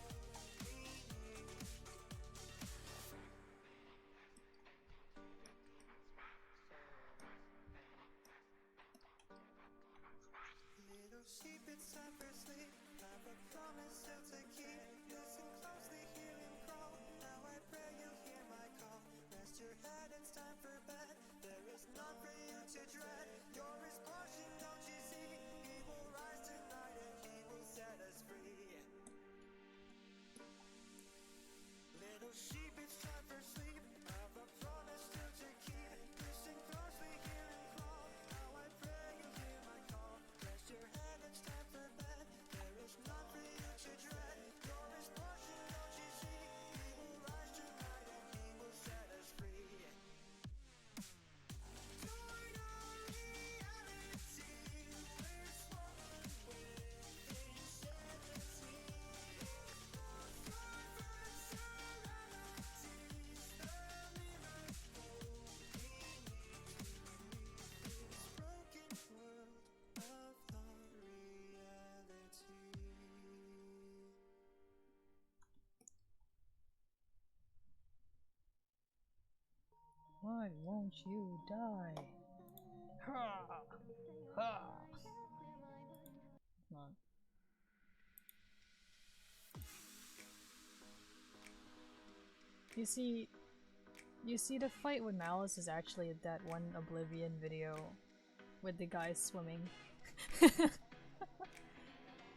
Why won't you die? Ha! Ha! Come on. You see the fight with Malice is actually that one Oblivion video with the guy swimming. It's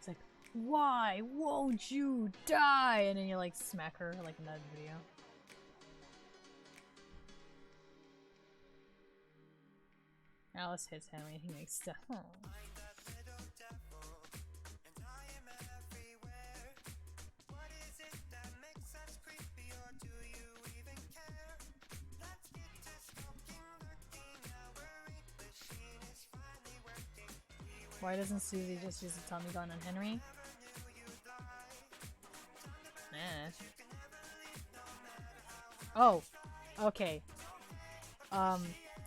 like, why won't you die? And then you like smack her like in that video. Alice hits Henry and he makes stuff. Oh. Why doesn't Susie just use the Tommy gun on Henry? Oh, okay.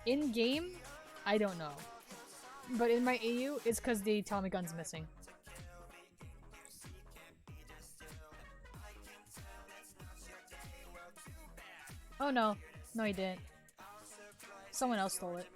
In game, I don't know. But in my AU, it's because the Tommy gun's missing. Oh no. No, he didn't. Someone else stole it.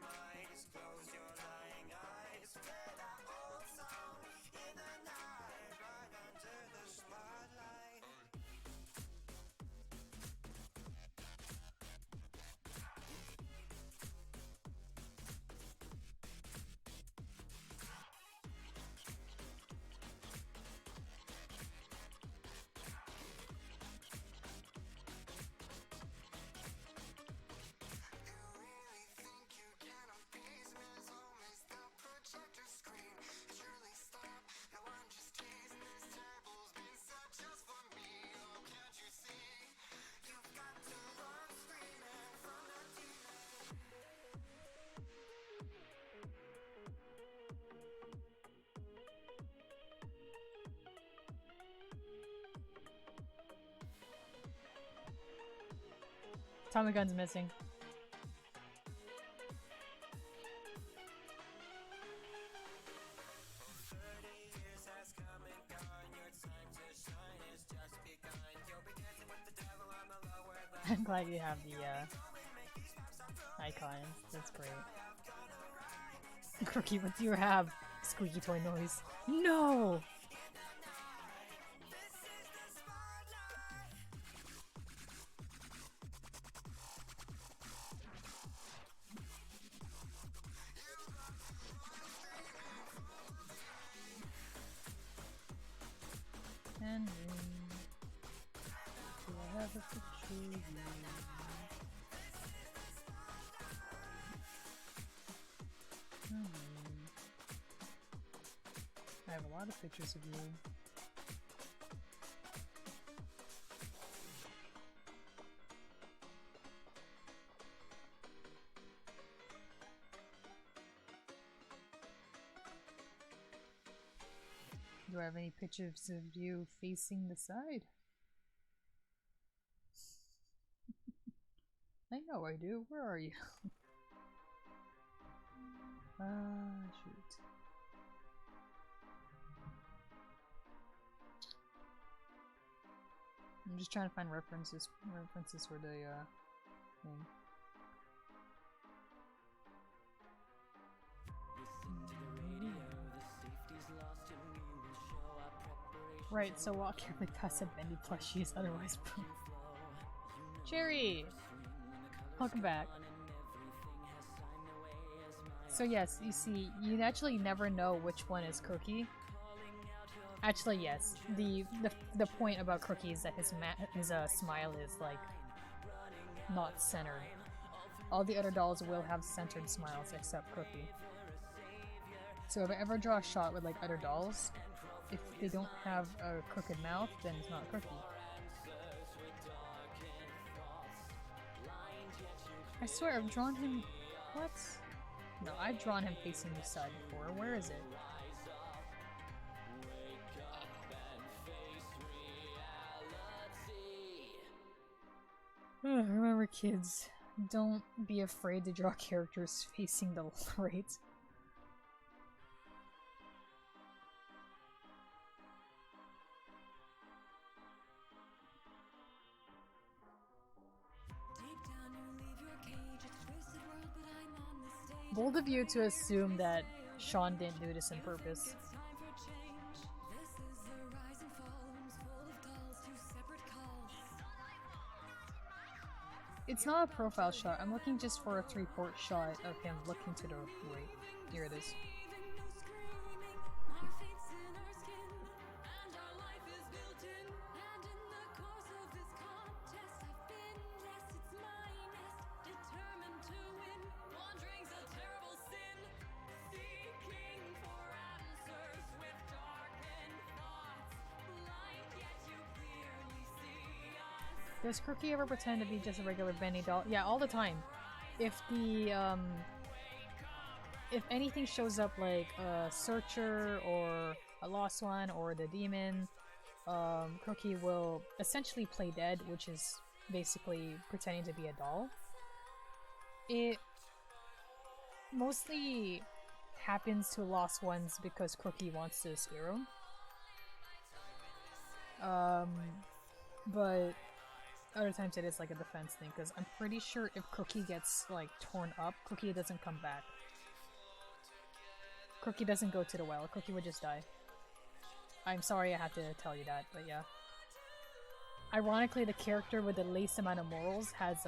Tommy gun's missing. I'm glad you have the icon. That's great. Crookie, what do you have? Squeaky toy noise. No! Henry, do I have a picture of you? I have a lot of pictures of you. Do I have any pictures of you facing the side? I know I do. Where are you? Shoot. I'm just trying to find references for the thing. Right, so walk carefully past a bendy plushies, otherwise boom. Cherry! Welcome back. So yes, you see, you actually never know which one is Cookie. Actually, yes. The point about Cookie is that his smile is like not centered. All the other dolls will have centered smiles except Cookie. So if I ever draw a shot with like other dolls, if they don't have a crooked mouth, then it's not Cookie. I swear I've drawn him. What? No, I've drawn him facing the side before. Where is it? Remember, kids, don't be afraid to draw characters facing the right. Bold of you to assume that Sean didn't do this on purpose. It's not a profile shot. I'm looking just for a three-port shot of him looking to the right. Here it is. Does Crookie ever pretend to be just a regular Benny doll? Yeah, all the time. If the, if anything shows up like a searcher or a lost one or the demon, Crookie will essentially play dead, which is basically pretending to be a doll. It mostly happens to lost ones because Crookie wants to scare them. But other times it is like a defense thing, because I'm pretty sure if Crookie gets like torn up, Crookie doesn't come back. Crookie doesn't go to the well. Crookie would just die. I'm sorry I have to tell you that, but yeah. Ironically, the character with the least amount of morals has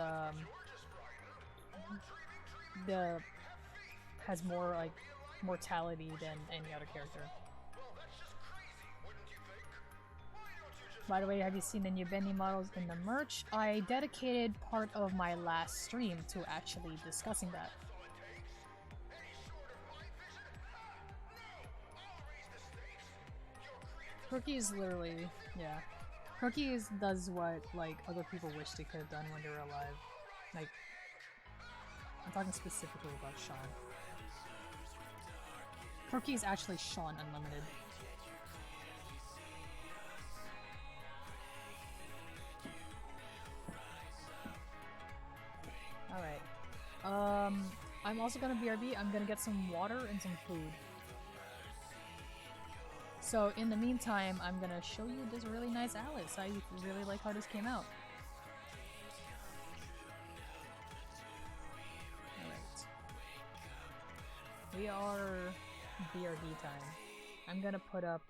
more like mortality than any other character. By the way, have you seen the new Bendy models in the merch? I dedicated part of my last stream to actually discussing that. Crookie is literally, yeah. Crookie does what, like, other people wish they could have done when they were alive. Like, I'm talking specifically about Sean. Crookie is actually Sean Unlimited. Alright. I'm also gonna BRB. I'm gonna get some water and some food. So in the meantime, I'm gonna show you this really nice Alice. I really like how this came out. Alright. We are BRB time. I'm gonna put up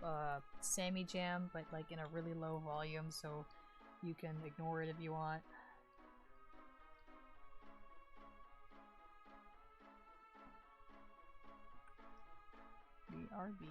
Sammy Jam, but like in a really low volume, so you can ignore it if you want. BRB.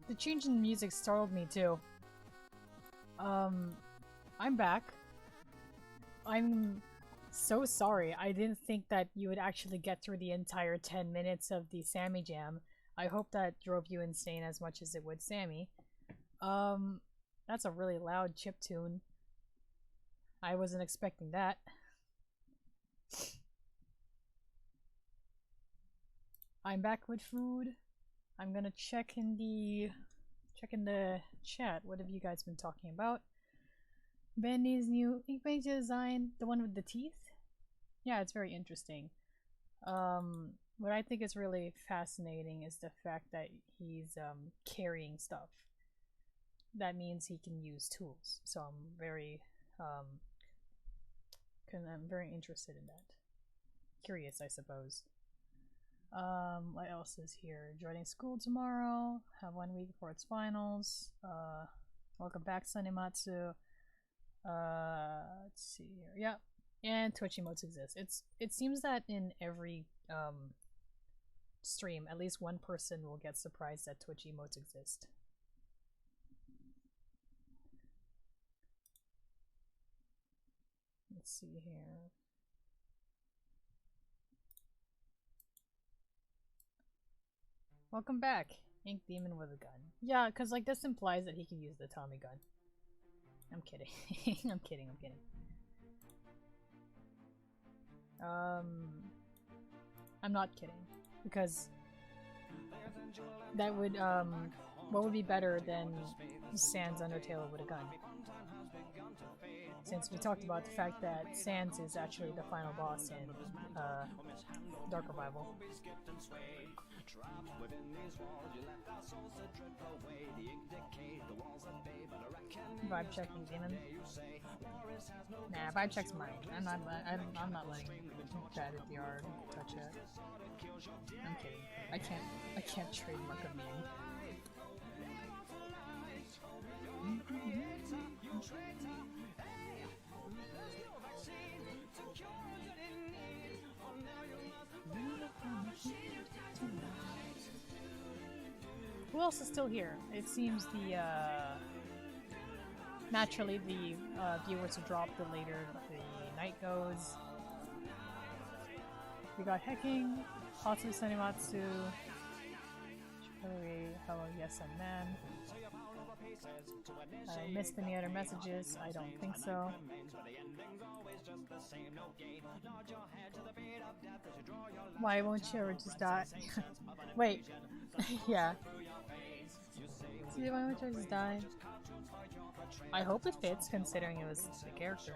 The change in music startled me too. I'm back. I'm so sorry. I didn't think that you would actually get through the entire 10 minutes of the Sammy Jam. I hope that drove you insane as much as it would Sammy. That's a really loud chip tune. I wasn't expecting that. I'm back with food. I'm gonna check in the chat. What have you guys been talking about? Bendy's new ink paint design, the one with the teeth? Yeah, it's very interesting. What I think is really fascinating is the fact that he's carrying stuff. That means he can use tools. So I'm very interested in that. Curious, I suppose. What else is here? Joining school tomorrow. Have 1 week before its finals. Welcome back, Sanimatsu. Let's see here. Yeah, and Twitch emotes exist. It seems that in every stream, at least one person will get surprised that Twitch emotes exist. Let's see here. Welcome back, Ink Demon with a gun. Yeah, because like this implies that he can use the Tommy gun. I'm kidding. I'm kidding. I'm not kidding. Because that would, what would be better than Sans Undertale with a gun? Since we talked about the fact that Sans is actually the final boss in, Dark Revival. Vibe checking demon. Nah, vibe check's mine. I'm not letting Bad at the R touch it. I'm kidding. I can't trademark a meme. Who else is still here? It seems the naturally the viewers will drop the later the night goes. We got Hecking, Hatsu Sanimatsu, Chikori, Hello Yes and Man. I missed any other messages? I don't think so. Why won't you ever just die? Wait. Yeah. See, why won't you just die? I hope it fits, considering it was the character.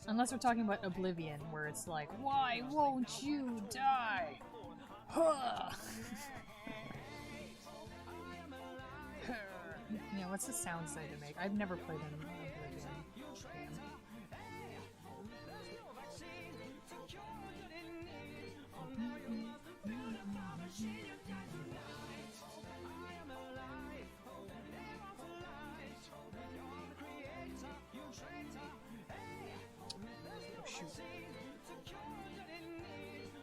Unless we're talking about Oblivion, where it's like, why won't you die? Yeah, what's the sounds they make? I've never played an Oblivion game. Oh, shoot.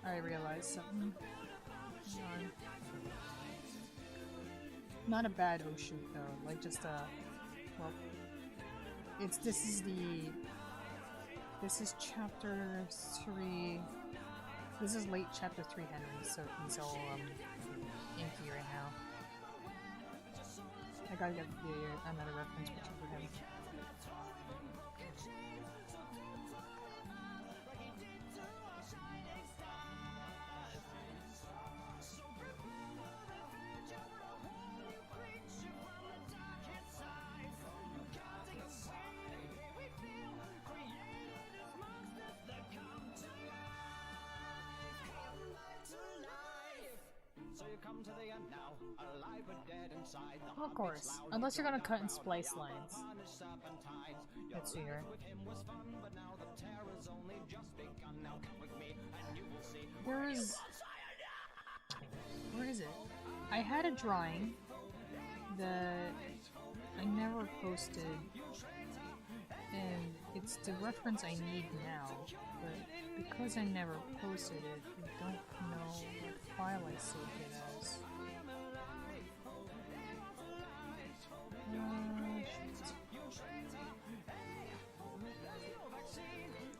I realized something. Not a bad oh shoot though, like just a, well, this is chapter 3, this is late chapter 3 Henry, so he's all inky right now. I gotta get another reference picture for him. Of course, unless you're gonna cut and splice lines. Let's see here. Where is it? I had a drawing that I never posted, and it's the reference I need now, but because I never posted it, I don't know what file I saved it as.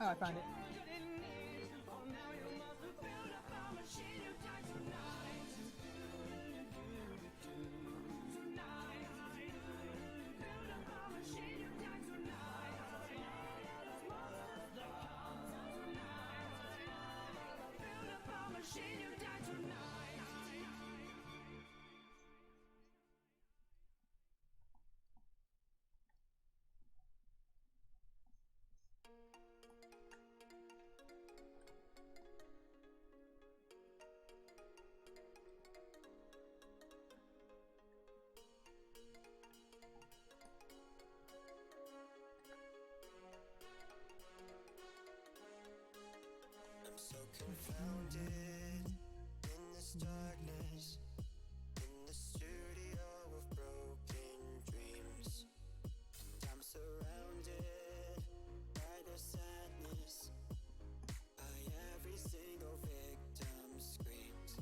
Oh, I found it. I'm so confounded in this darkness, in the studio of broken dreams, and I'm surrounded by their sadness, by every single victim's screams.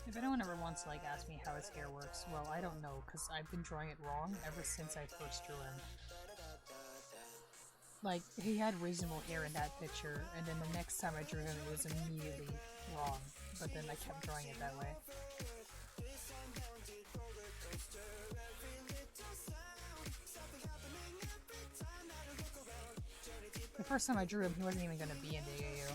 If anyone ever wants to like ask me how his hair works, well, I don't know, because I've been drawing it wrong ever since I first drew him. Like, he had reasonable hair in that picture, and then the next time I drew him it was immediately wrong, but then I kept drawing it that way. The first time I drew him, he wasn't even going to be in the AAU.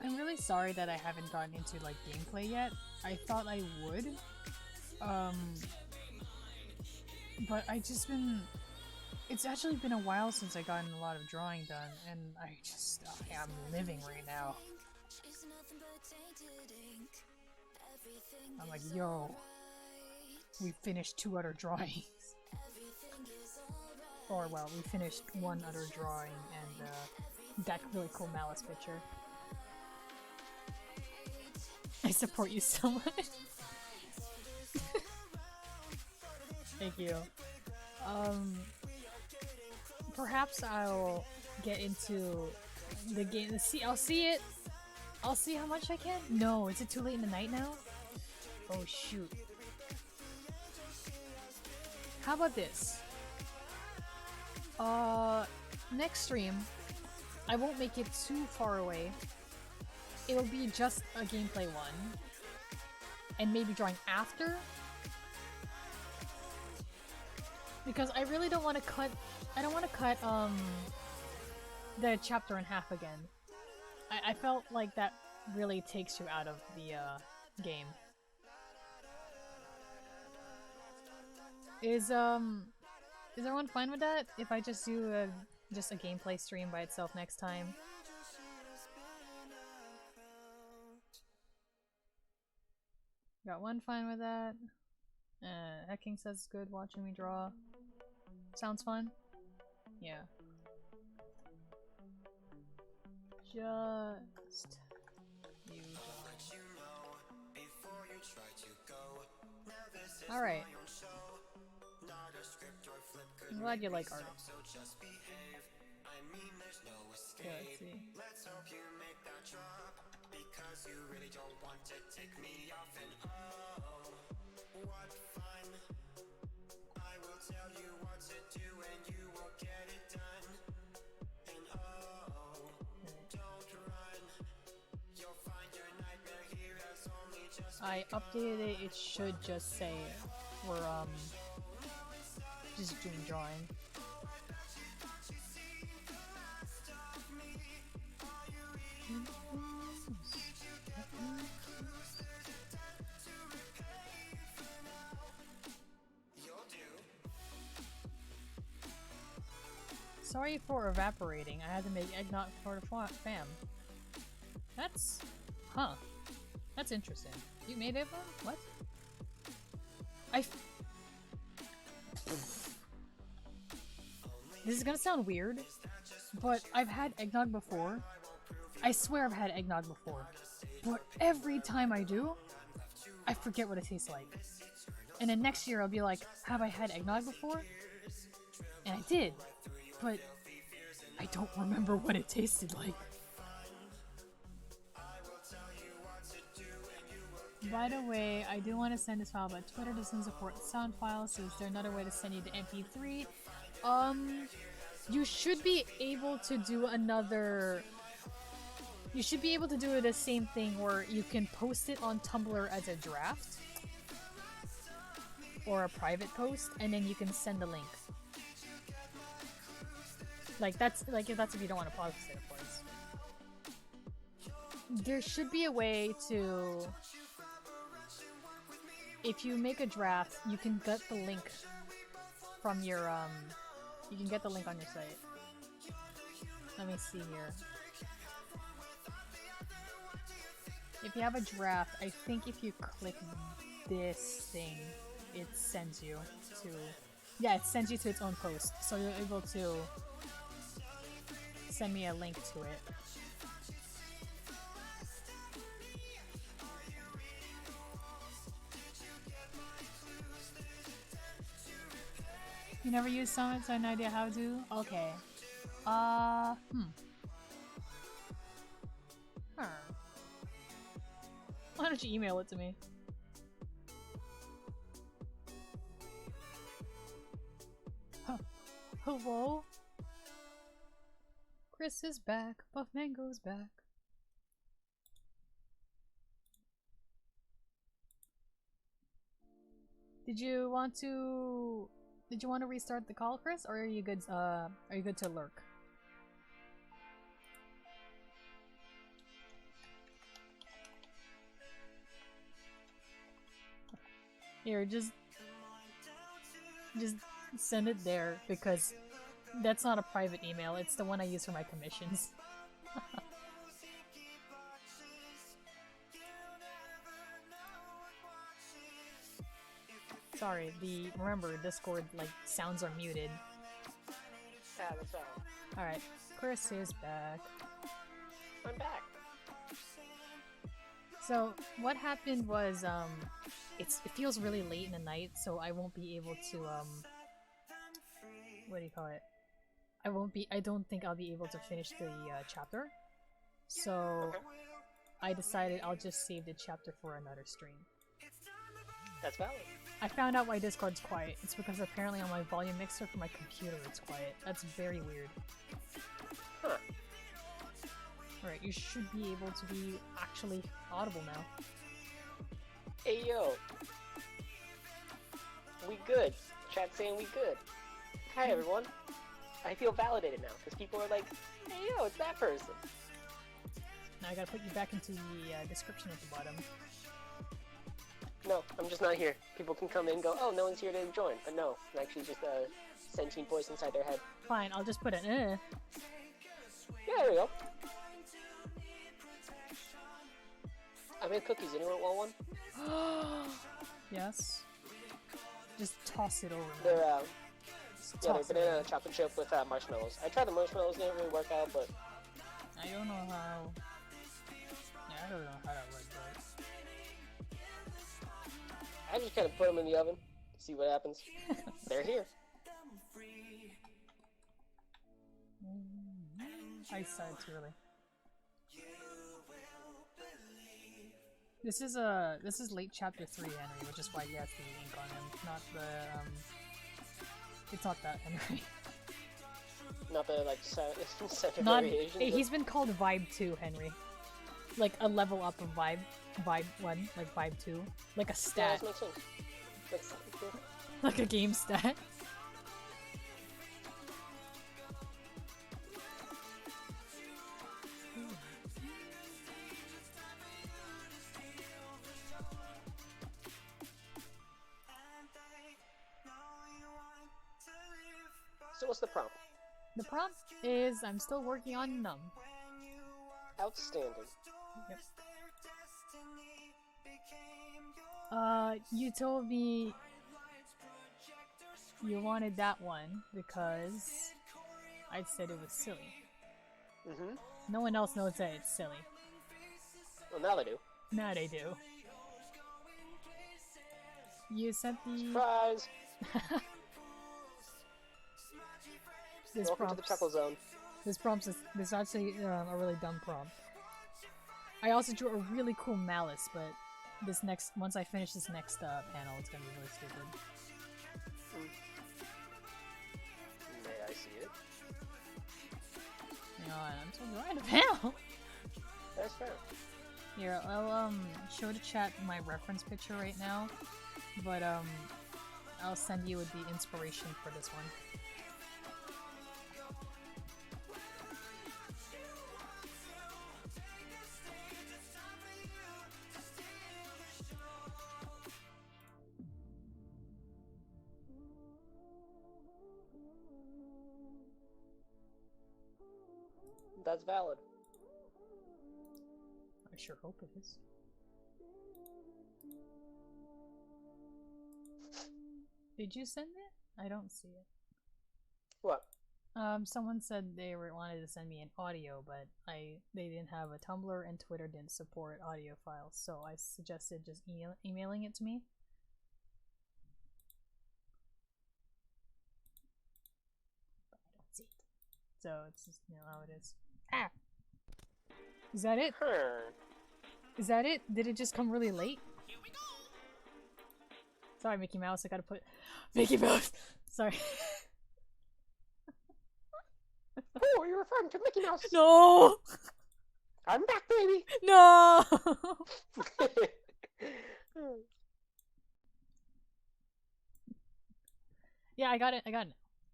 I'm really sorry that I haven't gotten into like gameplay yet. I thought I would. But I just been... It's actually been a while since I gotten a lot of drawing done, and I'm living right now. I'm like, yo, we finished 2 other drawings. Or well, we finished 1 other drawing and that really cool Malice picture. I support you so much. Thank you. Perhaps I'll get into the game. I'll see it. I'll see how much I can. No, is it too late in the night now? Oh shoot. How about this? Next stream, I won't make it too far away. It'll be just a gameplay one, and maybe drawing after, because I really don't want to cut. I don't want to cut the chapter in half again. I felt like that really takes you out of the game. Is everyone fine with that? If I just do just a gameplay stream by itself next time? Got one fine with that. Hecking says good watching me draw. Sounds fun? Yeah. Just you draw. Alright. I'm glad you like art. Okay, let's see. Let's hope you make that drop, because you really don't want to take me off, and oh, what fun. I will tell you what to do and you will get it done. And oh, don't run. You'll find your nightmare here has only just I updated it. It should just say we're just doing drawing. Sorry for evaporating. I had to make eggnog for the fam. That's... Huh. That's interesting. You made it one? What? This is gonna sound weird, but I've had eggnog before. I swear I've had eggnog before. But every time I do, I forget what it tastes like. And then next year I'll be like, have I had eggnog before? And I did, but I don't remember what it tasted like. By the way, I do want to send this file, but Twitter doesn't support sound files, so is there another way to send you the MP3? You should be able to do another... You should be able to do the same thing where you can post it on Tumblr as a draft. Or a private post, and then you can send a link. Like, that's if you don't want to pause it, of course. There should be a way to... If you make a draft, you can get the link from your, you can get the link on your site. Let me see here. If you have a draft, I think if you click this thing, it sends you to... Yeah, it sends you to its own post, so you're able to send me a link to it. You never used Summit, so I have no idea how to? Okay. Huh. Why don't you email it to me? Huh. Hello? Chris is back. Buff Mango's back. Did you want to restart the call, Chris, or are you good to lurk? Here, just send it there, because that's not a private email, it's the one I use for my commissions. Sorry, remember, Discord, like, sounds are muted. Yeah, that's right. Alright, Chris is back. I'm back. So, what happened was, it feels really late in the night, so I won't be able to, what do you call it? I don't think I'll be able to finish the, chapter. So, Okay. I decided I'll just save the chapter for another stream. That's valid. I found out why Discord's quiet. It's because apparently on my volume mixer for my computer it's quiet. That's very weird. Huh. Alright, you should be able to be actually audible now. Hey yo. We good. Chat saying we good. Hi everyone. I feel validated now, because people are like, hey yo, it's that person. Now I gotta put you back into the description at the bottom. No, I'm just not here. People can come in and go, oh, no one's here to join. But no, I'm actually just a sentient voice inside their head. Fine, I'll just put an eh. Yeah, there we go. I made cookies. Anyone want one? Yes. Just toss it over. They're, man. yeah, they're banana chocolate chip with marshmallows. I tried the marshmallows, didn't really work out, but... I don't know how... Yeah, I don't know how that works, but... I just kind of put them in the oven, see what happens. They're here. I started too early. This is late chapter 3, Henry, which is why he has the ink on him, not the, it's not that Henry. Not the, like, second Not, variation. he's been called Vibe 2, Henry. Like a level up of Vibe 1, like Vibe 2. Like a Yeah, stat. that makes sense. That's, yeah. Like a game stat. So what's the prompt? The prompt is I'm still working on Numb. Outstanding. Yep. You told me you wanted that one because I said it was silly. Mm-hmm. No one else knows that it's silly. Well, now they do. Now they do. You sent the... Surprise! This Welcome to the chuckle zone. This prompt is actually a really dumb prompt. I also drew a really cool malice, but once I finish this next panel, it's gonna be really stupid. May I see it? You know, I'm still drawing a panel. That's fair. Here, I'll show the chat my reference picture right now, but I'll send you with the inspiration for this one. That's valid. I sure hope it is. Did you send it? I don't see it. What? Someone said they wanted to send me an audio, but they didn't have a Tumblr and Twitter didn't support audio files, so I suggested just emailing it to me. But I don't see it. So it's just, you know, how it is. Ah! Is that it? Is that it? Did it just come really late? Sorry, Mickey Mouse, I gotta put... Mickey Mouse! Sorry. Oh, you're referring to Mickey Mouse! No! I'm back, baby! No! Yeah, I got it.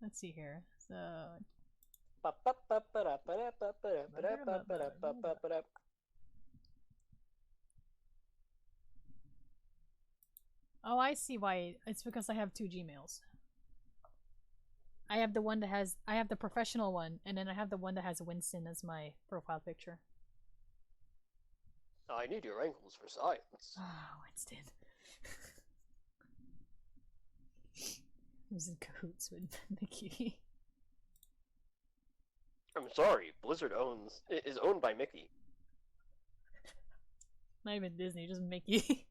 Let's see here. So... Oh, I see why. It's because I have two Gmails. I have the one that has... I have the professional one, and then I have the one that has Winston as my profile picture. I need your ankles for science. Ah, Winston. Who's in cahoots with Mickey? I'm sorry, Blizzard is owned by Mickey. Not even Disney, just Mickey.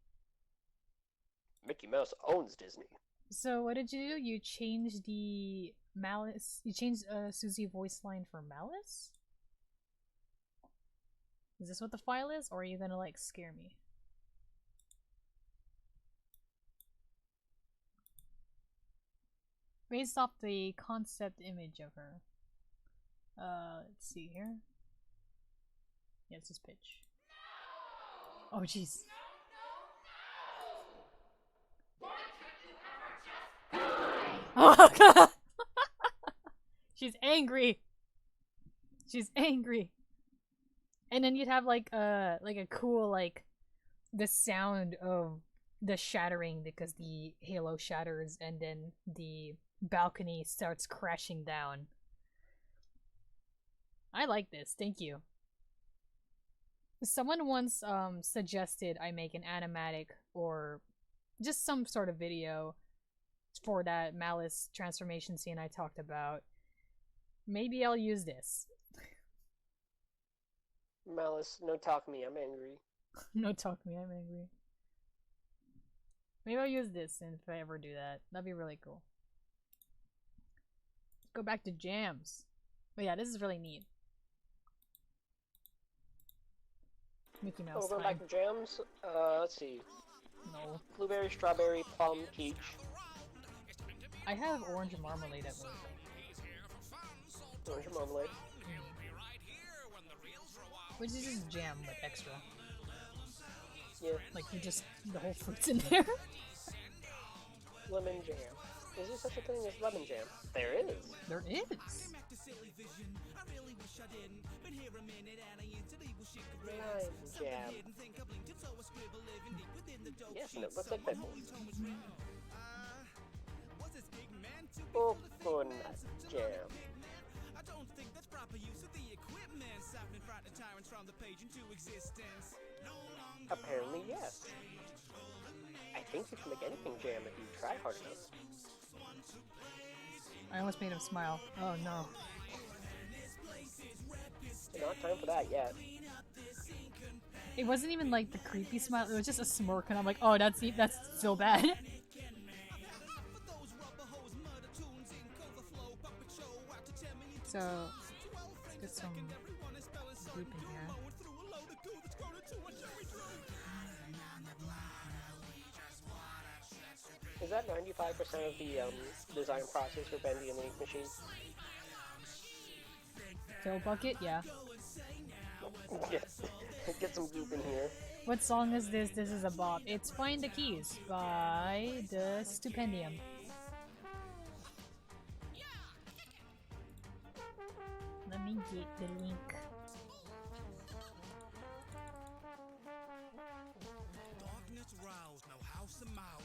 Mickey Mouse owns Disney. So what did you do? You changed the Malice... You changed Susie voice line for Malice? Is this what the file is? Or are you gonna, like, scare me? Based off the concept image of her. Let's see here. Yeah, it's this pitch. Oh, jeez. Oh god! She's angry! She's angry! And then you'd have like a cool, like, the sound of the shattering because the halo shatters and then the balcony starts crashing down. I like this, thank you. Someone once suggested I make an animatic or just some sort of video for that Malice transformation scene I talked about. Maybe I'll use this. Malice, no talk me, I'm angry. No talk me, I'm angry. Maybe I'll use this if I ever do that. That'd be really cool. Go back to jams. But yeah, this is really neat. Mickey Mouse Oh, we're going time. back to jams? Let's see. No. Blueberry, strawberry, plum, peach. I have orange marmalade at work. Orange marmalade. Which is just jam, but extra. Yeah. Like, you just... the whole fruit's in there. Lemon jam. Is there such a thing as lemon jam? There is. There is. Lime jam. Yes, and it looks like pickles. Coconut jam. Apparently, yes. I think you can make anything jam if you try hard enough. I almost made him smile. Oh no. Not time for that yet. It wasn't even like the creepy smile, it was just a smirk, and I'm like, oh, that's so bad. So, let's get some goop in here. Is that 95% of the design process for Bendy and the Ink Machine? Fill bucket? Yeah. Get some goop in here. What song is this? This is a bop. It's Find the Keys by the Stupendium. Let me get the link.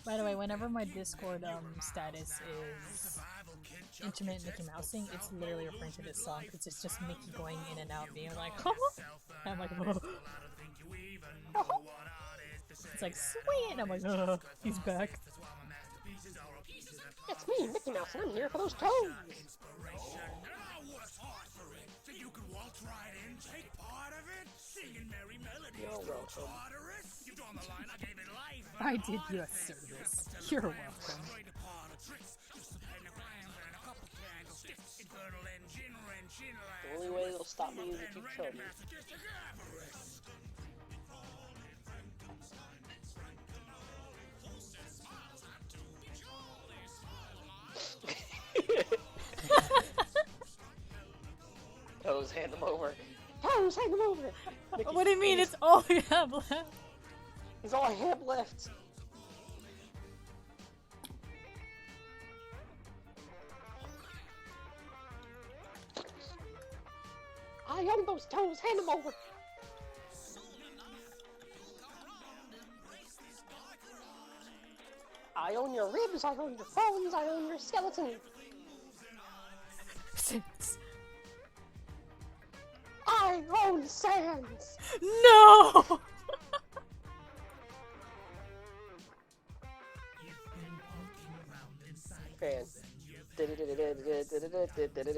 By the way, whenever my Discord status is intermittent Mickey Mousing, it's literally referring to this song. It's just Mickey going in and out, being like, I'm like, it's like, sweet! I'm like, he's back. It's me, Mickey Mouse, and I'm here for those toes! You're welcome. I did you a service. You're welcome. The only way it'll stop me is if you kill me. Toes, hand them over. Toes, hand them over! Mickey, What do you mean? It's all you have left? It's all I have left. I own those toes, hand them over! I own your ribs, I own your bones, I own your skeleton! I own Sans! No! Fan.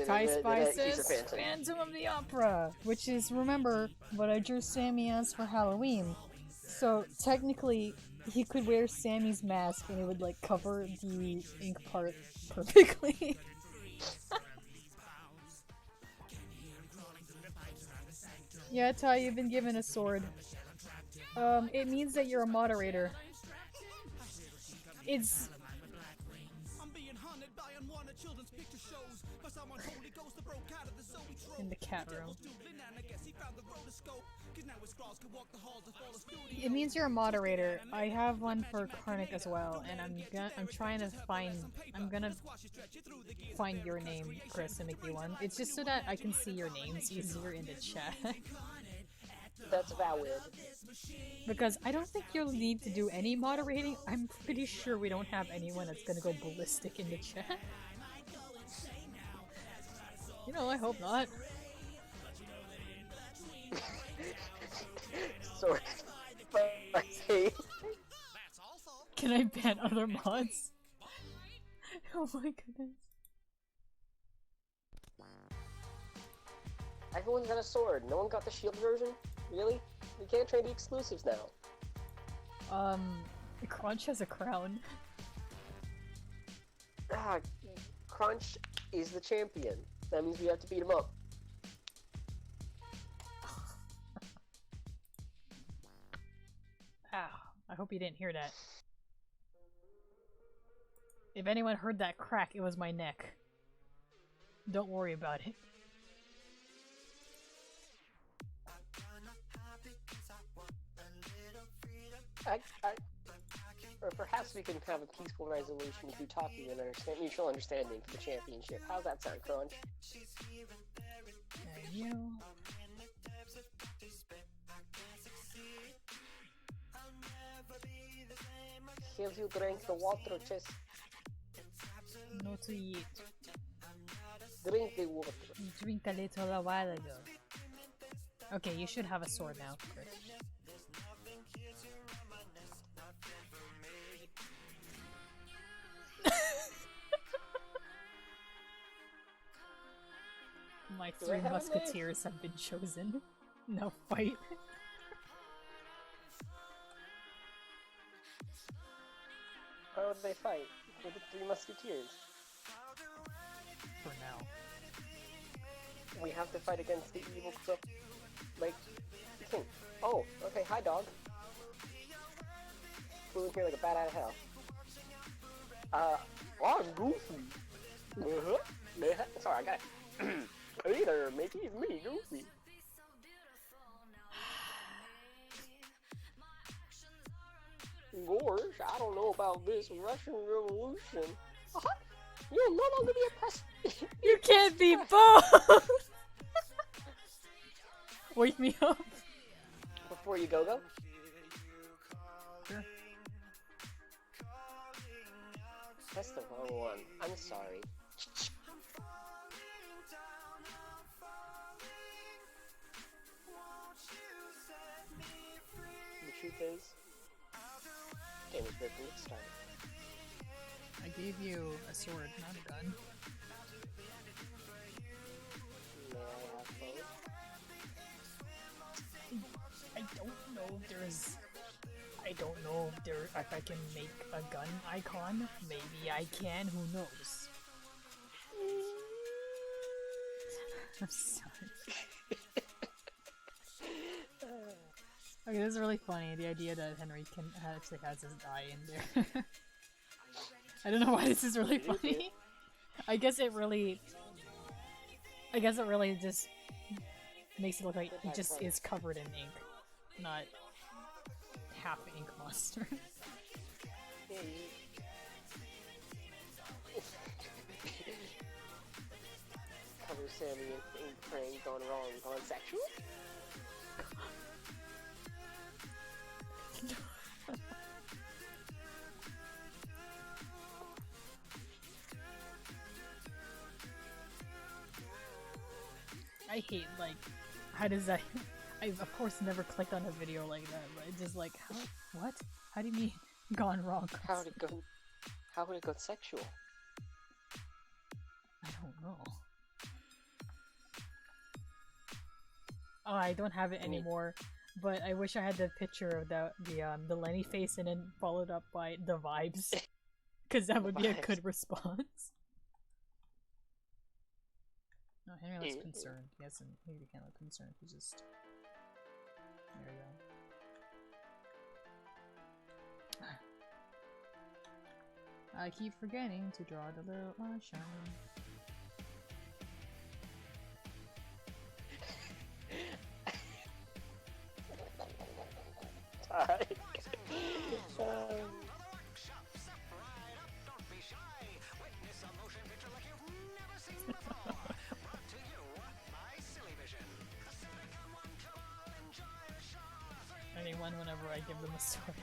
Kai He's a Spices, phantom. Phantom of the Opera, which is, remember, what I drew Sammy as for Halloween. So, technically, he could wear Sammy's mask and it would, like, cover the ink part perfectly. Yeah, Ty, you've been given a sword. It means that you're a moderator. It's... in the cat room. It means you're a moderator. I have one for Karnak as well, and I'm gonna find your name, Chris, and make you one. It's just so that I can see your names easier in the chat. That's valid. Because I don't think you'll need to do any moderating. I'm pretty sure we don't have anyone that's gonna go ballistic in the chat. You know, I hope not. Sorry. Can I ban other mods? Oh my goodness. Everyone's got a sword. No one got the shield version? Really? We can't trade the exclusives now. Crunch has a crown. Ah, Crunch is the champion. That means we have to beat him up. Ow. I hope you didn't hear that. If anyone heard that crack, it was my neck. Don't worry about it. Or perhaps we can have a peaceful resolution through talking and mutual understanding for the championship. How's that sound, Crunch? There you. Have you drank the water, Chess? Not yet. Drink the water. You drink a little a while ago. Okay, you should have a sword now, Chris. My Do I 3 have a knife? musketeers have been chosen. No fight. How would they fight? With the 3 musketeers. For now. We have to fight against the evil corrupt, like, king. Oh, okay, hi dog. Flew in here like a bat out of hell. I'm Goofy. Sorry, I got it. Hey there, Mickey, it's me, Goofy. Gosh, I don't know about this Russian Revolution. You'll no longer be oppressed. You can't be both! Wake me up. Before you go. Sure. That's the wrong one. I'm sorry. The truth is, the game was rigged from the start. I gave you a sword, not a gun. May I have both? I don't know if there's... I don't know if I can make a gun icon. Maybe I can, who knows? I'm sorry. Okay, this is really funny, the idea that Henry actually has his eye in there. I don't know why this is really funny. I guess it really just makes it look like he just is covered in ink, not half ink monster. Yeah, Cover Sammy in ink praying gone wrong, gone sexual? I hate, like, how does that... I've, of course, never clicked on a video like that, but it's just like, how? What? How do you mean gone wrong? How would it go sexual? I don't know. Oh, I don't have it anymore, but I wish I had the picture of the Lenny face and then followed up by the vibes, because that would be a good response. No, Henry looks concerned. He can't look concerned. He just... There we go. I keep forgetting to draw the little shine. Alright. Anyone whenever I give them a sword.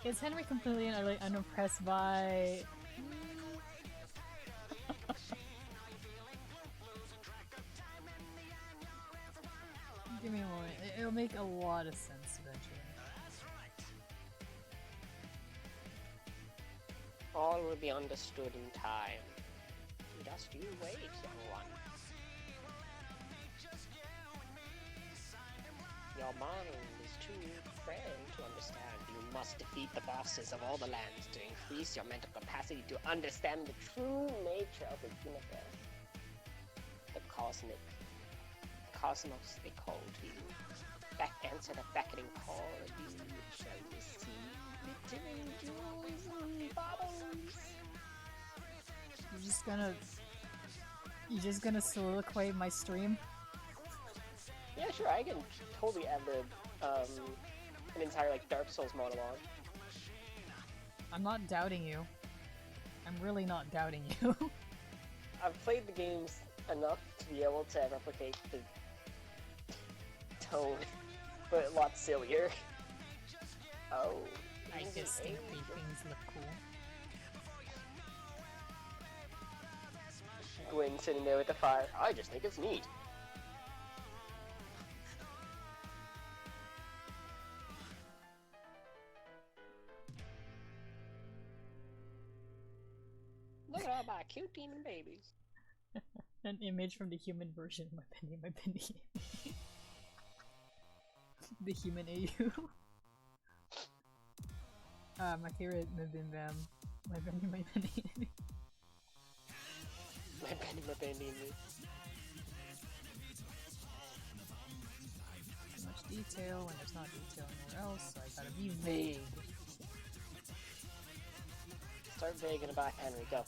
Is Henry completely and utterly unimpressed by... Give me a moment. It'll make a lot of sense eventually. All will be understood in time. Just you wait, young one. Your mind is too frail to understand. You must defeat the bosses of all the lands to increase your mental capacity to understand the true nature of the universe. The cosmos they call to you. Answer the beckoning call of you shall receive glittering jewels and baubles. You're just gonna soliloquy my stream? Yeah, sure, I can totally add an entire, like, Dark Souls monologue. I'm not doubting you. I'm really not doubting you. I've played the games enough to be able to replicate the tone, but a lot sillier. Oh, I just think things look cool. Gwen sitting there with the fire. I just think it's neat. Look at all my cute demon babies. An image from the human version of my penny. The human AU. My favorite Mabim my penny. My penny. Too much detail when there's not detail anywhere else, so I gotta be vague. Start vague and about Henry, go.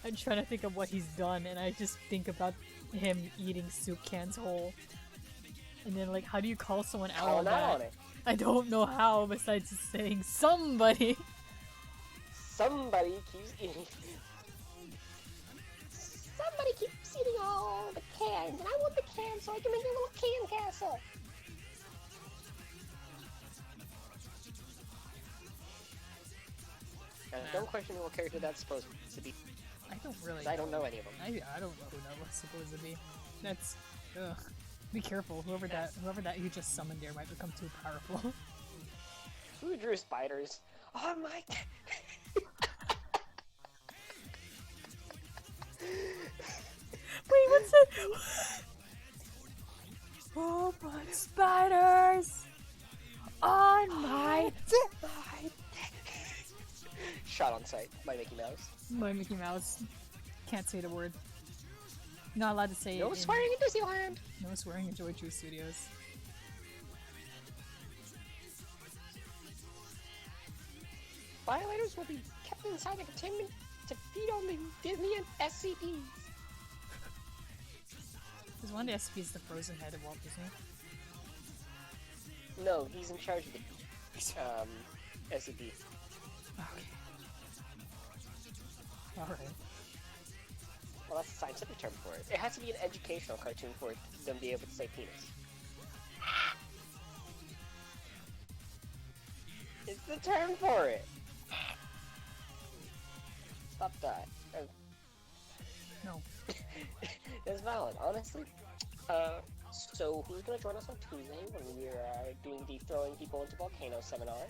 I'm trying to think of what he's done, and I just think about him eating soup cans whole. And then, like, how do you call someone out on that? I don't know how, besides just saying somebody. Somebody keeps eating. Somebody keeps eating all the cans, and I want the cans so I can make a little can castle. Don't question what character that's supposed to be. I don't really. I don't know any of them. I don't know who that was supposed to be. That's. Ugh. Be careful. Whoever that you just summoned there might become too powerful. Who drew spiders? Oh my! Wait, what's it? Oh my spiders! On my Shot on sight by Mickey Mouse. My Mickey Mouse. Can't say the word. Not allowed to say no it. Swearing in Disneyland! No swearing in Joy True Studios. Violators will be kept inside the containment to feed on the Disney and SCPs. Is one of the SCPs the frozen head of Walt Disney? No, he's in charge of the SCP. Okay. Alright. Well, that's a scientific term for it. It has to be an educational cartoon for them to be able to say penis. It's the term for it! Stop that. No. It's valid, honestly. So who's gonna join us on Tuesday when we're doing the Throwing People into Volcanoes seminar?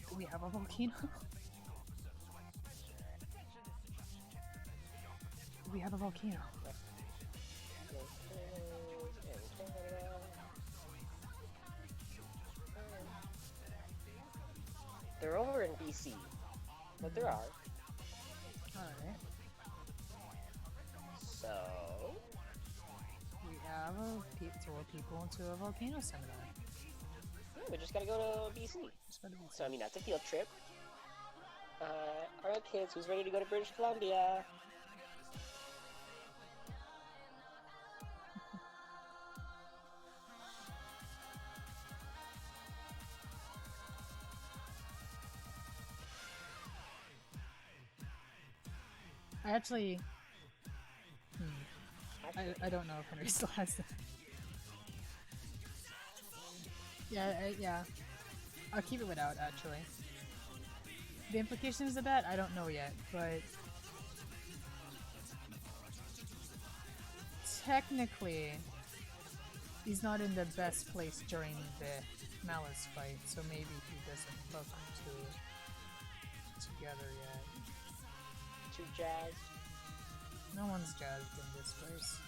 Do we have a volcano? Do we have a volcano? They're over in BC, but there are. Alright. So... we have throw people into a volcano seminar. Yeah, we just gotta go to BC. So I mean, that's a field trip. Alright kids, who's ready to go to British Columbia? I actually... I don't know if Henry still has that. Yeah, I'll keep it without, actually. The implications of that, I don't know yet, but... technically, he's not in the best place during the Malice fight, so maybe he doesn't hook together yet. Too jazzed. No one's jazzed in this place.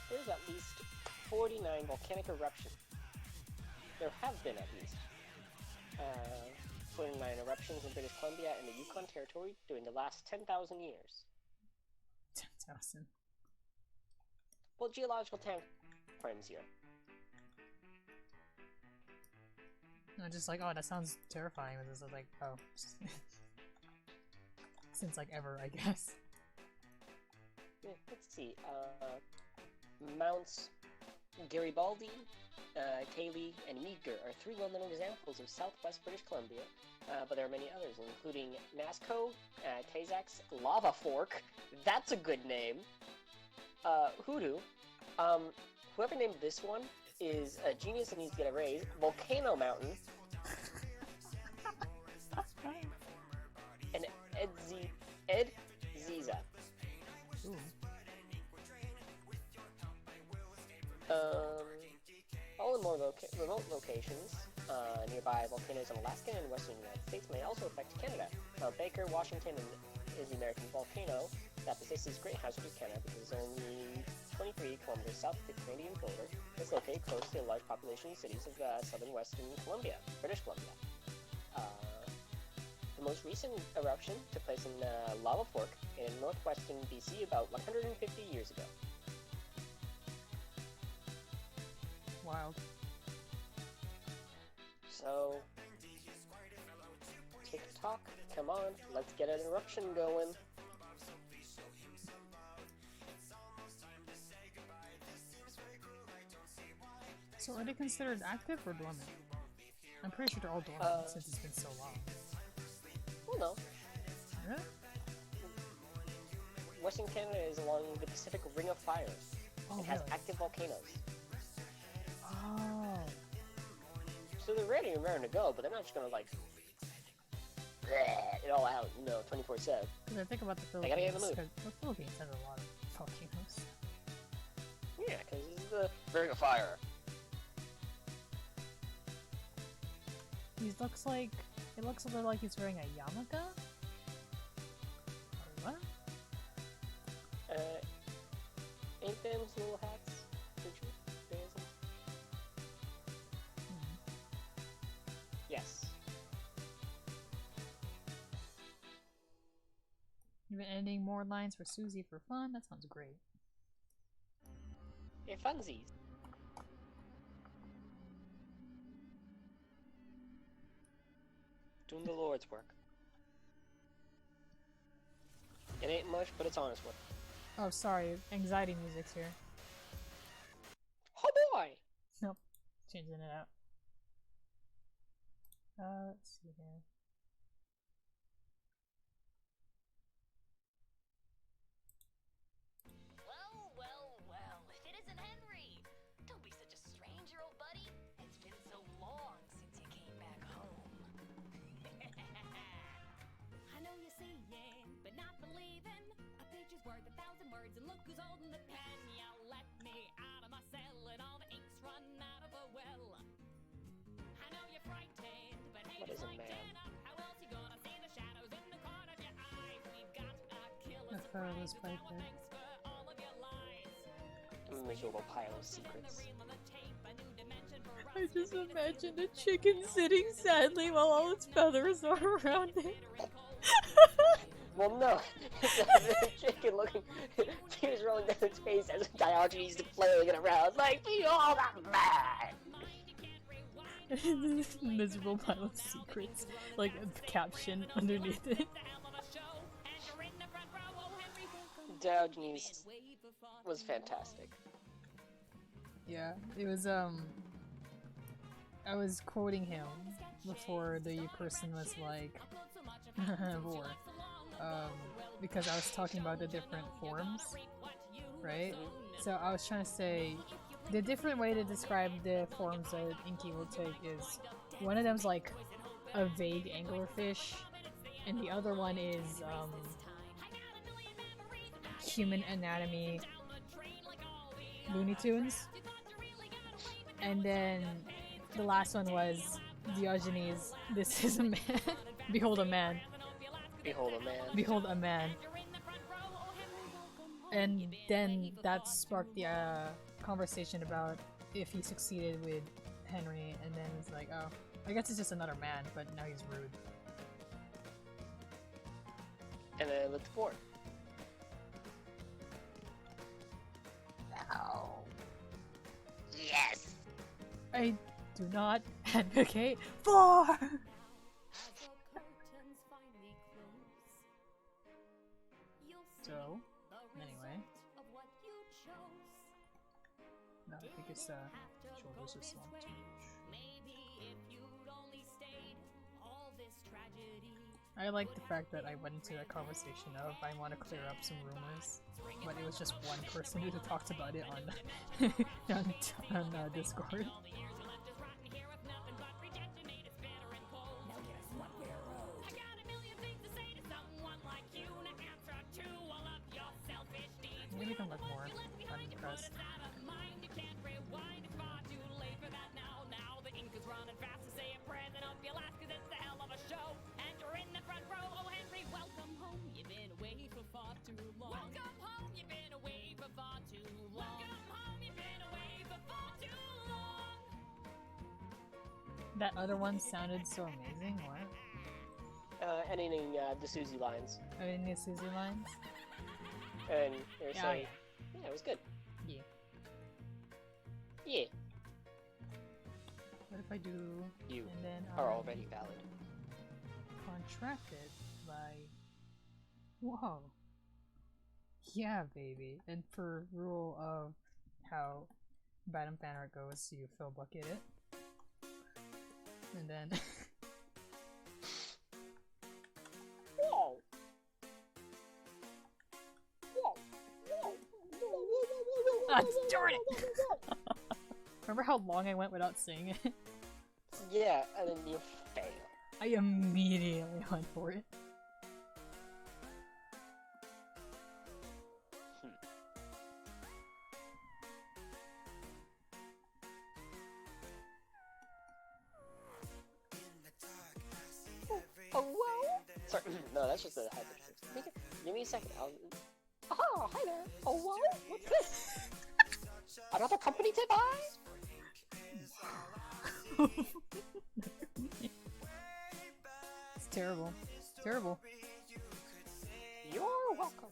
There's at least 49 volcanic eruptions. There have been at least 49 eruptions in British Columbia and the Yukon Territory during the last 10,000 years. 10,000. Well, geological time frames here. I'm just like, oh, that sounds terrifying. This is like, oh. Since like ever, I guess. Yeah, let's see. Mounts Garibaldi, Cayley, and Meager are three well-known examples of southwest British Columbia, but there are many others, including Nasco, Tazak's Lava Fork. That's a good name. Hoodoo. Whoever named this one is a genius and needs to get a raise. Volcano Mountain. And Ed Ziza. Ooh. remote locations, nearby volcanoes in Alaska and western United States may also affect Canada. Mount Baker, Washington, is the American volcano that possesses great hazard to Canada because it's only 23 kilometers south of the Canadian border. It's located close to large population cities of southern western Columbia, British Columbia. The most recent eruption took place in Lava Fork in northwestern BC about 150 years ago. Wild. So, TikTok, come on, let's get an eruption going. So are they considered active or dormant? I'm pretty sure they're all dormant since it's been so long. Well, no. Really? Western Canada is along the Pacific Ring of Fire. Oh, it has really? active volcanoes. Oh. So they're ready and raring to go, but they're not just gonna like it all out, 24/7. Because I think about the They Philippines. gotta get in the mood. 'Cause the Philippines has a lot of volcanoes. Yeah, because this is the Ring of Fire. He looks like it looks a little like he's wearing a yarmulke. Or what? Ain't them little hats? Yes. You've been editing more lines for Susie for fun? That sounds great. Yeah, funsies. Doing the Lord's work. It ain't much, but it's honest work. Oh, sorry. Anxiety music's here. Oh boy! Nope. Changing it out. Let's see here. Well, well, well, if it isn't Henry! Don't be such a stranger, old buddy. It's been so long since you came back home. I know you're seeing, but not believing. A picture's worth 1,000 words, and look who's holding the pen. You let me out of my cell, and all the ink's run out of the well. I know you're frightened, but hey, What is just a man? lighten up. How else you gonna see the shadows in the corner of your eyes? We've got a killer I thought it was surprise. Piper. Thanks for all of your lies. A miserable pile of secrets. I just imagined a chicken sitting sadly while all its feathers are around it. Well, no. It's a chicken looking, tears rolling down its face as Diogenes is flailing it around. Like, behold, I'm mad! Miserable pile of secrets. Like a caption underneath it. Diogenes was fantastic. Yeah, it was, I was quoting him before the person was like, war. Because I was talking about the different forms, right? So I was trying to say, the different way to describe the forms that Inky will take is, one of them's like a vague anglerfish, and the other one is, human anatomy Looney Tunes. And then the last one was Diogenes, this is a man. Behold a man. Behold a man. Behold a man. And then that sparked the conversation about if he succeeded with Henry, and then it's like, oh, I guess it's just another man, but now he's rude. And then looked forward. Ow. Yes! I do not advocate for! So, anyway. No, I think it's, shoulders are slumped too much. I like the fact that I went into that conversation of I want to clear up some rumors, but it was just one person who talked about it on on Discord. Maybe can look more unimpressed. That other one sounded so amazing. What? Editing the Susie lines. I mean, the Susie lines? And they're Yeah, saying, yeah, it was good. Yeah. Yeah. What if I do... You and then are I'm already valid. contracted by... Whoa. Yeah, baby. And per rule of how Bottom fan art goes, you fill bucket it. And then... Whoa! Ah, darn it! Remember how long I went without saying it? Yeah, and then you fail. I immediately went for it. Oh, whoa! Sorry, no, that's just the high pitch. Give me a second. Oh, hi there. Oh, whoa! What's this? Another company to buy? It's terrible. It's terrible. You're welcome.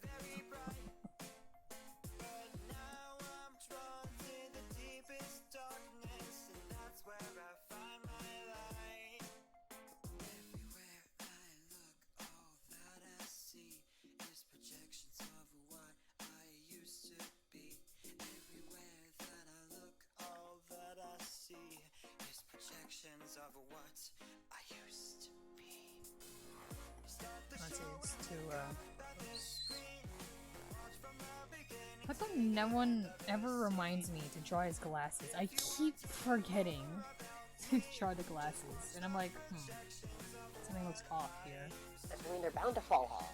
Of what I used to be. Let's see, it's to, How come no one ever reminds me to draw his glasses? I keep forgetting to draw the glasses, and I'm like, something looks off here. I mean, they're bound to fall off.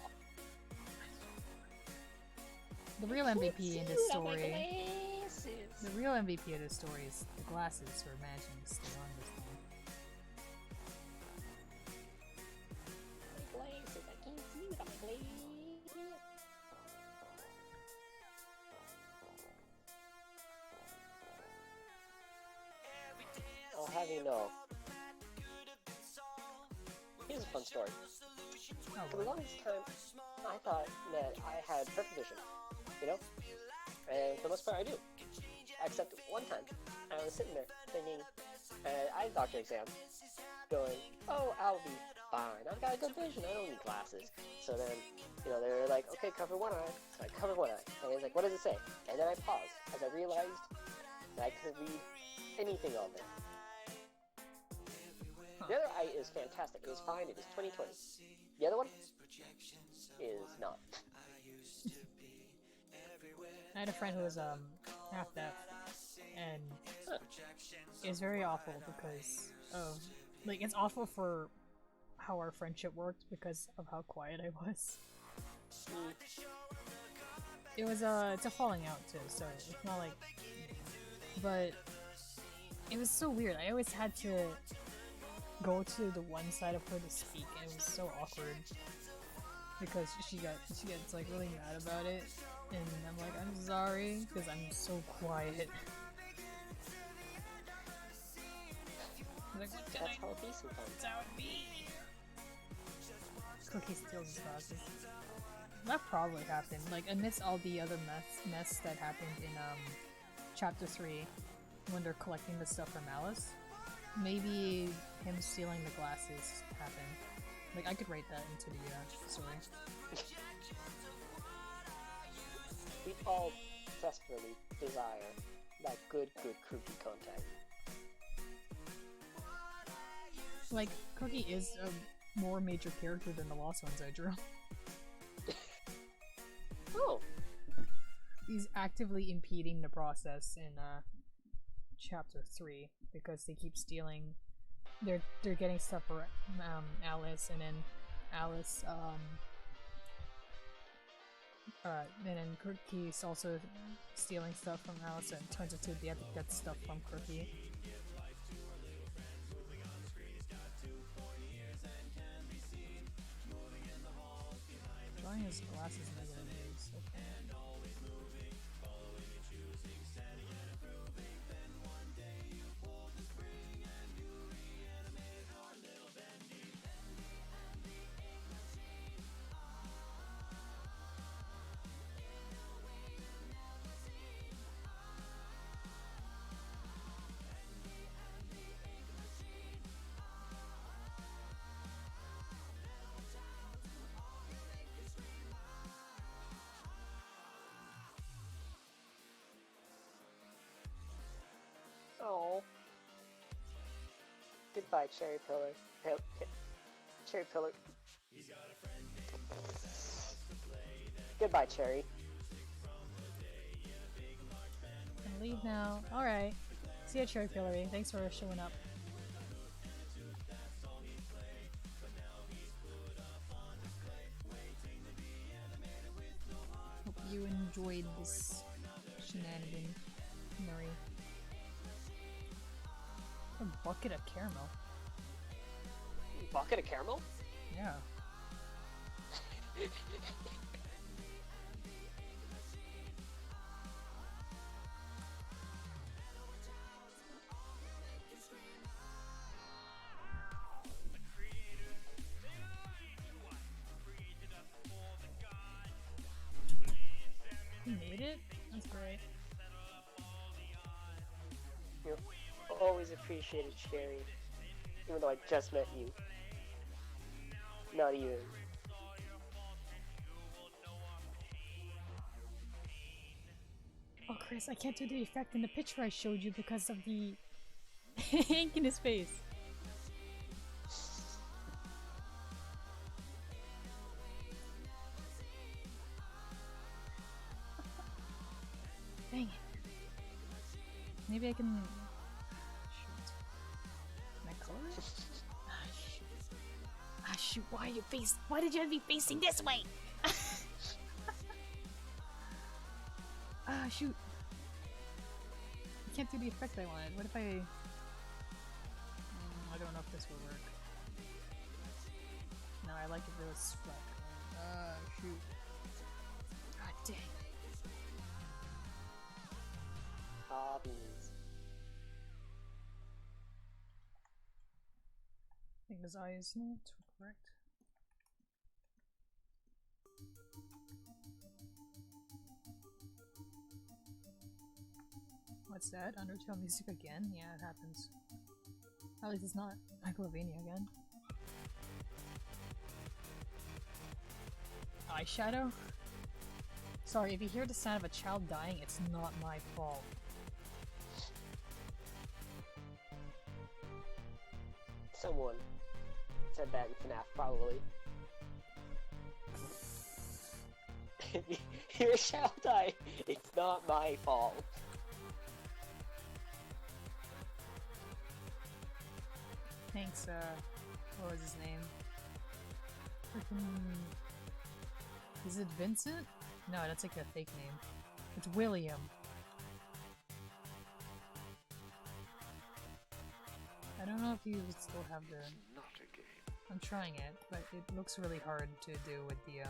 The real MVP in this story... The real MVP of this story is the glasses for managing to stay on this thing. I'll have you know. Here's a fun story. For the longest time, I thought that I had perfect vision, you know? And for the most part, I do. Except one time, I was sitting there thinking, I had a doctor exam, going, oh, I'll be fine. I've got good vision. I don't need glasses. So then, you know, they were like, okay, cover one eye. So I covered one eye. And I was like, what does it say? And then I paused as I realized that I could read anything on there. The other eye is fantastic. It is fine. It is 20/20. The other one is not. I had a friend who was half deaf, and it's very awful because of it's awful for how our friendship worked because of how quiet I was. It was it's a falling out too, so it's not like, but it was so weird. I always had to go to the one side of her to speak, and it was so awkward because she gets like really mad about it, and I'm like, I'm sorry because I'm so quiet. Like, what did That's how it be sometimes. That's how it be. Cookie steals his glasses. That probably happened. Like, amidst all the other mess that happened in chapter 3 when they're collecting the stuff from Alice, maybe him stealing the glasses happened. Like, I could write that into the story. We all desperately desire that good Cookie contact. Like, Cookie is a more major character than the Lost Ones I drew. Oh! He's actively impeding the process in chapter 3 because they keep stealing. They're getting stuff for Alice, and then Alice and then Cookie's also stealing stuff from Alice, and it turns out they have to get stuff from Cookie. Drawing his glasses negative is okay. Goodbye, Cherry Pillar. Cherry Pillar. Goodbye, Cherry. Can leave now. Alright. See ya, Cherry Pillory. Thanks for showing up. Hope you enjoyed this shenanigan. Nuri. A bucket of caramel. Bucket of caramel? Yeah. You made it? That's great. You're always appreciated, Cherry. Even though I just met you. Not even. Oh, Chris, I can't do the effect in the picture I showed you because of the ink in his face. Dang it. Maybe I can... Shoot. Can I color it? Ah, shoot. Ah, shoot. Why are you face? Why did you have to be facing this way? Ah, shoot. I can't do the effect I wanted. What if I... I don't know if this will work. No, I like it real flat. Ah, shoot. God dang. Hobbies. I think his eye is not correct. What's that? Undertale music again? Yeah, it happens. At least it's not Megalovania again. Eyeshadow? Sorry, if you hear the sound of a child dying, it's not my fault. Someone said that in FNAF, probably. If you hear a child die, it's not my fault. Thanks, what was his name? Freaking... Is it Vincent? No, that's like a fake name. It's William. I don't know if you would still have the... Not a game. I'm trying it, but it looks really hard to do with the,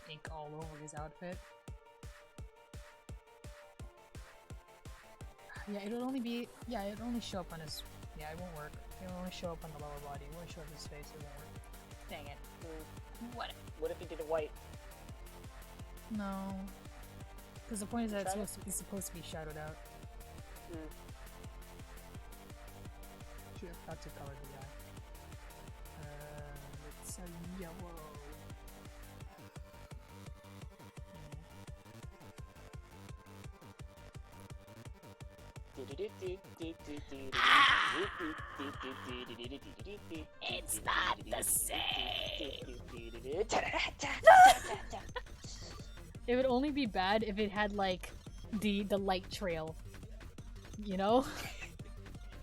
ink all over his outfit. Yeah, it'll only be... Yeah, it'll only show up on his... Yeah, it won't work. It'll only show up on the lower body. It won't show up his face. It won't work. Dang it. What if he did it white? No. Because the point is that it's supposed to be shadowed out. Should have got to color the eye. It's a yellow. It's not the same. It would only be bad if it had like the light trail. You know?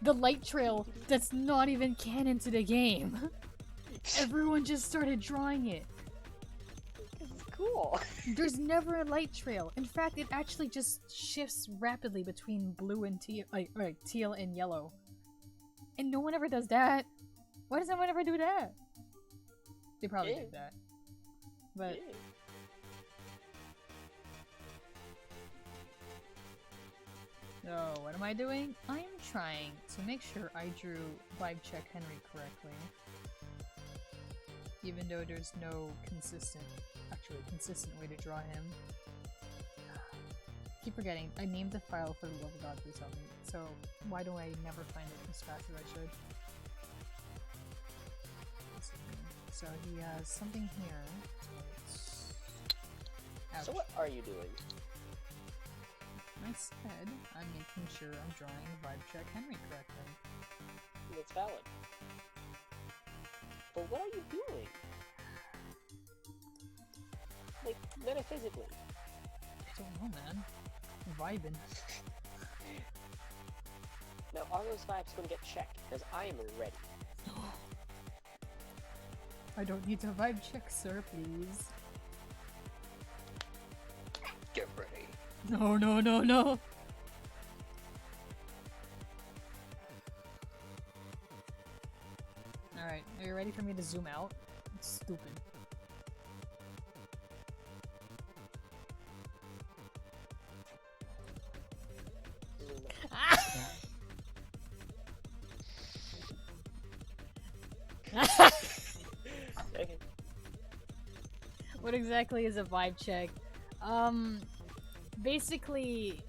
The light trail that's not even canon to the game. Everyone just started drawing it. This is cool. There's never a light trail. In fact, it actually just shifts rapidly between blue and teal, teal and yellow. And no one ever does that. Why does someone ever do that? They probably did that. But... So, what am I doing? I'm trying to make sure I drew Vibe Check Henry correctly. Even though there's no consistent way to draw him. Keep forgetting, I named the file for the love of God, please help me. So, why do I never find it as fast as I should? So he has something here. So what are you doing? I said I'm making sure I'm drawing Vibe Check Henry correctly. That's valid. But what are you doing? Like, metaphysically. I don't know, man. I'm vibing. Now, are those vibes going to get checked? Because I am ready. I don't need to vibe check, sir, please. Get ready. No, no, no, no! Alright, are you ready for me to zoom out? It's stupid. Okay. What exactly is a vibe check? Basically,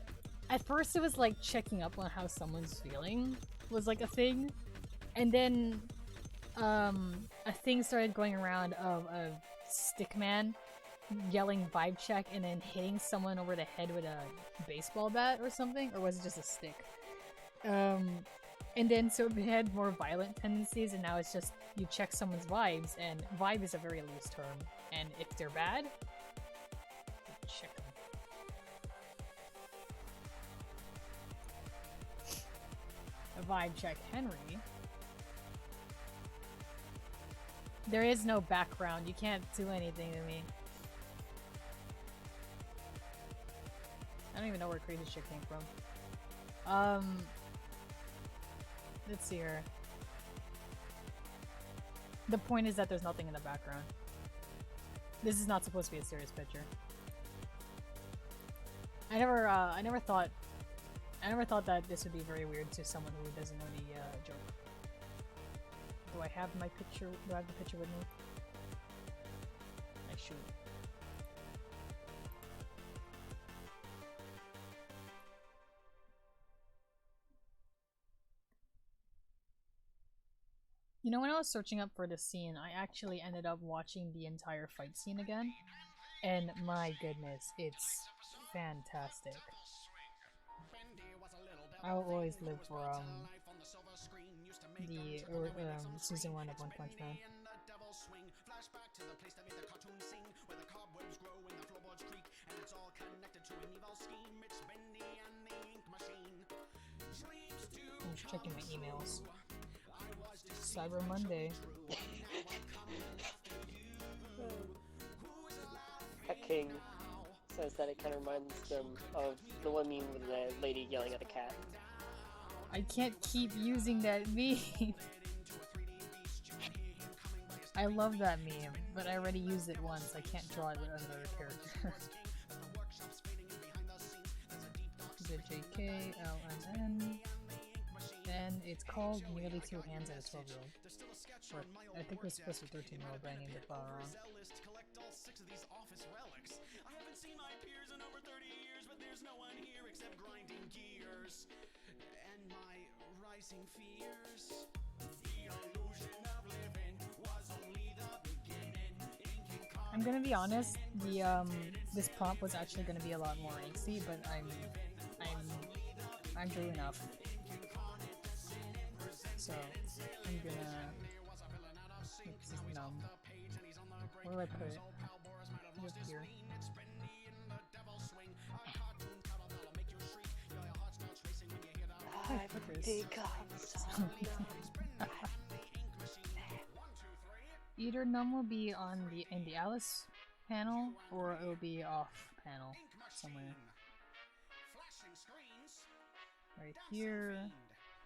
at first it was like checking up on how someone's feeling was like a thing, and then a thing started going around of a stick man yelling vibe check and then hitting someone over the head with a baseball bat or something, or was it just a stick? And then so it had more violent tendencies, and now it's just you check someone's vibes, and vibe is a very loose term, and if they're bad, check them. A vibe check Henry. There is no background, you can't do anything to me. I don't even know where crazy shit came from. Let's see here. The point is that there's nothing in the background. This is not supposed to be a serious picture. I never thought that this would be very weird to someone who doesn't know the joke. Do I have my picture? Do I have the picture with me? I should. You know, when I was searching up for this scene, I actually ended up watching the entire fight scene again. And my goodness, it's fantastic. I'll always live for the season 1 of One Punch Man. I'm just checking my emails. Cyber Monday. Pet King says that it kind of reminds them of the one meme with the lady yelling at the cat. I can't keep using that meme. I love that meme, but I already used it once. I can't draw it with another character. JKLMN. And it's called Nearly Two Hands at a 12-year-old. Or, I think it was supposed to be 13-year-old, but I named it file wrong. I'm gonna be honest, the this prompt was actually gonna be a lot more angsty, but I'm doing enough. So I'm gonna make this numb. Where do I put it? Right here. Either num will be on in the Alice panel, or it will be off panel somewhere. Right here,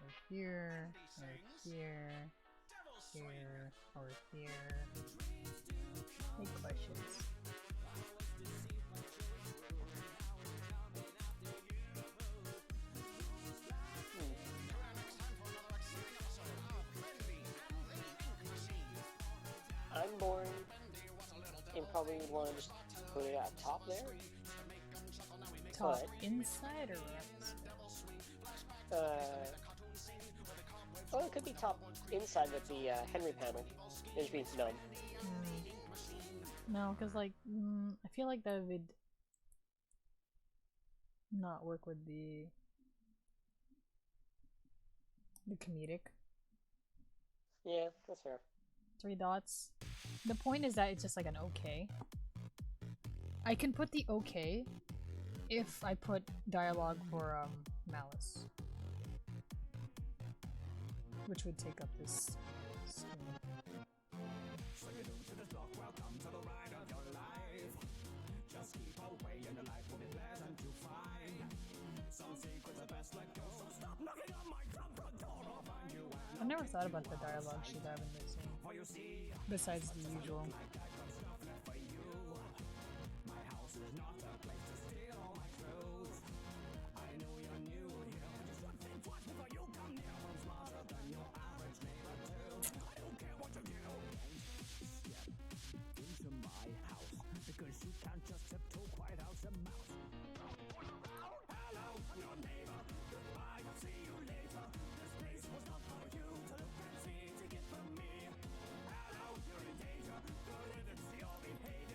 right here, right here, here, or here. Any questions? I'm boring, and probably would want to just put it at top there. Top inside or left? Well, it could be top inside with the Henry panel. It just means none. No, because like, I feel like that would not work with the comedic. Yeah, that's fair. 3 dots. The point is that it's just like an okay. I can put the okay if I put dialogue for Malice, which would take up this screen. I've never thought about the dialogue sheet I've been mixing, besides the usual.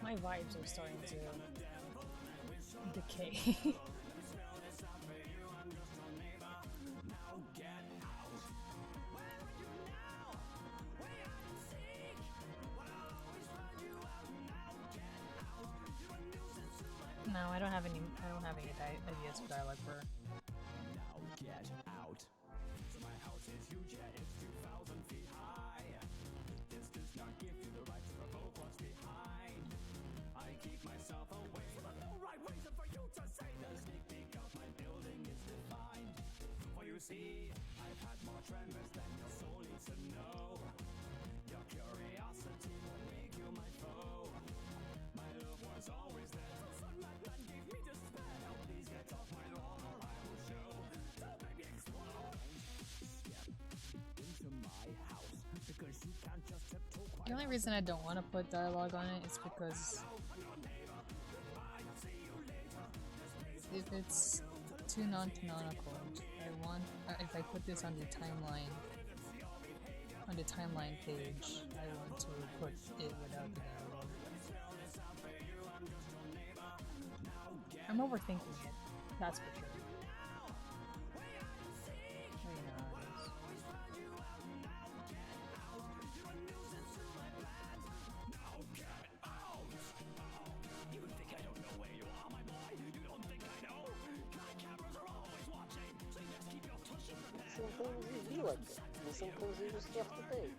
My vibes are starting to decay. No, I don't have any ideas for dialogue for her. Now get out. So my house is huge, yeah, it's 2,000 feet high. This does not give you the right to provoke what's behind. I keep myself away, so there's no right reason for you to say the sneak peek of my building is defined. For you see, I've had more tremors than your soul needs to know. Your curiosity will make you my foe. My love was always there, so sunlight that gave me despair. Now please get off my lawn or I will show. Don't make me explode. Step into my house, because you can't just tiptoe quiet. The only reason I don't want to put dialogue on it is because if it's too non-canonical, I want if I put this on the timeline page, I want to put it without the dialogue. I'm overthinking it, that's for sure. Oh, you know how it is. Some things you like it, and some things you just have to think.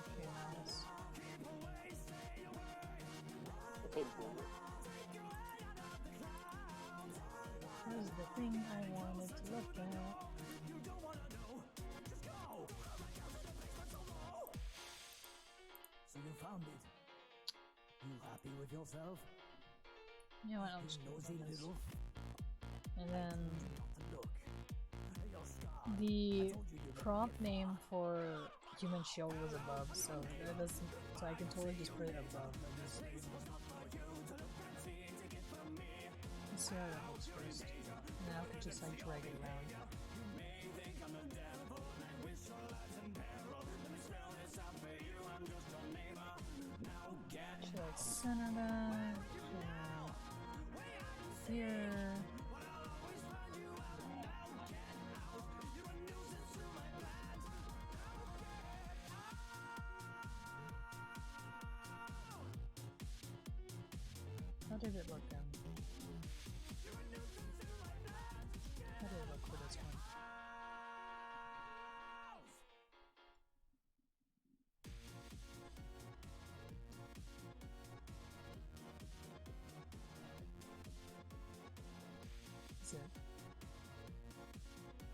Okay, Malice. Okay, boomer. What is the thing I wanted to look at? So you found it. You happy with yourself? You know what, I'll just do Nosy this. little And then look. Your scar. the prompt name for human shield was above, so that doesn't. So I can totally just put it above. Let's see how that looks first. And then I can just like drag it around. Should I center that? Should I here? How did it look then? How did it look for this one? Is it?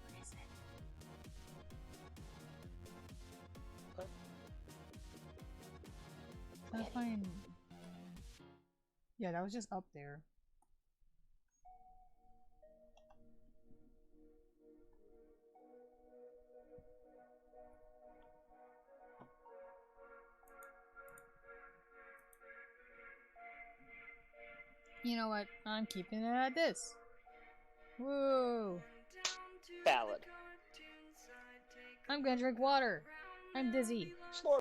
What is it? What? I find. Yeah, that was just up there. You know what? I'm keeping it at this. Woo! Ballad. I'm gonna drink water. I'm dizzy. Slurp.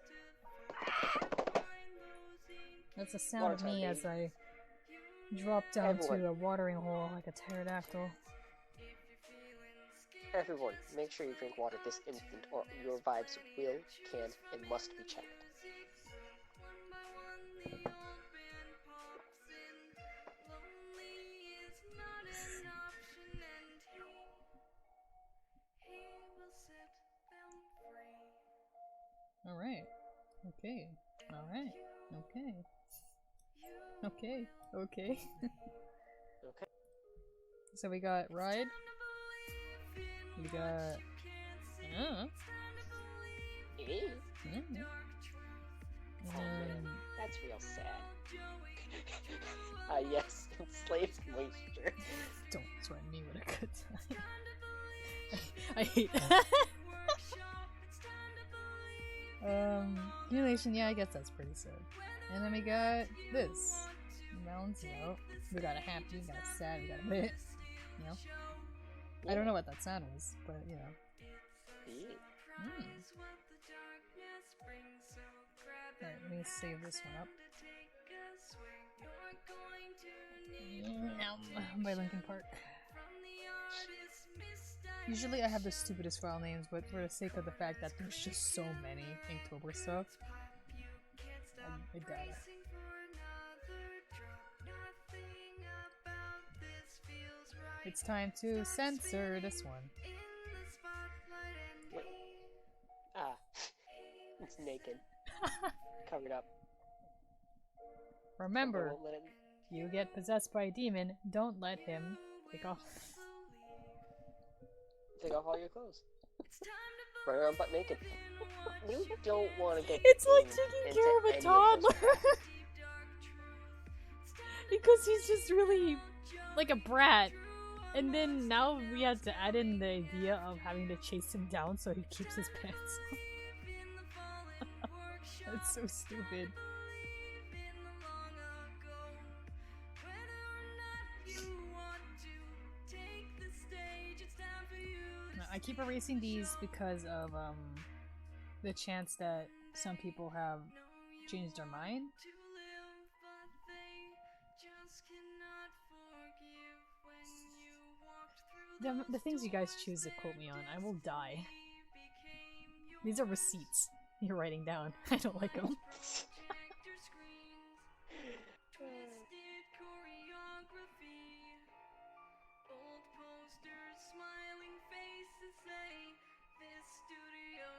That's the sound Water of time, me baby. as I drop down Everyone. to a watering hole like a pterodactyl. Everyone, make sure you drink water this instant, or your vibes will, can, and must be checked. Alright. Okay. Alright. Okay. Okay. Okay. Okay. So we got Ride. We got... That's real sad. Yes, enslaved moisture. Don't threaten me with a good time. I hate Humiliation, yeah, I guess that's pretty sad. And then we got this. Balance it out. We got a happy, we got a sad, we got a bit. You know? I don't know what that sound was, but you know. Alright, let me save this one up. By Linkin Park. Usually I have the stupidest file names, but for the sake of the fact that there's just so many Inktober stuff, I gotta. It's time to censor this one. It's naked. Covered up. Remember, you get possessed by a demon, don't let him take off all your clothes. Run around butt naked. You don't want to get. It's like taking care of a toddler! Because he's just really like a brat. And then now we had to add in the idea of having to chase him down so he keeps his pants on. That's so stupid. I keep erasing these because of the chance that some people have changed their mind. The things you guys choose to quote me on, I will die. These are receipts you're writing down. I don't like them.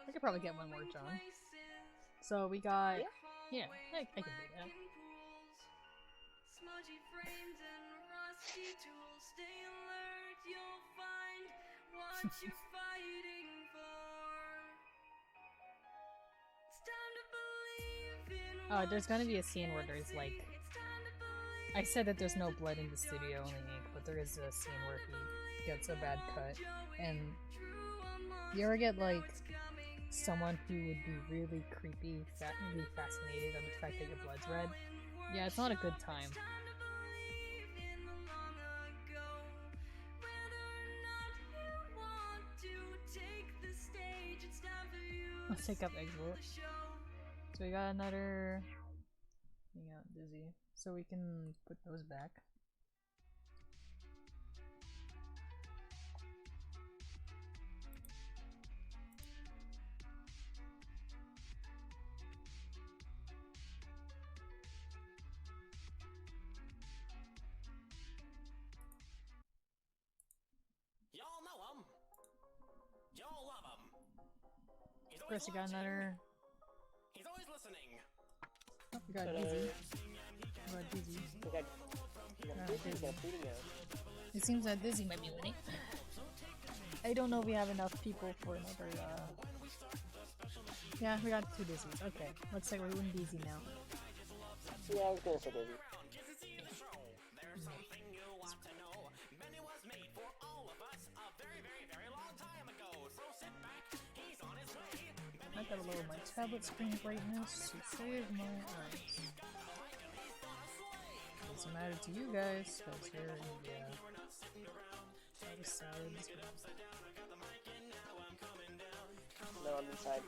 I could probably get one more, John. So we got... Yeah, I can do that. There's gonna be a scene where there's like... I said that there's no blood in the studio, only ink, but there is a scene where he gets a bad cut. And you ever get like someone who would be really creepy, really fascinated on the fact that your blood's red? Yeah, it's not a good time. Let's take up Exvolt. So we got another thing out, Dizzy. So we can put those back. Y'all know him. Y'all love him. Of course, we got another. He's always listening. Oh, we got Dizzy. We got Dizzy. It seems that Dizzy might be winning. I don't know if we have enough people for another. Yeah, we got 2 Dizzies. Okay, looks like we're doing Dizzy now. Yeah, I was gonna say Dizzy. I gotta lower my tablet screen brightness to save my eyes. Doesn't matter to you guys, because you're in the other side. No, I'm inside.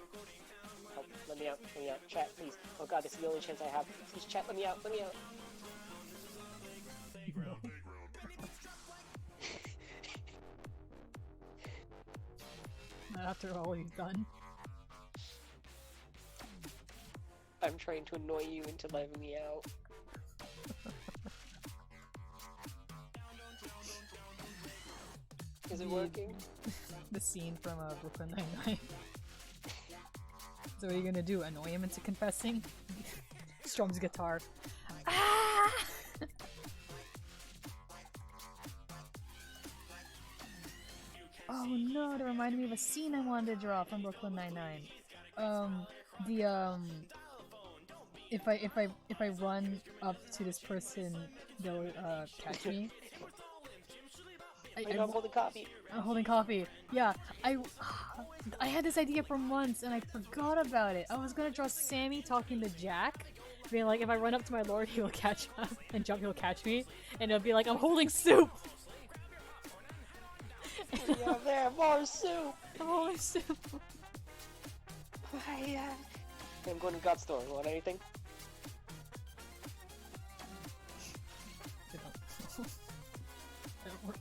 Help, let me out, let me out. Chat, please. Oh god, this is the only chance I have. Please, chat, let me out, let me out. After all you've done. I'm trying to annoy you into letting me out. Is it working? The scene from Brooklyn Nine-Nine. So what are you gonna do? Annoy him into confessing? Strums guitar. Ah! Oh no, that reminded me of a scene I wanted to draw from Brooklyn Nine-Nine. If I run up to this person, they'll catch me. I'm holding coffee. I'm holding coffee. Yeah, I had this idea for months and I forgot about it. I was gonna draw Sammy talking to Jack, being like, if I run up to my lord, he will catch me, and Jump, he'll catch me, and it'll be like, I'm holding soup. Yeah, there, more soup. I'm holding soup. I'm going to God's store. Want anything?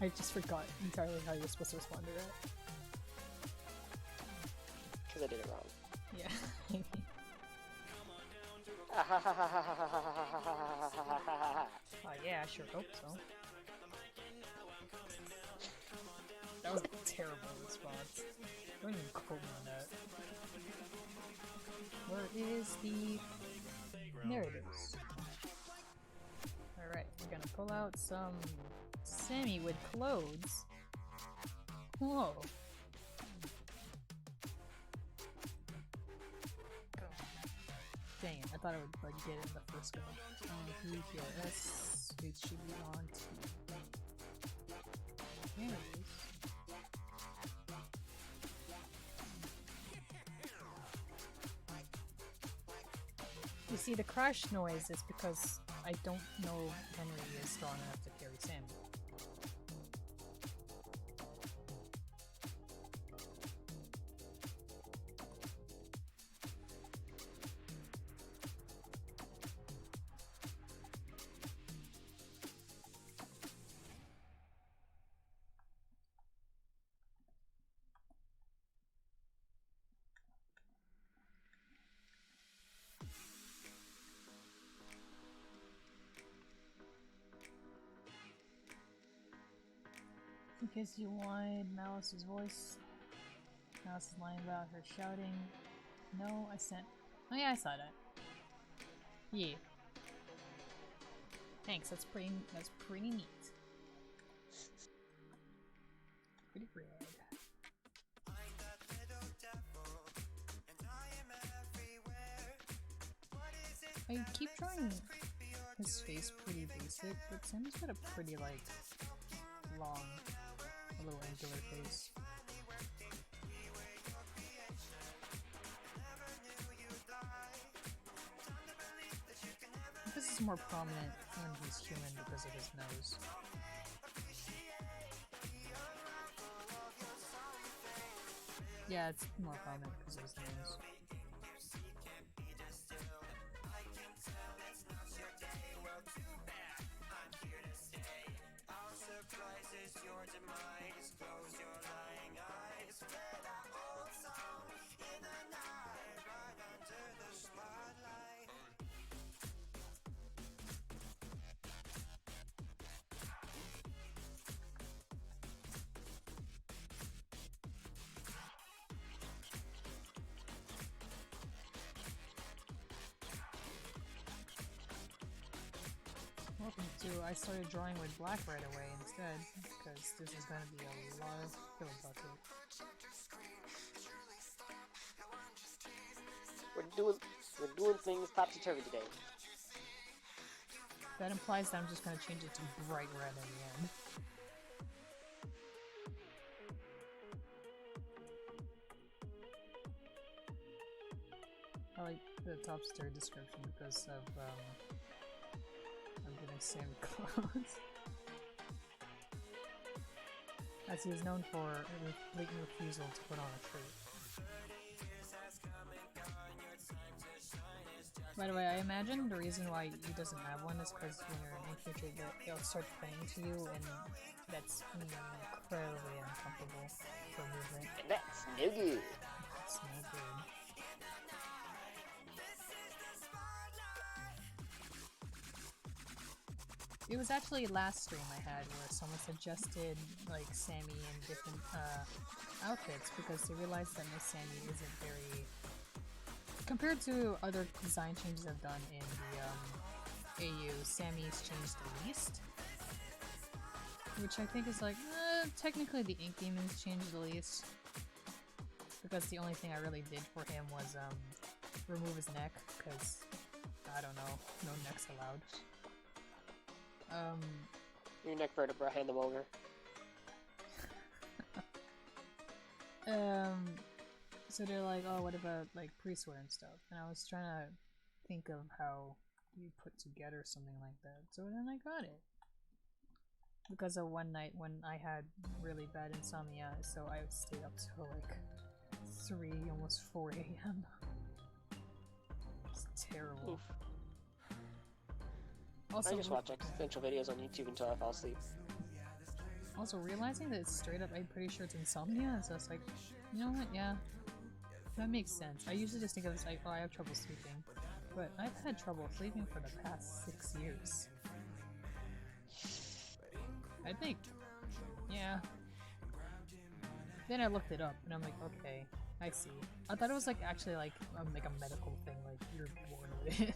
I just forgot entirely how you're supposed to respond to that. Because I did it wrong. Yeah. Yeah, I sure hope so. That was a terrible response. I don't even quote me on that. Where is the... There it is. Alright, we're gonna pull out some Sammy with clothes. Whoa. Dang it, I thought I would like get it in the first go. It should be on to... There it is. You see, the crash noise is because I don't know Henry is strong enough to carry Sammy. In case you wanted Malice's voice. Malice is lying about her shouting. No, I sent... Oh yeah, I saw that. Yeah. Thanks, that's pretty neat. Pretty rad. I keep drawing his face pretty basic, but Sammy's got a pretty, like, long, a little angular face. This is more prominent when he's human because of his nose. Yeah, it's more prominent because of his nose. Welcome to I started drawing with black right away instead, because this is going to be a lot of fill bucket. We're doing things topsy-turvy today. That implies that I'm just going to change it to bright red in the end. I like the topsy-turvy description because of I'm giving Sam clothes. As he is known for a blatant refusal to put on a shirt. By the way, I imagine the reason why he doesn't have one is because when you're in future, they'll start playing to you, and that's incredibly uncomfortable for movement. And that's no good. It's no good. It was actually last stream I had where someone suggested like Sammy in different outfits because they realized that Miss Sammy isn't very compared to other design changes I've done in the AU. Sammy's changed the least, which I think is like technically the Ink Demon's changed the least because the only thing I really did for him was remove his neck because I don't know, no necks allowed. Your neck vertebra, hand them over. So they're like, oh, what about like pre-swear and stuff? And I was trying to think of how you put together something like that. So then I got it. Because of one night when I had really bad insomnia, so I stayed up till like 3, almost 4 a.m. It's terrible. Oof. Also, I just watch existential videos on YouTube until I fall asleep. Also, realizing that it's straight up, I'm pretty sure it's insomnia, so it's like, you know what, yeah, that makes sense. I usually just think of it as like, oh, I have trouble sleeping. But I've had trouble sleeping for the past 6 years. I think, yeah. Then I looked it up, and I'm like, okay, I see. I thought it was like actually like a medical thing, like you're born with it.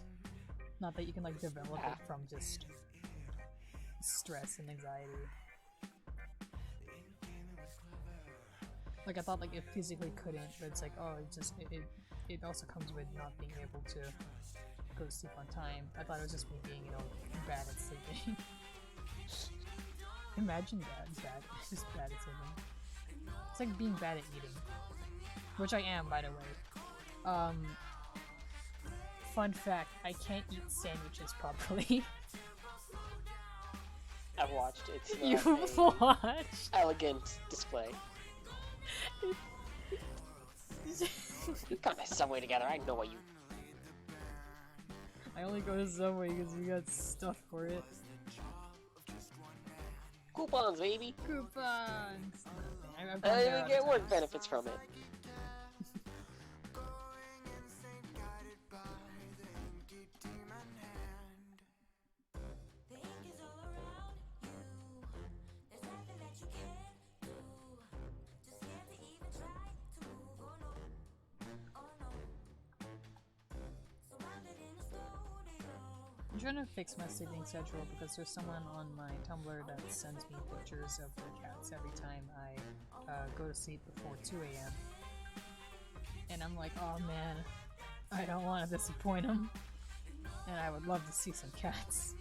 Not that you can like develop it from just stress and anxiety. Like I thought like it physically couldn't, but it's like, oh, it also comes with not being able to go to sleep on time. I thought it was just me being, you know, bad at sleeping. Imagine that, just bad at sleeping. It's like being bad at eating. Which I am, by the way. Fun fact, I can't eat sandwiches properly. I've watched it. It's You've watched? Elegant display. You got my Subway together, I know what you... I only go to Subway because we got stuff for it. Coupons, baby! Coupons! And you get work benefits from it. I'm trying to fix my sleeping schedule because there's someone on my Tumblr that sends me pictures of their cats every time I go to sleep before 2 a.m. And I'm like, oh man, I don't want to disappoint them. And I would love to see some cats.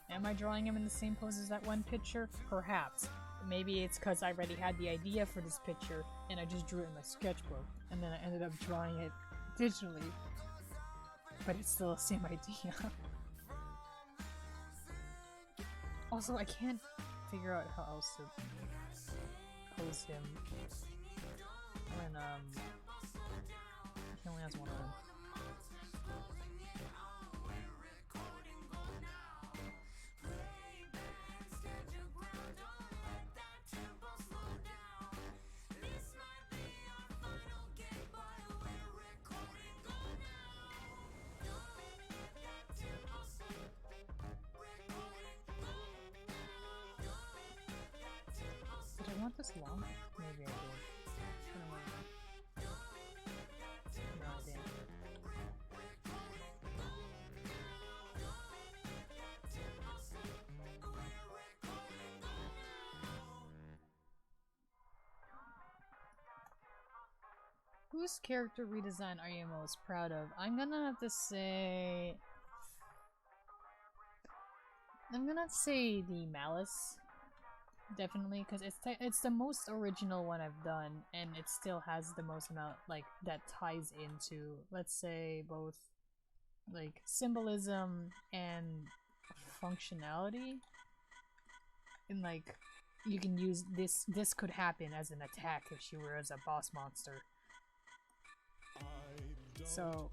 Am I drawing him in the same pose as that one picture? Perhaps. Maybe it's because I already had the idea for this picture and I just drew it in my sketchbook and then I ended up drawing it digitally. But it's still the same idea. Also, I can't figure out how else to pose him when he only has one arm. Did I want this long? Maybe I did. I don't know. No, I didn't. Whose character redesign are you most proud of? I'm gonna have to say... I'm gonna say the Malice. Definitely, because it's the most original one I've done, and it still has the most amount like that ties into, let's say, both like symbolism and functionality. And like, you can use this. This could happen as an attack if she were as a boss monster. So,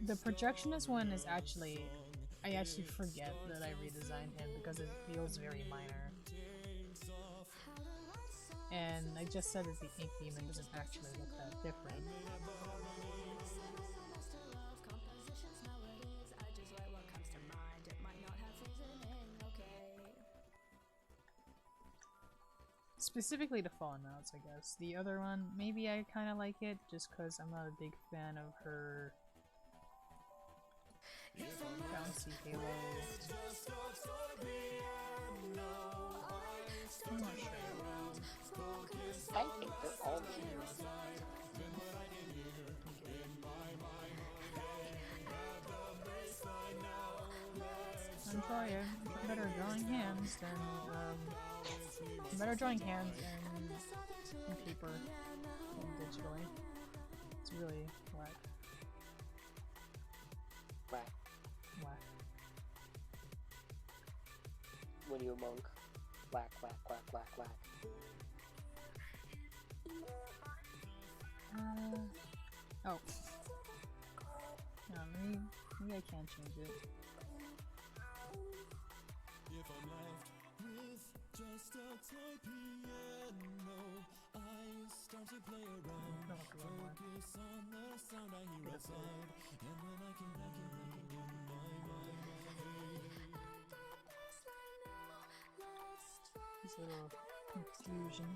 the projectionist one is actually, I actually forget that I redesigned him because it feels very minor. And I just said that the ink demon doesn't actually look that different. Specifically the Fallen Mounts, I guess. The other one, maybe I kind of like it, just because I'm not a big fan of her bouncy halo. I'm not sure. I think they're all cute. I'm trying. Better drawing hands than better drawing hands in paper than digitally. It's really whack. Whack. Whack. When you a monk. Whack, whack, whack, whack, whack. Oh. No, maybe I can't change it. If I'm left with just a toy piano, I start to play around, focus on the sound I hear outside, and then I can make it in my mind. This little confusion.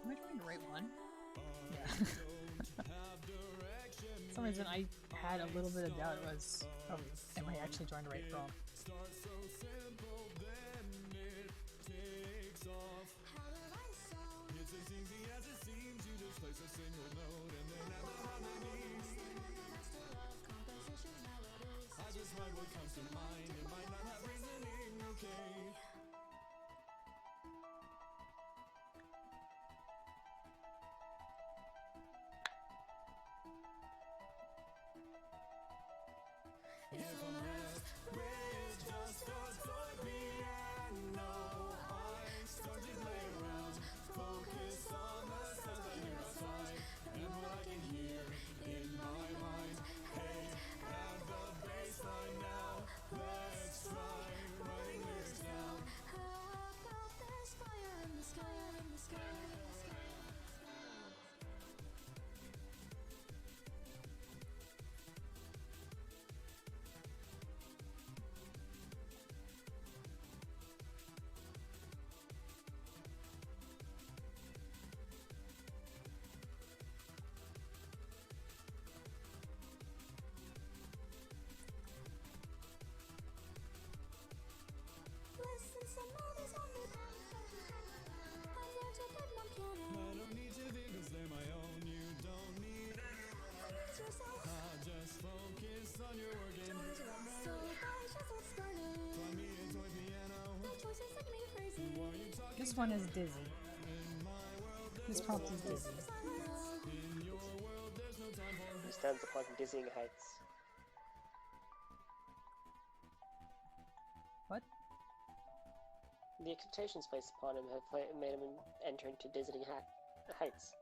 Am I trying the right one? Yeah. For some reason I had a little bit of doubt. It was, oh, am I actually drawing the right prompt? If I'm left with just a toy piano, I start to play around, focus on the sounds I hear outside, and what I can hear in my mind. Hey, at the baseline now, let's try writing lyrics down. How about this fire in the sky, in the sky, in the sky? Listen, somebody's on the I learned to play my piano. I don't need your fingers, they're my own. You don't need anyone. Yourself. Just focus on your working. So I just what's burning. Find me a toy piano. The choices make me crazy. This one is dizzy. This prompt is dizzy. Who stands upon dizzying heights? What? The expectations placed upon him have made him enter into dizzying heights.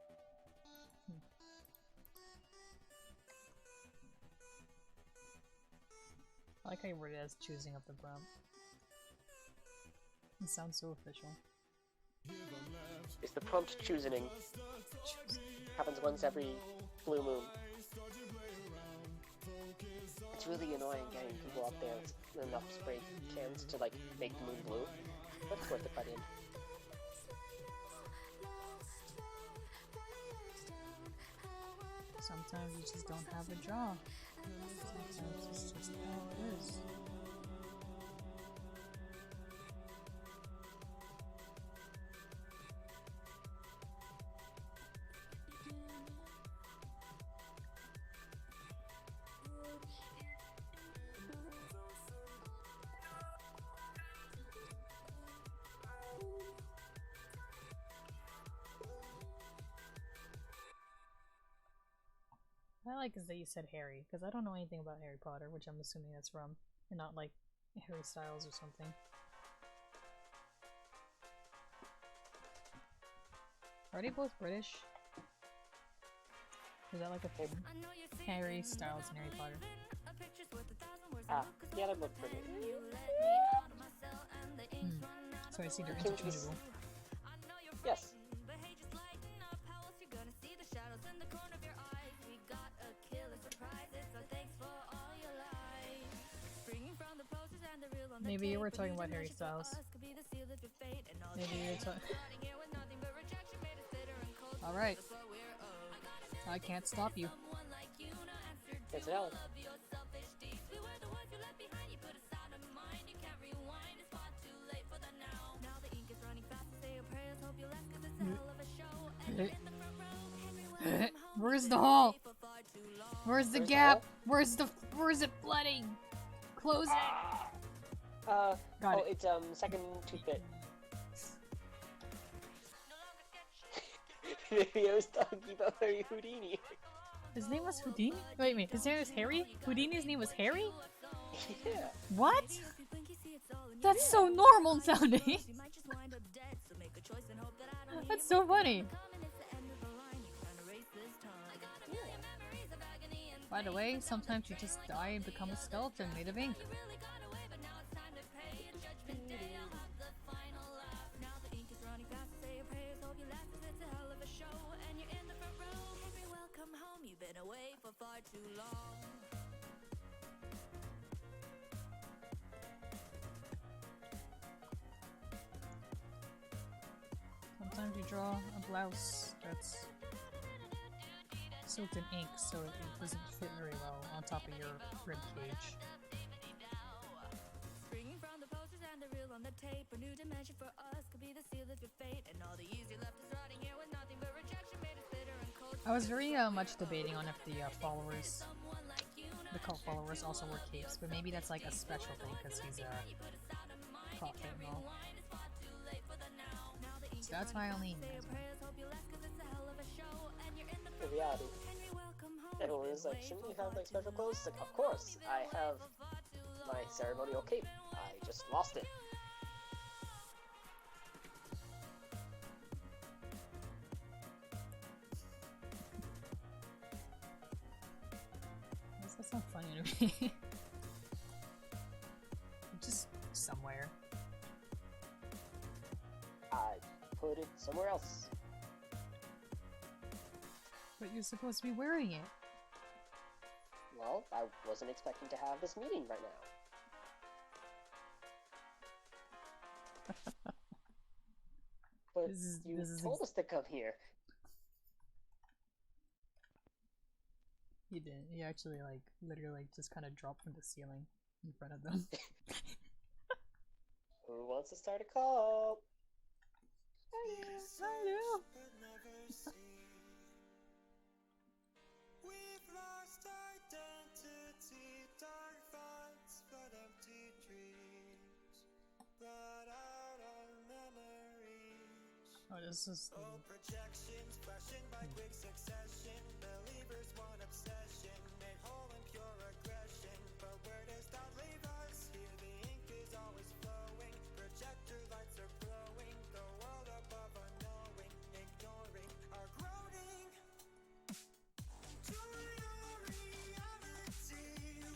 I like how you word it as choosing of the prompt. It sounds so official. It's the prompt choosing. Happens once every blue moon. It's really annoying getting people up there with enough spray cans to like make the moon blue. But it's worth it by the end. Sometimes you just don't have a jaw. Sometimes it's just how it is. What I like is that you said Harry, because I don't know anything about Harry Potter, which I'm assuming that's from, and not like Harry Styles or something. Are they both British? Is that like a thing? Harry Styles and Harry Potter. Yeah, they're both pretty. So I see they're interchangeable. Yes. Maybe you were talking about Harry Styles. Maybe you were talking. Alright. I can't stop you. It's Alex. Where's the hole? Where's the Where's the gap? hole? Where's it flooding? Close it. Got it. It's second toothpick. Maybe I was talking about Harry Houdini. His name was Houdini? Wait a minute, his name was Harry? Houdini's name was Harry? Yeah. What? That's so normal sounding. That's so funny. By the way, sometimes you just die and become a skeleton made of ink. Sometimes you draw a blouse that's soaked in ink, so it doesn't fit very well on top of your rib cage. I was very much debating on if the followers, the cult followers, also wear capes, but maybe that's like a special thing because he's a prophet and all. So that's my only answer. In reality, everyone is like, shouldn't you have like special clothes? It's like, of course, I have my ceremonial cape. I just lost it. That's not funny to me. Just somewhere. I put it somewhere else. But you're supposed to be wearing it. Well, I wasn't expecting to have this meeting right now. But you told us to come here. You didn't. You actually, like, literally, like, just kind of dropped from the ceiling in front of them. Who wants to start a call? I do. We've lost identity, dark thoughts, but empty dreams, blot out our memories. Oh, this is old projections, flashing by quick succession. Believers want obsession, made whole in pure aggression. But where does that leave us? Here the ink is always flowing, projector lights are glowing, the world above unknowing, ignoring our groaning. Join our reality,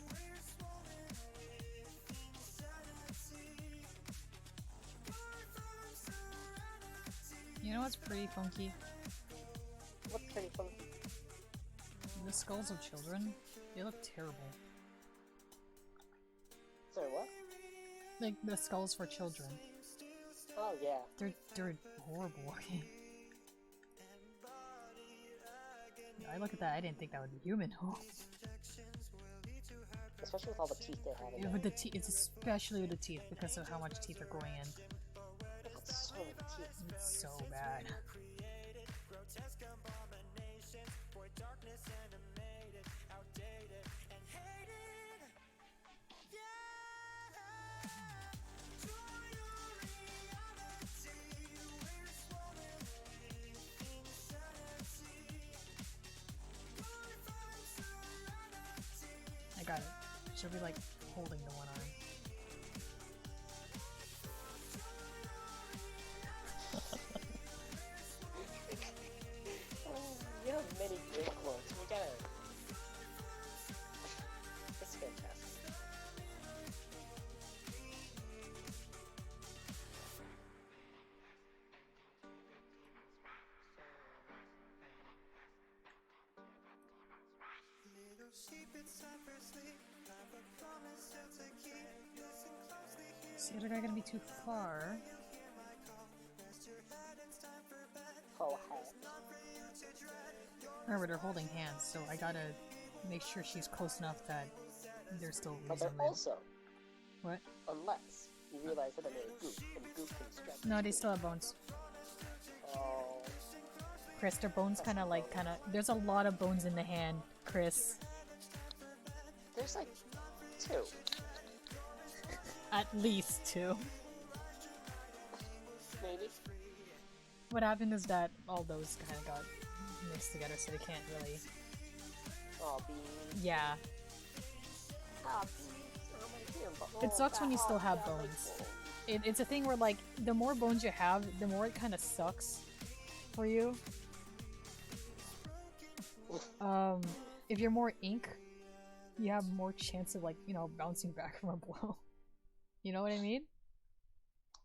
we're swollen with insanity. Far from serenity. You know what's pretty funky? What's pretty funky? The skulls of children. They look terrible. Sorry, what? Like the skulls for children. Oh yeah. They're horrible looking. I look at that. I didn't think that would be human. Especially with all the teeth they have in Yeah, there. with the teeth, it's especially with the teeth because of how much teeth are growing in. Look at so many teeth. It's so bad. She'll be like holding the one arm. You have many great quotes. We gotta. It's fantastic. Is the other guy gonna be too far? Oh, heck. Remember, they're holding hands, so I gotta make sure she's close enough that they're still But they're reasonably... also, What? unless you realize that they're a goop, and goop can stretch. No, they still have bones. Oh, Chris, their bones kinda like, there's a lot of bones in the hand, Chris. there's like 2. At least 2. Maybe. What happened is that all those kinda got mixed together, so they can't really... Oh, beans. Yeah. Ah, beans. Oh, my dear, but It sucks when you still have yeah, my bones. bowl. It's a thing where, like, the more bones you have, the more it kinda sucks for you. If you're more ink, you have more chance of, like, you know, bouncing back from a blow. You know what I mean?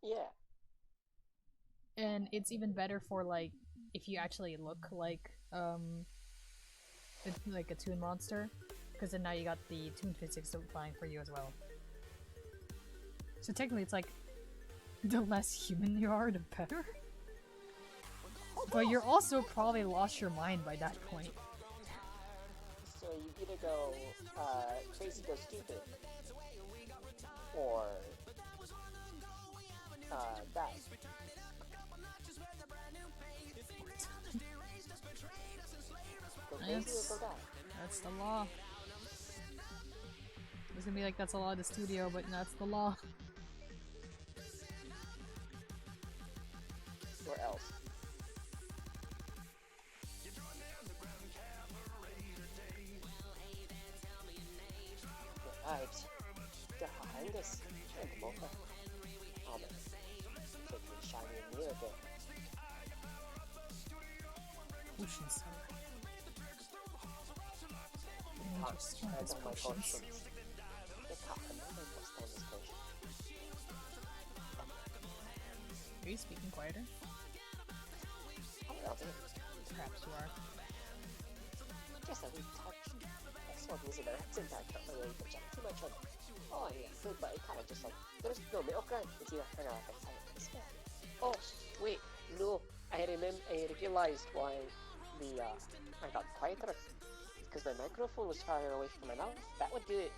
Yeah. And it's even better for, like, if you actually look like, like a toon monster, because then now you got the toon physics applying for you as well. So technically it's like, the less human you are, the better. But you're also probably lost your mind by that point. So you either go crazy, go stupid, or die. Go crazy or go die. That's the law. It's gonna be like, that's the law of the studio, but that's the law. Or else. Vibes. Behind us. And the mocha. Oh man. Take me shiny and near again. Potion seller. Ah, Just trying I these don't like potions. potions. I can't remember what's down this potion. Are you speaking quieter? I don't know, dude. Perhaps you are. Just a wee touch. That's what music directions I can't really project too much on. Oh yeah, good, but it kind of just like, there's no middle ground. It's either hang on, it's like this way. Oh, wait, no. I realized why the, I got quieter. Because my microphone was farther away from my mouth. That would do it.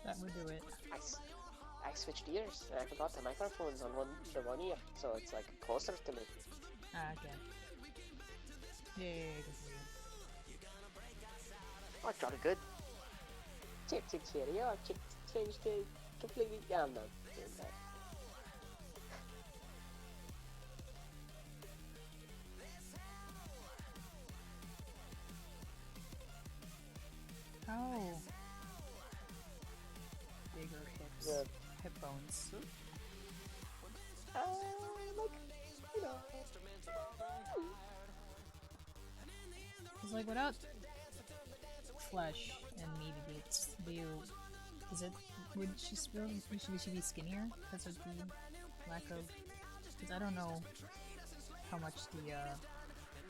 That would do it. I switched ears and I forgot the microphone's on the one ear, so it's like closer to me. Ah, okay. Yay, good for you. Oh, jolly good. Chip cheerio, I've changed to completely down now. Oh. Bigger hips. Yeah. Hip bones. Like, you know. It's like, without flesh and meaty bits, would she be skinnier because of the lack of, because I don't know how much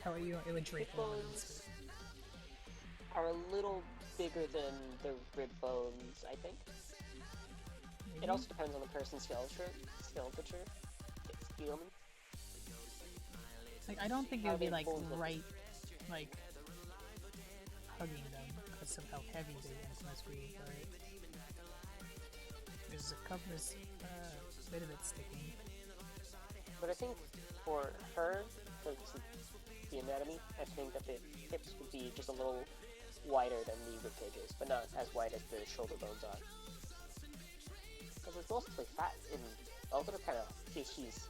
how it would drape Hip over bones are a little bigger than the rib bones, I think. It also depends on the person's skeleton. It's human. Like, I don't think it How would be they like fold them. right, like hugging them because of how heavy they must be. Right? There's a bit of it sticking. But I think for her, for the anatomy, I think that the hips would be just a little wider than the rib cages, but not as wide as the shoulder bones are. Because it's mostly fat in other kind of fishies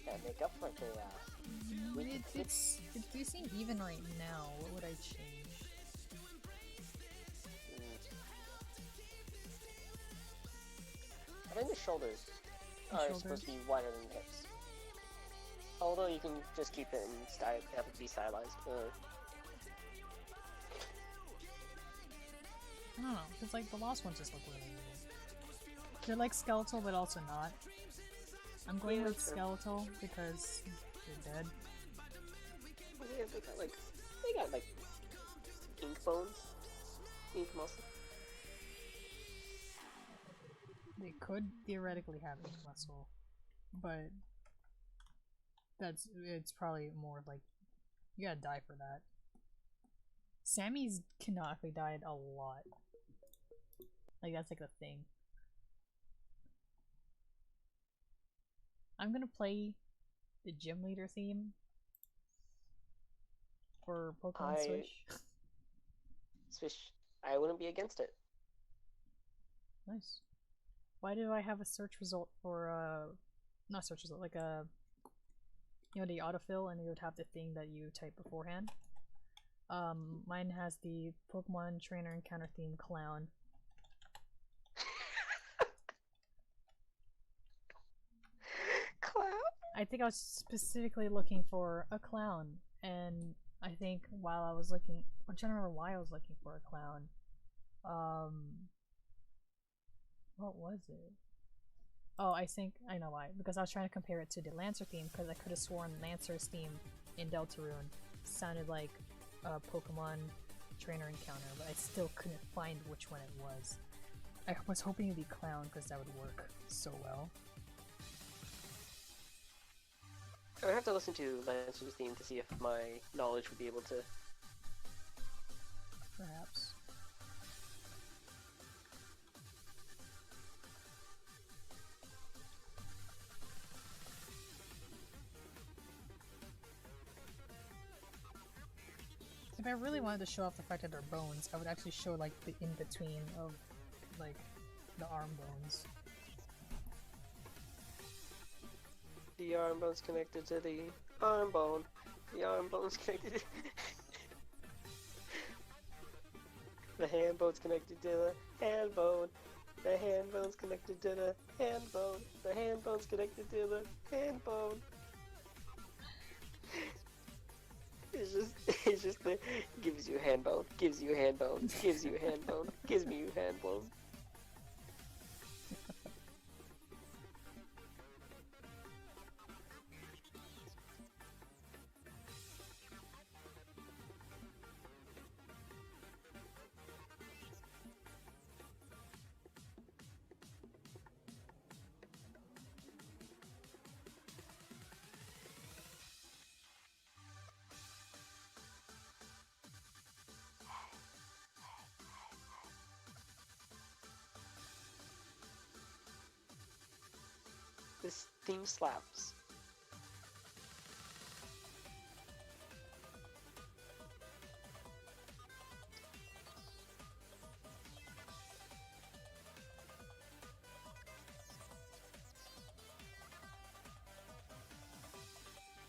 that make up for the weak hips. They seem even right now. What would I change? I think the shoulders are supposed to be wider than the hips. Although you can just keep it and have it be stylized. I don't know, because like the lost ones just look really weird. They're like skeletal, but also not. I'm going with skeletal because they're dead. Yeah, they got like ink bones, ink muscle. They could theoretically have ink muscle, but it's probably more like you gotta die for that. Sammy's canonically died a lot. Like that's like a thing. I'm gonna play the gym leader theme for Pokemon Switch. Switch. I wouldn't be against it. Nice. Why do I have a search result for not search result, like a the autofill, and you would have the thing that you type beforehand? Mine has the Pokemon trainer encounter theme clown. Clown? I think I was specifically looking for a clown, and I think while I was looking, I'm trying to remember why I was looking for a clown. What was it? Oh, I think I know why. Because I was trying to compare it to the Lancer theme, because I could have sworn Lancer's theme in Deltarune sounded like a Pokemon trainer encounter, but I still couldn't find which one it was. I was hoping it'd be Clown, because that would work so well. I would have to listen to Lancer's theme to see if my knowledge would be able to... Perhaps. If I really wanted to show off the fact that they're bones, I would actually show like the in-between of like the arm bones. The arm bone's connected to the arm bone. The arm bone's connected to... The hand bone's connected to the hand bone. The hand bone's connected to the hand bone. The hand bone's connected to the hand bone. It's just the gives you a hand bone, gives you a hand bone, gives you a hand bone, gives me you hand bone. This theme slaps.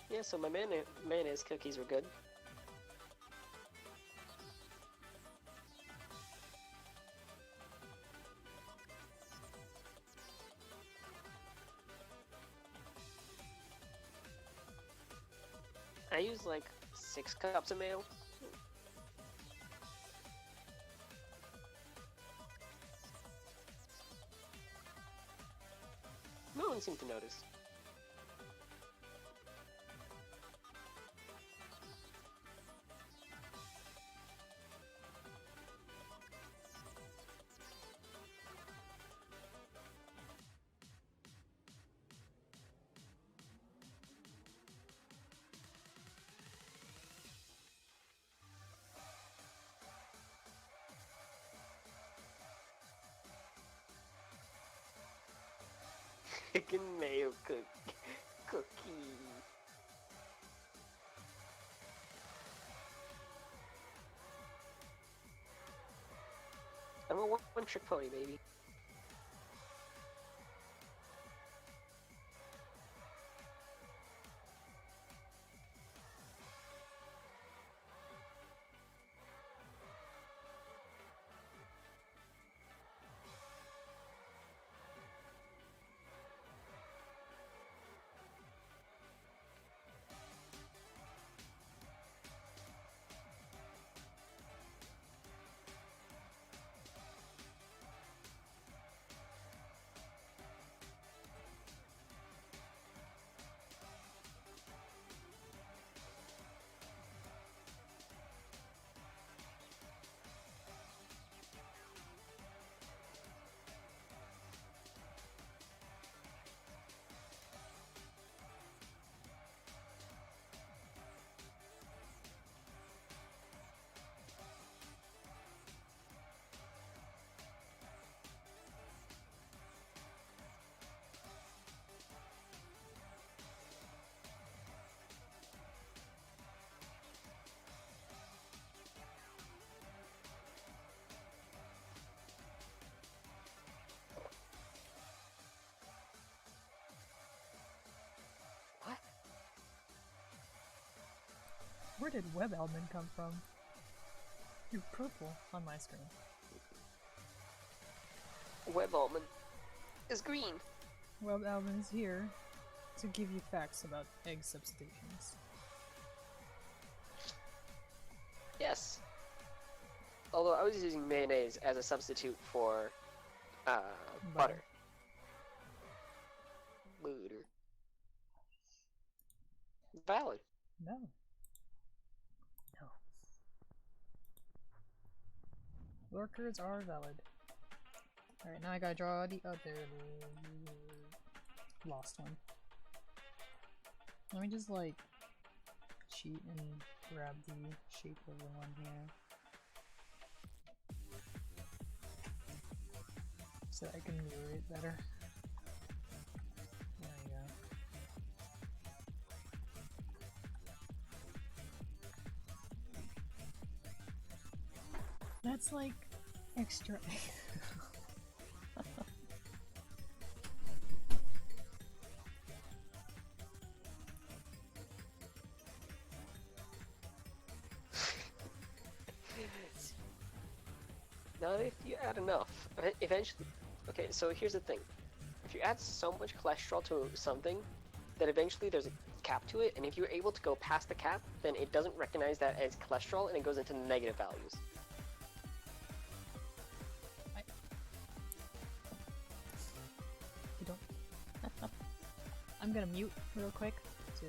Yeah, so my mayonnaise cookies were good. I use like 6 cups of mayo. No one seemed to notice. Chicken mayo cookie. I'm a one-trick pony, baby. Where did Web Element come from? You're purple on my screen. Web almond is green. Web Element is here to give you facts about egg substitutions. Yes. Although I was using mayonnaise as a substitute for butter. Butter. Valid. No. No. Lurkers are valid. Alright, now I gotta draw the other lost one. Let me just like cheat and grab the shape of the one here. So I can mirror it better. There you go. That's like extra. Now, if you add enough, eventually. Okay, so here's the thing: if you add so much cholesterol to something, that eventually there's a cap to it, and if you're able to go past the cap, then it doesn't recognize that as cholesterol, and it goes into negative values. You don't. I'm gonna mute real quick to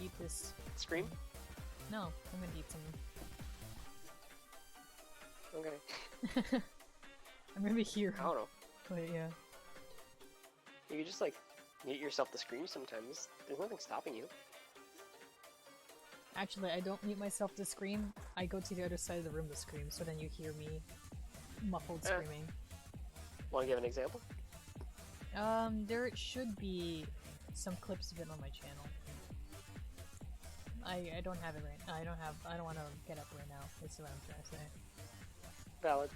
eat this. Scream? No, I'm gonna eat some. Okay. I'm gonna be here. I don't know. Wait, yeah. You could just like mute yourself to scream sometimes. There's nothing stopping you. Actually, I don't mute myself to scream. I go to the other side of the room to scream, so then you hear me muffled screaming. Want to give an example? There should be some clips of it on my channel. I don't have it right now. I don't want to get up right now. That's what I'm trying to say. Valid.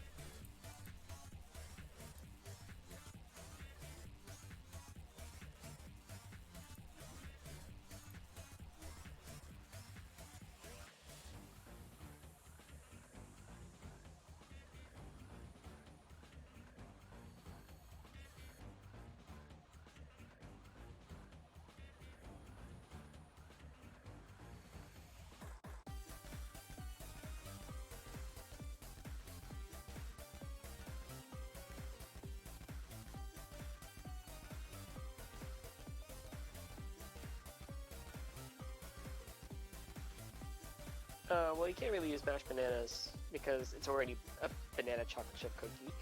Well, you can't really use mashed bananas because it's already a banana chocolate chip cookie.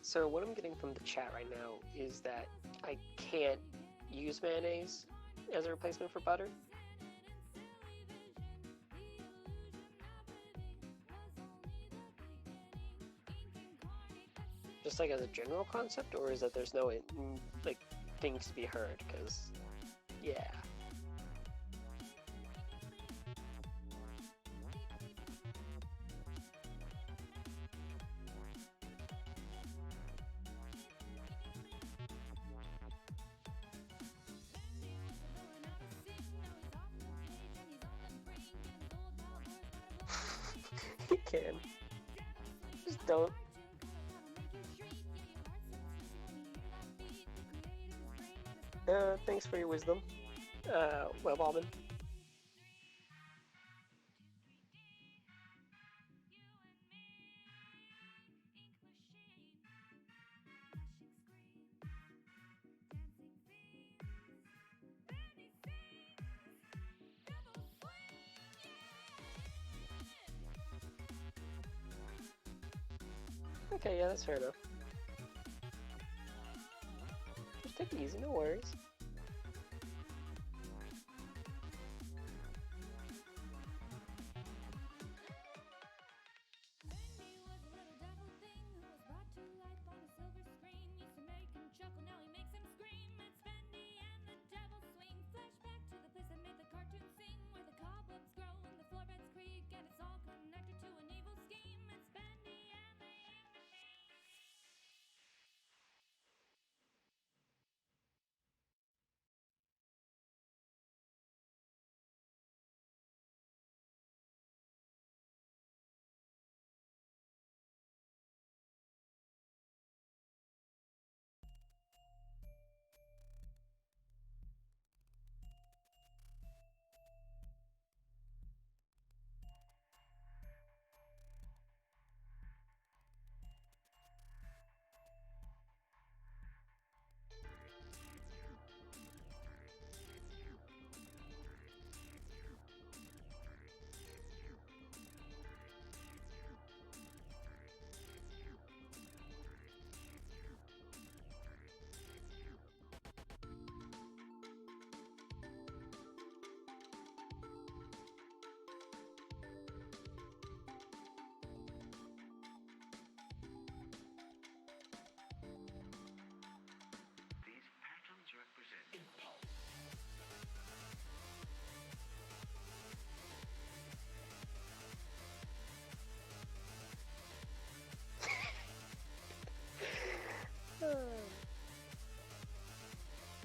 So what I'm getting from the chat right now is that I can't use mayonnaise as a replacement for butter. Just like as a general concept, or is that there's no like things to be heard? Because yeah. You can. Just don't. Thanks for your wisdom, Web Almond. Okay, yeah, that's fair enough. Just take it easy, no worries.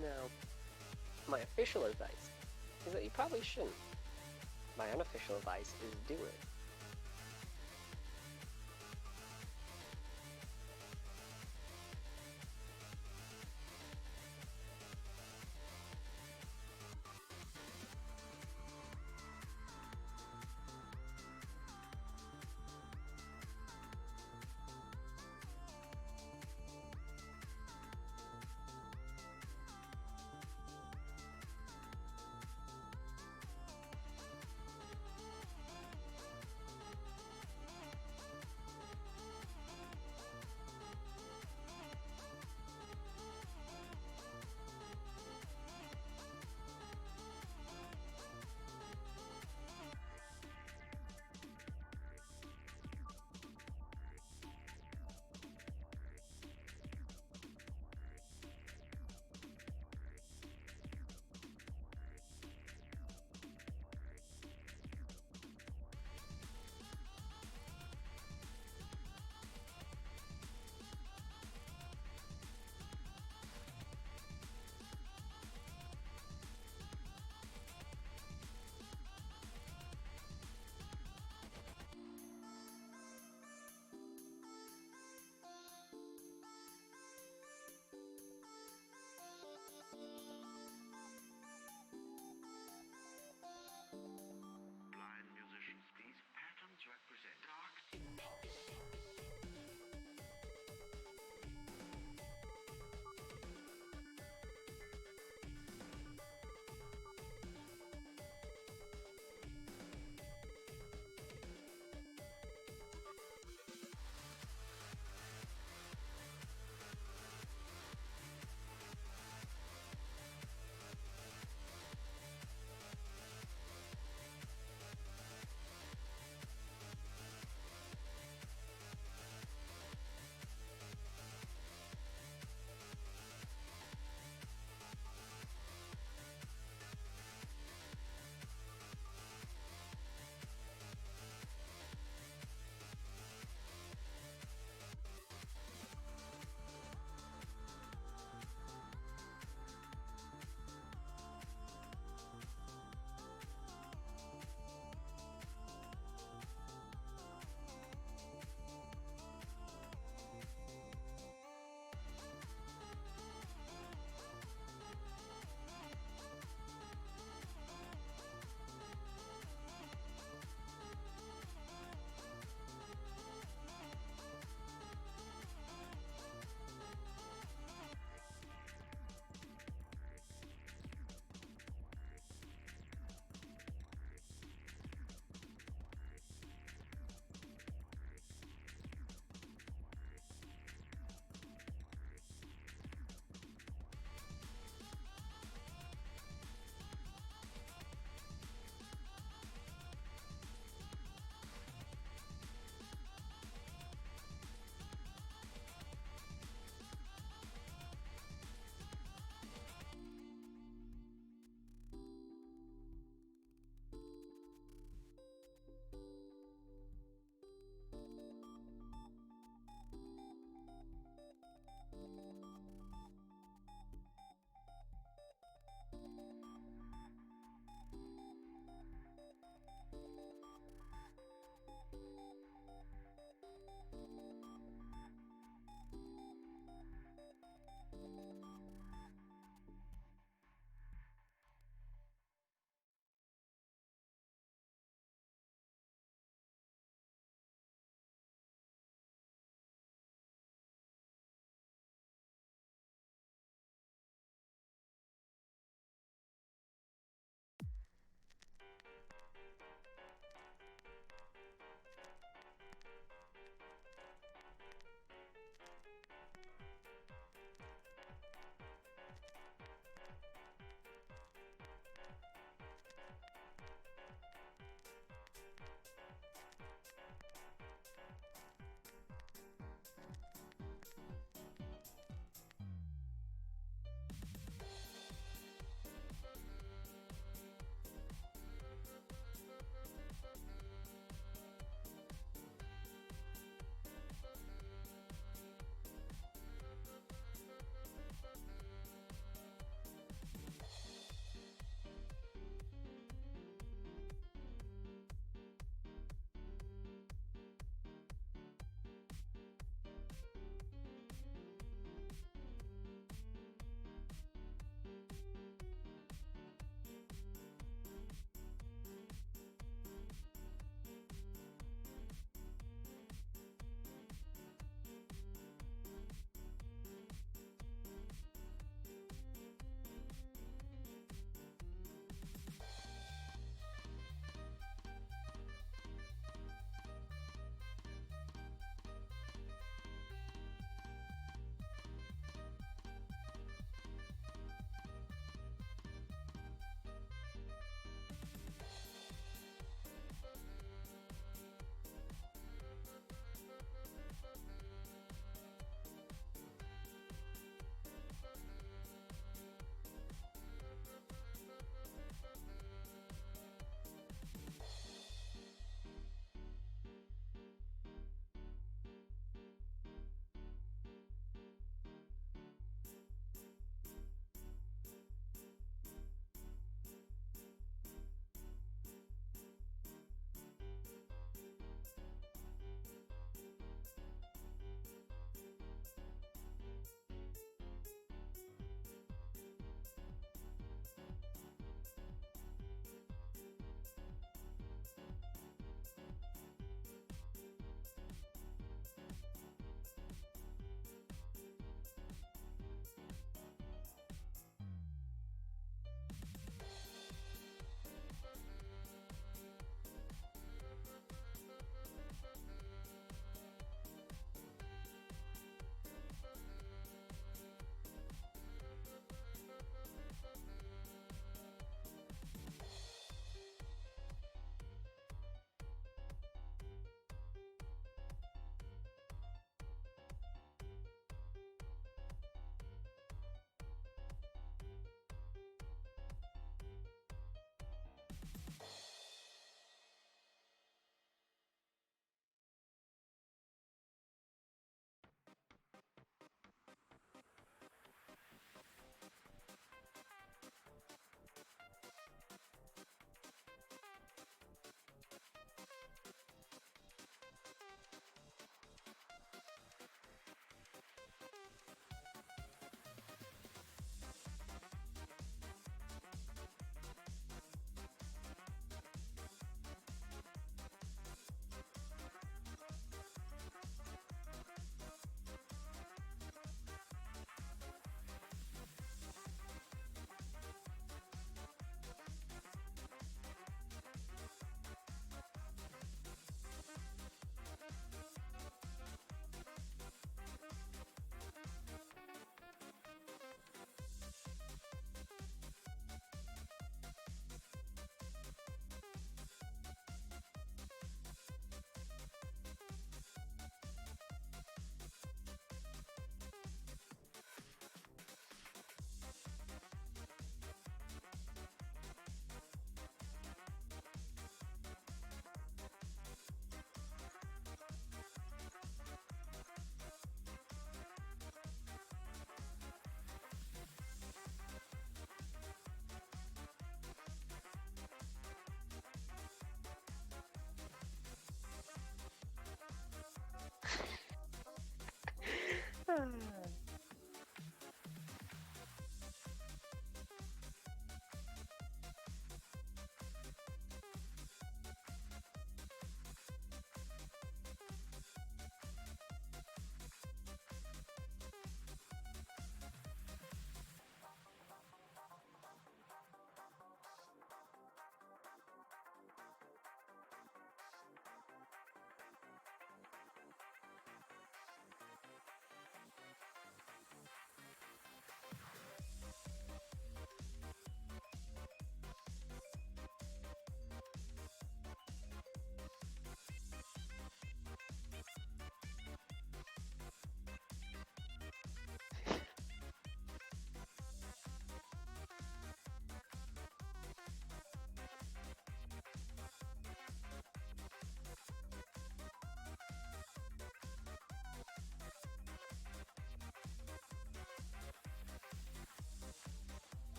Now, my official advice is that you probably shouldn't. My unofficial advice is do it.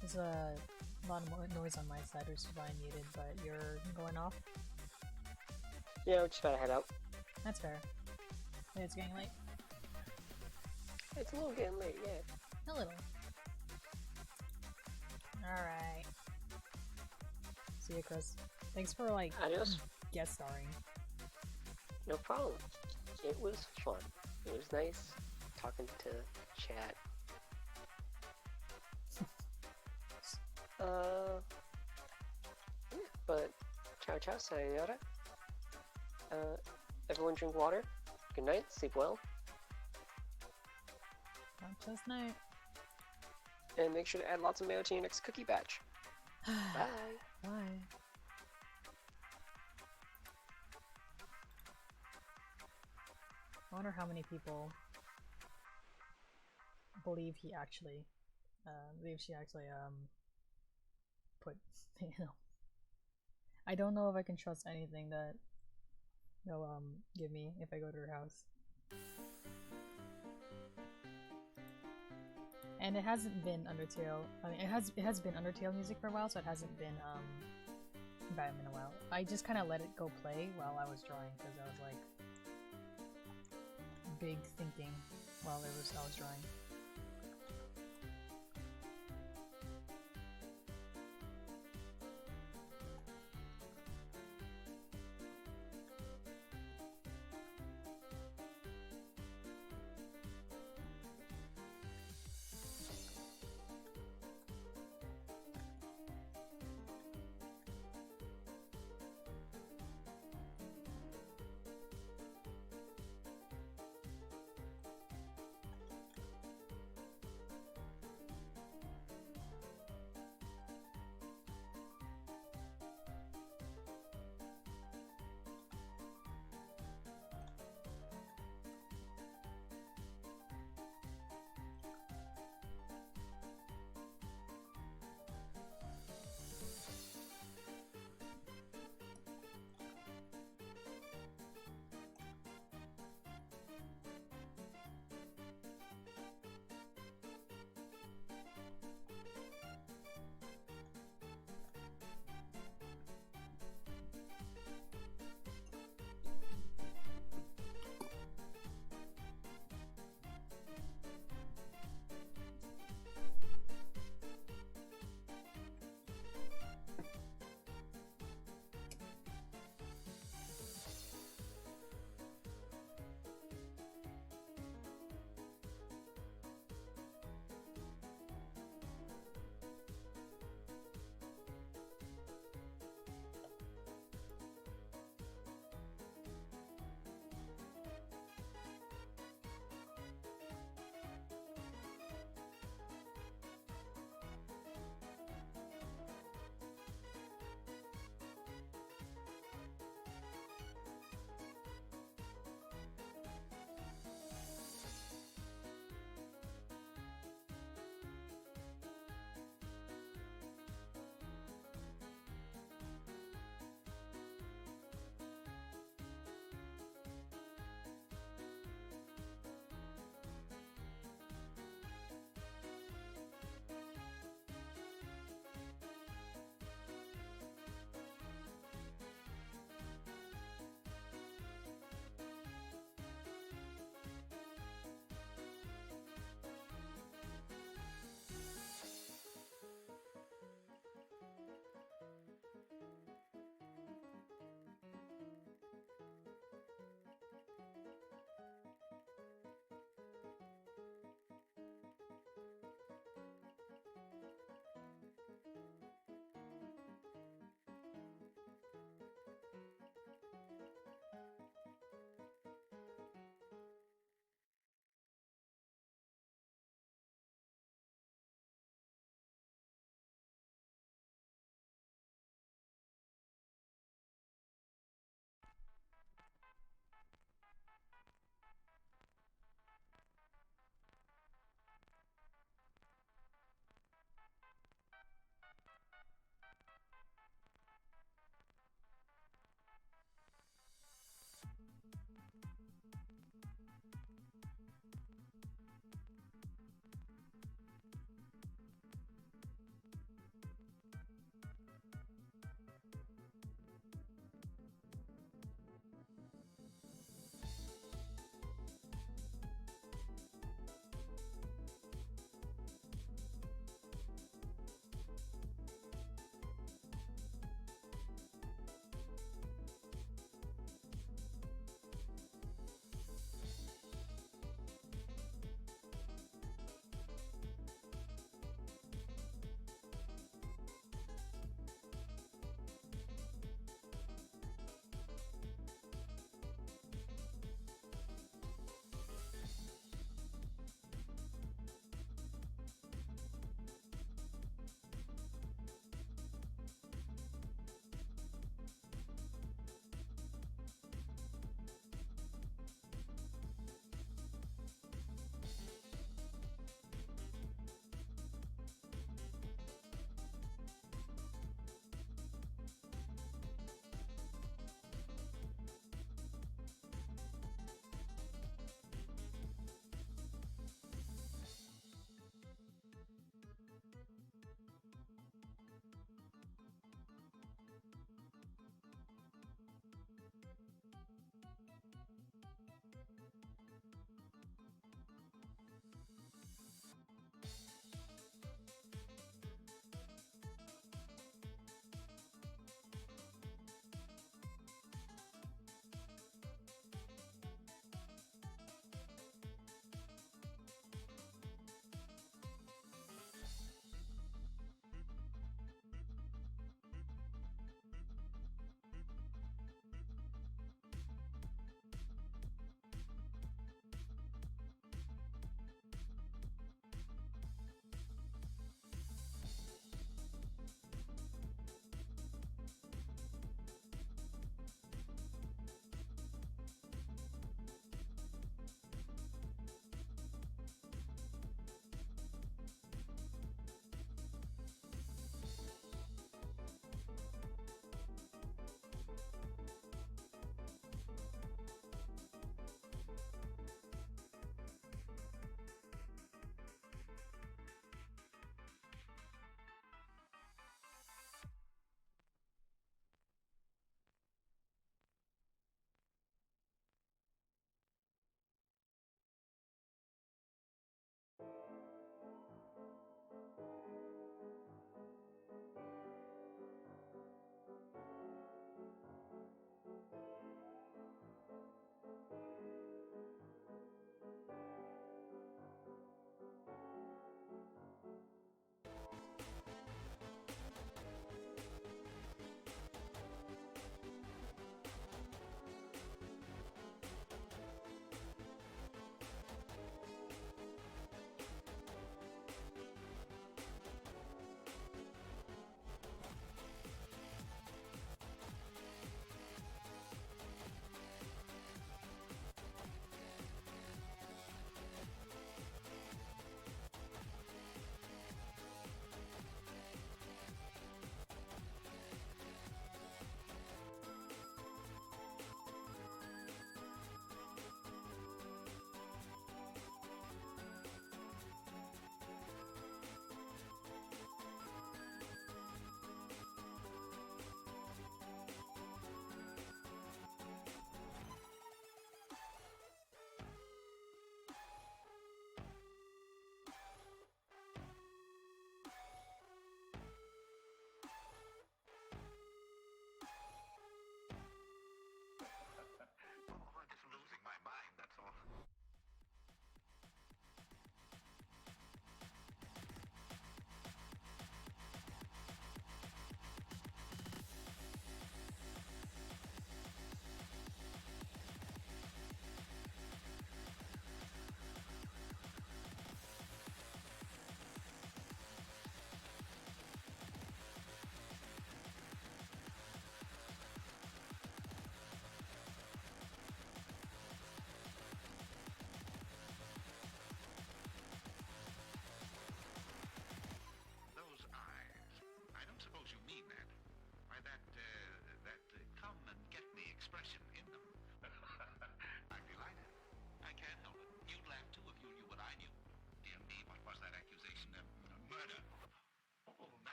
There's a lot of noise on my side, which is why I muted, but you're going off? Yeah, we're just about to head out. That's fair. It's getting late. It's a little getting late, yeah. A little. Alright. See ya, Chris. Thanks for, like, Adios. guest starring. No problem. It was fun. It was nice talking to chat. Yeah, but ciao ciao, sayonara. Everyone drink water. Good night, sleep well. Not just night. And make sure to add lots of mayo to your next cookie batch. Bye. Bye. I wonder how many people believe he actually, she actually, put, you know. I don't know if I can trust anything that they'll, give me if I go to her house. And it hasn't been Undertale, I mean, it has been Undertale music for a while, so it hasn't been, Batman in a while. I just kind of let it go play while I was drawing, because I was, like, big thinking while I was drawing.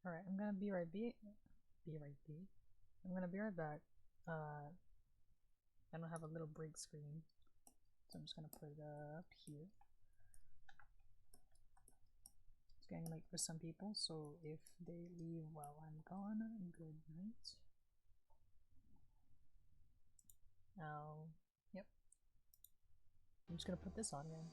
Alright, I'm gonna be right I'm gonna be right back. I don't have a little break screen, so I'm just gonna put it up here. It's getting late for some people, so if they leave while I'm gone, good night. Now, yep. I'm just gonna put this on again.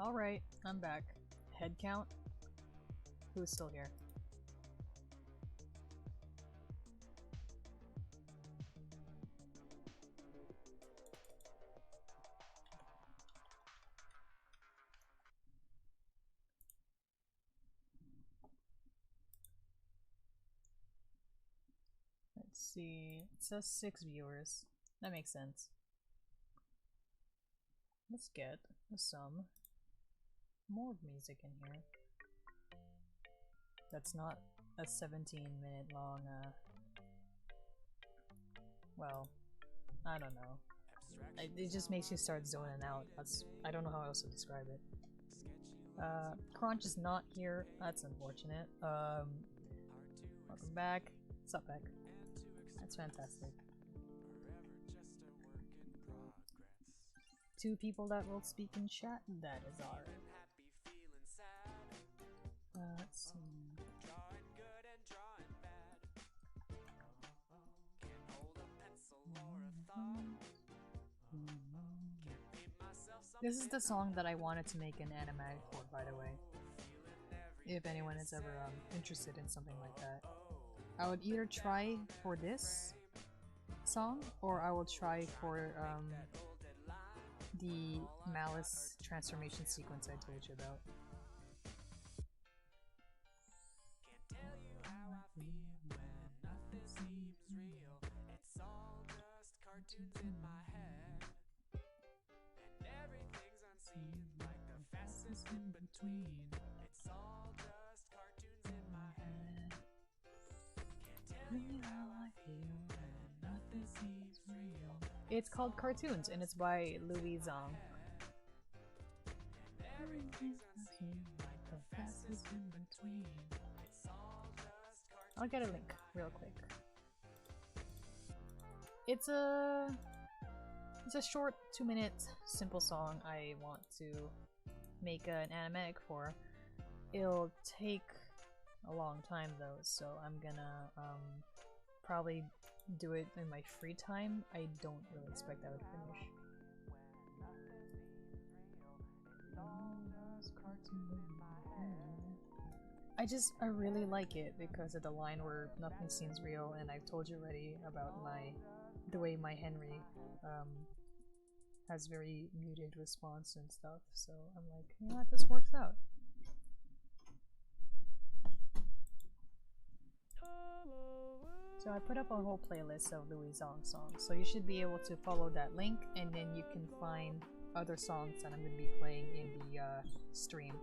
Alright, I'm back. Head count? Who's still here? Let's see. It says 6 viewers. That makes sense. Let's get some more music in here. That's not a 17-minute long, well, I don't know. It just makes you start zoning out. I don't know how else to describe it. Crunch is not here. That's unfortunate. Welcome back. What's up, Beck? That's fantastic. 2 people that will speak in chat. That is alright. Let's see. This is the song that I wanted to make an animatic for, by the way. If anyone is ever interested in something like that. I would either try for this song, or I will try for the Malice transformation sequence I told you about. It's called Cartoons, and it's by Louis Zong. I'll get a link real quick. It's a short 2-minute simple song I want to make an animatic for. It'll take a long time though, so I'm gonna probably do it in my free time. I don't really expect I would finish. I really like it because of the line where nothing seems real, and I've told you already about the way my Henry has very muted response and stuff, so I'm like, you know what, this works out. So I put up a whole playlist of Louis Zong songs, so you should be able to follow that link, and then you can find other songs that I'm going to be playing in the stream.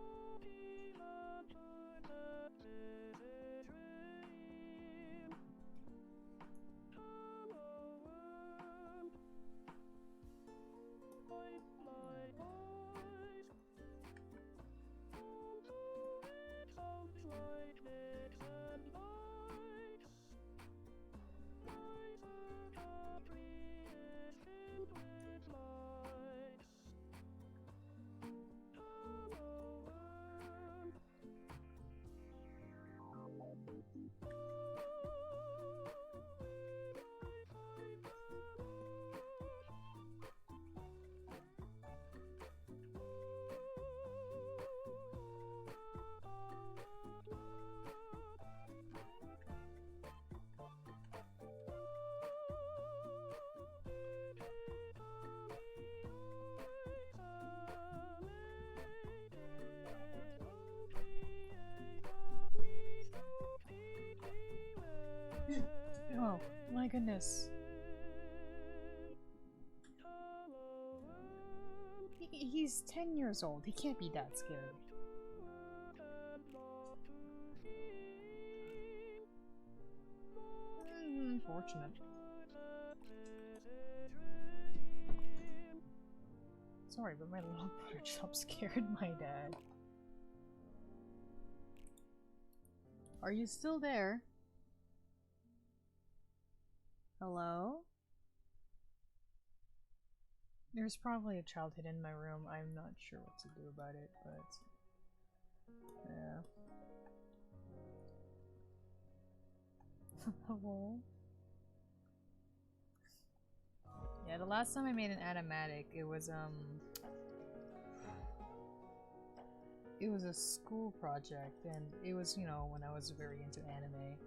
Oh my goodness. He's 10 years old. He can't be that scared. Unfortunate. Sorry, but my little butter chop scared my dad. Are you still there? Hello? There's probably a child hidden in my room. I'm not sure what to do about it, but yeah. Hello? Yeah, the last time I made an animatic, it was it was a school project, and it was, you know, when I was very into anime.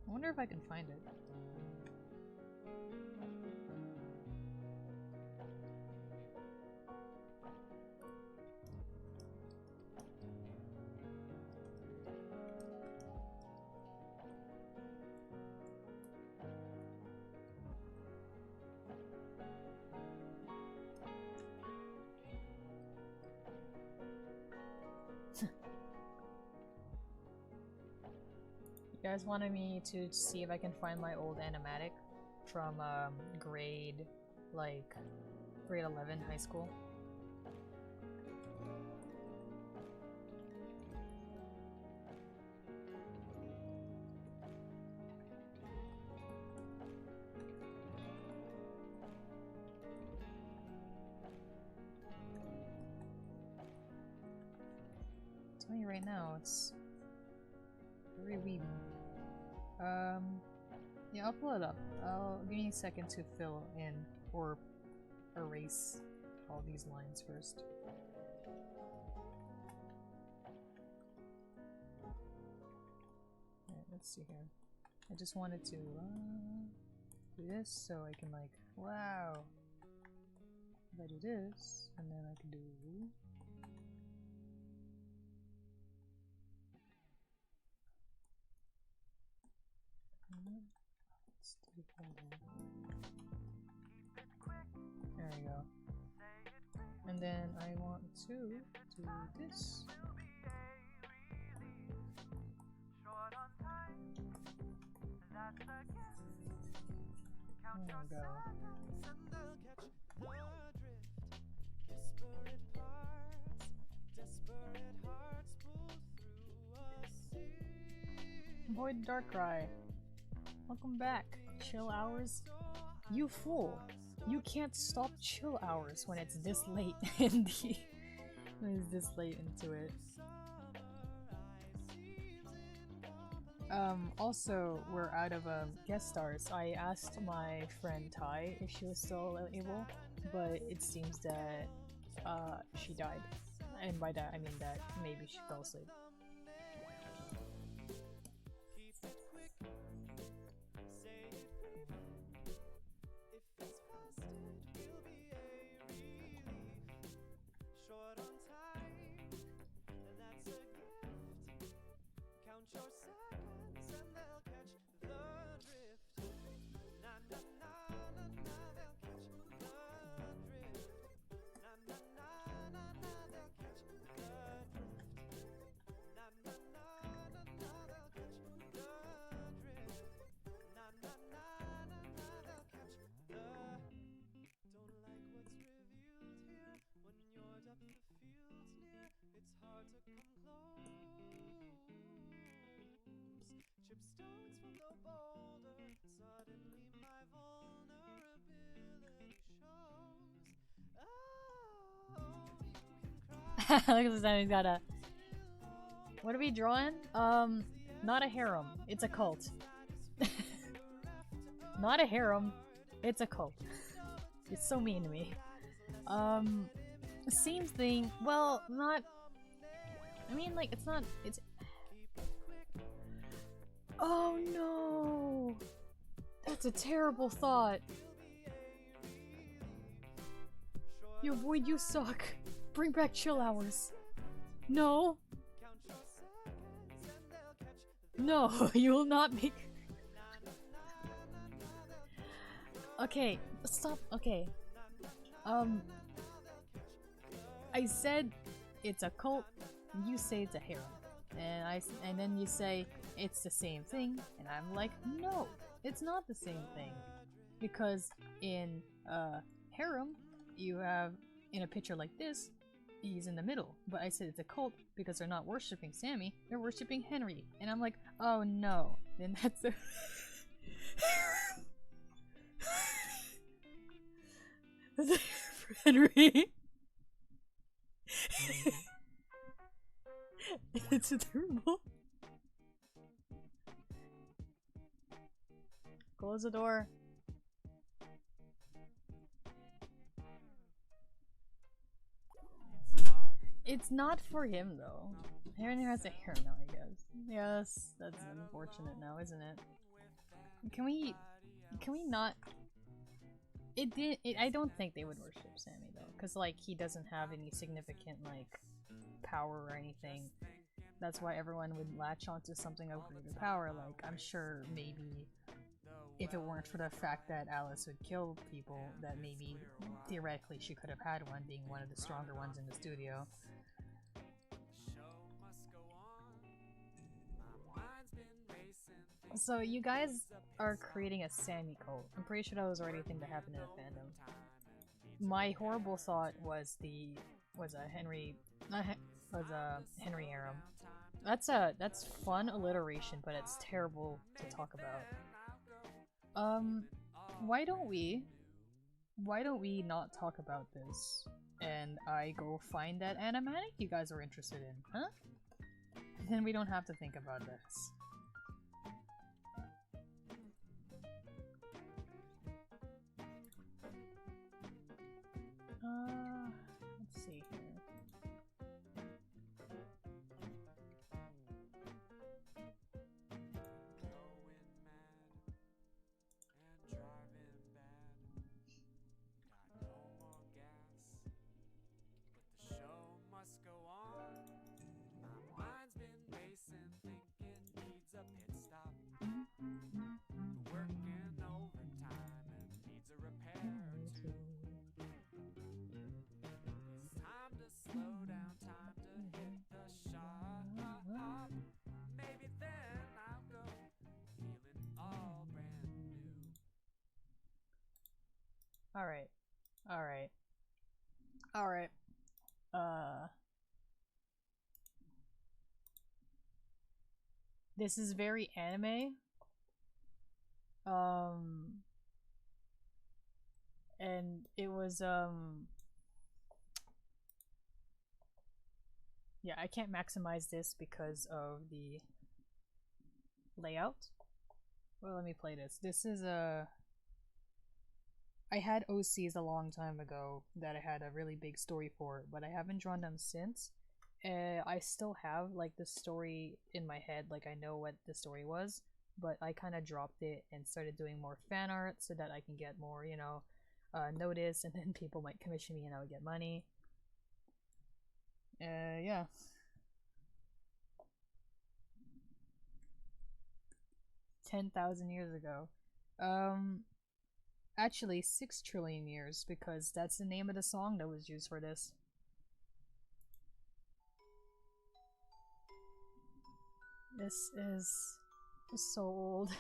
I wonder if I can find it. You guys wanted me to see if I can find my old animatic from grade 11 high school. Tell you right now, it's very weak. Yeah, I'll pull it up. Give me a second to fill in or erase all these lines first. Alright, let's see here. I just wanted to do this so I can like, wow. If I do this, and then I can do there we go. And then I want to do this. There we go. Void Darkrai, welcome back. Chill hours? You fool! You can't stop chill hours when it's this late in the when it's this late into it. Also, we're out of guest stars. I asked my friend Ty if she was still able, but it seems that she died. And by that I mean that maybe she fell asleep. Look at this time, he's got a... What are we drawing? Not a harem. It's a cult. Not a harem. It's a cult. It's so mean to me. Same thing. Well, not... I mean, like, it's not... It's... Oh no! That's a terrible thought. Yo, Void, you suck. Bring back chill hours. No. No, you will not make... Okay, stop. Okay. I said it's a cult, you say it's a harem. And then you say it's the same thing, and I'm like, no, it's not the same thing. Because in harem, you have, in a picture like this, he's in the middle. But I said it's a cult because they're not worshipping Sammy, they're worshipping Henry. And I'm like, oh no, then that's a that's a for Henry. It's terrible. Close the door. It's not for him though. Aaron has a hair now, I guess. Yes, that's unfortunate now, isn't it? Can we not? It did. I don't think they would worship Sammy though, because like he doesn't have any significant like power or anything. That's why everyone would latch onto something of greater power. Like I'm sure maybe if it weren't for the fact that Alice would kill people, that maybe theoretically she could have had one, being one of the stronger ones in the studio. So you guys are creating a Sammy cult. I'm pretty sure that was already a thing that happened in the fandom. My horrible thought was Henry Harem. That's fun alliteration, but it's terrible to talk about. Why don't we not talk about this and I go find that animatic you guys are interested in, huh? Then we don't have to think about this. Let's see here. Alright. This is very anime. And it was, yeah, I can't maximize this because of the layout. Well, let me play this. This is I had OCs a long time ago that I had a really big story for, but I haven't drawn them since. I still have like the story in my head, like I know what the story was, but I kind of dropped it and started doing more fan art so that I can get more, you know, notice, and then people might commission me and I would get money. Yeah. $10,000 years ago. Actually 6 trillion years, because that's the name of the song that was used for this. This is so old.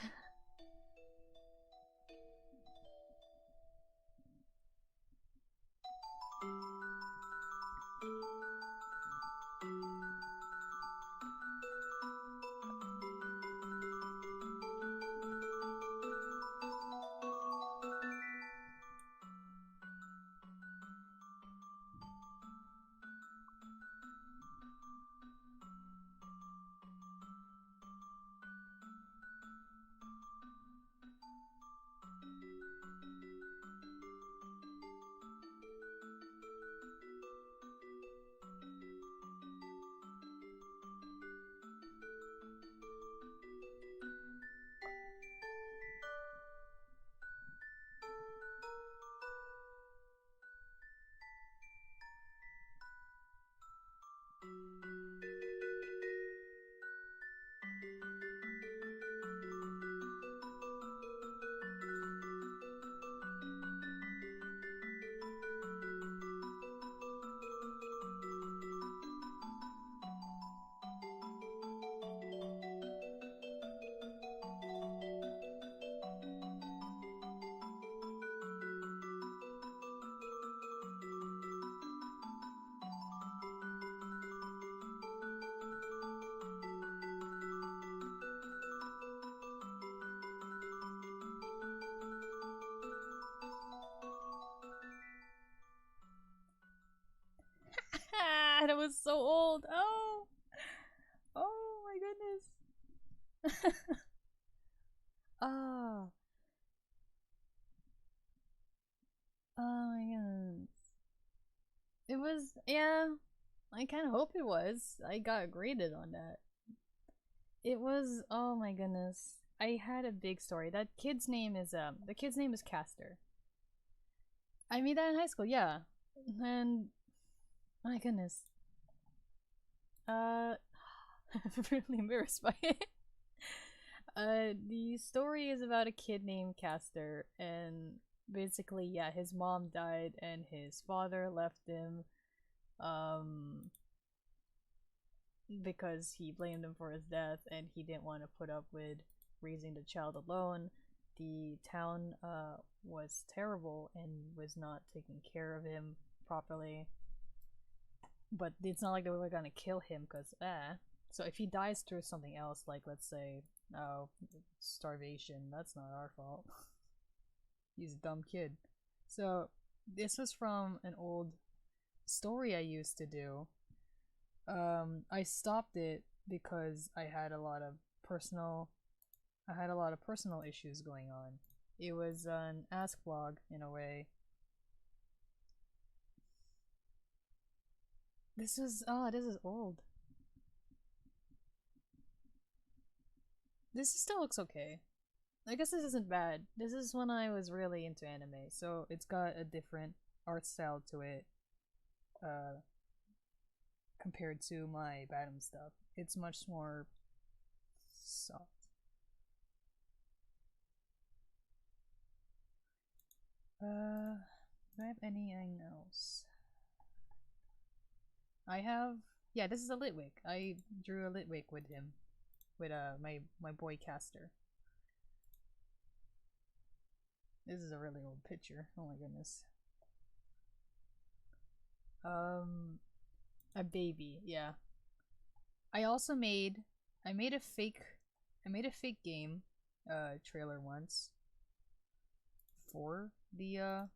That was so old. Oh, oh my goodness. Oh, oh my goodness. It was, yeah. I kind of hope it was. I got graded on that. It was, oh my goodness. I had a big story. That kid's name is the kid's name is Caster. I made that in high school, yeah. And my goodness. I'm really embarrassed by it. The story is about a kid named Caster, and basically, yeah, his mom died and his father left him, because he blamed him for his death and he didn't want to put up with raising the child alone. The town, was terrible and was not taking care of him properly. But it's not like they were gonna kill him, cause So if he dies through something else, like let's say, starvation, that's not our fault. He's a dumb kid. So this was from an old story I used to do. I stopped it because I had a lot of personal issues going on. It was an ask vlog in a way. This is old. This still looks okay. I guess this isn't bad. This is when I was really into anime, so it's got a different art style to it, compared to my Batum stuff. It's much more soft. Do I have anything else? Yeah, this is a Litwick. I drew a Litwick with him. With my boy Caster. This is a really old picture. Oh my goodness. A baby, yeah. I made a fake game trailer once for the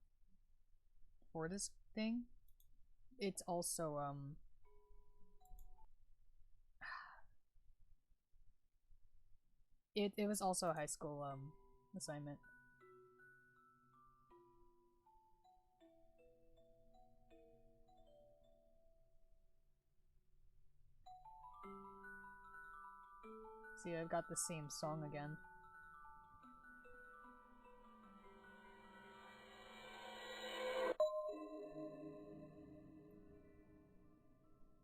for this thing. It's also it was also a high school assignment. See, I've got the same song again.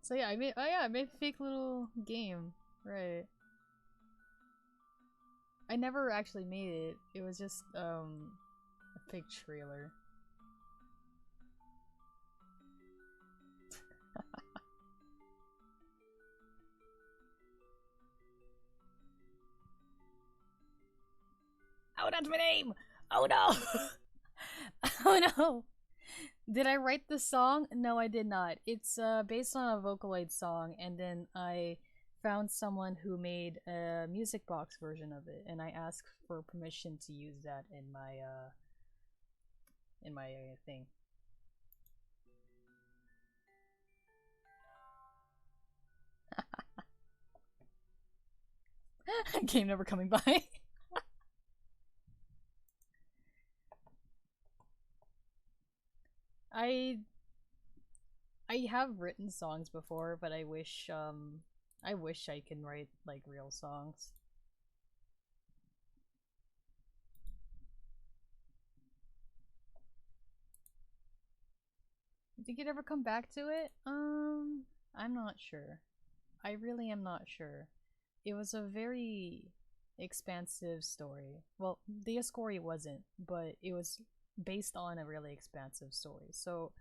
So yeah, I made a fake little game, right? I never actually made it. It was just a fake trailer. Oh, that's my name! Oh no! Oh no! Did I write the song? No, I did not. It's based on a Vocaloid song, and then I found someone who made a music box version of it, and I asked for permission to use that in my thing. Game never coming by. I have written songs before, but I wish I can write like real songs. Did you ever come back to it? I'm not sure. I really am not sure. It was a very expansive story. Well, the Ascori wasn't, but it was based on a really expansive story. So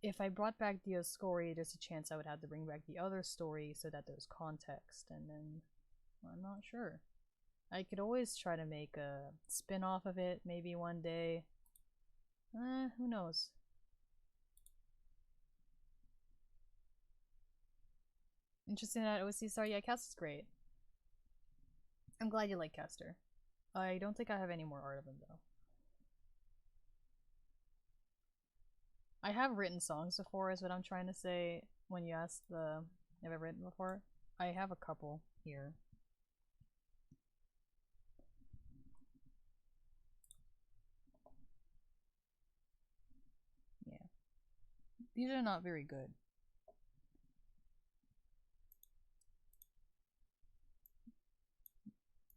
if I brought back the Ascori, there's a chance I would have to bring back the other story so that there's context, and then I'm not sure. I could always try to make a spin-off of it, maybe one day. Who knows? Interesting that OC star. Yeah, Caster's great. I'm glad you like Caster. I don't think I have any more art of him though. I have written songs before is what I'm trying to say when you asked have I written before? I have a couple here. Yeah. These are not very good.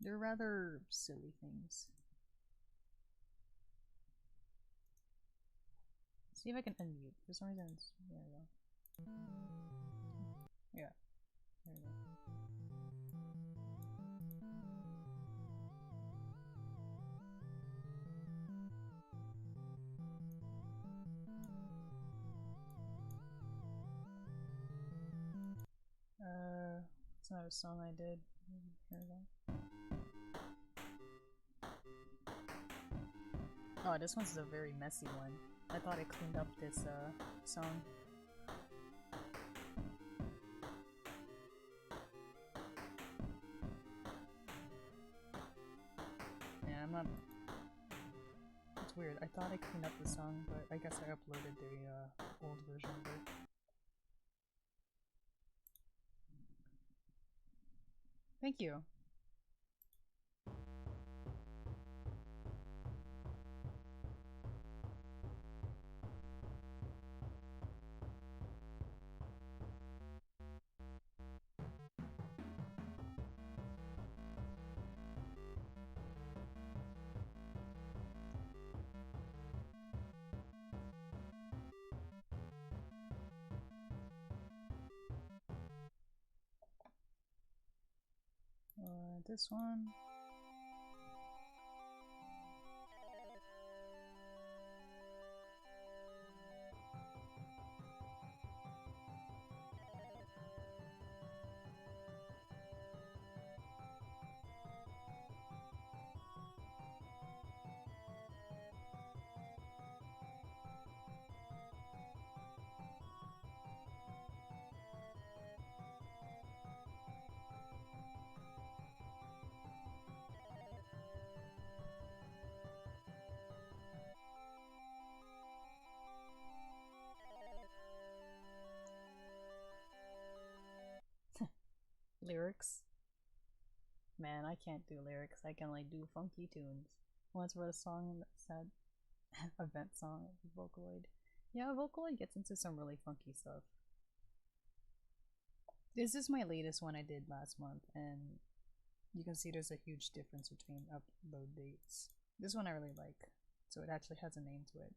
They're rather silly things. See if I can unmute. For some reason, there we go. Yeah, there we go. It's not a song I did. Here we go. Oh, this one's a very messy one. I thought I cleaned up this song. Yeah, I'm not. It's weird. I thought I cleaned up the song, but I guess I uploaded the old version of it. Thank you. This one. Lyrics. Man, I can't do lyrics. I can like do funky tunes. Once wrote a song that said event song with Vocaloid. Yeah, Vocaloid gets into some really funky stuff. This is my latest one I did last month, and you can see there's a huge difference between upload dates. This one I really like, so it actually has a name to it.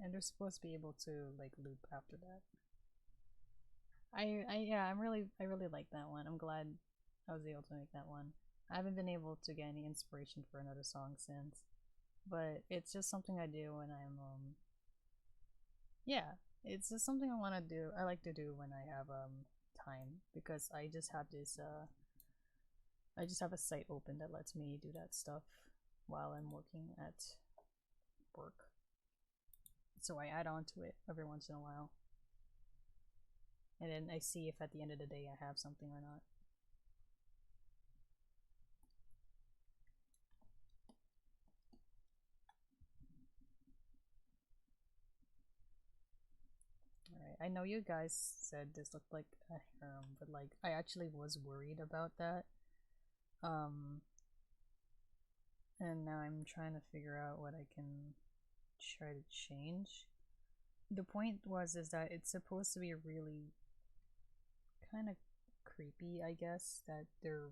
And they're supposed to be able to like loop after that. I really like that one. I'm glad I was able to make that one. I haven't been able to get any inspiration for another song since, but it's just something I do when I'm yeah, it's just something I want to do. I like to do when I have time, because I just have this I just have a site open that lets me do that stuff while I'm working at work. So I add on to it every once in a while. And then I see if at the end of the day I have something or not. Alright, I know you guys said this looked like a harem, but like I actually was worried about that. And now I'm trying to figure out what I can try to change. The point is that it's supposed to be really kind of creepy, I guess, that they're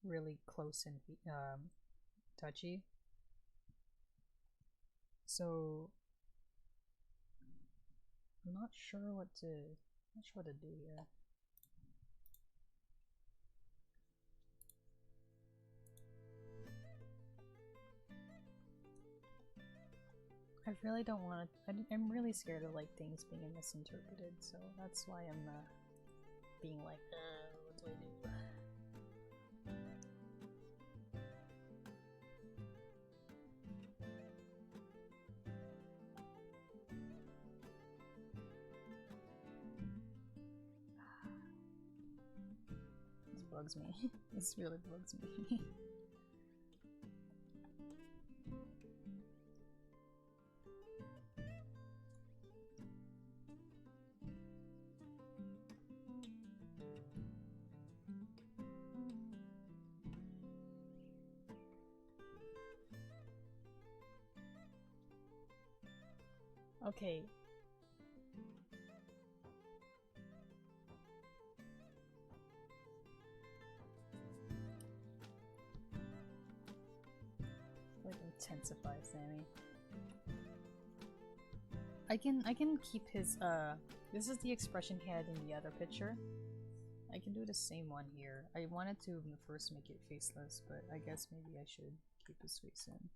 really close and touchy. So I'm not sure what to do here. I really don't want to. I'm really scared of like things being misinterpreted, so that's why I'm being like, what do I do? This bugs me. This really bugs me. Okay. Like intensify Sammy. I can keep his this is the expression he had in the other picture. I can do the same one here. I wanted to first make it faceless, but I guess maybe I should keep his face in.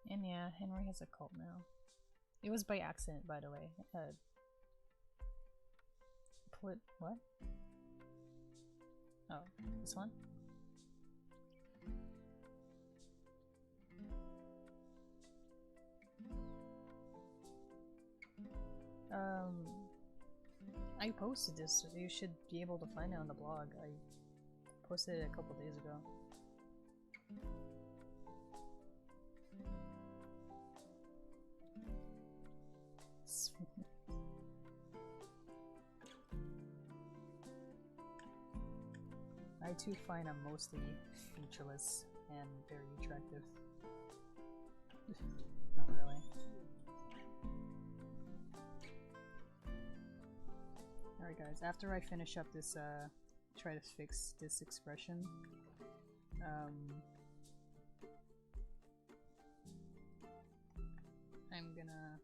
And yeah, Henry has a cult now. It was by accident, by the way. Put what? Oh, this one? I posted this. You should be able to find it on the blog. I posted it a couple days ago. I too find I'm mostly featureless and very attractive. Not really. Alright guys, after I finish up this, try to fix this expression, I'm gonna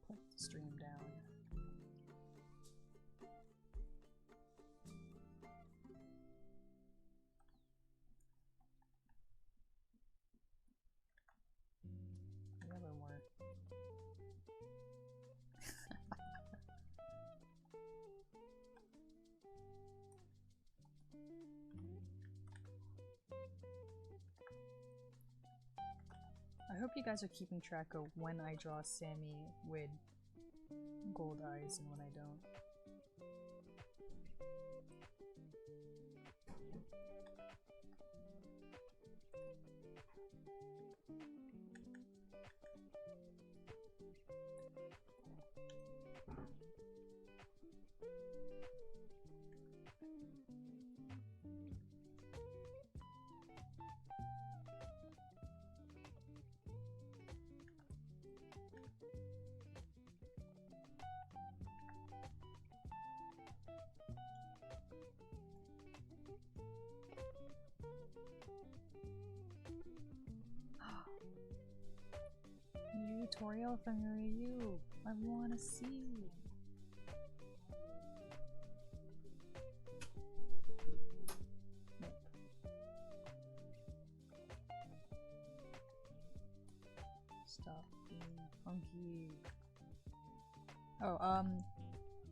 put the stream down. A little more. I hope you guys are keeping track of when I draw Sammy with gold eyes and when I don't. New tutorial from your EU. I wanna see. Nope. Stop being funky. Oh,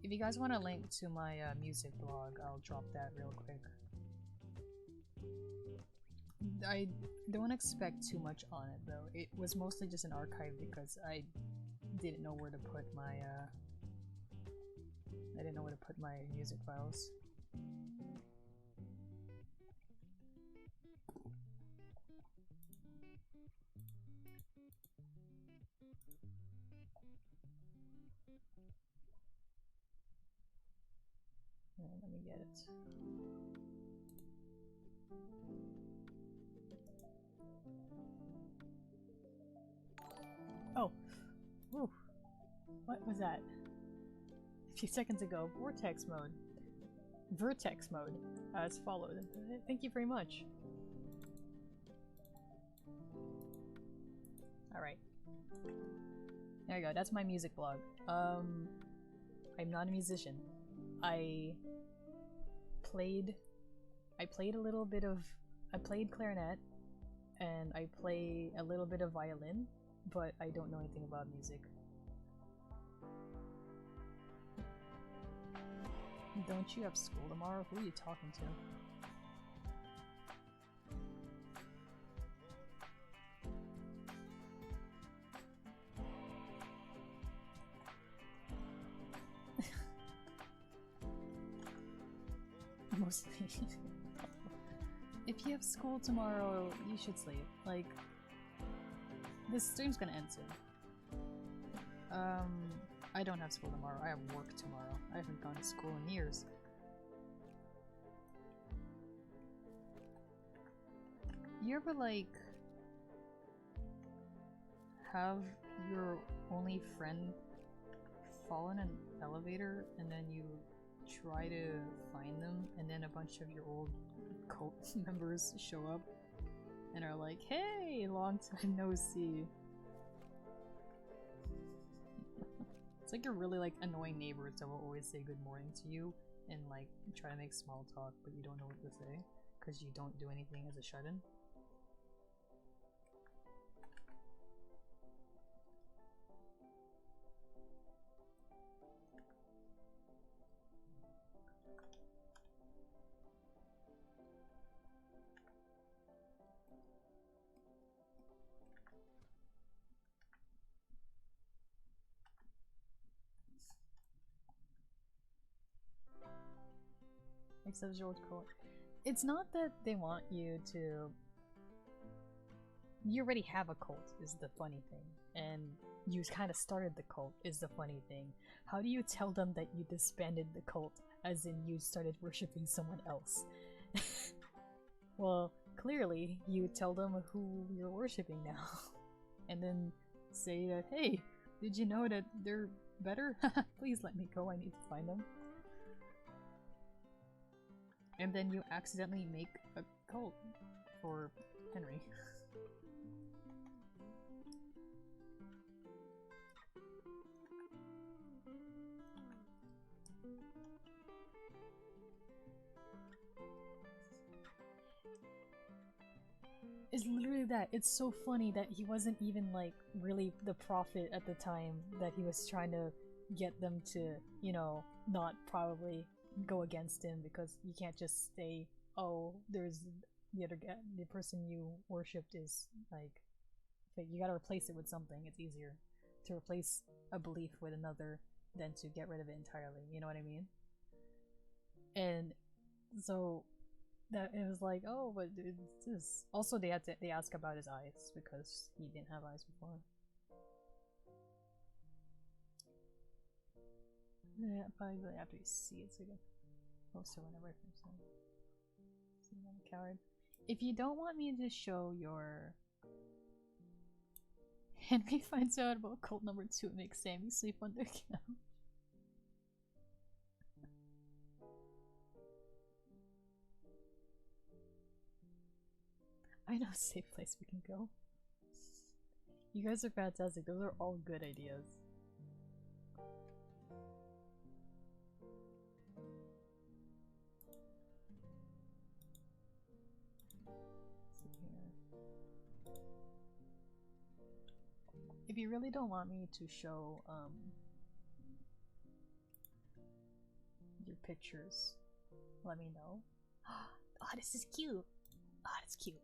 if you guys want a link to my music blog, I'll drop that real quick. I don't expect too much on it though. It was mostly just an archive because I didn't know where to put my music files. Alright, let me get it. Oh! Whew. What was that? A few seconds ago, vortex mode. Vertex mode, as followed. Thank you very much. Alright. There you go, that's my music blog. I'm not a musician. I played a little bit of... I played clarinet, and I play a little bit of violin, but I don't know anything about music. Don't you have school tomorrow? Who are you talking to? Mostly. If you have school tomorrow, you should sleep. Like, this stream's gonna end soon. I don't have school tomorrow. I have work tomorrow. I haven't gone to school in years. You ever like have your only friend fall in an elevator and then you try to find them and then a bunch of your old cult members show up and are like, hey, long time no see. It's like you're really like annoying neighbors that will always say good morning to you and like try to make small talk but you don't know what to say because you don't do anything as a shut-in. Except your old cult. It's not that they want you to. You already have a cult, is the funny thing. And you kind of started the cult, is the funny thing. How do you tell them that you disbanded the cult, as in you started worshipping someone else? Well, clearly, you tell them who you're worshipping now. And then say that, hey, did you know that they're better? Please let me go, I need to find them. And then you accidentally make a cult for Henry. It's literally that. It's so funny that he wasn't even like really the prophet at the time, that he was trying to get them to, you know, not probably go against him, because you can't just say, oh, there's the other guy, the person you worshipped is like, you gotta replace it with something. It's easier to replace a belief with another than to get rid of it entirely, you know what I mean? And so that it was like, oh, but it's this. Also, they ask about his eyes because he didn't have eyes before. Yeah, probably really after you see it, so you can post it whenever I finish it. See, I'm a coward. If you don't want me to show your Henry finds out about cult number 2 and makes Sammy sleep on their couch. I know a safe place we can go. You guys are fantastic. Those are all good ideas. If you really don't want me to show your pictures, let me know. Oh, this is cute. Oh, that's cute.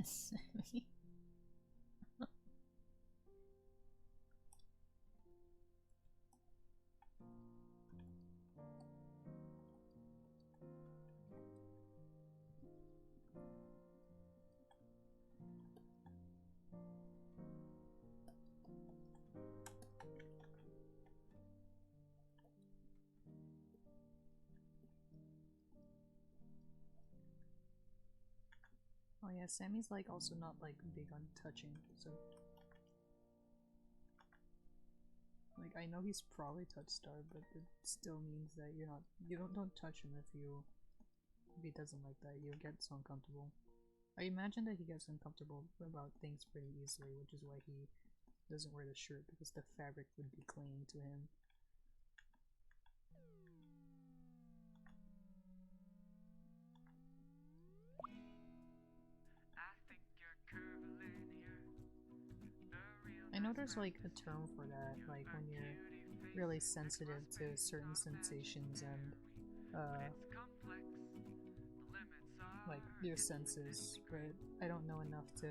Sammy. Oh yeah, Sammy's like also not like big on touching, so like I know he's probably touch starved, but it still means that you don't touch him if he doesn't like that. You'll get so uncomfortable. I imagine that he gets uncomfortable about things pretty easily, which is why he doesn't wear the shirt, because the fabric would be clinging to him. I know there's like a term for that, like when you're really sensitive to certain sensations and like your senses, but I don't know enough to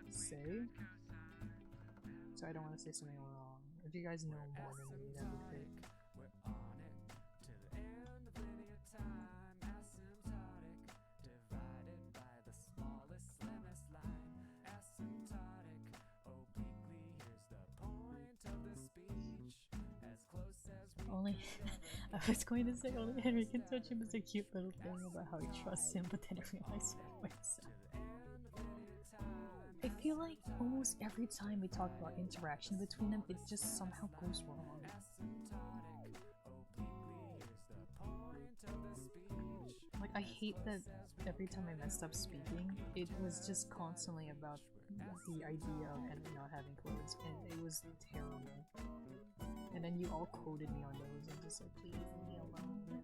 say, so I don't want to say something wrong. If you guys know more than me, that'd be great. Only I was going to say only Henry can touch him is a cute little thing about how he trusts him, but then I realized what I said. I feel like almost every time we talk about interaction between them, it just somehow goes wrong. Like, I hate that every time I messed up speaking, it was just constantly about the idea of Henry not having clothes, and it was terrible. And then you all quoted me on those, and just like, please leave me alone.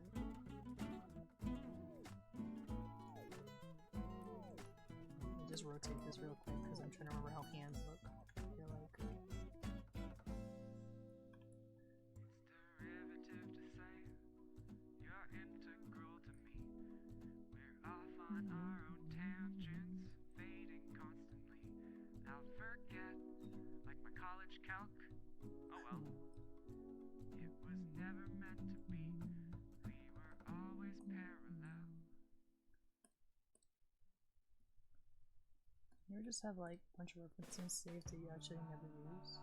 Let me just rotate this real quick, because I'm trying to remember how hands look. They're like... You ever just have like a bunch of references saved that you actually never use?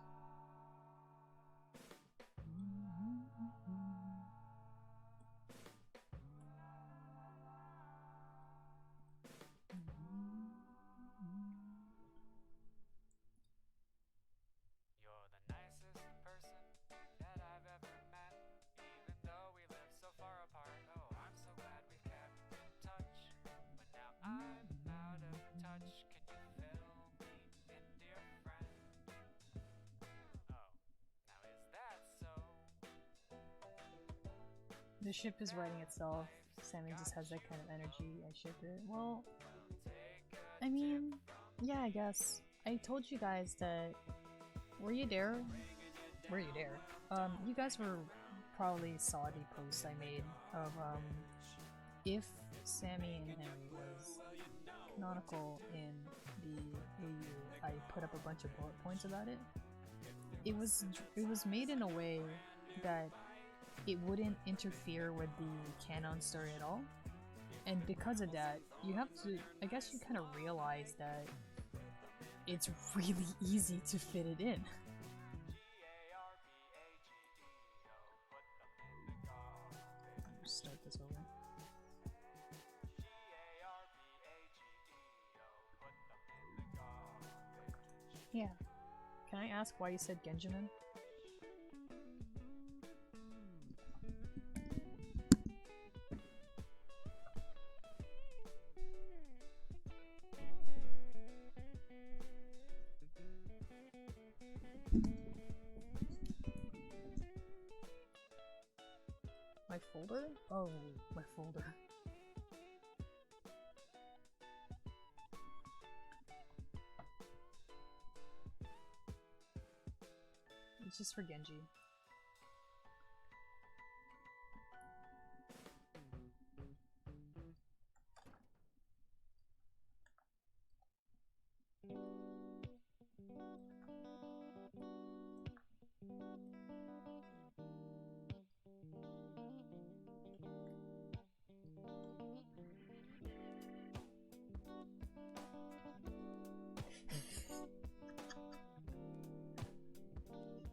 You're the nicest person that I've ever met, even though we live so far apart. Oh, I'm so glad we kept in touch, but now I'm out of touch. Can you fill me in, dear friend? Oh, now is that so? The ship is writing itself. Sammy just has that kind of energy. I ship it. Well, I mean, yeah, I guess. I told you guys that. Were you there? Were you there? You guys probably saw the post I made of if Sammy and Henry was canonical in the AU. I put up a bunch of bullet points about it. It was made in a way that it wouldn't interfere with the canon story at all. And because of that, you have to, I guess you kind of realize that it's really easy to fit it in. Start this over. Yeah. Can I ask why you said Genjamin? My folder? Oh, my folder. It's just for Genji.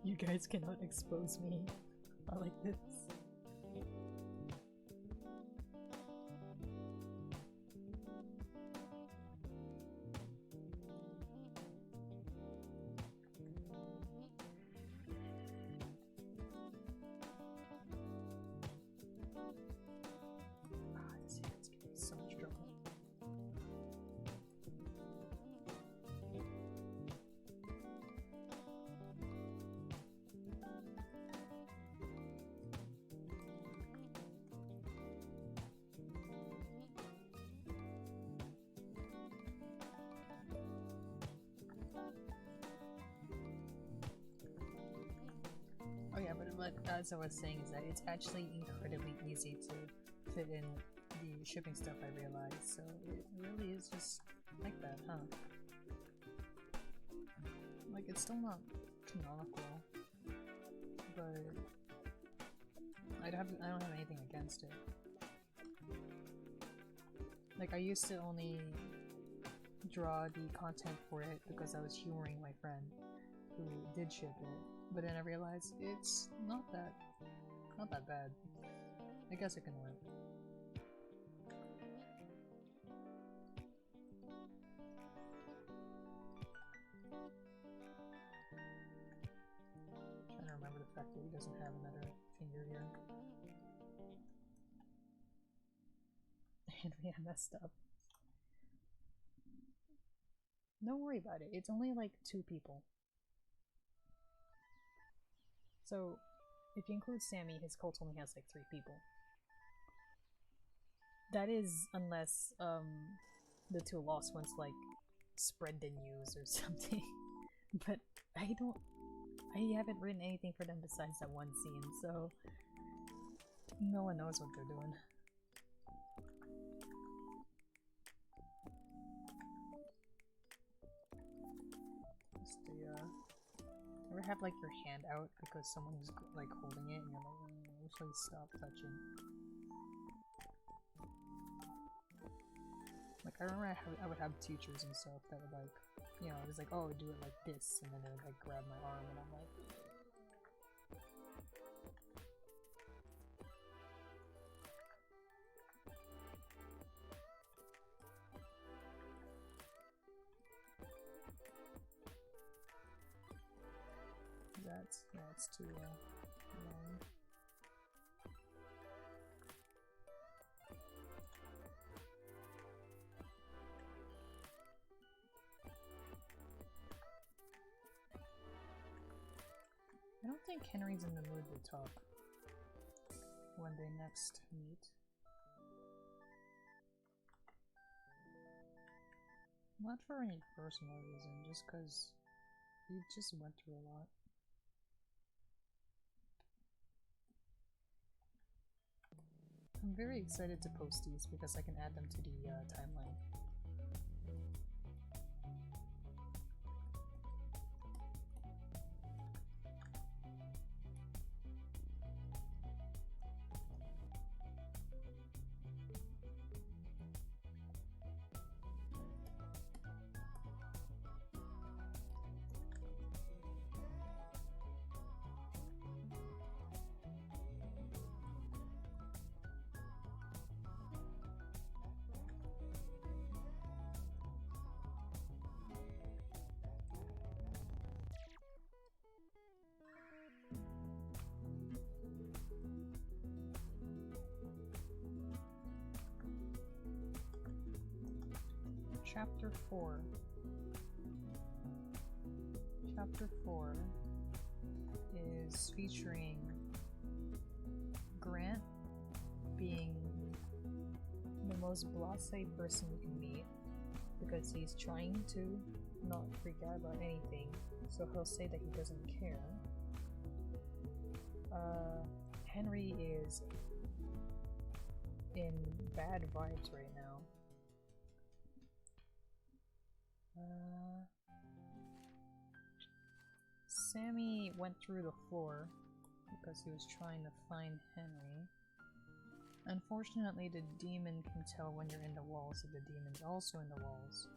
You guys cannot expose me. I like this. This hand's getting so much trouble. Oh yeah, but as I was saying is that it's actually incredibly easy to fit in the shipping stuff, I realized, so it really is just like that, huh? Like, it's still not canonical, but I don't have anything against it. Like, I used to only draw the content for it because I was humoring my friend who did ship it, but then I realized it's not that. Not that bad. I guess it can work. Trying to remember the fact that he doesn't have another finger here. And we messed up. Don't worry about it. It's only like 2 people. So, if you include Sammy, his cult only has like 3 people. That is unless the 2 lost ones like spread the news or something. But I haven't written anything for them besides that one scene, so no one knows what they're doing. Ever have like your hand out because someone's like holding it and you're like, please stop touching. Like I remember I would have teachers and stuff that would like, you know, it was like, oh, do it like this, and then they would like grab my arm and I'm like, that's too long. I don't think Henry's in the mood to talk when they next meet. Not for any personal reason, just because he just went through a lot. I'm very excited to post these because I can add them to the timeline. Chapter 4. Chapter 4 is featuring Grant being the most blasé person you can meet because he's trying to not freak out about anything, so he'll say that he doesn't care. Henry is in bad vibes right now. Sammy went through the floor because he was trying to find Henry. Unfortunately, the demon can tell when you're in the walls if the demon's also in the walls.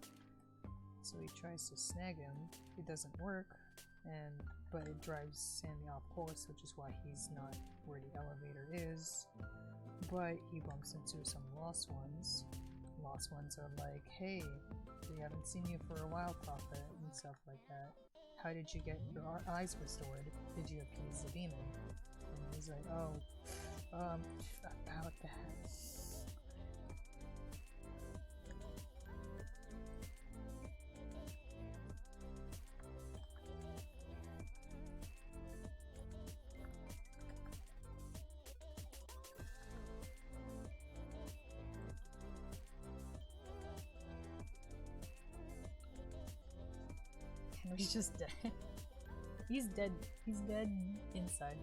So he tries to snag him. It doesn't work, but it drives Sammy off course, which is why he's not where the elevator is. But he bumps into some lost ones. Lost ones are like, hey, we haven't seen you for a while, Prophet, and stuff like that. How did you get your eyes restored? Did you appease the demon? And he's like, oh, about that. Henry's just dead. He's dead. He's dead inside.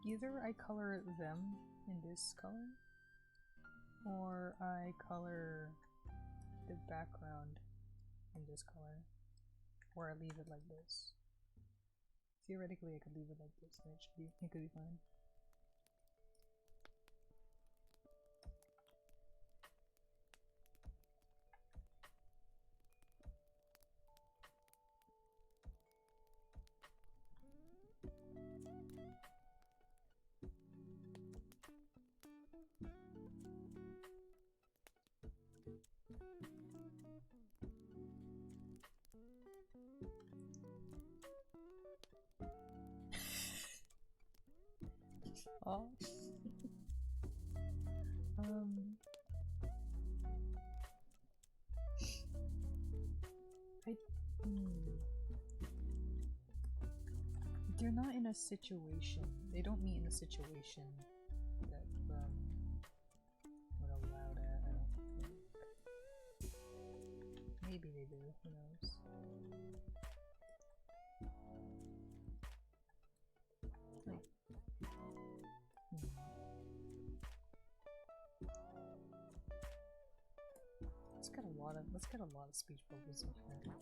Either I color them in this color, or I color the background in this color. Or I leave it like this. Theoretically, I could leave it like this, and it could be fine. Oh. They're not in a situation. They don't meet in a situation that would allow that. I don't think. Maybe they do. Who knows? Like, let's get a lot of speech bubbles in here.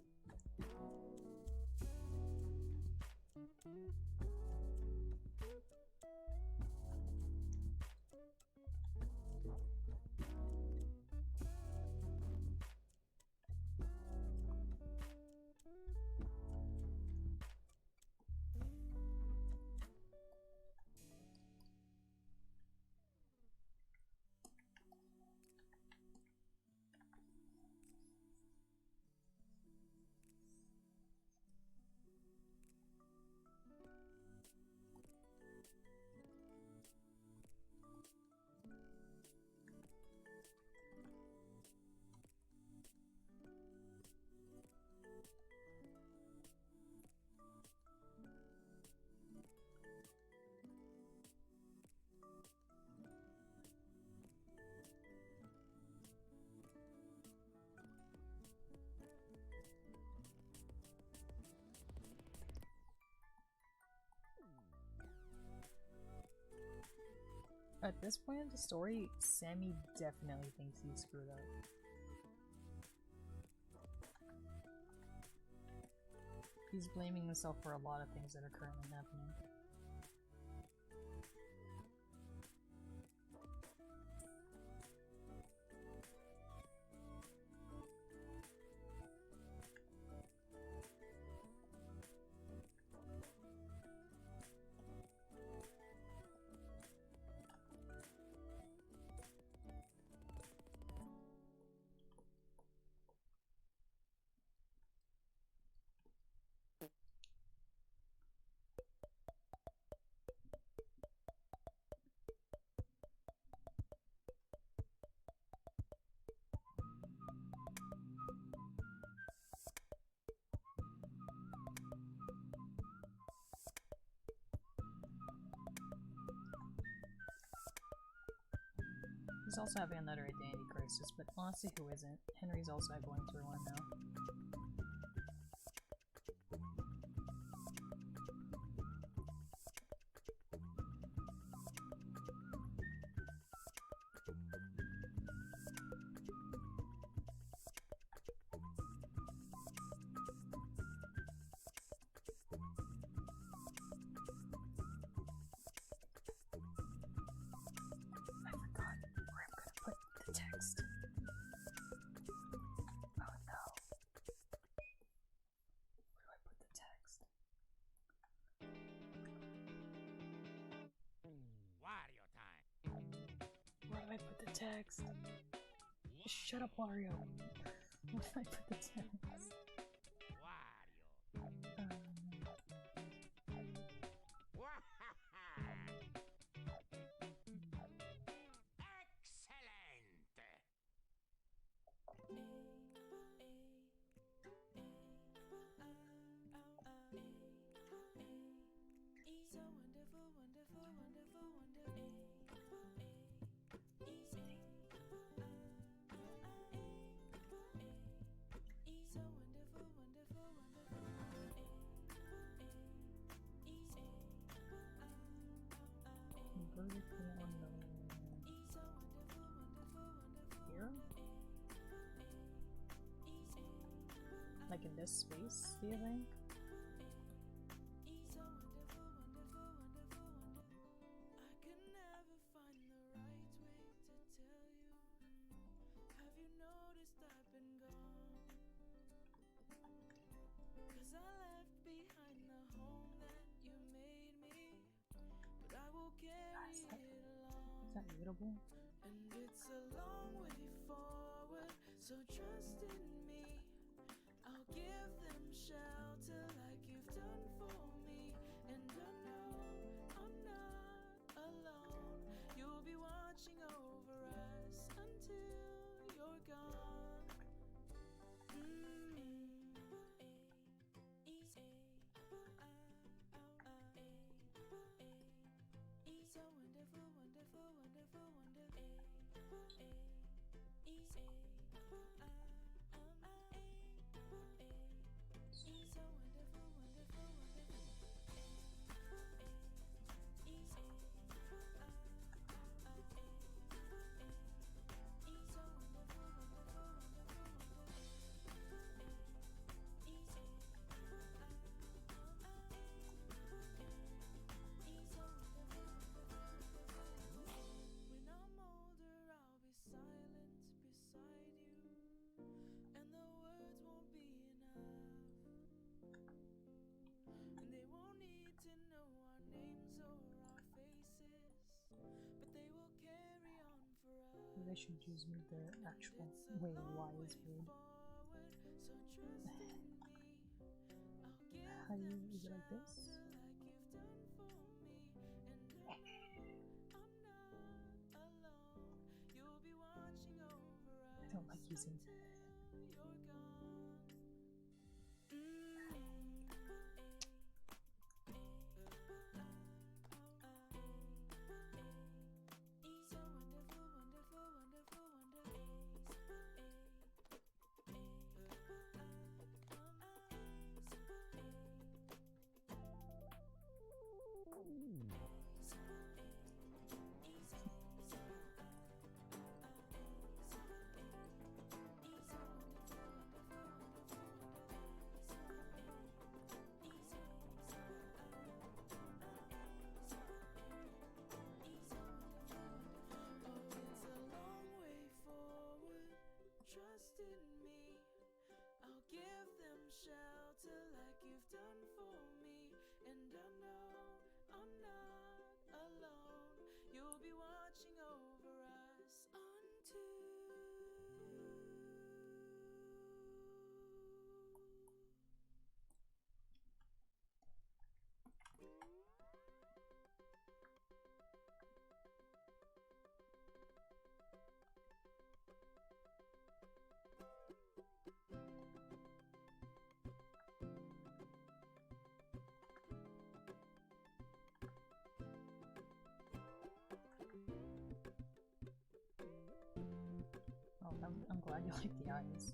At this point in the story, Sammy definitely thinks he screwed up. He's blaming himself for a lot of things that are currently happening. He's also having another identity crisis, but honestly, who isn't? Henry's also going through one now. Text. Shut up, Wario. Where did I put the text? Here? Like like in this space, do you think? Is that readable? And it's a long way forward, so trust in me. I'll give them shelter like you've done for me. And I know I'm not alone. You'll be watching over us until you're gone. So wonderful, wonderful, wonderful, wonderful. So wonderful, wonderful, when I'm older, I'll be silent beside you, and the words won't be enough. And they won't need to know our names or our faces, but they will carry on for us. Maybe I should use the actual way Y is weird. So trust in me. I'll How do you use it like this? like you've done for me. And I know I'm not alone. You'll be watching over us. I don't like using until you're gone. So wonderful, wonderful, wonderful, it's a long way forward. Trust in me. I'll give them shelter like you've done for me. And I know I'm not alone. You'll be watching over us until Oh, I'm glad you like the eyes.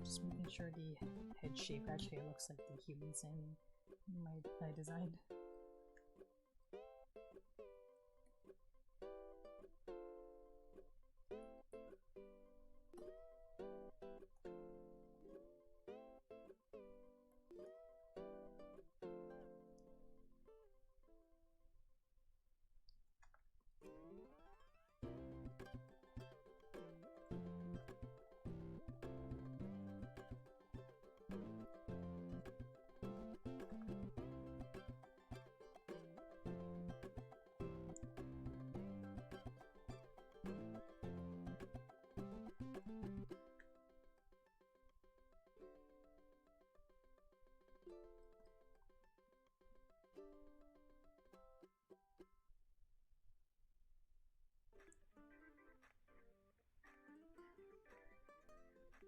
Just making sure the head shape actually looks like the humans in my design.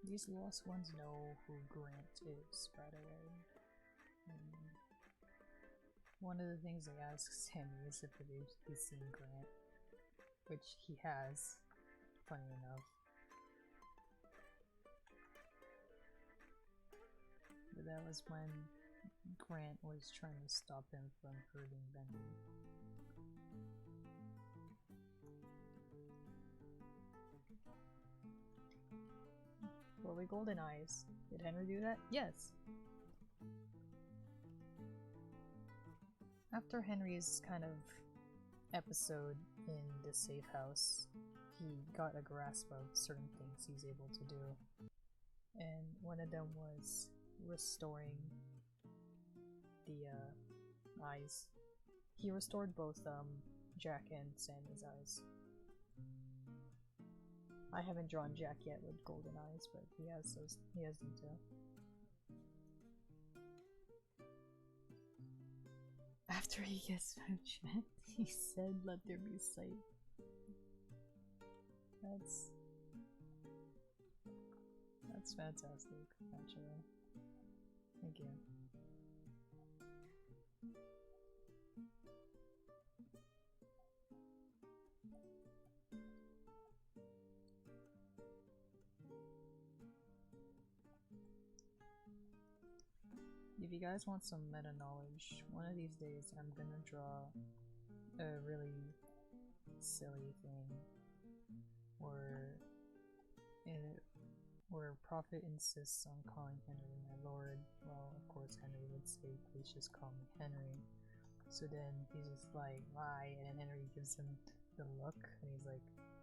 These lost ones know who Grant is, by the way. One of the things they ask Sammy is if he's seen Grant, which he has, funny enough. But that was when Grant was trying to stop him from hurting Bendy. Were we golden eyes? Did Henry do that? Yes. After Henry's kind of episode in the safe house, he got a grasp of certain things he's able to do. And one of them was restoring the eyes. He restored both Jack and Sammy's eyes. I haven't drawn Jack yet with golden eyes, but he has them too. After he gets checked, he said, "Let there be sight." That's fantastic, actually. Thank you. If you guys want some meta knowledge, one of these days I'm gonna draw a really silly thing where Prophet insists on calling Henry my lord. Well, of course Henry would say, "Please just call me Henry." So then he's just like, "Why?" And Henry gives him the look, and he's like,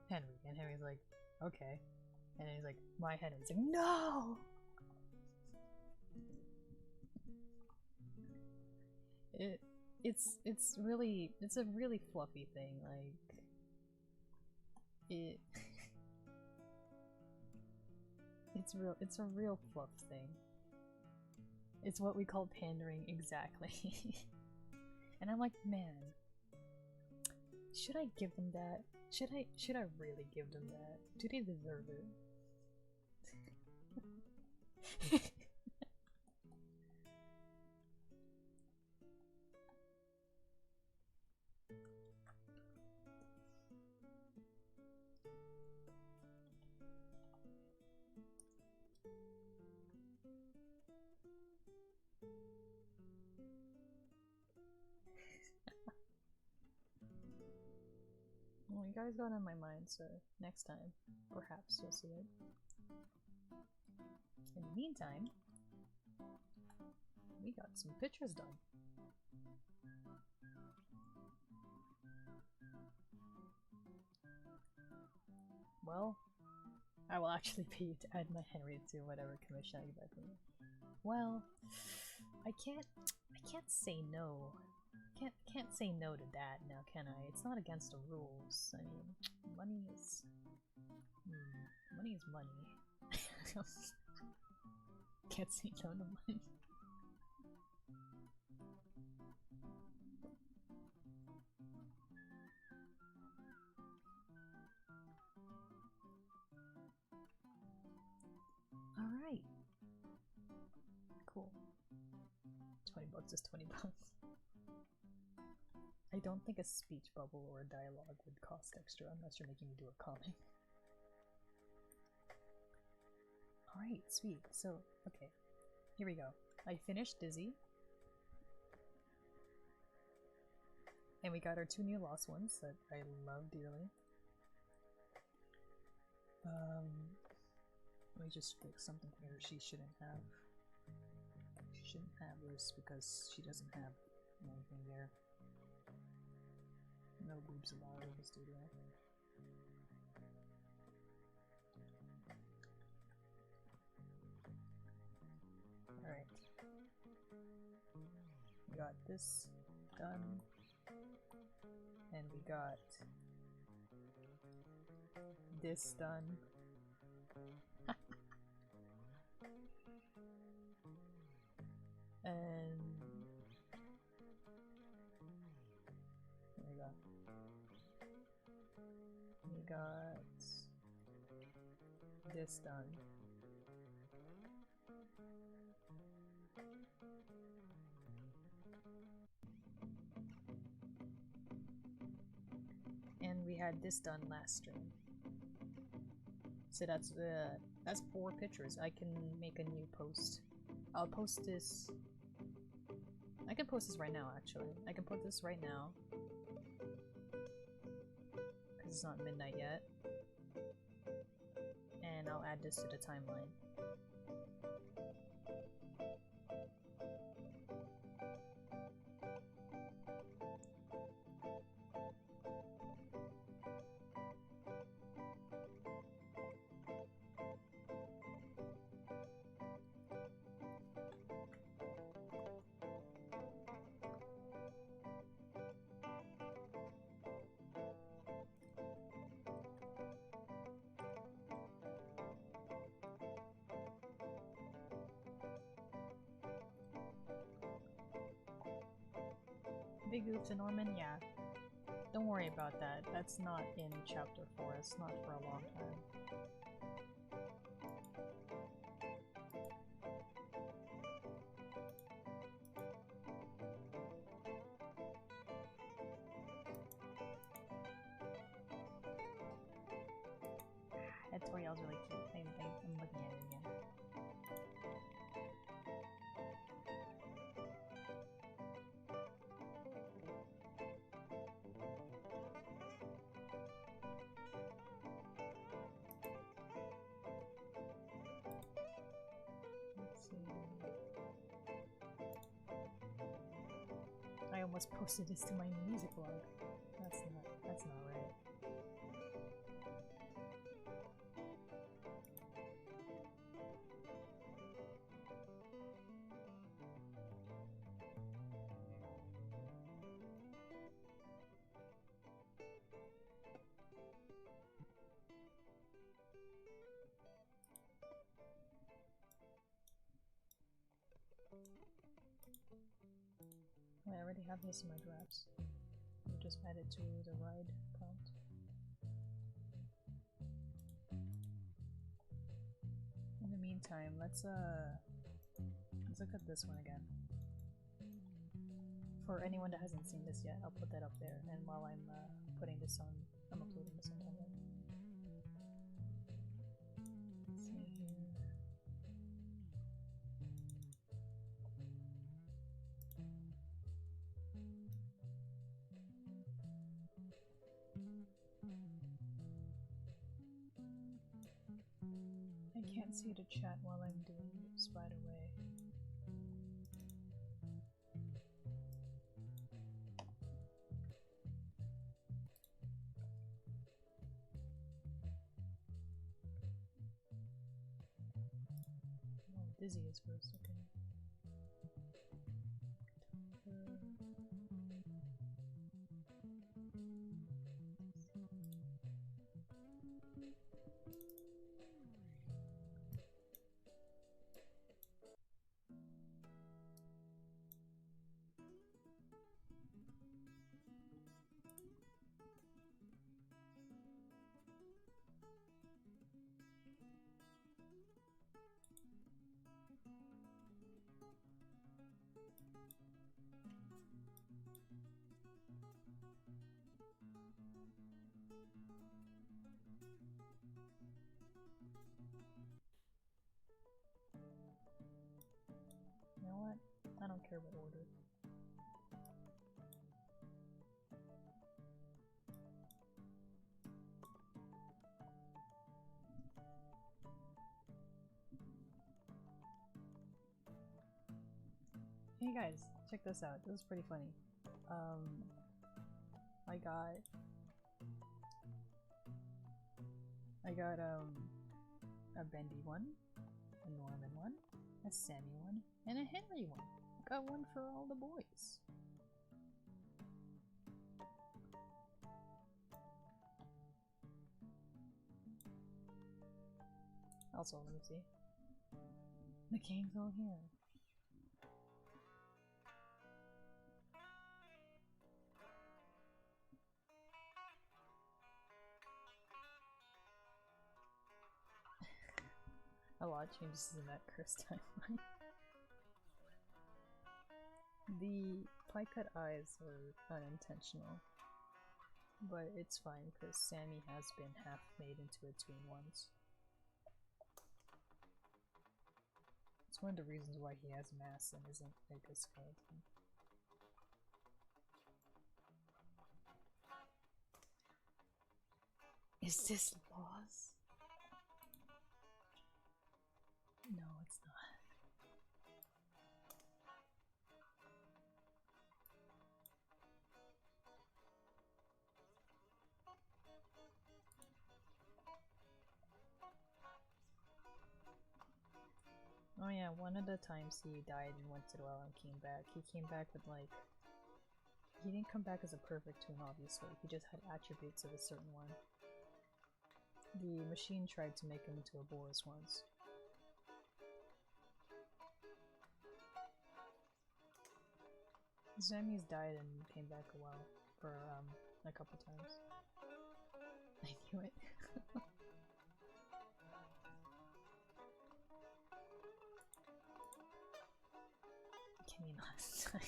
"Henry," and Henry's like, "Okay," and then he's like, "My Henry." He's like, "No!" It's a really fluffy thing, like it's a real fluff thing. It's what we call pandering, exactly. And I'm like, man, should I give them that? Should I really give them that? Do they deserve it? Well, you guys got on my mind, so next time, perhaps you'll see it. In the meantime, we got some pictures done. Well, I will actually pay you to add my Henry to whatever commission I get from you. Well, I can't say no. Can't say no to that now, can I? It's not against the rules. I mean, money is money. Can't say no to money. Alright. Cool. 20 bucks is 20 bucks. I don't think a speech bubble or a dialogue would cost extra unless you're making me do a comic. Alright, sweet. So, okay. Here we go. I finished Dizzy. And we got our 2 new lost ones that I love dearly. Let me just fix something here she shouldn't have. She shouldn't have this because she doesn't have anything there. No boobs allowed in the studio. Alright. We got this done. And we got this done. And there we go. We got this done. And we had this done last stream. So that's 4 pictures. I can make a new post. I'll post this I can post this right now, actually. I can put this right now. Because it's not midnight yet. And I'll add this to the timeline. Big oof to Norman? Yeah. Don't worry about that. That's not in chapter 4. It's not for a long time. That Toriel's really cute. I'm looking at it again. I almost posted this to my music blog. That's not right. I already have this in my drafts. I'll just add it to the ride prompt. In the meantime, let's look at this one again. For anyone that hasn't seen this yet, I'll put that up there. And while I'm putting this on, I'm uploading this on timeline. Let's see here. I can't see the chat while I'm doing this, by the way. Oh, Dizzy is first, okay. You know what? I don't care what order. Hey guys, check this out. This is pretty funny. I got a Bendy one, a Norman one, a Sammy one, and a Henry one. Got one for all the boys. Also, let me see. The gang's all here. A lot of changes in that cursed timeline. The pie cut eyes were unintentional, but it's fine because Sammy has been half made into a twin once. It's one of the reasons why he has mass and isn't like a skeleton. Is this loss? No, it's not. Oh yeah, one of the times he died and went to the well and came back, he came back with like... He didn't come back as a perfect toon, obviously. He just had attributes of a certain one. The machine tried to make him into a Boris once. Zami's died and came back a while for a couple times. I knew it. Give me last time.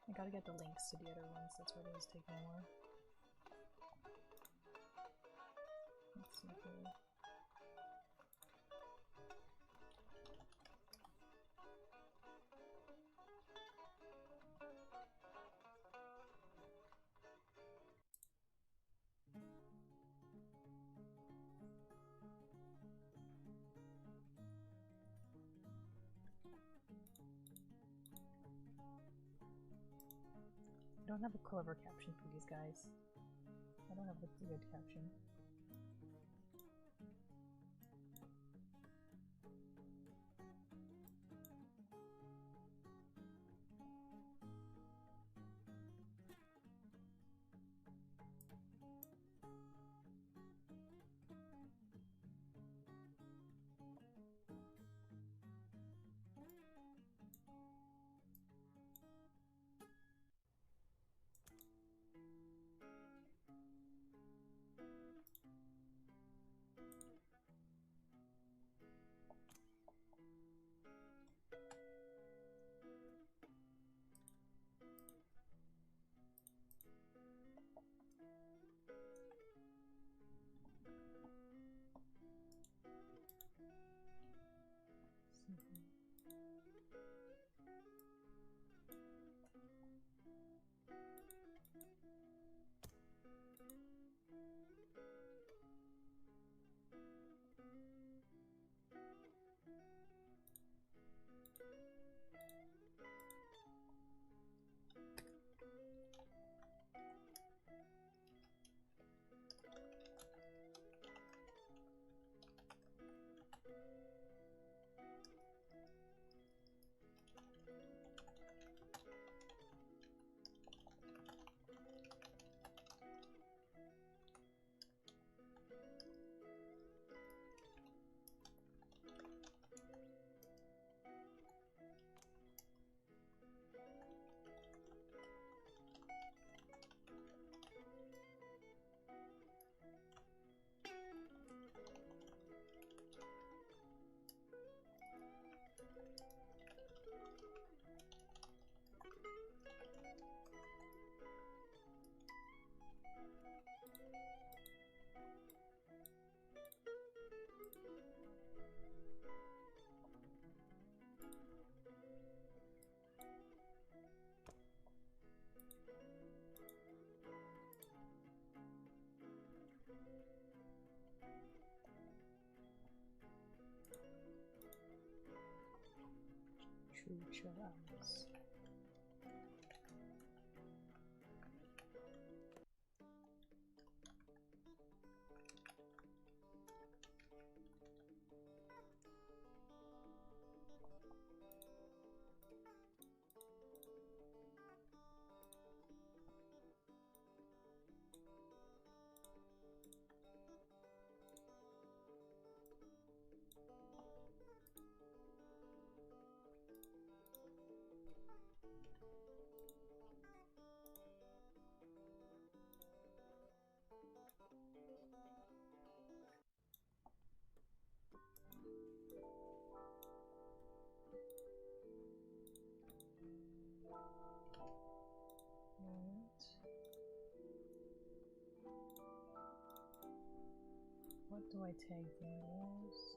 I gotta get the links to the other ones, that's why it was taking more. Let's see here. I don't have a clever caption for these guys. I don't have a good caption. True charms. What do I tag there as?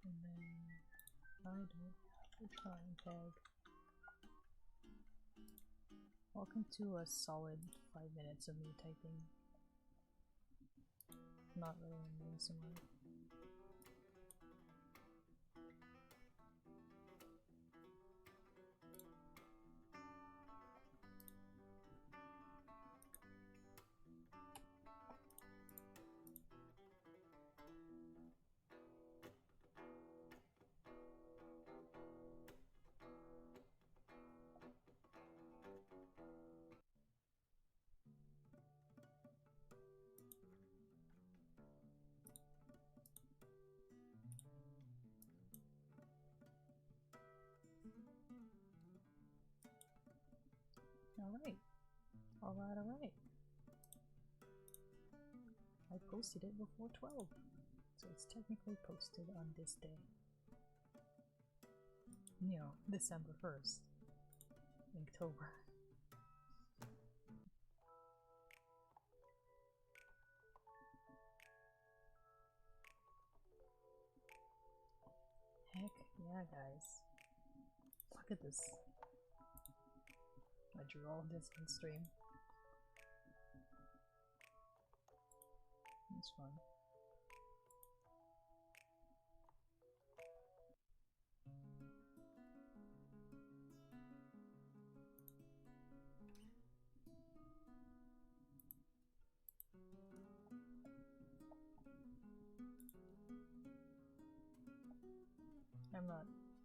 And then I don't have a trying tag. Welcome to a solid 5 minutes of me typing. Not really in ASMR. Alright. Alright. I posted it before 12, so it's technically posted on this day. You know, December 1st. Inktober. Heck yeah, guys. Look at this. I drew all this on stream. It's fun.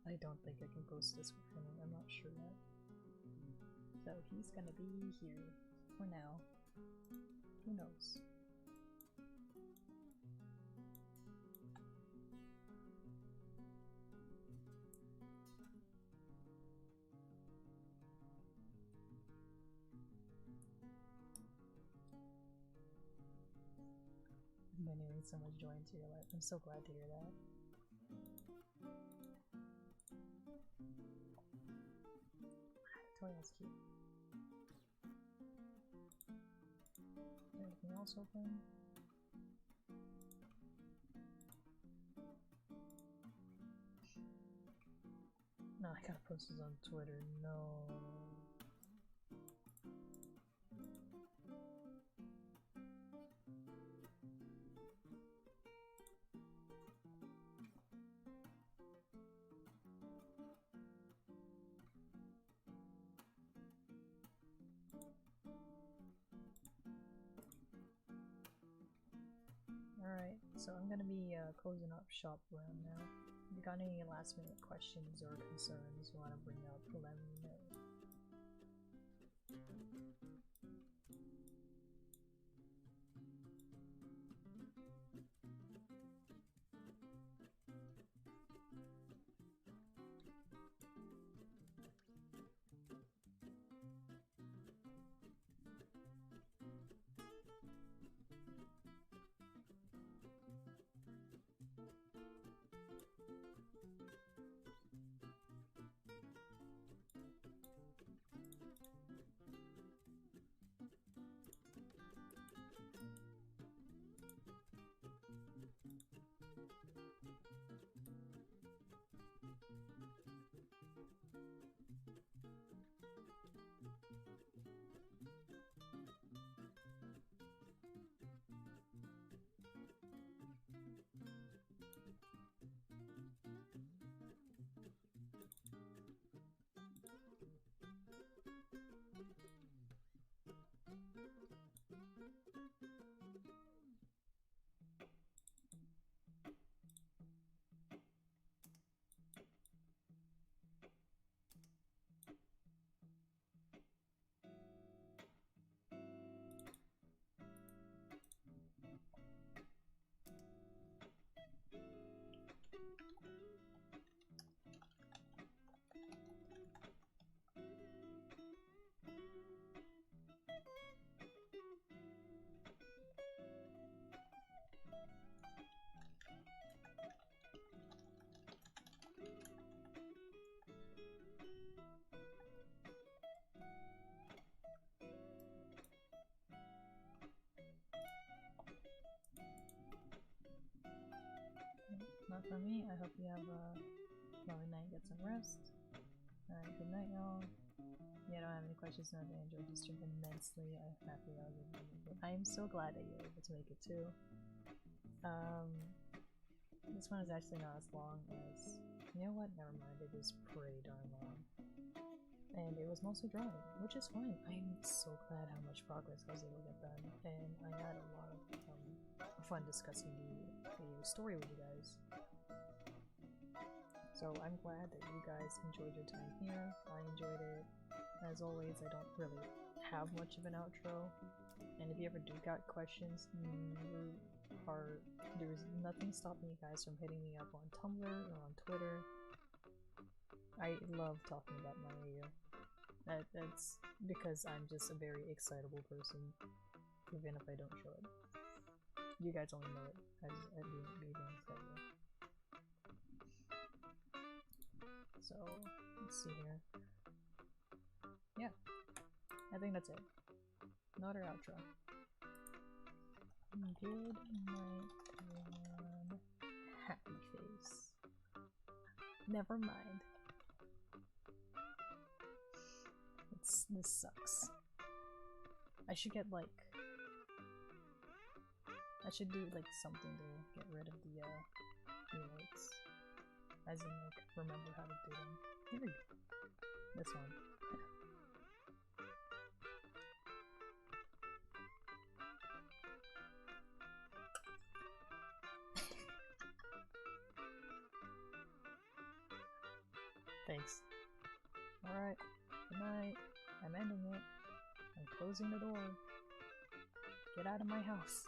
I don't think I can post this with him. I'm not sure yet. So he's gonna be here for now. Who knows? I'm renewing so much joy into your life. I'm so glad to hear that. Toy's cute. Anything else open? No, I gotta post this on Twitter. No. Alright, so I'm gonna be closing up shop around now. If you got any last minute questions or concerns you want to bring up, let me know. for me. I hope you have a lovely night, get some rest. Alright, good night, y'all. Yeah, I don't have any questions. No, I enjoyed this stream immensely. I'm happy I was able to make it. I am so glad that you were able to make it too. This one is actually not as long as... You know what? Never mind. It is pretty darn long. And it was mostly drawing, which is fine. I'm so glad how much progress I was able to get done. And I had a lot of fun discussing the story with you guys. So I'm glad that you guys enjoyed your time here. I enjoyed it. As always, I don't really have much of an outro. And if you ever do got questions, there's nothing stopping you guys from hitting me up on Tumblr or on Twitter. I love talking about my AU. That's because I'm just a very excitable person, even if I don't show it. You guys only know it as me being excitable. So, let's see here. Yeah, I think that's it. Not our outro. Good night, everyone. Happy face. Never mind. This sucks. I should get like... I should do like something to get rid of the emotes. As in like remember how to do them. Here we go. This one. Thanks. Alright. Good night. I'm ending it. I'm closing the door. Get out of my house.